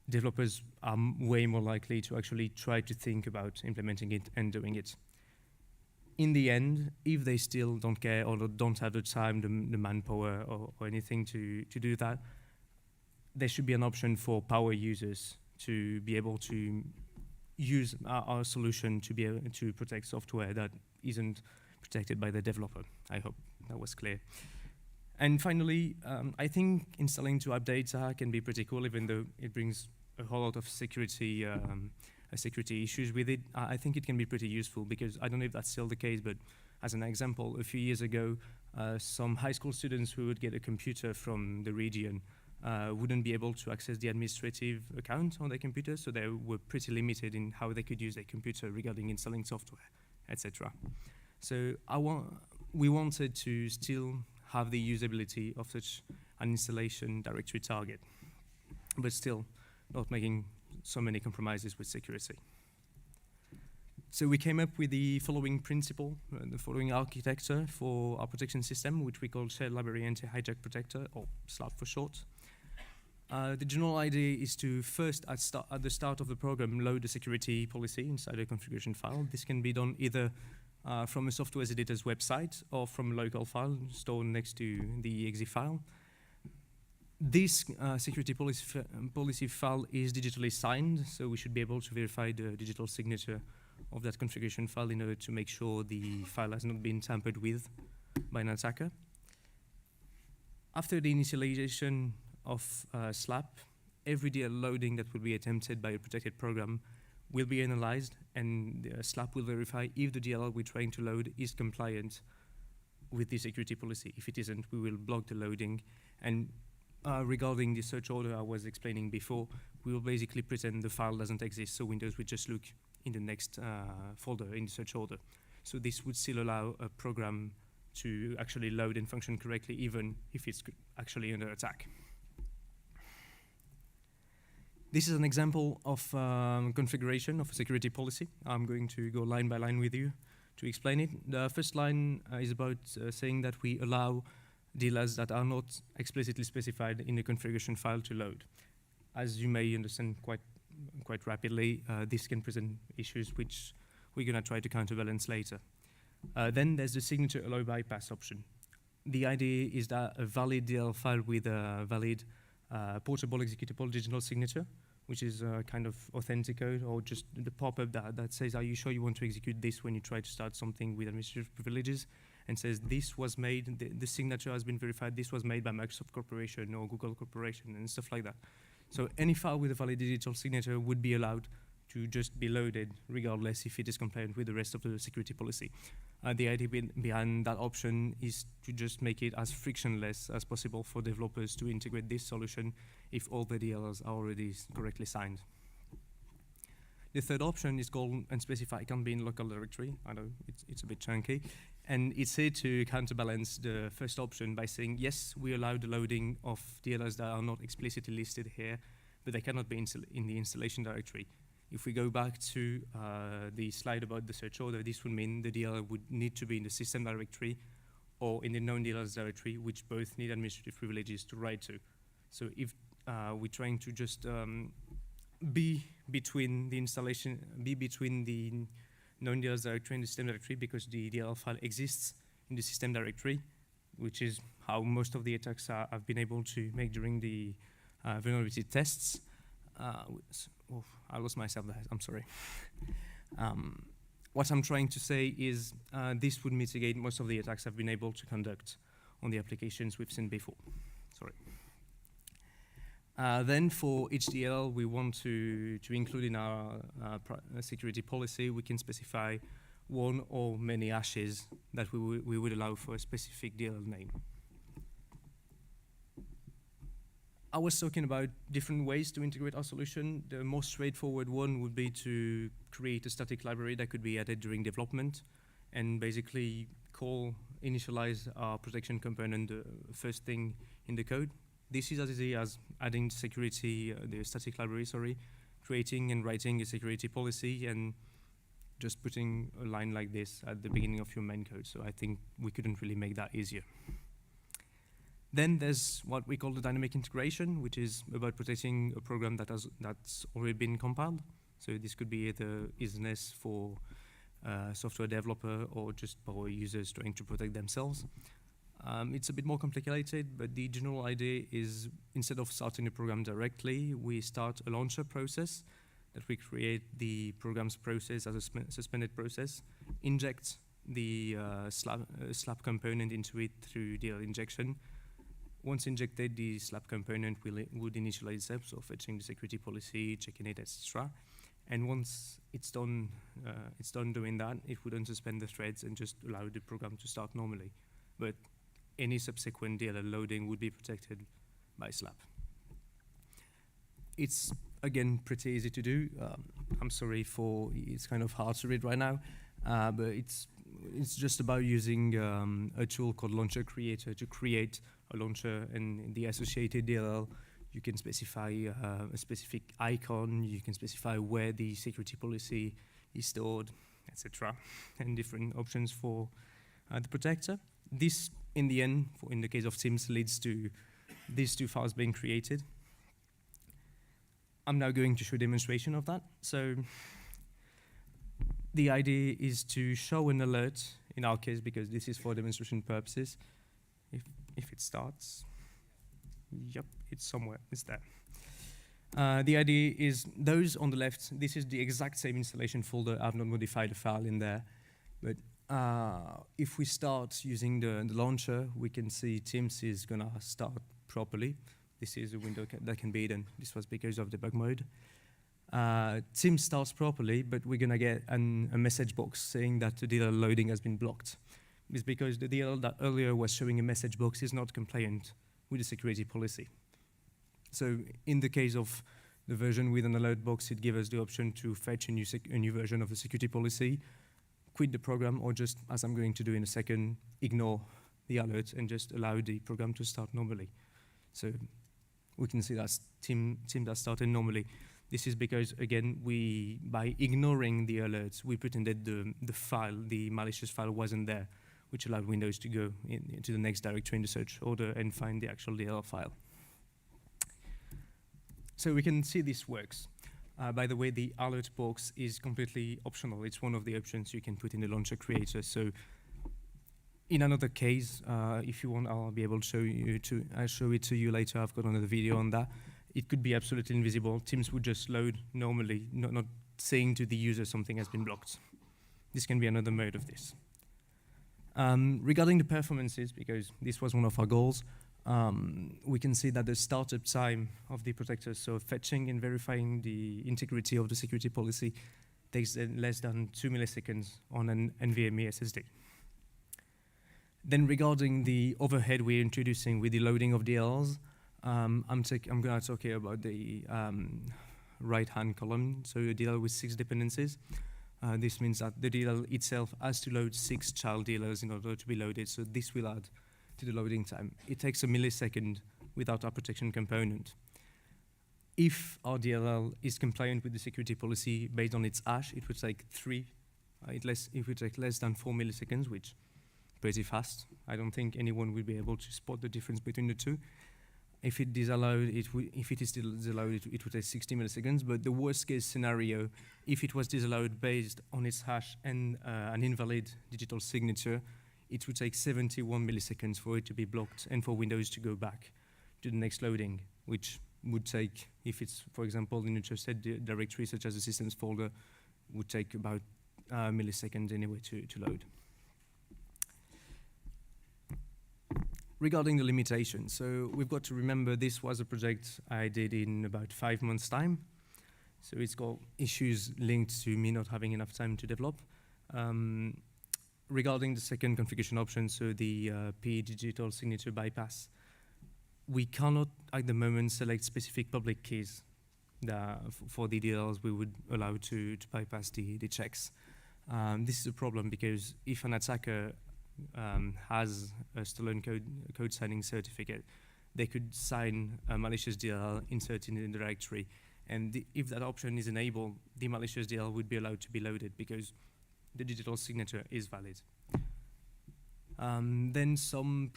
developers are way more likely to actually try to think about implementing it and doing it. In the end, if they still don't care or don't have the time, the manpower or anything to do that, there should be an option for power users to be able to use our solution to be able to protect software that isn't protected by the developer. I hope that was clear. And finally, I think installing 2-app data can be pretty cool, even though it brings a whole lot of security issues with it. I think it can be pretty useful because I don't know if that's still the case, but as an example, a few years ago, some high school students who would get a computer from the region wouldn't be able to access the administrative account on their computer, so they were pretty limited in how they could use their computer regarding installing software, etc. So we wanted to still have the usability of such an installation directory target, but still not making so many compromises with security. So we came up with the following principle, the following architecture for our protection system, which we call Shared Library Anti-Hijack Protector, or SLAP for short. The general idea is to first, at the start of the program, load the security policy inside a configuration file. This can be done either from a software editor's website or from a local file stored next to the exe file. This security policy file is digitally signed, so we should be able to verify the digital signature of that configuration file in order to make sure the file has not been tampered with by an attacker. After the initialization of SLAP, every DL loading that will be attempted by a protected program will be analyzed, and SLAP will verify if the DL we're trying to load is compliant with the security policy. If it isn't, we will block the loading. And regarding the search order I was explaining before, we will basically pretend the file doesn't exist, so Windows would just look in the next folder in the search order. So this would still allow a program to actually load and function correctly, even if it's actually under attack. This is an example of configuration of a security policy. I'm going to go line by line with you to explain it. The first line is about saying that we allow DLLs that are not explicitly specified in the configuration file to load. As you may understand quite rapidly, this can present issues which we're going to try to counterbalance later. Then there's the signature allow bypass option. The idea is that a valid DL file with a valid portable executable digital signature, which is a kind of authenticode, or just the pop-up that says, are you sure you want to execute this when you try to start something with administrative privileges, and says this was made, the signature has been verified, this was made by Microsoft Corporation or Google Corporation and stuff like that. So any file with a valid digital signature would be allowed to just be loaded regardless if it is compliant with the rest of the security policy. The idea behind that option is to just make it as frictionless as possible for developers to integrate this solution if all the DLLs are already correctly signed. The third option is called unspecified can be in local directory. I know it's a bit chunky. And it's here to counterbalance the first option by saying, yes, we allow the loading of DLLs that are not explicitly listed here, but they cannot be in the installation directory. If we go back to the slide about the search order, this would mean the DLL would need to be in the system directory or in the known DLLs directory, which both need administrative privileges to write to. So if we're trying to just be between the known DLLs directory and the system directory, because the DLL file exists in the system directory, which is how most of the attacks have been able to make during the vulnerability tests. Oh, I lost myself there, I'm sorry. What I'm trying to say is this would mitigate most of the attacks I've been able to conduct on the applications we've seen before. Sorry. Then for each DLL we want to include in our security policy, we can specify one or many hashes that we would allow for a specific DLL name. I was talking about different ways to integrate our solution. The most straightforward one would be to create a static library that could be added during development and basically initialize our protection component the first thing in the code. This is as easy as adding the static library, creating and writing a security policy and just putting a line like this at the beginning of your main code. So I think we couldn't really make that easier. Then there's what we call the dynamic integration, which is about protecting a program that's already been compiled. So this could be either isness for a software developer or just for users trying to protect themselves. It's a bit more complicated, but the general idea is instead of starting the program directly, we start a launcher process that we create the program's process as a suspended process, inject the SLAP component into it through DL injection. Once injected, the SLAP component would initialize itself, so fetching the security policy, checking it, etc. And once it's done doing that, it would unsuspend the threads and just allow the program to start normally. But any subsequent DLL loading would be protected by SLAP. It's, again, pretty easy to do. I'm sorry it's kind of hard to read right now, but it's just about using a tool called Launcher Creator to create a launcher, and in the associated DLL, you can specify a specific icon, you can specify where the security policy is stored, etc., and different options for the protector. This, in the end, in the case of Teams, leads to these two files being created. I'm now going to show a demonstration of that. So the idea is to show an alert, in our case, because this is for demonstration purposes. If it starts, yep, it's somewhere, it's there. The idea is those on the left, this is the exact same installation folder. I've not modified the file in there. But if we start using the launcher, we can see Teams is going to start properly. This is a window that can be hidden. This was because of debug mode. Teams starts properly, but we're going to get a message box saying that the DLL loading has been blocked. It's because the DLL that earlier was showing a message box is not compliant with the security policy. So in the case of the version with an alert box, it gives us the option to fetch a new version of the security policy, quit the program, or just, as I'm going to do in a second, ignore the alert and just allow the program to start normally. So we can see that Team that started normally. This is because, again, by ignoring the alerts, we pretended the file, the malicious file, wasn't there, which allowed Windows to go into the next directory in the search order and find the actual DLL file. So we can see this works. By the way, the alert box is completely optional. It's one of the options you can put in the launcher creator. So in another case, if you want, I'll be able to I'll show it to you later. I've got another video on that. It could be absolutely invisible. Teams would just load normally, not saying to the user something has been blocked. This can be another mode of this. Regarding the performances, because this was one of our goals, we can see that the startup time of the protector, so fetching and verifying the integrity of the security policy, takes less than 2 milliseconds on an NVMe SSD. Then regarding the overhead we're introducing with the loading of DLLs, I'm going to talk here about the right-hand column, so a DLL with 6 dependencies. This means that the DLL itself has to load 6 child DLLs in order to be loaded, so this will add to the loading time. It takes a millisecond without our protection component. If our DLL is compliant with the security policy based on its hash, it would take it would take less than 4 milliseconds, which is pretty fast. I don't think anyone will be able to spot the difference between the two. If it is allowed, if it is still disallowed, it would take 60 milliseconds. But the worst case scenario, if it was disallowed based on its hash and an invalid digital signature, it would take 71 milliseconds for it to be blocked and for Windows to go back to the next loading, which would take, if it's, for example, in a trusted directory such as the systems folder, would take about a millisecond anyway to load. Regarding the limitations, so we've got to remember this was a project I did in about 5 months' time. So it's got issues linked to me not having enough time to develop. Regarding the second configuration option, so the PE digital signature bypass, we cannot at the moment select specific public keys for the DLLs we would allow to bypass the checks. This is a problem because if an attacker has a stolen code signing certificate, they could sign a malicious DLL inserted in the directory. And if that option is enabled, the malicious DLL would be allowed to be loaded because the digital signature is valid. Then some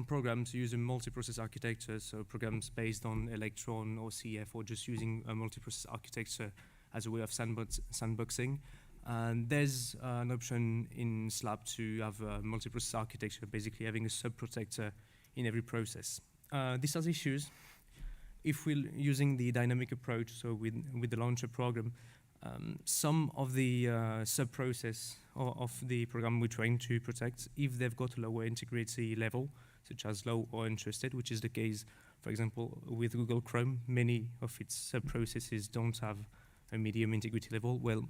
programs use a multiprocess architecture, so programs based on Electron or CF, or just using a multiprocess architecture as a way of sandboxing. There's an option in SLAP to have a multiprocess architecture, basically having a sub-protector in every process. This has issues. If we're using the dynamic approach, so with the launcher program, some of the sub-process of the program we're trying to protect, if they've got a lower integrity level, such as low or untrusted, which is the case, for example, with Google Chrome, many of its sub-processes don't have a medium integrity level. Well,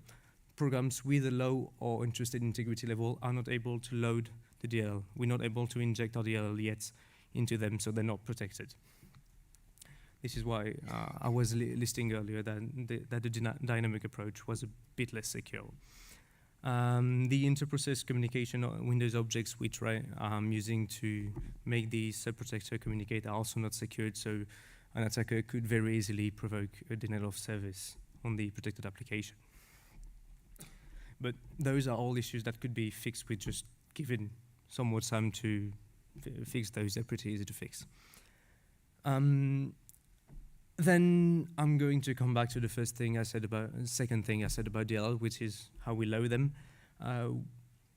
programs with a low or untrusted integrity level are not able to load the DLL. We're not able to inject our DLL yet into them, so they're not protected. This is why I was listing earlier that the dynamic approach was a bit less secure. The interprocess communication Windows objects we try using to make the sub-protector communicate are also not secured, so an attacker could very easily provoke a denial of service on the protected application. But those are all issues that could be fixed with just giving some more time to fix those. They're pretty easy to fix. Then I'm going to come back to the second thing I said about DLL, which is how we load them.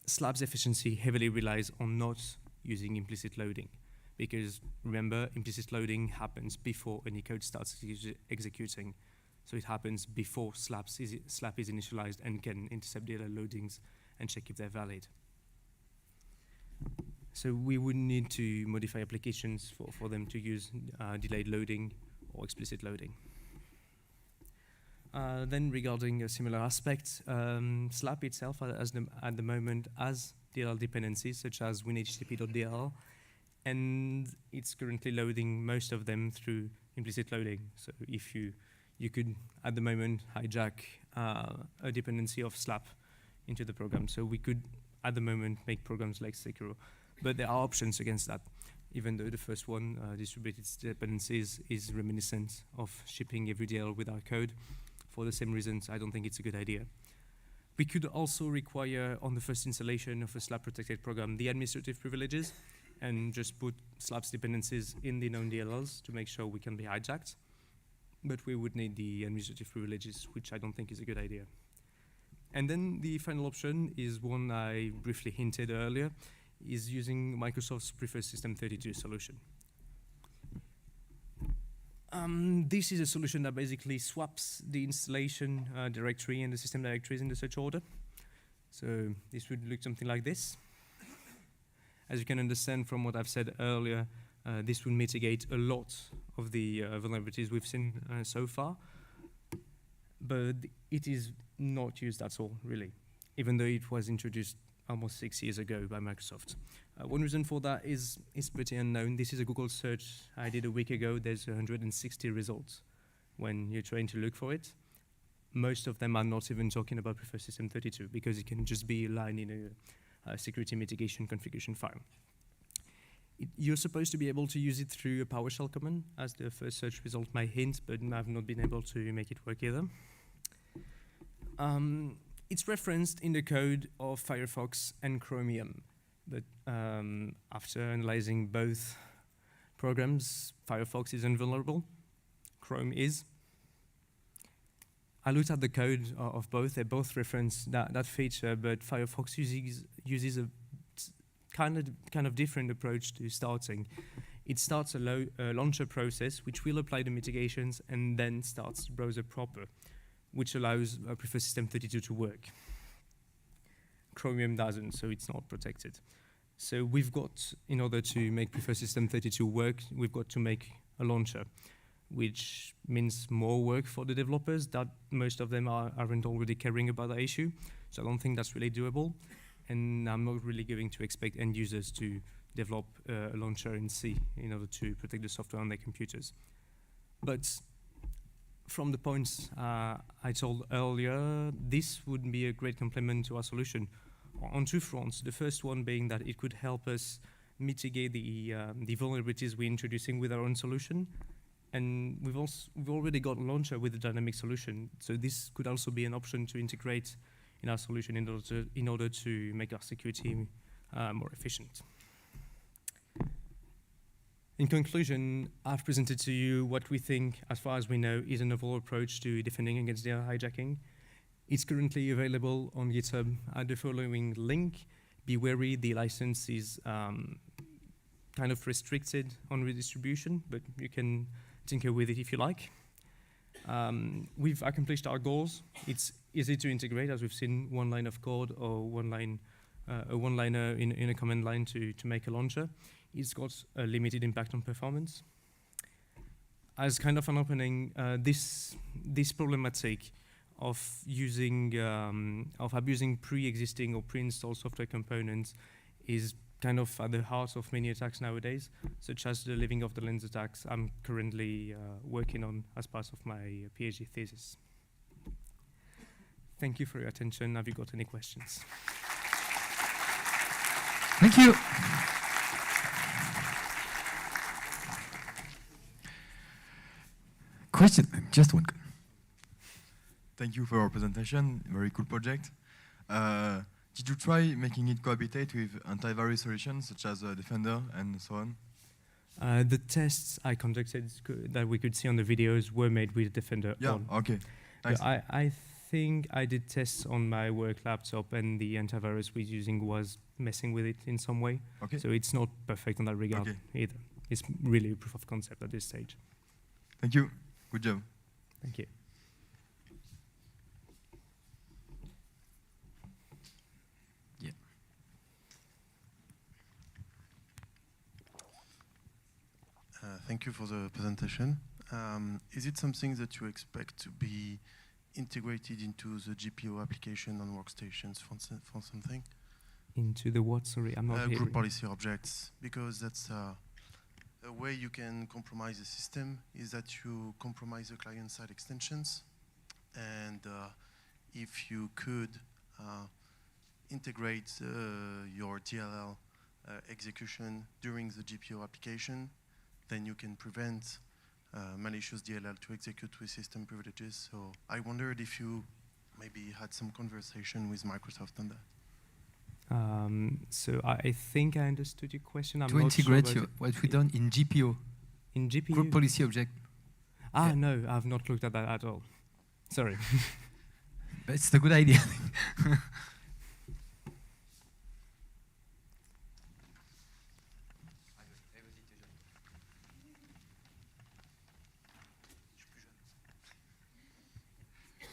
Slab's efficiency heavily relies on not using implicit loading, because remember, implicit loading happens before any code starts executing. So it happens before slab is initialized and can intercept DLL loadings and check if they're valid. So we would need to modify applications for them to use delayed loading or explicit loading. Then regarding a similar aspect, SLAP itself at the moment has DLL dependencies such as winhttp.dll, and it's currently loading most of them through implicit loading. So if you could at the moment hijack a dependency of SLAP into the program. So we could at the moment make programs like Sekiro, but there are options against that. Even though the first one, distributed dependencies, is reminiscent of shipping every DLL with our code. For the same reasons, I don't think it's a good idea. We could also require, on the first installation of a SLAP-protected program, the administrative privileges, and just put SLAP's dependencies in the known DLLs to make sure we can be hijacked. But we would need the administrative privileges, which I don't think is a good idea. And then the final option is one I briefly hinted earlier, is using Microsoft's preferred System 32 solution. This is a solution that basically swaps the installation directory and the system directories in the search order. So this would look something like this. As you can understand from what I've said earlier, this will mitigate a lot of the vulnerabilities we've seen so far. But it is not used at all, really, even though it was introduced almost 6 years ago by Microsoft. One reason for that is pretty unknown. This is a Google search I did a week ago. There's 160 results when you're trying to look for it. Most of them are not even talking about Preferred System 32 because it can just be a line in a security mitigation configuration file. You're supposed to be able to use it through a PowerShell command, as the first search result might hint, but I've not been able to make it work either. It's referenced in the code of Firefox and Chromium, but after analyzing both programs, Firefox is invulnerable, Chrome is. I looked at the code of both. They both reference that feature, but Firefox uses a kind of different approach to starting. It starts a launcher process, which will apply the mitigations, and then starts the browser proper, which allows Preferred System 32 to work. Chromium doesn't, so it's not protected. So we've got, in order to make Preferred System 32 work, we've got to make a launcher, which means more work for the developers that most of them aren't already caring about the issue. So I don't think that's really doable. And I'm not really going to expect end users to develop a launcher in C in order to protect the software on their computers. But from the points I told earlier, this would be a great complement to our solution on two fronts. The first one being that it could help us mitigate the vulnerabilities we're introducing with our own solution. And we've already got a launcher with a dynamic solution. So this could also be an option to integrate in our solution in order to make our security more efficient. In conclusion, I've presented to you what we think, as far as we know, is a novel approach to defending against DLL hijacking. It's currently available on GitHub at the following link. Be wary, the license is kind of restricted on redistribution, but you can tinker with it if you like. We've accomplished our goals. It's easy to integrate, as we've seen one line of code or a one-liner in a command line to make a launcher. It's got a limited impact on performance. As kind of an opening, this problematic of abusing pre-existing or pre-installed software components is kind of at the heart of many attacks nowadays, such as the living of the lens attacks I'm currently working on as part of my PhD thesis. Thank you for your attention. Have you got any questions? Thank you. Question, just one. Thank you for your presentation, very cool project. Did you try making it cohabitate with antivirus solutions such as Defender and so on? The tests I conducted that we could see on the videos were made with Defender on. Okay. Nice. I think I did tests on my work laptop, and the antivirus we're using was messing with it in some way. Okay. So it's not perfect in that regard either. It's really a proof of concept at this stage. Thank you. Good job. Thank you. Yeah. Thank you for the presentation. Is it something that you expect to be integrated into the GPO application on workstations for something? Into the what? Sorry, I'm not hearing. Group policy objects, because that's a way you can compromise the system is that you compromise the client-side extensions, and if you could integrate your DLL execution during the GPO application, then you can prevent malicious DLL to execute with system privileges. So I wondered if you maybe had some conversation with Microsoft on that. So I think I understood your question. I'm to not integrate sure what we done in GPO. In GPO? Group policy object. Ah, no, I've not looked at that at all. Sorry. But it's a good idea.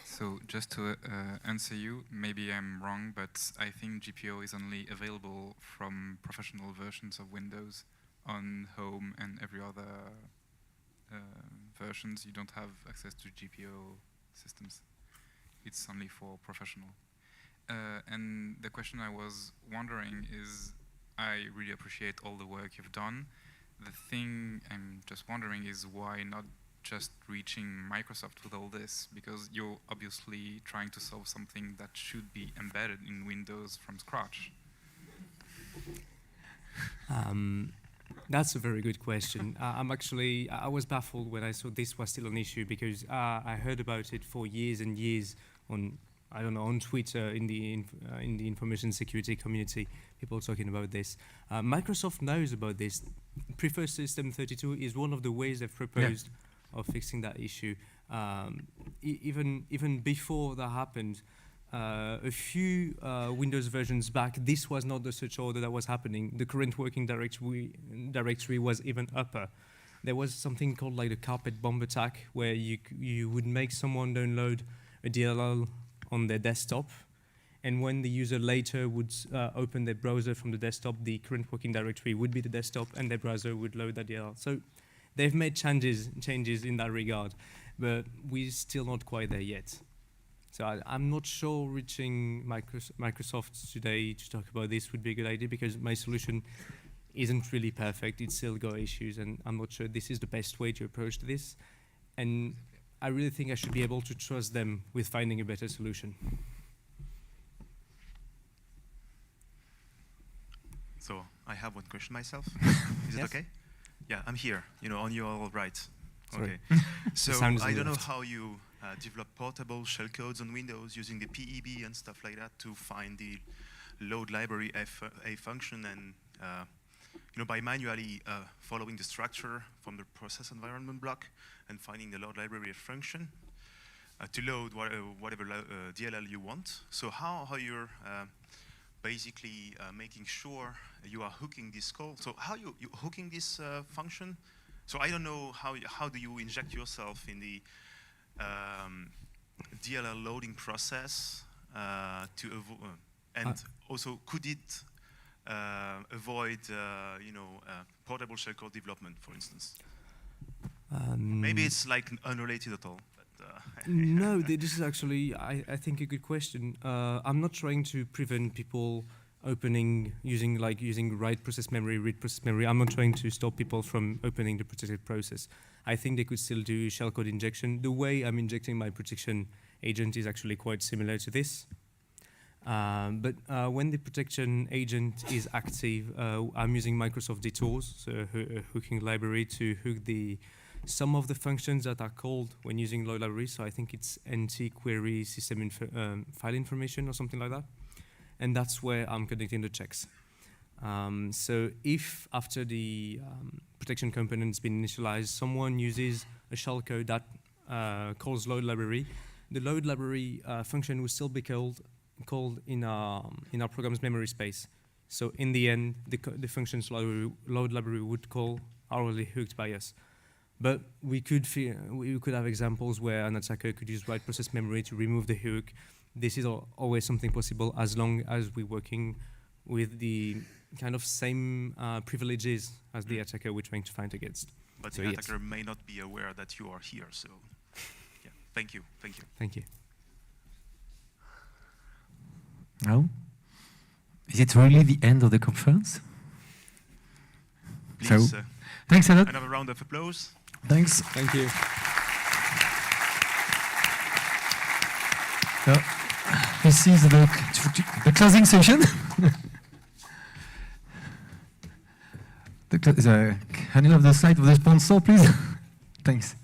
So just to answer you, maybe I'm wrong, but I think GPO is only available from professional versions of Windows. On Home and every other versions, you don't have access to GPO systems. It's only for professional. And the question I was wondering is, I really appreciate all the work you've done. The thing I'm just wondering is why not just reaching Microsoft with all this, because you're obviously trying to solve something that should be embedded in Windows from scratch. That's a very good question. I was baffled when I saw this was still an issue, because I heard about it for years and years on, I don't know, on Twitter, in the information security community, people talking about this. Microsoft knows about this. Preferred System 32 is one of the ways they've proposed of fixing that issue. Even before that happened, a few Windows versions back, this was not the search order that was happening. The current working directory was even upper. There was something called like the carpet bomb attack, where you would make someone download a DLL on their desktop, and when the user later would open their browser from the desktop, the current working directory would be the desktop, and their browser would load that DLL. So they've made changes in that regard, but we're still not quite there yet. So I'm not sure reaching Microsoft today to talk about this would be a good idea, because my solution isn't really perfect. It's still got issues, and I'm not sure this is the best way to approach this. And I really think I should be able to trust them with finding a better solution. So I have one question myself. Is it okay? Yeah, I'm here, on your right. Sorry. Okay. So I don't know left. how you develop portable shellcodes on Windows using the PEB and stuff like that to find the load library a function, and by manually following the structure from the process environment block and finding the load library function to load whatever DLL you want. So how you're basically making sure you are hooking this call. So how you hooking this function? So I don't know how do you inject yourself in the DLL loading process to avoid, and also could it avoid portable shellcode development, for instance? Maybe it's like unrelated at all. No, this is actually, I think, a good question. I'm not trying to prevent people using write process memory, read process memory. I'm not trying to stop people from opening the protected process. I think they could still do shellcode injection. The way I'm injecting my protection agent is actually quite similar to this. But when the protection agent is active, I'm using Microsoft detours, so a hooking library, to hook some of the functions that are called when using load library. So I think it's NT query system file information or something like that. and that's where I'm conducting the checks. So if after the protection component has been initialized, someone uses a shellcode that calls load library, the load library function will still be called in our program's memory space. So in the end, the functions load library would call are already hooked by us. But we could have examples where an attacker could use write process memory to remove the hook. This is always something possible as long as we're working with the kind of same privileges as the attacker we're trying to fight against. But so the yes. attacker may not be aware that you are here, so yeah, thank you. Thank you. Now, is it really the end of the conference? Please, so, thanks a lot. Another round of applause. Thanks. Thank you. So, this is the closing session. Can you have the slide of the sponsor, please? Thanks.